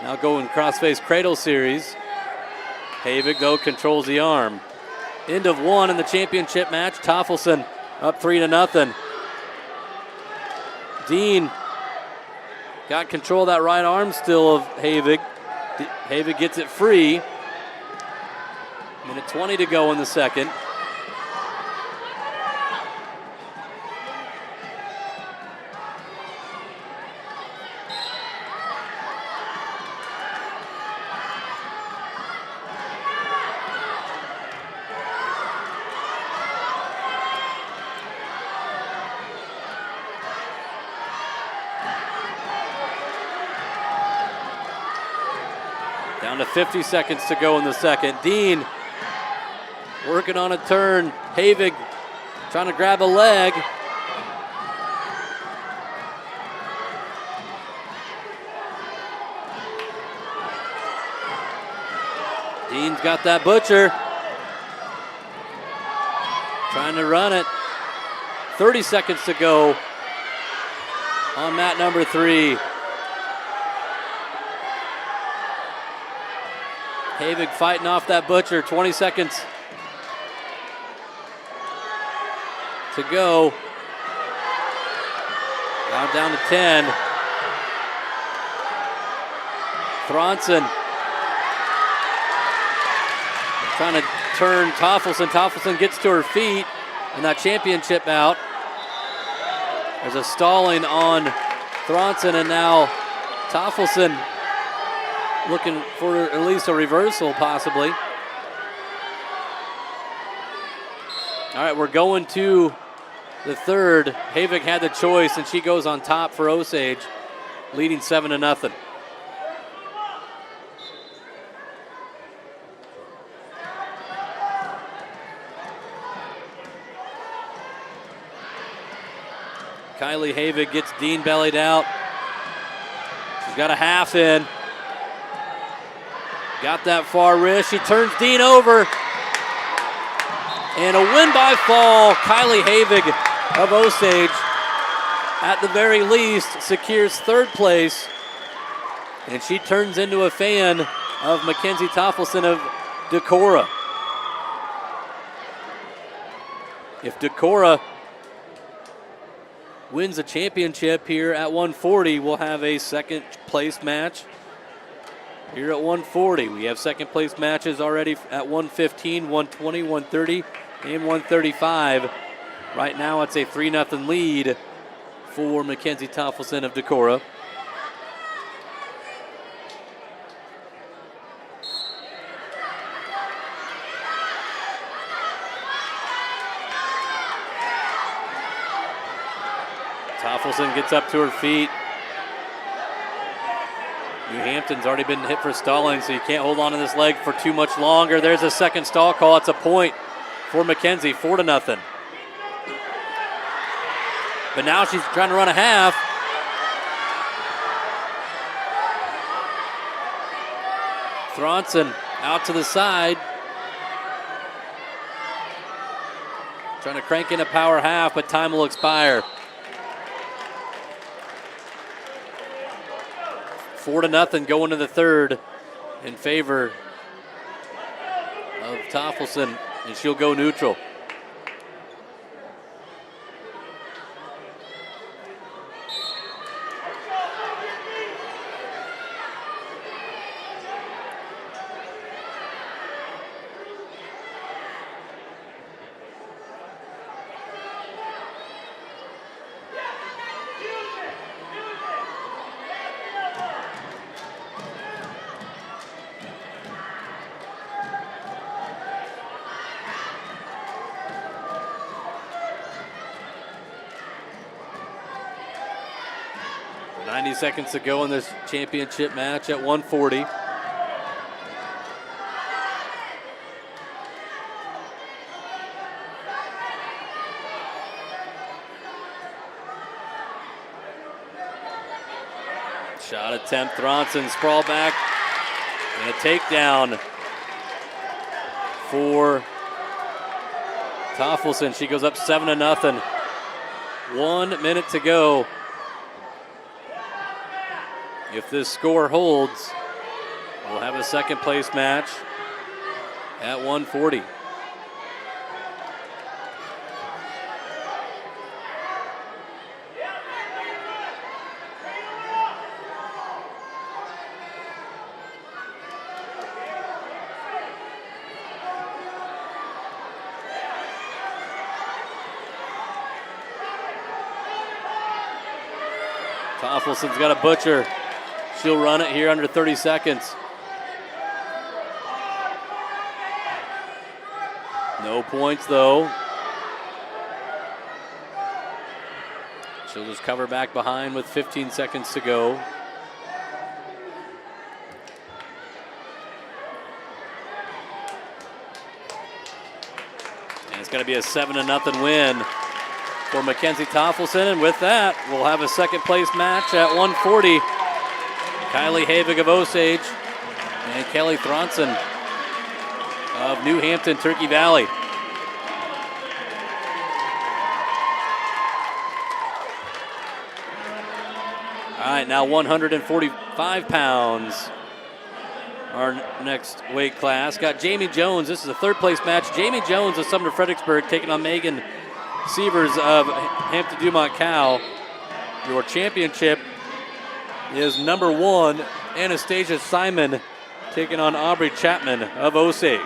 Now going crossface cradle series. Havig, though, controls the arm. End of one in the championship match. Toffelson up 3-0. Dean got control of that right arm still of Havig. Havig gets it free. Minute 20 to go in the second. Down to 50 seconds to go in the second. Dean working on a turn. Havig trying to grab a leg. Dean's got that butcher. Trying to run it. 30 seconds to go on mat number 3. Havig fighting off that butcher. 20 seconds to go. Now down to 10. Thronson trying to turn Toffelson. Toffelson gets to her feet in that championship bout. There's a stalling on Thronson, and now Toffelson looking for at least a reversal, possibly. All right, we're going to the third. Havig had the choice, and she goes on top for Osage, leading 7-0. Kylie Havig gets Dean bellied out. She's got a half in. Got that far wrist. She turns Dean over. And a win by fall. Kylie Havig of Osage, at the very least, secures third place. And she turns into a fan of Mackenzie Toffelson of Decorah. If Decorah wins a championship here at 140, we'll have a second place match here at 140. We have second place matches already at 115, 120, 130, and 135. Right now it's a 3-0 lead for Mackenzie Toffelson of Decorah. Toffelson gets up to her feet. New Hampton's already been hit for stalling, so you can't hold on to this leg for too much longer. There's a second stall call. It's a point for Mackenzie, 4-0. But now she's trying to run a half. Thronson out to the side. Trying to crank in a power half, but time will expire. 4-0 going to the third in favor of Toffelson, and she'll go neutral. 90 seconds to go in this championship match at 140. Shot attempt, Thronson, sprawl back, and a takedown for Toffelson. She goes up 7-0. 1 minute to go. If this score holds, we'll have a second place match at 140. Toffelson's got a butcher. She'll run it here under 30 seconds. No points though. She'll just cover back behind with 15 seconds to go. And it's going to be a 7-0 win for Mackenzie Toffelson, and with that, we'll have a second place match at 140. Kylie Havig of Osage and Kelly Thronson of New Hampton, Turkey Valley. All right, now 145 pounds. Our next weight class got Jamie Jones. This is a third place match. Jamie Jones of Sumner-Fredericksburg taking on Megan Sievers of Hampton-Dumont-CAL. Your championship is number 1, Anastasia Simon, taking on Aubrey Chapman of Osage.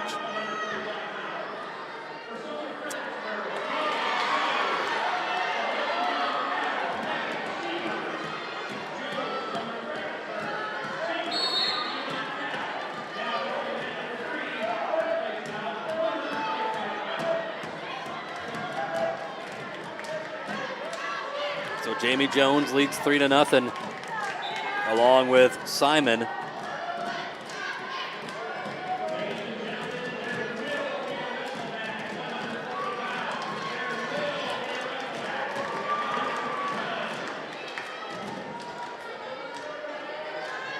So Jamie Jones leads 3-0. Along with Simon.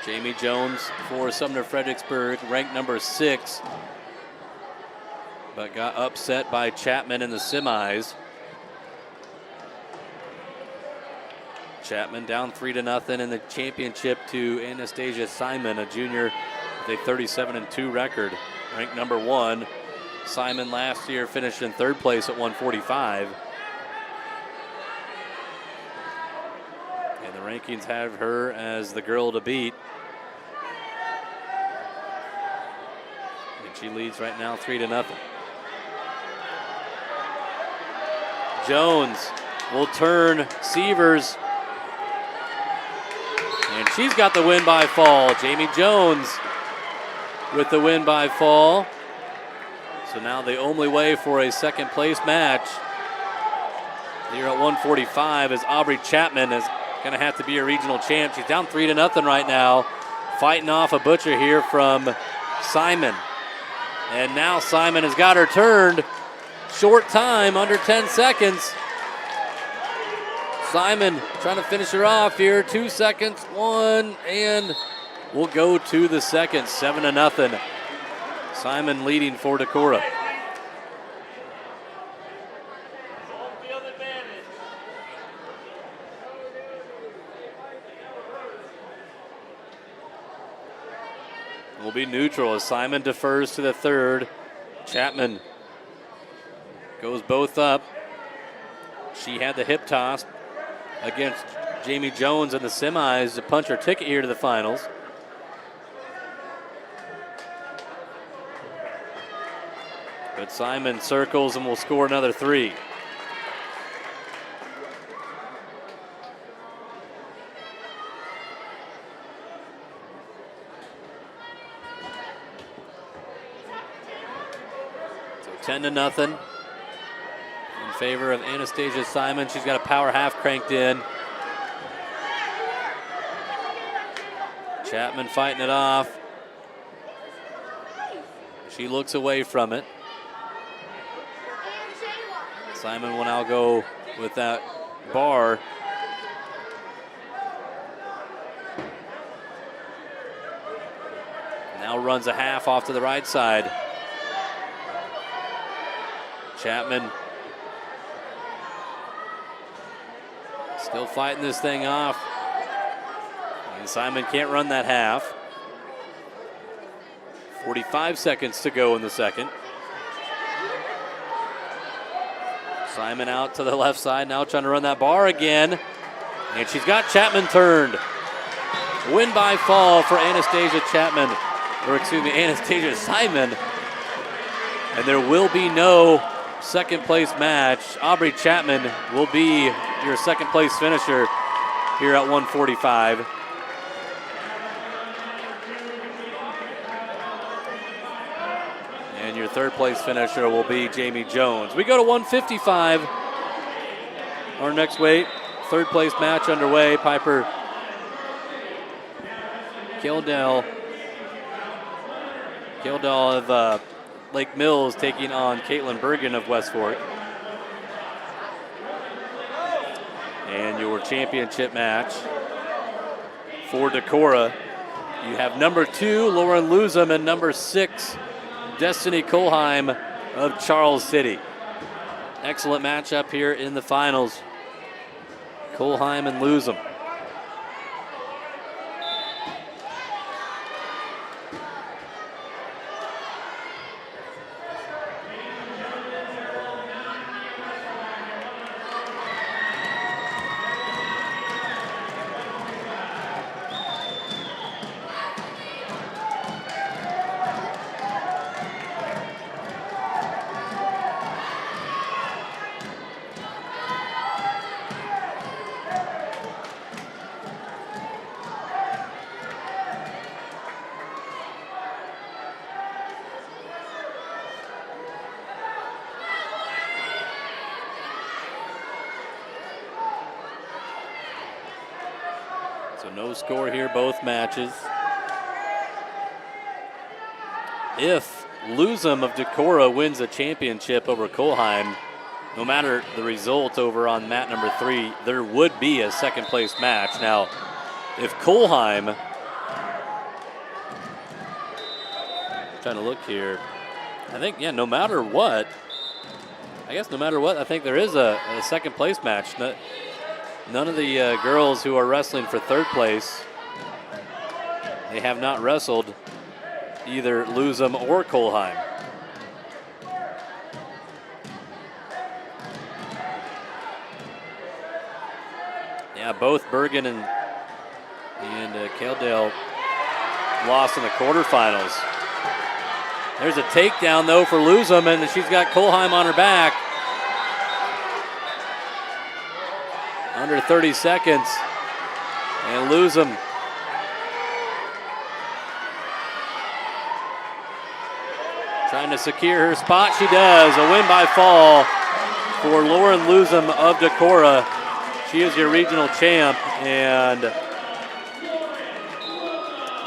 Jamie Jones for Sumner-Fredericksburg, ranked number 6, but got upset by Chapman in the semis. Chapman down 3-0 in the championship to Anastasia Simon, a junior with a 37-2 record, ranked number 1. Simon last year finished in third place at 145. And the rankings have her as the girl to beat. And she leads right now 3-0. Jones will turn Sievers. And she's got the win by fall. Jamie Jones with the win by fall. So now the only way for a second place match here at 145 is Aubrey Chapman is going to have to be a regional champ. She's down 3-0 right now, fighting off a butcher here from Simon. And now Simon has got her turned. Short time, under 10 seconds. Simon trying to finish her off here. 2 seconds, 1, and we'll go to the second. 7-0. Simon leading for Decorah. Will be neutral as Simon defers to the third. Chapman goes both up. She had the hip toss against Jamie Jones in the semis to punch her ticket here to the finals. But Simon circles and will score another 3. So 10-0 in favor of Anastasia Simon. She's got a power half cranked in. Chapman fighting it off. She looks away from it. Simon will now go with that bar. Now runs a half off to the right side. Chapman still fighting this thing off. And Simon can't run that half. 45 seconds to go in the second. Simon out to the left side, now trying to run that bar again. And she's got Chapman turned. Win by fall for Anastasia Simon. And there will be no second place match. Aubrey Chapman will be your second place finisher here at 145. And your third place finisher will be Jamie Jones. We go to 155. Our next weight, third place match underway. Piper Kildell of Lake Mills taking on Caitlin Bergen of West Fork. And your championship match for Decorah, you have number 2, Lauren Lusum, and number 6, Destiny Kohlheim of Charles City. Excellent matchup here in the finals. Kohlheim and Lusum. So no score here, both matches. If Lusum of Decorah wins a championship over Kohlheim, no matter the result over on mat number 3, there would be a second place match. Now, if Kohlheim, trying to look here, I think, yeah, no matter what, I think there is a second place match. None of the girls who are wrestling for third place, they have not wrestled either Lusum or Kohlheim. Yeah, both Bergen and Kildale lost in the quarterfinals. There's a takedown though for Lusum, and she's got Kohlheim on her back. Under 30 seconds, and Lusum trying to secure her spot. She does. A win by fall for Lauren Lusum of Decorah. She is your regional champ, and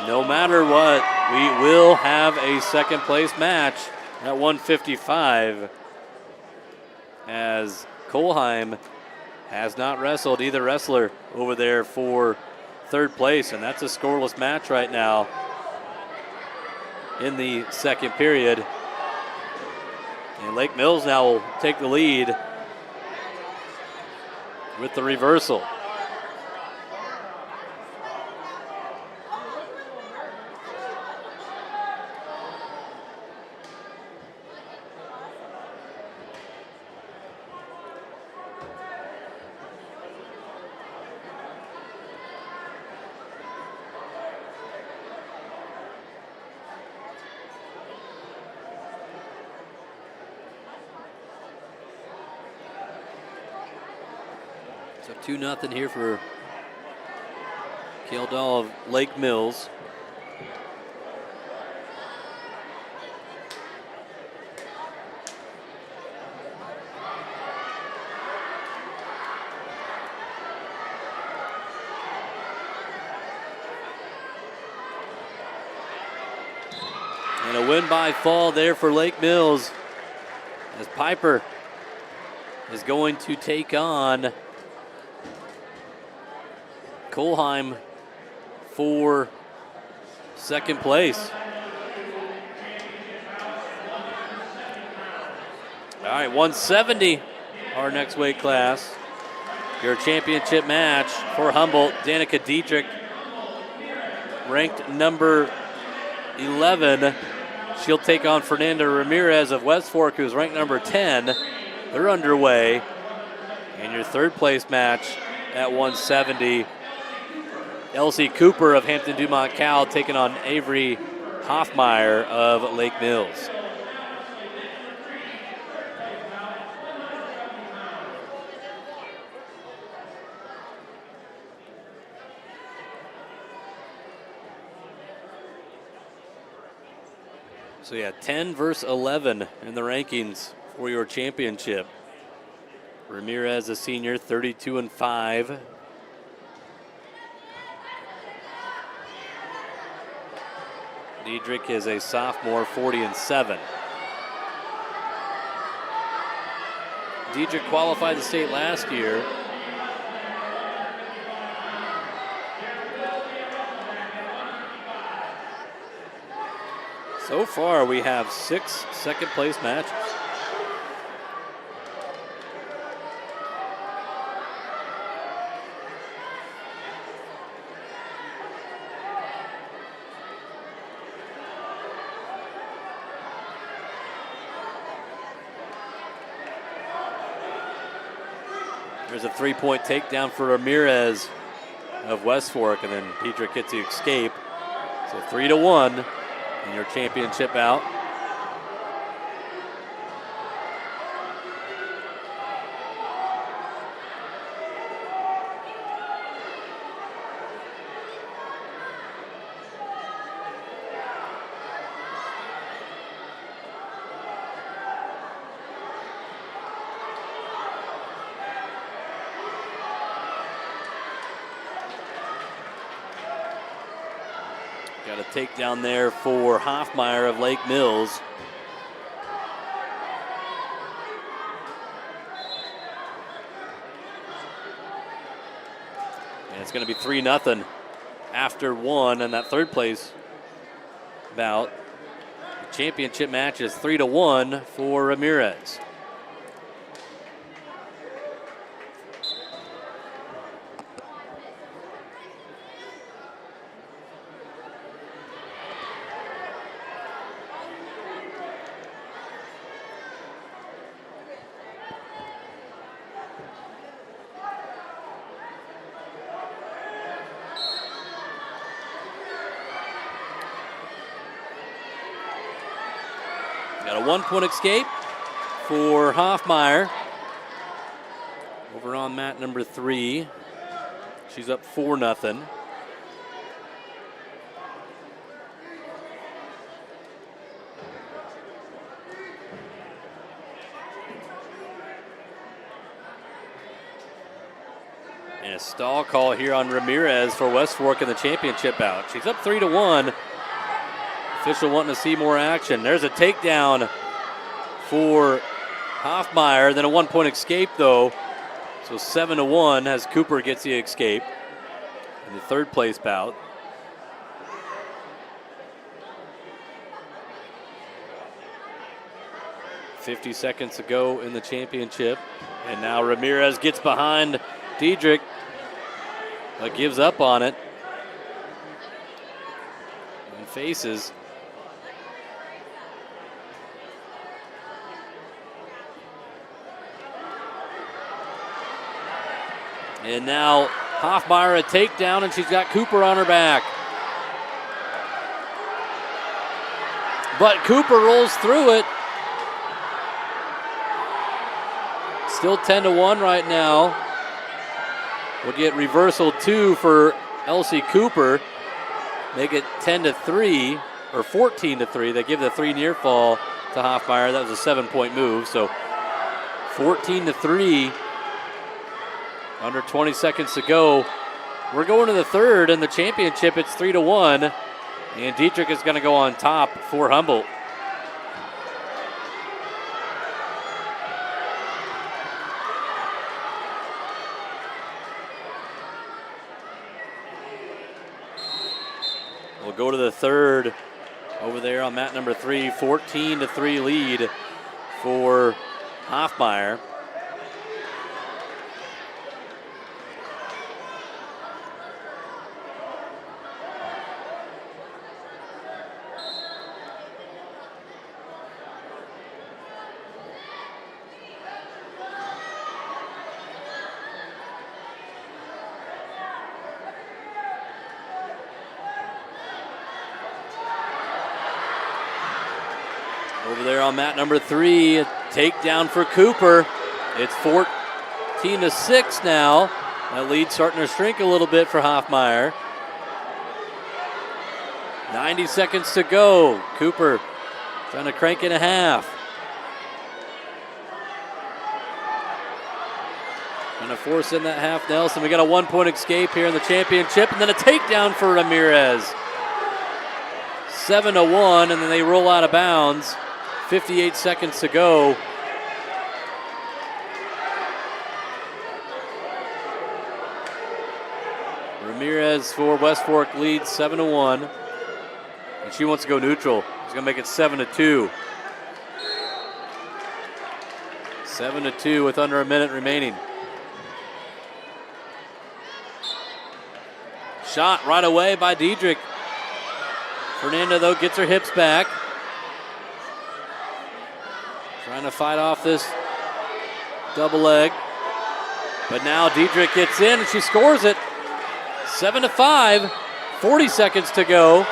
no matter what, we will have a second place match at 155 as Kohlheim has not wrestled either wrestler over there for third place, and that's a scoreless match right now in the second period. And Lake Mills now will take the lead with the reversal. So 2-0 here for Kildall of Lake Mills. And a win by fall there for Lake Mills, as Piper is going to take on Kolheim for second place. All right, 170, our next weight class. Your championship match for Humboldt, Danica Dietrich, ranked number 11. She'll take on Fernanda Ramirez of West Fork, who's ranked number 10. They're underway. And your third place match at 170, Elsie Cooper of Hampton-Dumont-CAL taking on Avery Hoffmeyer of Lake Mills. So yeah, 10 versus 11 in the rankings for your championship. Ramirez, a senior, 32-5. Diedrich is a sophomore, 40-7. Diedrich qualified the state last year. So far, we have 6 second-place matches. There's a three-point takedown for Ramirez of West Fork, and then Diedrich gets the escape. So 3-1. And your championship out. Got a takedown there for Hoffmeyer of Lake Mills. And it's going to be 3-0 after one in that third place bout. The championship match is 3-1 for Ramirez. Got a 1-point escape for Hoffmeyer. Over on mat number 3. She's up 4-0. And a stall call here on Ramirez for West Fork in the championship bout. She's up 3-1. Official wanting to see more action. There's a takedown for Hoffmeyer, then a 1-point escape though. So 7-1 as Cooper gets the escape in the third place bout. .50 seconds to go in the championship. And now Ramirez gets behind Diedrich, but gives up on it. And faces. And now Hoffmeyer a takedown, and she's got Cooper on her back. But Cooper rolls through it. Still 10-1 right now. We'll get reversal 2 for Elsie Cooper. Make it 10-3 or 14-3. They give the 3 near fall to Hoffmeyer. That was a 7-point move. So 14-3. Under 20 seconds to go. We're going to the third in the championship. It's 3-1. And Dietrich is going to go on top for Humboldt. We'll go to the third over there on mat number 3, 14-3 lead for Hoffmeyer. Over there on mat number 3, a takedown for Cooper. It's 14-6 now. That lead starting to shrink a little bit for Hoffmeyer. 90 seconds to go. Cooper trying to crank in a half. Trying to force in that half Nelson. We got a 1-point escape here in the championship, and then a takedown for Ramirez. 7-1, and then they roll out of bounds. 58 seconds to go. Ramirez for West Fork leads 7-1. And she wants to go neutral. She's going to make it 7-2. 7-2 with under a minute remaining. Shot right away by Diedrich. Fernanda, though, gets her hips back. Trying to fight off this double leg. But now Diedrich gets in and she scores it. 7-5, 40 seconds to go.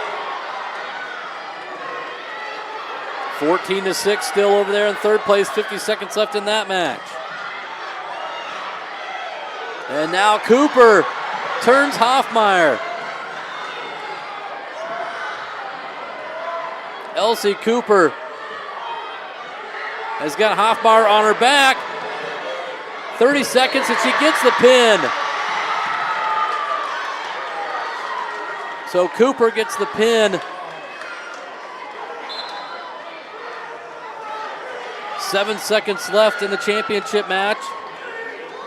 14-6 still over there in third place, 50 seconds left in that match. And now Cooper turns Hoffmeyer. Elsie Cooper has got Hoffmeyer on her back. 30 seconds and she gets the pin. So Cooper gets the pin. 7 seconds left in the championship match.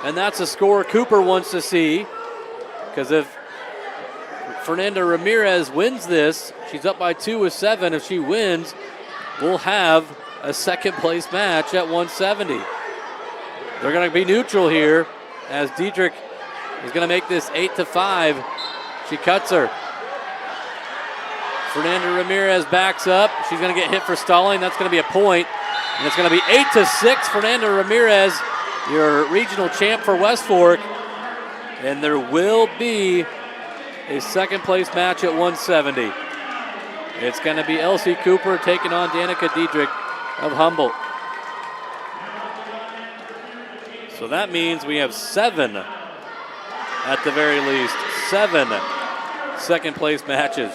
And that's a score Cooper wants to see. Because if Fernanda Ramirez wins this, she's up by 2 with 7. If she wins, we'll have a second place match at 170. They're going to be neutral here as Diedrich is going to make this 8-5. She cuts her. Fernanda Ramirez backs up. She's going to get hit for stalling. That's going to be a point. And it's going to be 8-6. Fernanda Ramirez, your regional champ for West Fork. And there will be a second place match at 170. It's going to be Elsie Cooper taking on Danica Diedrich of Humboldt. So that means we have 7, at the very least, 7 second place matches.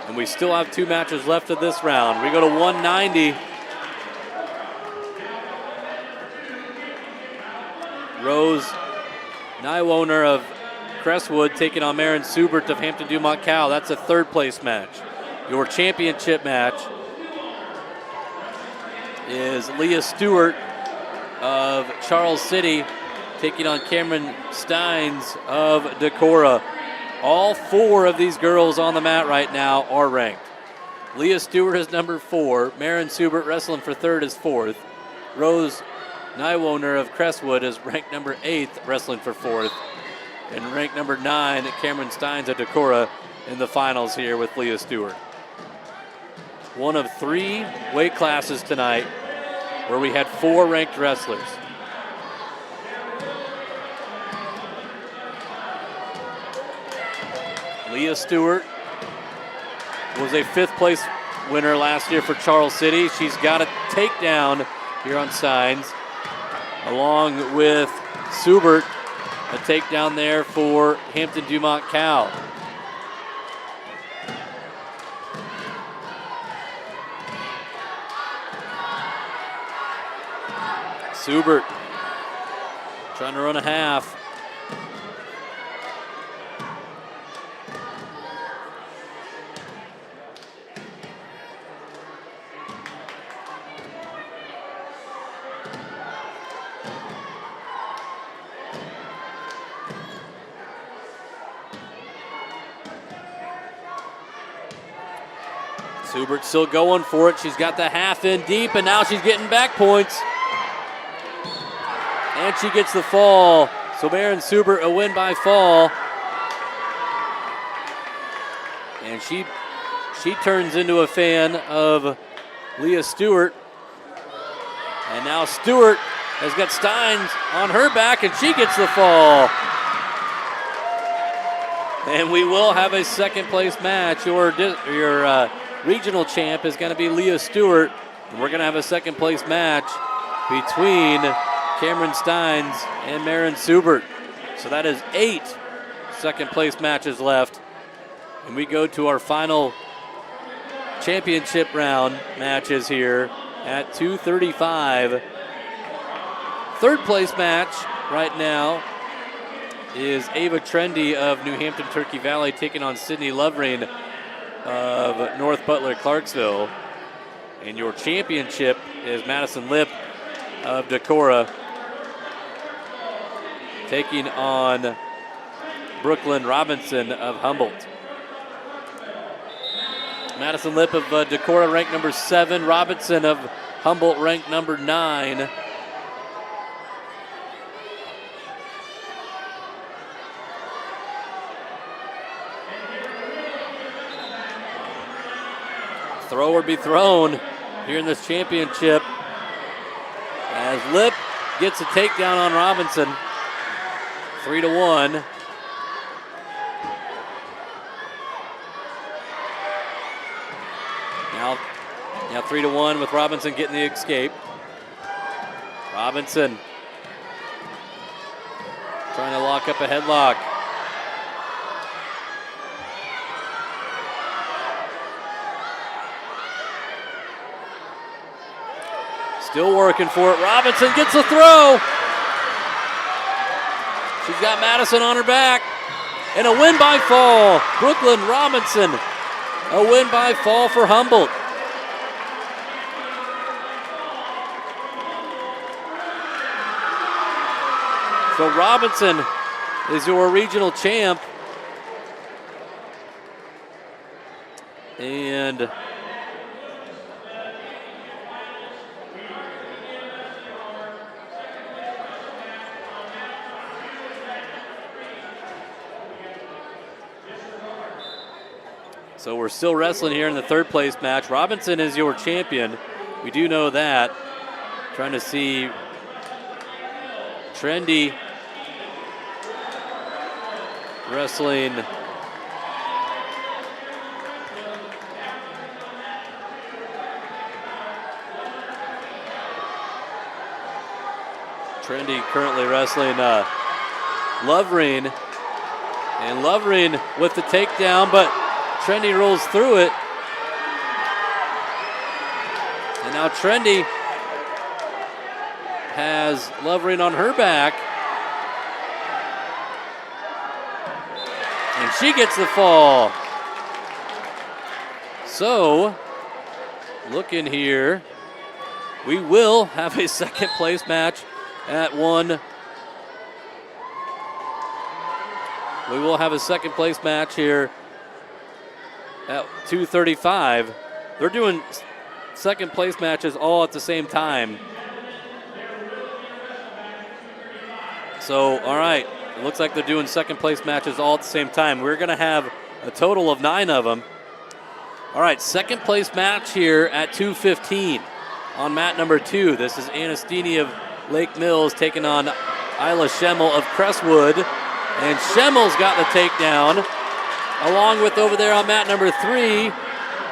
And we still have 2 matches left of this round. We go to 190. Rose Nywoner of Crestwood taking on Maren Subert of Hampton-Dumont-CAL. That's a third place match. Your championship match is Leah Stewart of Charles City taking on Cameron Steins of Decorah. All 4 of these girls on the mat right now are ranked. Leah Stewart is number 4. Maren Subert wrestling for third is 4th. Rose Nywoner of Crestwood is ranked number 8th, wrestling for 4th. And ranked number 9, Cameron Steins of Decorah in the finals here with Leah Stewart. One of 3 weight classes tonight where we had 4 ranked wrestlers. Leah Stewart was a 5th place winner last year for Charles City. She's got a takedown here on Steins, along with Subert, a takedown there for Hampton-Dumont-CAL. Subert trying to run a half. Subert's still going for it. She's got the half in deep, and now she's getting back points. And she gets the fall. So Maren Subert, a win by fall. And she turns into a fan of Leah Stewart. And now Stewart has got Steins on her back, and she gets the fall. And we will have a second place match. Your regional champ is going to be Leah Stewart. And we're going to have a second place match between Cameron Steins and Maren Subert. So that is 8 second place matches left. And we go to our final championship round matches here at 2:35. Third place match right now is Ava Trendy of New Hampton Turkey Valley taking on Sydney Lovering of North Butler-Clarksville. And your championship is Madison Lipp of Decorah taking on Brooklyn Robinson of Humboldt. Madison Lipp of Decorah ranked number 7. Robinson of Humboldt ranked number 9. Throw or be thrown here in this championship as Lipp gets a takedown on Robinson. 3-1. Now 3-1 with Robinson getting the escape. Robinson trying to lock up a headlock. Still working for it. Robinson gets a throw. She's got Madison on her back. And a win by fall. Brooklyn Robinson. A win by fall for Humboldt. So Robinson is your regional champ. And so we're still wrestling here in the third place match. Robinson is your champion. We do know that. Trying to see Trendy wrestling currently wrestling Lovering. And Lovering with the takedown, but Trendy rolls through it. And now Trendy has Lovering on her back. And she gets the fall. So, looking here, we will have a second place match at one. We will have a second place match here at 2:35. They're doing second place matches all at the same time. So, all right, it looks like they're doing second place matches all at the same time. We're going to have a total of 9 of them. All right, second place match here at 2:15 on mat number 2. This is Anastini of Lake Mills taking on Isla Schemmel of Crestwood. And Schemmel's got the takedown. Along with over there on mat number 3,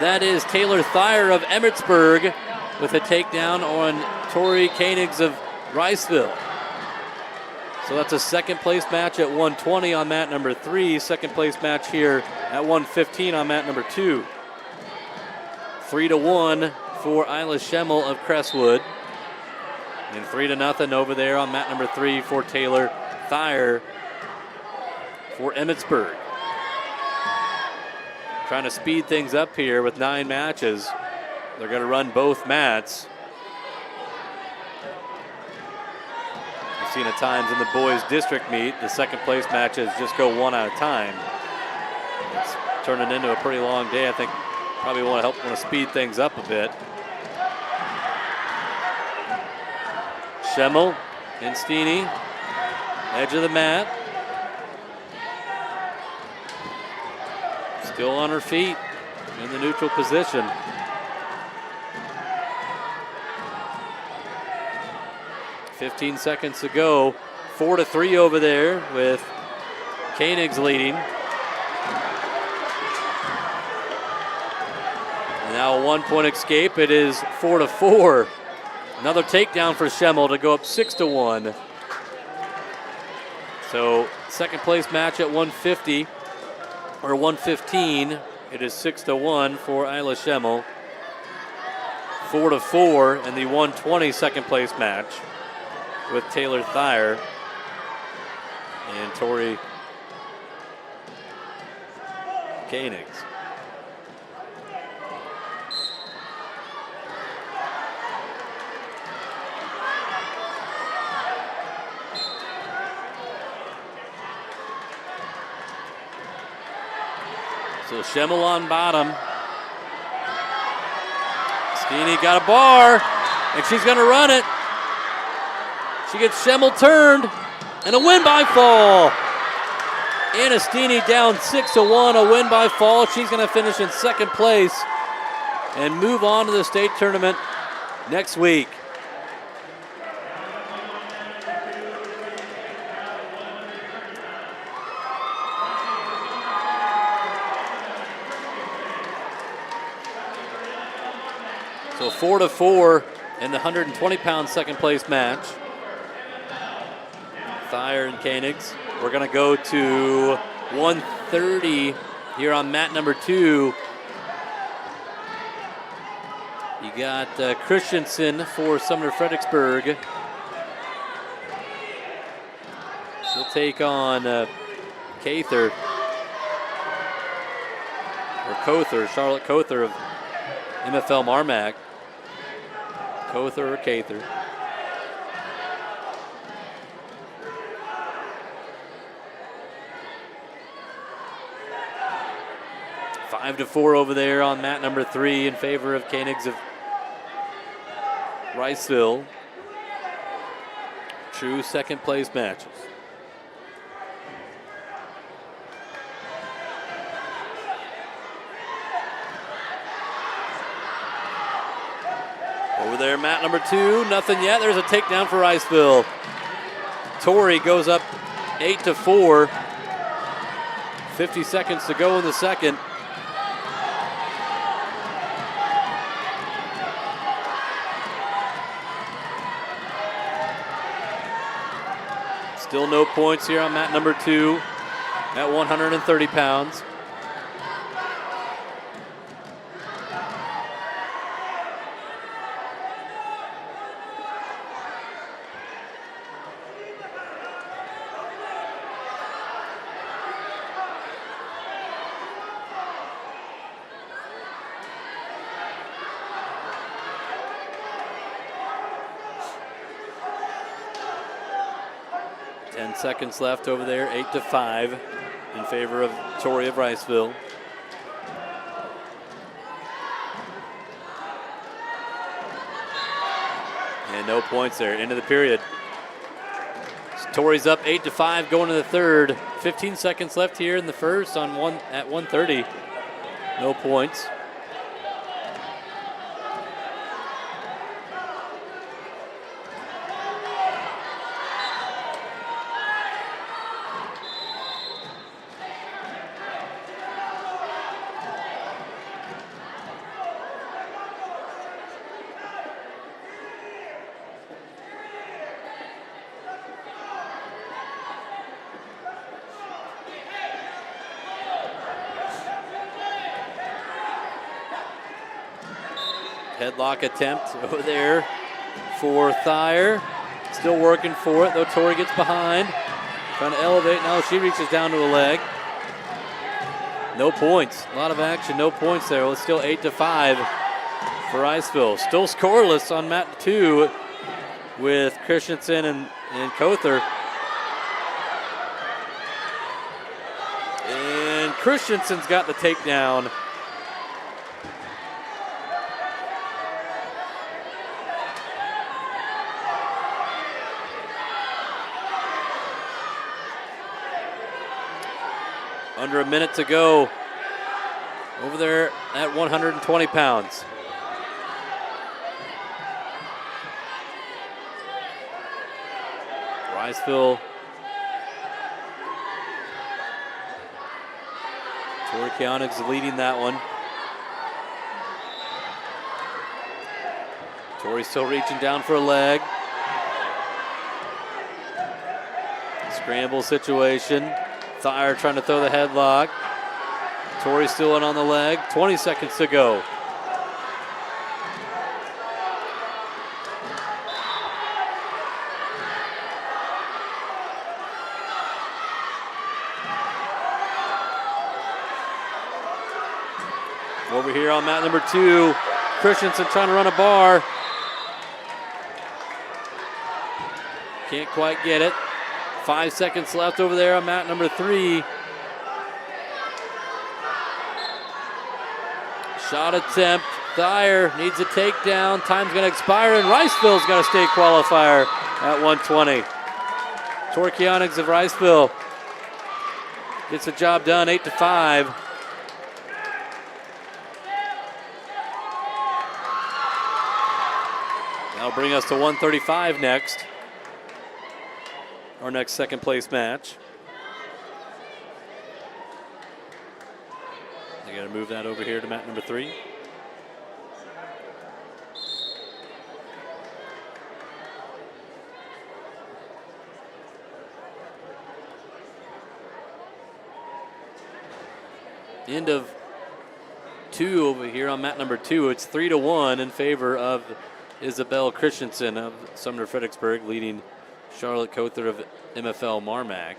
that is Taylor Thayer of Emmetsburg with a takedown on Tori Koenigs of Riceville. So that's a second place match at 120 on mat number 3. Second place match here at 115 on mat number 2. 3-1 for Isla Schemmel of Crestwood. And 3-0 over there on mat number 3 for Taylor Thayer for Emmetsburg. Trying to speed things up here with 9 matches. They're going to run both mats. We've seen at times in the boys district meet, the second place matches just go one at a time. It's turning into a pretty long day. I think Probably want to speed things up a bit. Schemmel and Steeney, edge of the mat. Still on her feet in the neutral position. "15 seconds to go. 4-3 over there with Koenig's leading. And now a 1-point escape. It is 4-4. Another takedown for Schemmel to go up 6-1. So second place match at 150 or 115. It is 6-1 for Isla Schemmel. 4-4 in the 120 second place match with Taylor Thayer and Tori Koenigs. So Schemmel on bottom. Steeney got a bar, and she's going to run it. She gets Schemmel turned, and a win by fall. Anna Steeney down 6-1, a win by fall. She's going to finish in second place and move on to the state tournament next week. So 4-4 in the 120-pound second place match. Thayer and Koenigs. We're going to go to 130 here on mat number 2. You got Christensen for Sumner-Fredericksburg. She'll take on Cather, or Cother, Charlotte Cother of MFL MarMac. Cother or Cather. Five to 4 over there on mat number 3 in favor of Koenigs of Riceville. True second place matches. Over there, mat number 2, nothing yet. There's a takedown for Riceville. Tori goes up 8-4. 50 seconds to go in the second. Still no points here on mat number 2 at 130 pounds. Seconds left over there, 8-5 in favor of Tori of Riceville. And no points there, end of the period. So Tori's up 8-5 going to the third. 15 seconds left here in the first on at 130. No points. Headlock attempt over there for Thayer. Still working for it, though Tori gets behind. Trying to elevate, now she reaches down to a leg. No points, a lot of action, no points there. Well, it's still 8-5 for Riceville. Still scoreless on mat 2 with Christensen and Cother. And Christensen's got the takedown. Under a minute to go over there at 120 pounds. Riceville. Tori Keonig's leading that one. Tori still reaching down for a leg. Scramble situation. Thayer trying to throw the headlock. Tori still in on the leg. 20 seconds to go. Over here on mat number 2, Christensen trying to run a bar. Can't quite get it. 5 seconds left over there on mat number 3. Shot attempt. Thayer needs a takedown. Time's going to expire, and Riceville's got a state qualifier at 120. Tori Keonig's of Riceville gets the job done, 8-5. That'll bring us to 135 next. Our next second place match. They got to move that over here to mat number 3. End of 2 over here on mat number 2. It's 3-1 in favor of Isabel Christensen of Sumner-Fredericksburg, leading Charlotte Cother of MFL MarMac.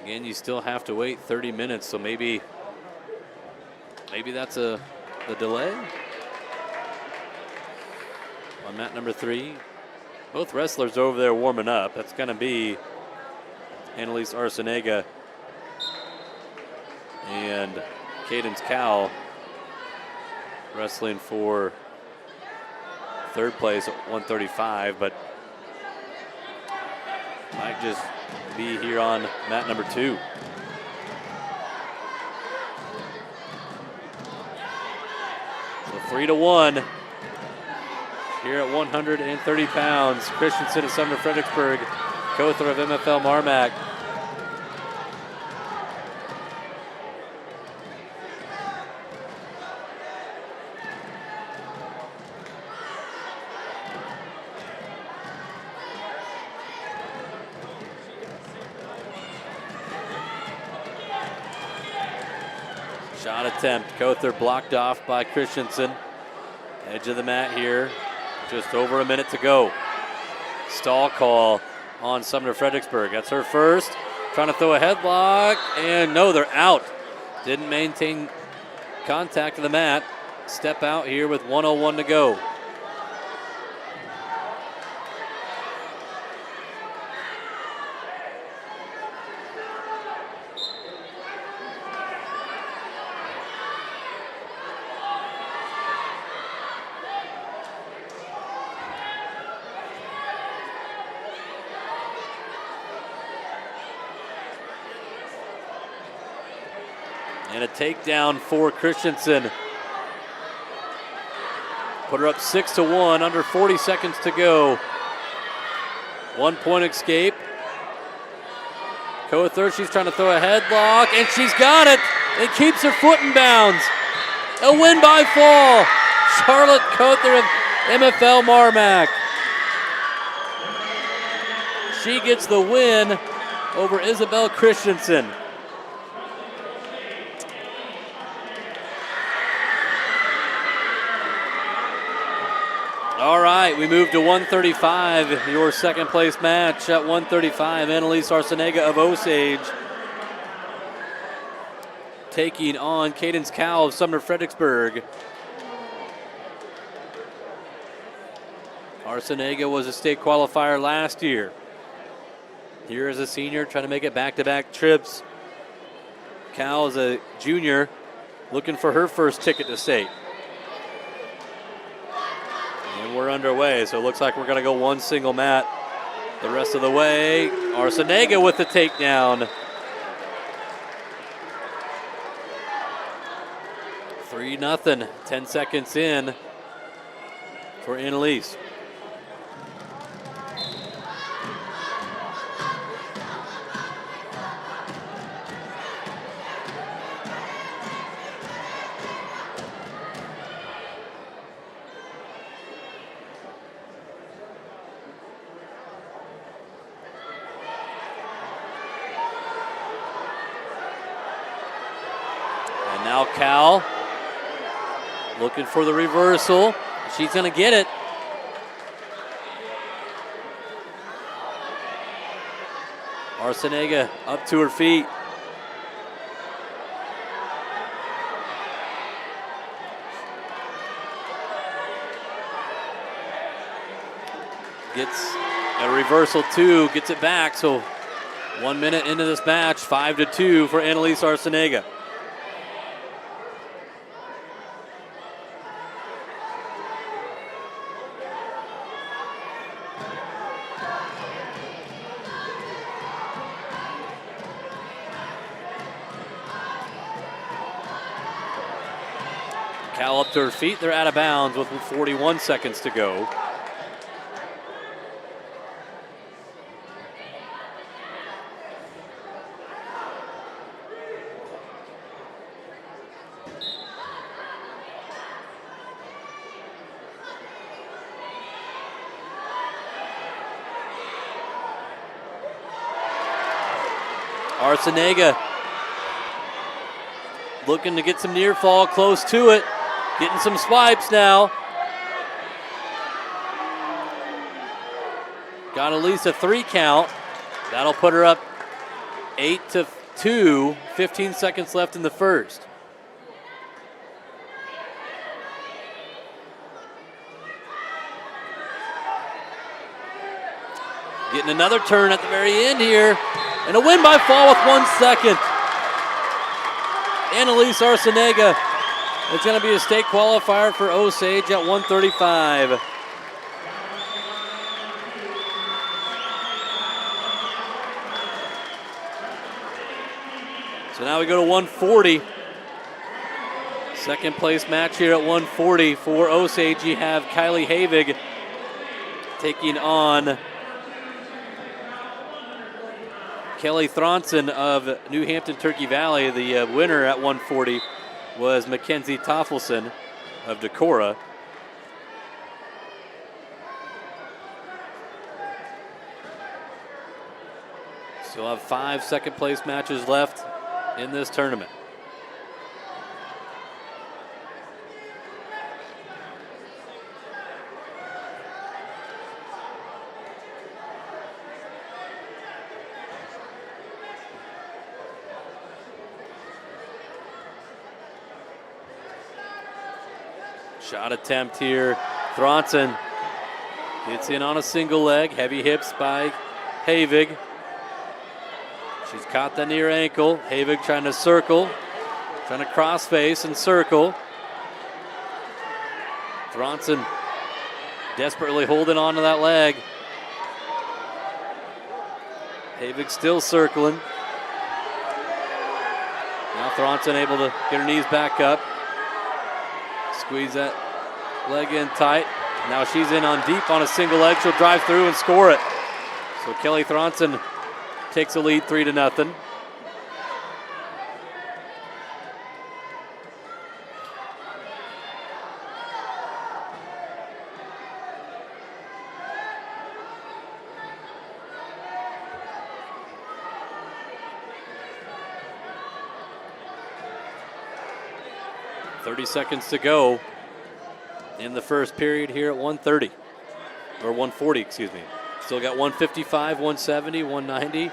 Again, you still have to wait 30 minutes, so maybe that's the delay. On mat number 3, both wrestlers are over there warming up. That's going to be Annalise Arsenega and Cadence Cowell wrestling for third place at 135, but might just be here on mat number 2. So 3-1 here at 130 pounds. Christensen of Sumner-Fredericksburg, Cother of MFL MarMac. Shot attempt. Cother blocked off by Christensen. Edge of the mat here. Just over a minute to go. Stall call on Sumner-Fredericksburg. That's her first. Trying to throw a headlock, and no, they're out. Didn't maintain contact to the mat. Step out here with 1:01 to go. And a takedown for Christensen. Put her up 6-1, under 40 seconds to go. 1 point escape. Cother, she's trying to throw a headlock, and she's got it. It keeps her foot in bounds. A win by fall. Charlotte Cother of MFL MarMac. She gets the win over Isabel Christensen. All right, we move to 135, your second place match at 135. Annalise Arsenega of Osage taking on Cadence Cowell of Sumner-Fredericksburg. Arsenega was a state qualifier last year. Here is a senior trying to make it back-to-back trips. Cowell is a junior looking for her first ticket to state. And we're underway, so it looks like we're going to go one single mat the rest of the way. Arciniega with the takedown. 3-0, 10 seconds in for Annalise. And now Cal looking for the reversal. She's going to get it. Arciniega up to her feet. Gets a reversal too, gets it back. So 1 minute into this match, 5-2 for Annalise Arciniega. Cal up to her feet. They're out of bounds with 41 seconds to go. Arciniega looking to get some near fall, close to it. Getting some swipes now. Got at least a 3 count. That'll put her up 8-2. 15 seconds left in the first. Getting another turn at the very end here. And a win by fall with 1 second. Annalise Arciniega. It's going to be a state qualifier for Osage at 135. So now we go to 140. Second place match here at 140 for Osage. You have Kylie Havig taking on Kelly Thronson of New Hampton Turkey Valley. The winner at 140 was Mackenzie Toffelson of Decorah. So we'll have 5 second place matches left in this tournament. Shot attempt here. Thronson gets in on a single leg. Heavy hips by Havig. She's caught the near ankle. Havig trying to circle. Trying to cross face and circle. Thronson desperately holding on to that leg. Havig still circling. Now Thronson able to get her knees back up. Squeeze that leg in tight. Now she's in on deep on a single leg. She'll drive through and score it. So Kelly Thronson takes a lead 3-0. Seconds to go in the first period here at 130, or 140, excuse me. Still got 155, 170, 190,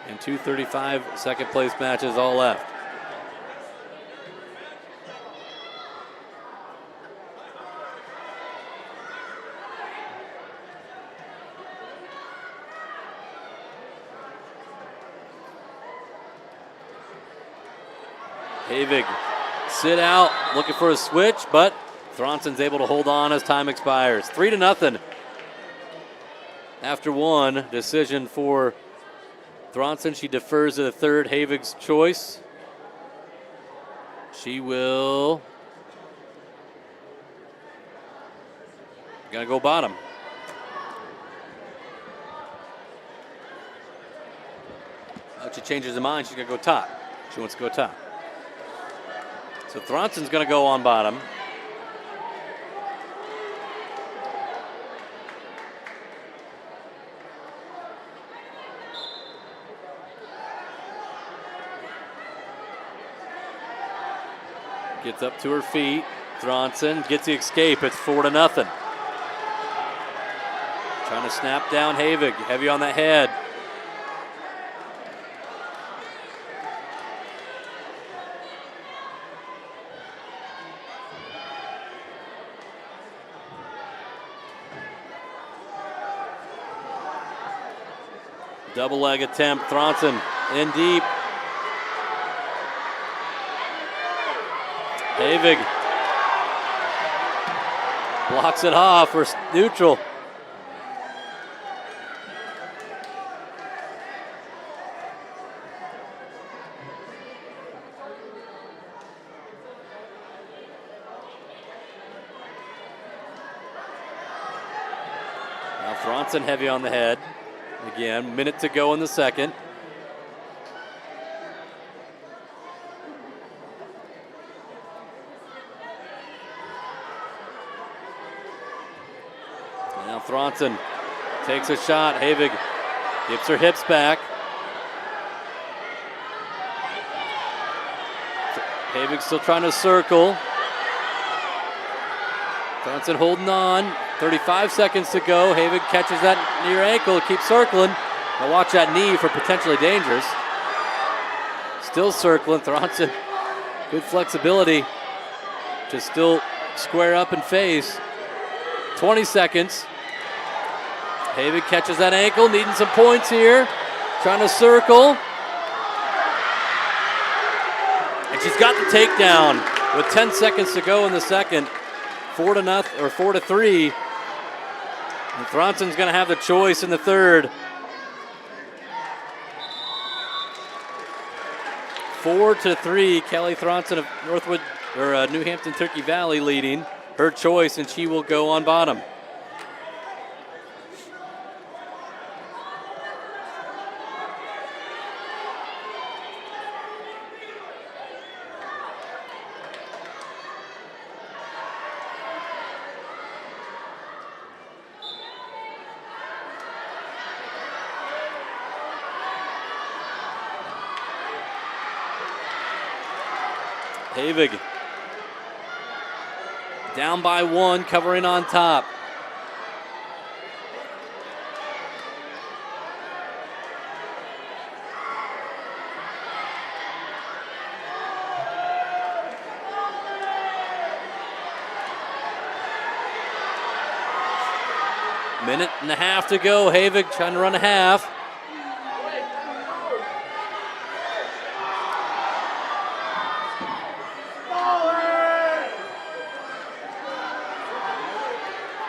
and 235 second place matches all left. Havig sit out, looking for a switch, but Thronson's able to hold on as time expires. 3-0. After one, decision for Thronson. She defers to the third, Havig's choice. She will. Gotta go bottom. She changes her mind. She's gonna go top. She wants to go top. So Thronson's gonna go on bottom. Gets up to her feet. Thronson gets the escape. It's 4-0. Trying to snap down Havig. Heavy on that head. Double leg attempt. Thronson in deep. Havig blocks it off for neutral. Now Thronson heavy on the head. Again, minute to go in the second. Now Thronson takes a shot. Havig gets her hips back. Havig still trying to circle. Thronson holding on. 35 seconds to go. Havig catches that near ankle, keeps circling. Now watch that knee for potentially dangerous. Still circling. Thronson, good flexibility to still square up and face. 20 seconds. Havig catches that ankle, needing some points here. Trying to circle. And she's got the takedown with 10 seconds to go in the second. 4-0 or 4-3. And Thronson's going to have the choice in the third. 4-3. Kelly Thronson of Northwood or New Hampton Turkey Valley leading her choice, and she will go on bottom. Havig down by one, covering on top. Minute and a half to go. Havig trying to run a half.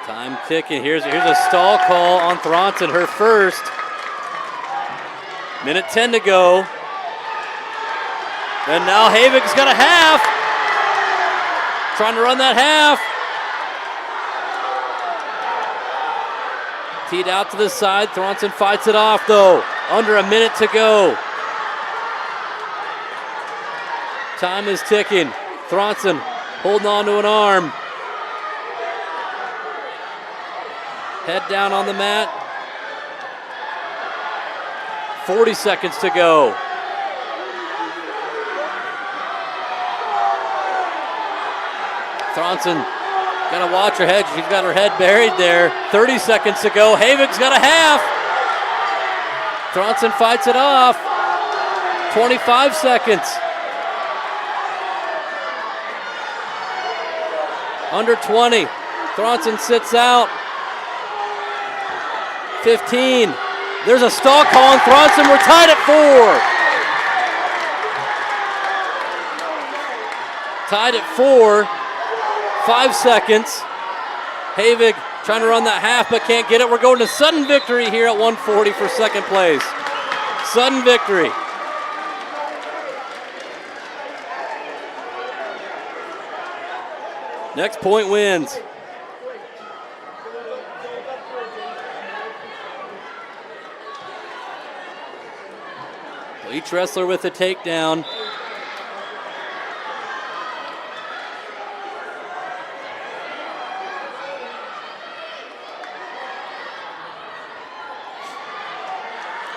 Time ticking. Here's a stall call on Thronson, her first. Minute 10 to go. And now Havig's got a half. Trying to run that half. Teed out to the side. Thronson fights it off though. Under a minute to go. Time is ticking. Thronson holding on to an arm. Head down on the mat. 40 seconds to go. Thronson got to watch her head. She's got her head buried there. 30 seconds to go. Havig's got a half. Thronson fights it off. 25 seconds. Under 20. Thronson sits out. 15. There's a stall call on Thronson. We're tied at 4. tied at 4, 5 seconds. Havig trying to run that half but can't get it. We're going to sudden victory here at 140 for second place. Sudden victory. Next point wins. Each wrestler with a takedown.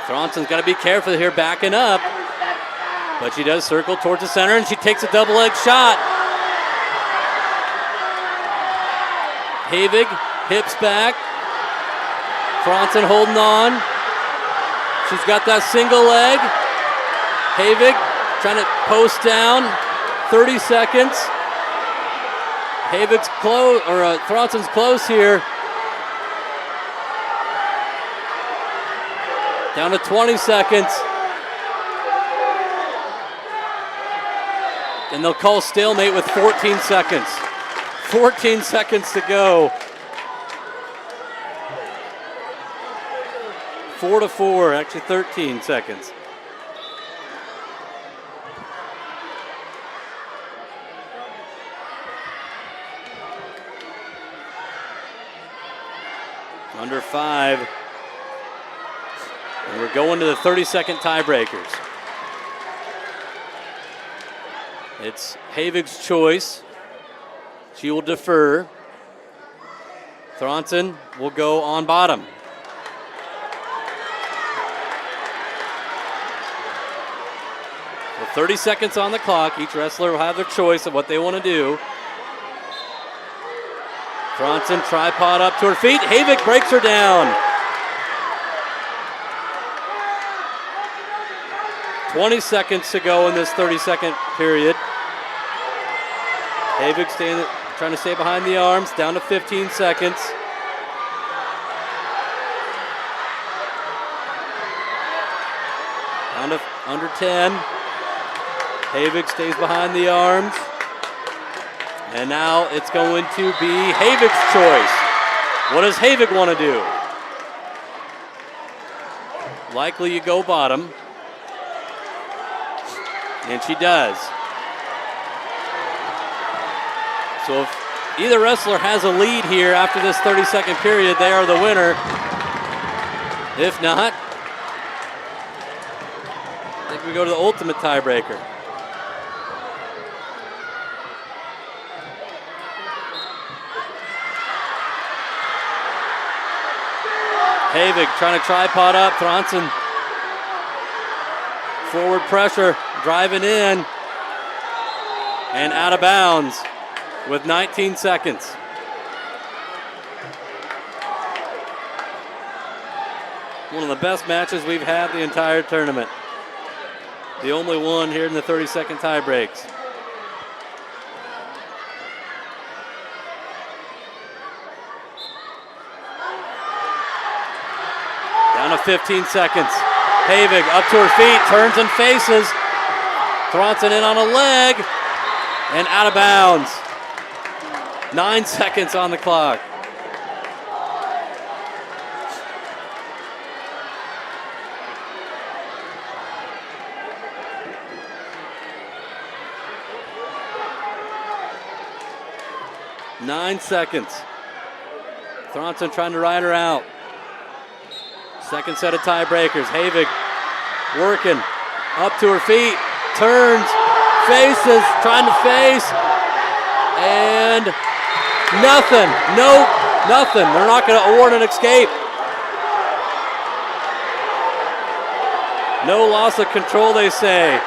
Thronson's got to be careful here, backing up. But she does circle towards the center, and she takes a double leg shot. Havig, hips back. Thronson holding on. She's got that single leg. Havig trying to post down. 30 seconds. Havig's close, or Thronson's close here. Down to 20 seconds. And they'll call stalemate with 14 seconds. 14 seconds to go. 4-4, actually 13 seconds. Under 5. And we're going to the 30-second tiebreakers. It's Havig's choice. She will defer. Thronson will go on bottom. With 30 seconds on the clock, each wrestler will have their choice of what they want to do. Thronson tripod up to her feet. Havig breaks her down. 20 seconds to go in this 30-second period. Havig trying to stay behind the arms, down to 15 seconds. Down to under 10. Havig stays behind the arms. And now it's going to be Havig's choice. What does Havig want to do? Likely you go bottom. And she does. So if either wrestler has a lead here after this 30-second period, they are the winner. If not, I think we go to the ultimate tiebreaker. Havig trying to tripod up. Thronson forward pressure, driving in, and out of bounds with 19 seconds. One of the best matches we've had the entire tournament. The only one here in the 30-second tie breaks. Down to 15 seconds. Havig up to her feet, turns and faces. Thronson in on a leg, and out of bounds. 9 seconds on the clock. Nine seconds. Thronson trying to ride her out. Second set of tiebreakers. Havig working up to her feet, turns, faces, trying to face, and nothing. No, nothing. They're not going to award an escape. No loss of control, they say.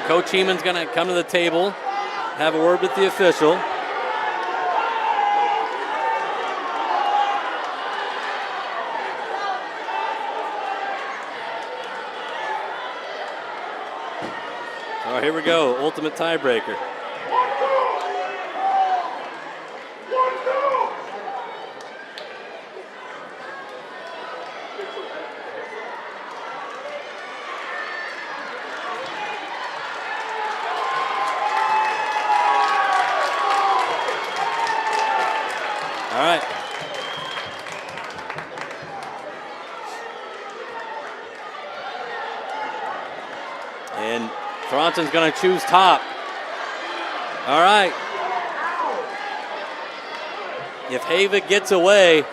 Coach Heeman's going to come to the table, have a word with the official. All right, here we go, ultimate tiebreaker. Thronson's going to choose top. All right. If Havig gets away,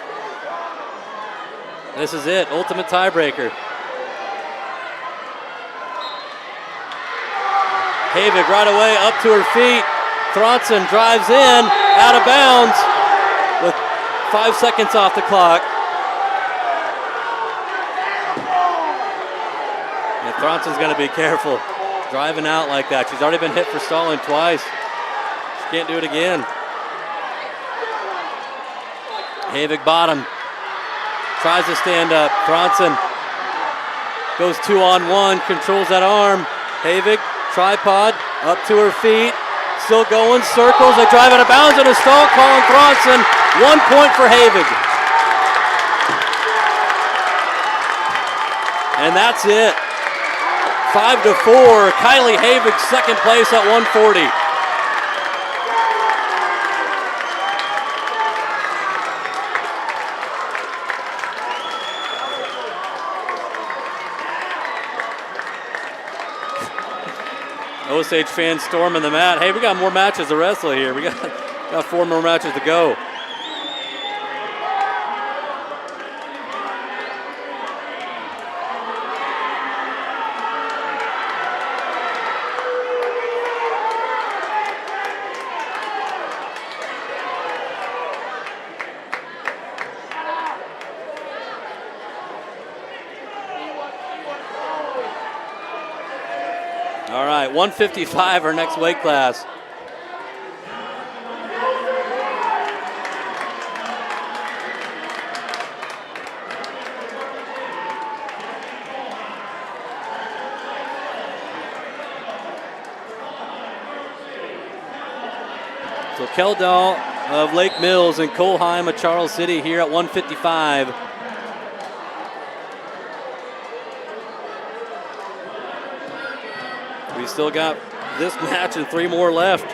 this is it, ultimate tiebreaker. Havig right away, up to her feet. Thronson drives in, out of bounds with 5 seconds off the clock. And Thronson's going to be careful driving out like that. She's already been hit for stalling twice. She can't do it again. Havig bottom. Tries to stand up. Thronson goes 2-on-1, controls that arm. Havig, tripod, up to her feet. Still going, circles, they drive out of bounds and a stall call on Thronson. 1 point for Havig. And that's it. 5-4, Kylie Havig second place at 140. Osage fans storming the mat. Hey, we got more matches to wrestle here. We got 4 more matches to go. All right, 155, our next weight class. So Keldall of Lake Mills and Colheim of Charles City here at 155. We still got this match and 3 more left.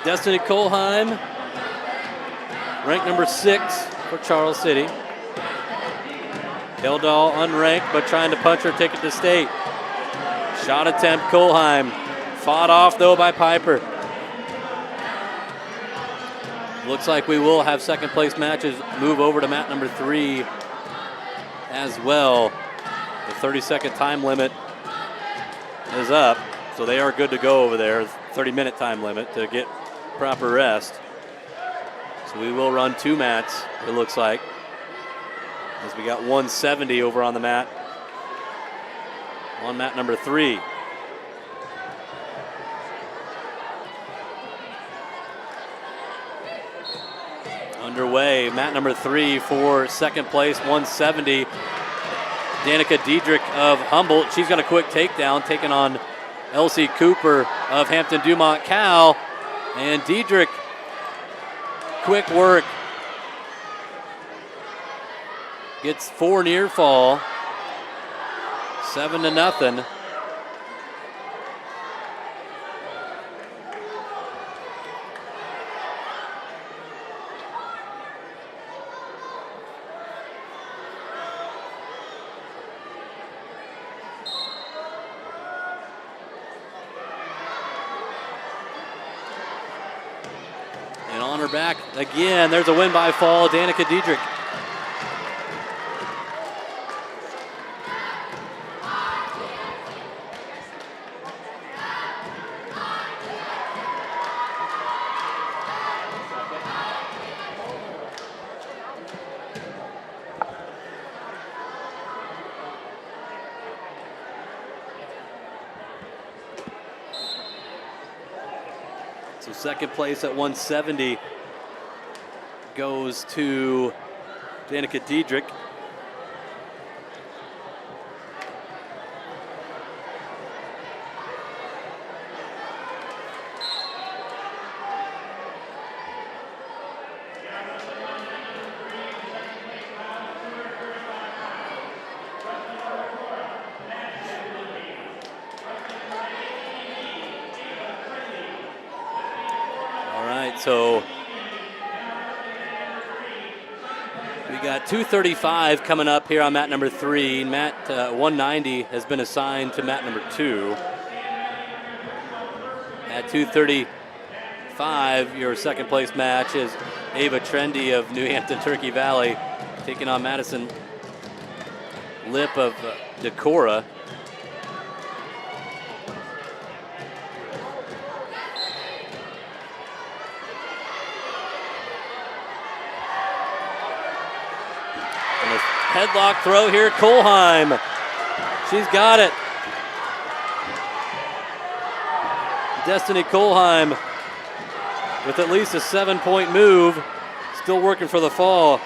Destiny Colheim, ranked number 6 for Charles City. Keldall unranked, but trying to punch her ticket to state. Shot attempt, Colheim. Fought off, though, by Piper. Looks like we will have second place matches move over to mat number 3 as well. The 30-second time limit is up, so they are good to go over there. 30-minute time limit to get proper rest. So we will run 2 mats, it looks like, as we got 170 over on the mat. On mat number 3. Underway, mat number 3 for second place, 170. Danica Diedrich of Humboldt. She's got a quick takedown, taking on Elsie Cooper of Hampton-Dumont-CAL. And Diedrich, quick work. Gets 4 near fall. 7-0. And on her back again, there's a win by fall, Danica Diedrich. So second place at 170 goes to Danica Diedrich. So we We got 2:35 coming up here on mat number 3. Mat 190 has been assigned to mat number 2. At 2:35, your second place match is Ava Trendy of New Hampton, Turkey Valley, taking on Madison Lip of Decorah. And a headlock throw here, Kohlheim. She's got it. Destiny Kohlheim with at least a 7-point move, still working for the fall.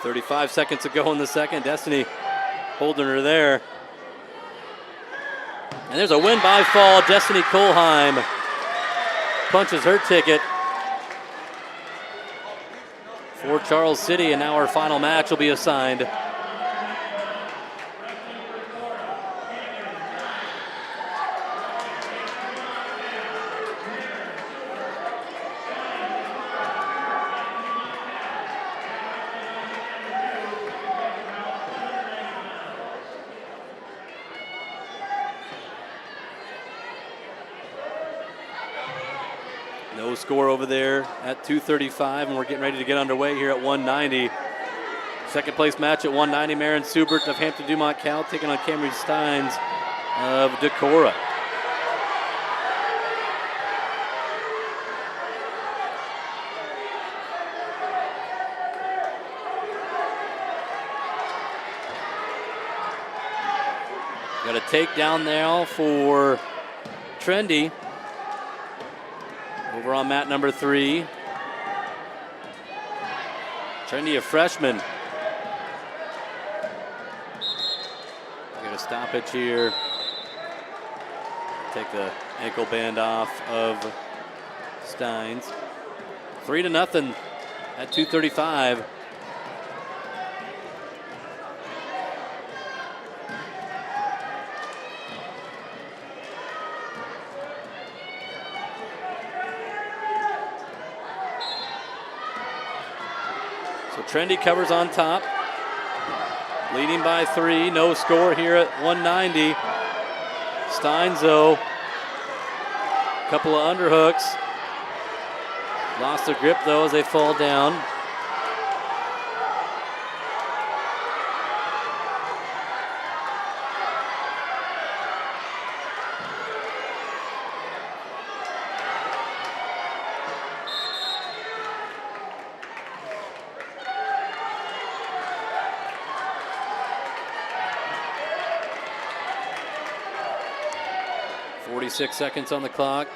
.35 seconds to go in the second. Destiny holding her there. And there's a win by fall. Destiny Kohlheim punches her ticket for Charles City, and now our final match will be assigned. No score over there at 2:35, and we're getting ready to get underway here at 190. Second place match at 190, Maren Subert of Hampton-Dumont-CAL taking on Camry Steins of Decorah. Got a takedown now for Trendy. Over on mat number 3. Trendy, a freshman. Got a stoppage here. Take the ankle band off of Steins. 3-0 at 2:35. Trendy covers on top, leading by 3. No score here at 190. Steins, though, couple of underhooks. Lost their grip, though, as they fall down. .6 seconds on the clock.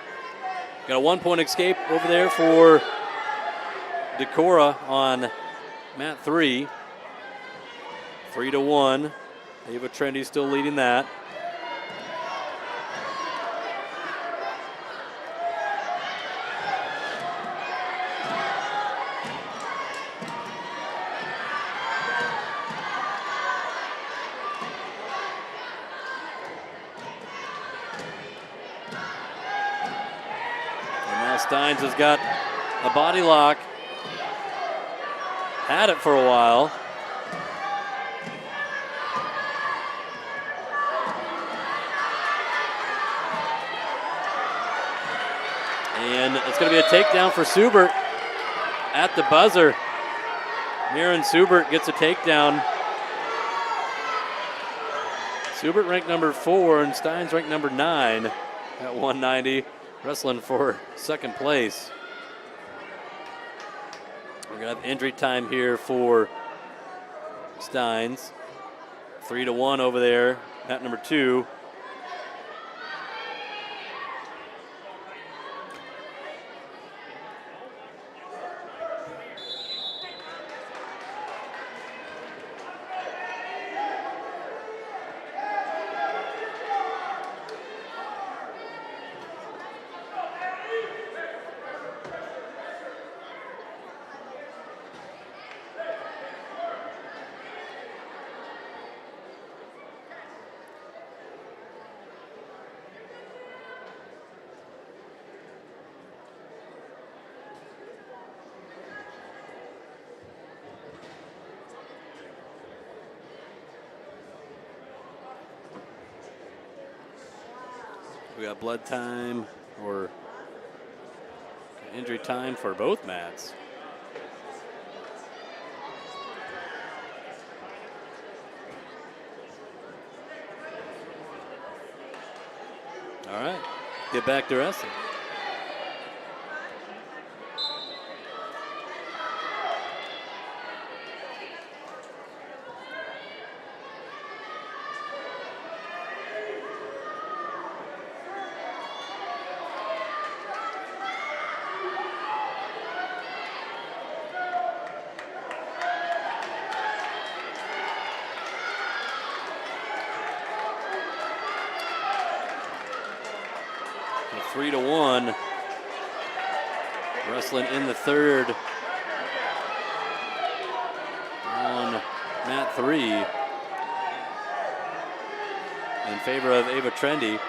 Got a 1-point escape over there for Decorah on mat 3. 3-1. Ava Trendy still leading that. Steins has got a body lock. Had it for a while. And it's going to be a takedown for Subert at the buzzer. Maren Subert gets a takedown. Subert ranked number 4 and Steins ranked number 9 at 190. Wrestling for second place. We're going to have injury time here for Steins. 3-1 over there at number 2. We got blood time or injury time for both mats. All right, get back to wrestling. A 3-1. Wrestling in the third on mat 3 in favor of Ava Trendy.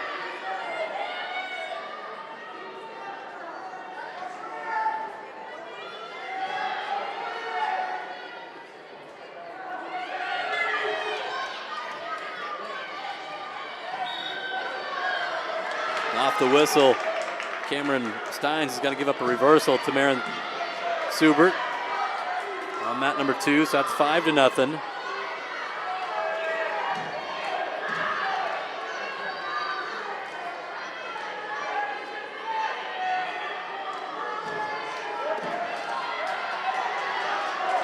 Off the whistle, Cameron Steins has got to give up a reversal to Marin Subert on mat number 2, so that's 5-0.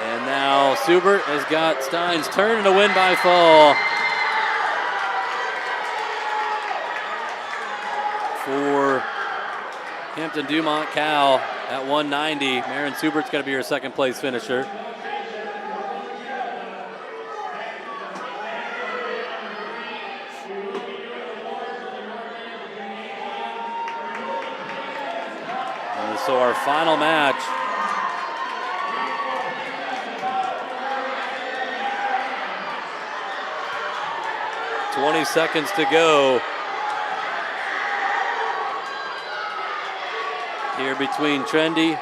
And now Subert has got Steins turning to win by fall. For Hampton-Dumont-CAL at 190. Marin Subert's got to be her second place finisher. And so our final match. "20 seconds to go. Here between Trendy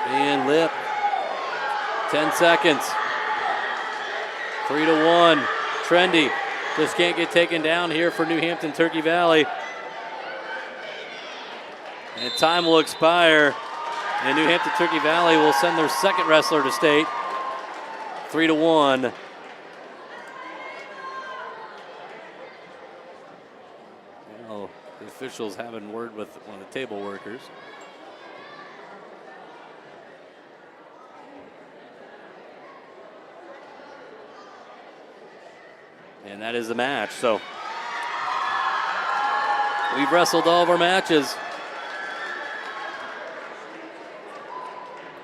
and Lip. 10 seconds. 3-1. Trendy just can't get taken down here for New Hampton Turkey Valley. And time will expire. And New Hampton Turkey Valley will send their second wrestler to state. 3-1. Well, the officials having word with one of the table workers. And that is the match. So we've wrestled all of our matches.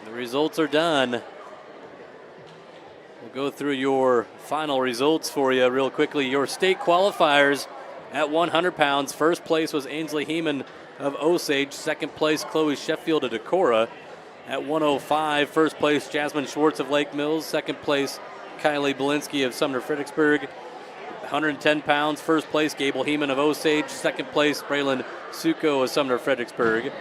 The results are done. We'll go through your final results for you real quickly. Your state qualifiers at 100 pounds. First place was Ainsley Heeman of Osage. Second place, Chloe Sheffield of Decorah. At 105, first place, Jasmine Schwartz of Lake Mills. Second place, Kylie Belinsky of Sumner-Fredericksburg. 110 pounds, first place, Gable Heeman of Osage. Second place, Braylon Suko of Sumner-Fredericksburg.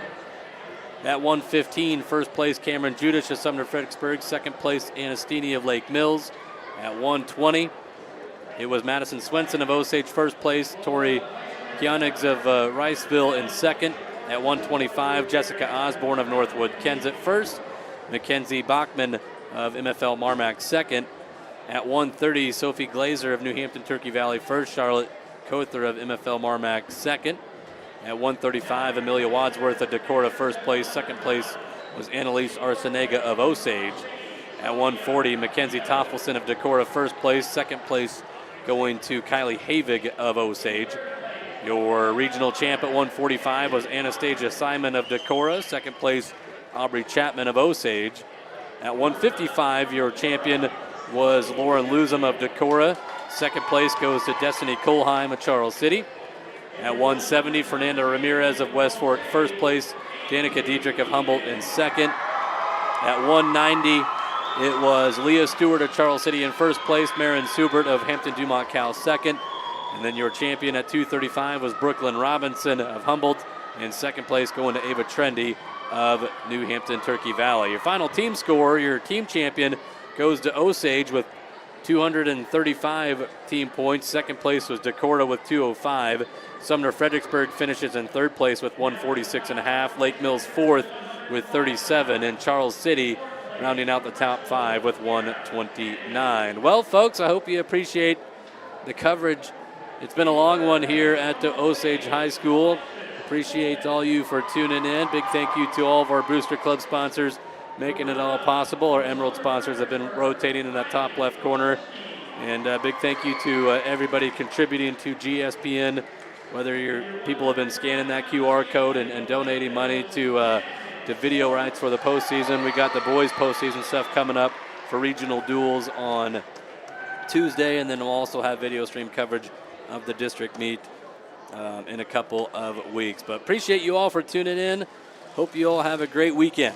At 115, first place, Cameron Judish of Sumner-Fredericksburg. Second place, Anastini of Lake Mills. At 120, it was Madison Swenson of Osage, first place. Tori Kionigs of Riceville in second. At 125, Jessica Osborne of Northwood-Kensett first. Mackenzie Bachman of MFL MarMac second. At 130, Sophie Glazer of New Hampton Turkey Valley first. Charlotte Kother of MFL MarMac second. At 135, Amelia Wadsworth of Decorah first place. Second place was Annalise Arsenega of Osage. At 140, Mackenzie Toffelson of Decorah first place. Second place going to Kylie Havig of Osage. Your regional champ at 145 was Anastasia Simon of Decorah. Second place, Aubrey Chapman of Osage. At 155, your champion was Lauren Luzum of Decorah. Second place goes to Destiny Kohlheim of Charles City. At 170, Fernanda Ramirez of West Fork first place. Danica Diedrich of Humboldt in second. At 190, it was Leah Stewart of Charles City in first place. Marin Subert of Hampton-Dumont-CAL second. And then your champion at 235 was Brooklyn Robinson of Humboldt. And second place going to Ava Trendy of New Hampton Turkey Valley. Your final team score, your team champion, goes to Osage with 235 team points. Second place was Decorah with 205. Sumner-Fredericksburg finishes in third place with 146.5. Lake Mills fourth with 37. And Charles City rounding out the top 5 with 129. Well, folks, I hope you appreciate the coverage. It's been a long one here at the Osage High School. Appreciate all you for tuning in. Big thank you to all of our Booster Club sponsors making it all possible. Our Emerald sponsors have been rotating in that top left corner. And a big thank you to everybody contributing to GSPN, whether people have been scanning that QR code and donating money to video rights for the postseason. We got the boys postseason stuff coming up for regional duels on Tuesday, and then we'll also have video stream coverage of the district meet in a couple of weeks. But appreciate you all for tuning in. Hope you all have a great weekend.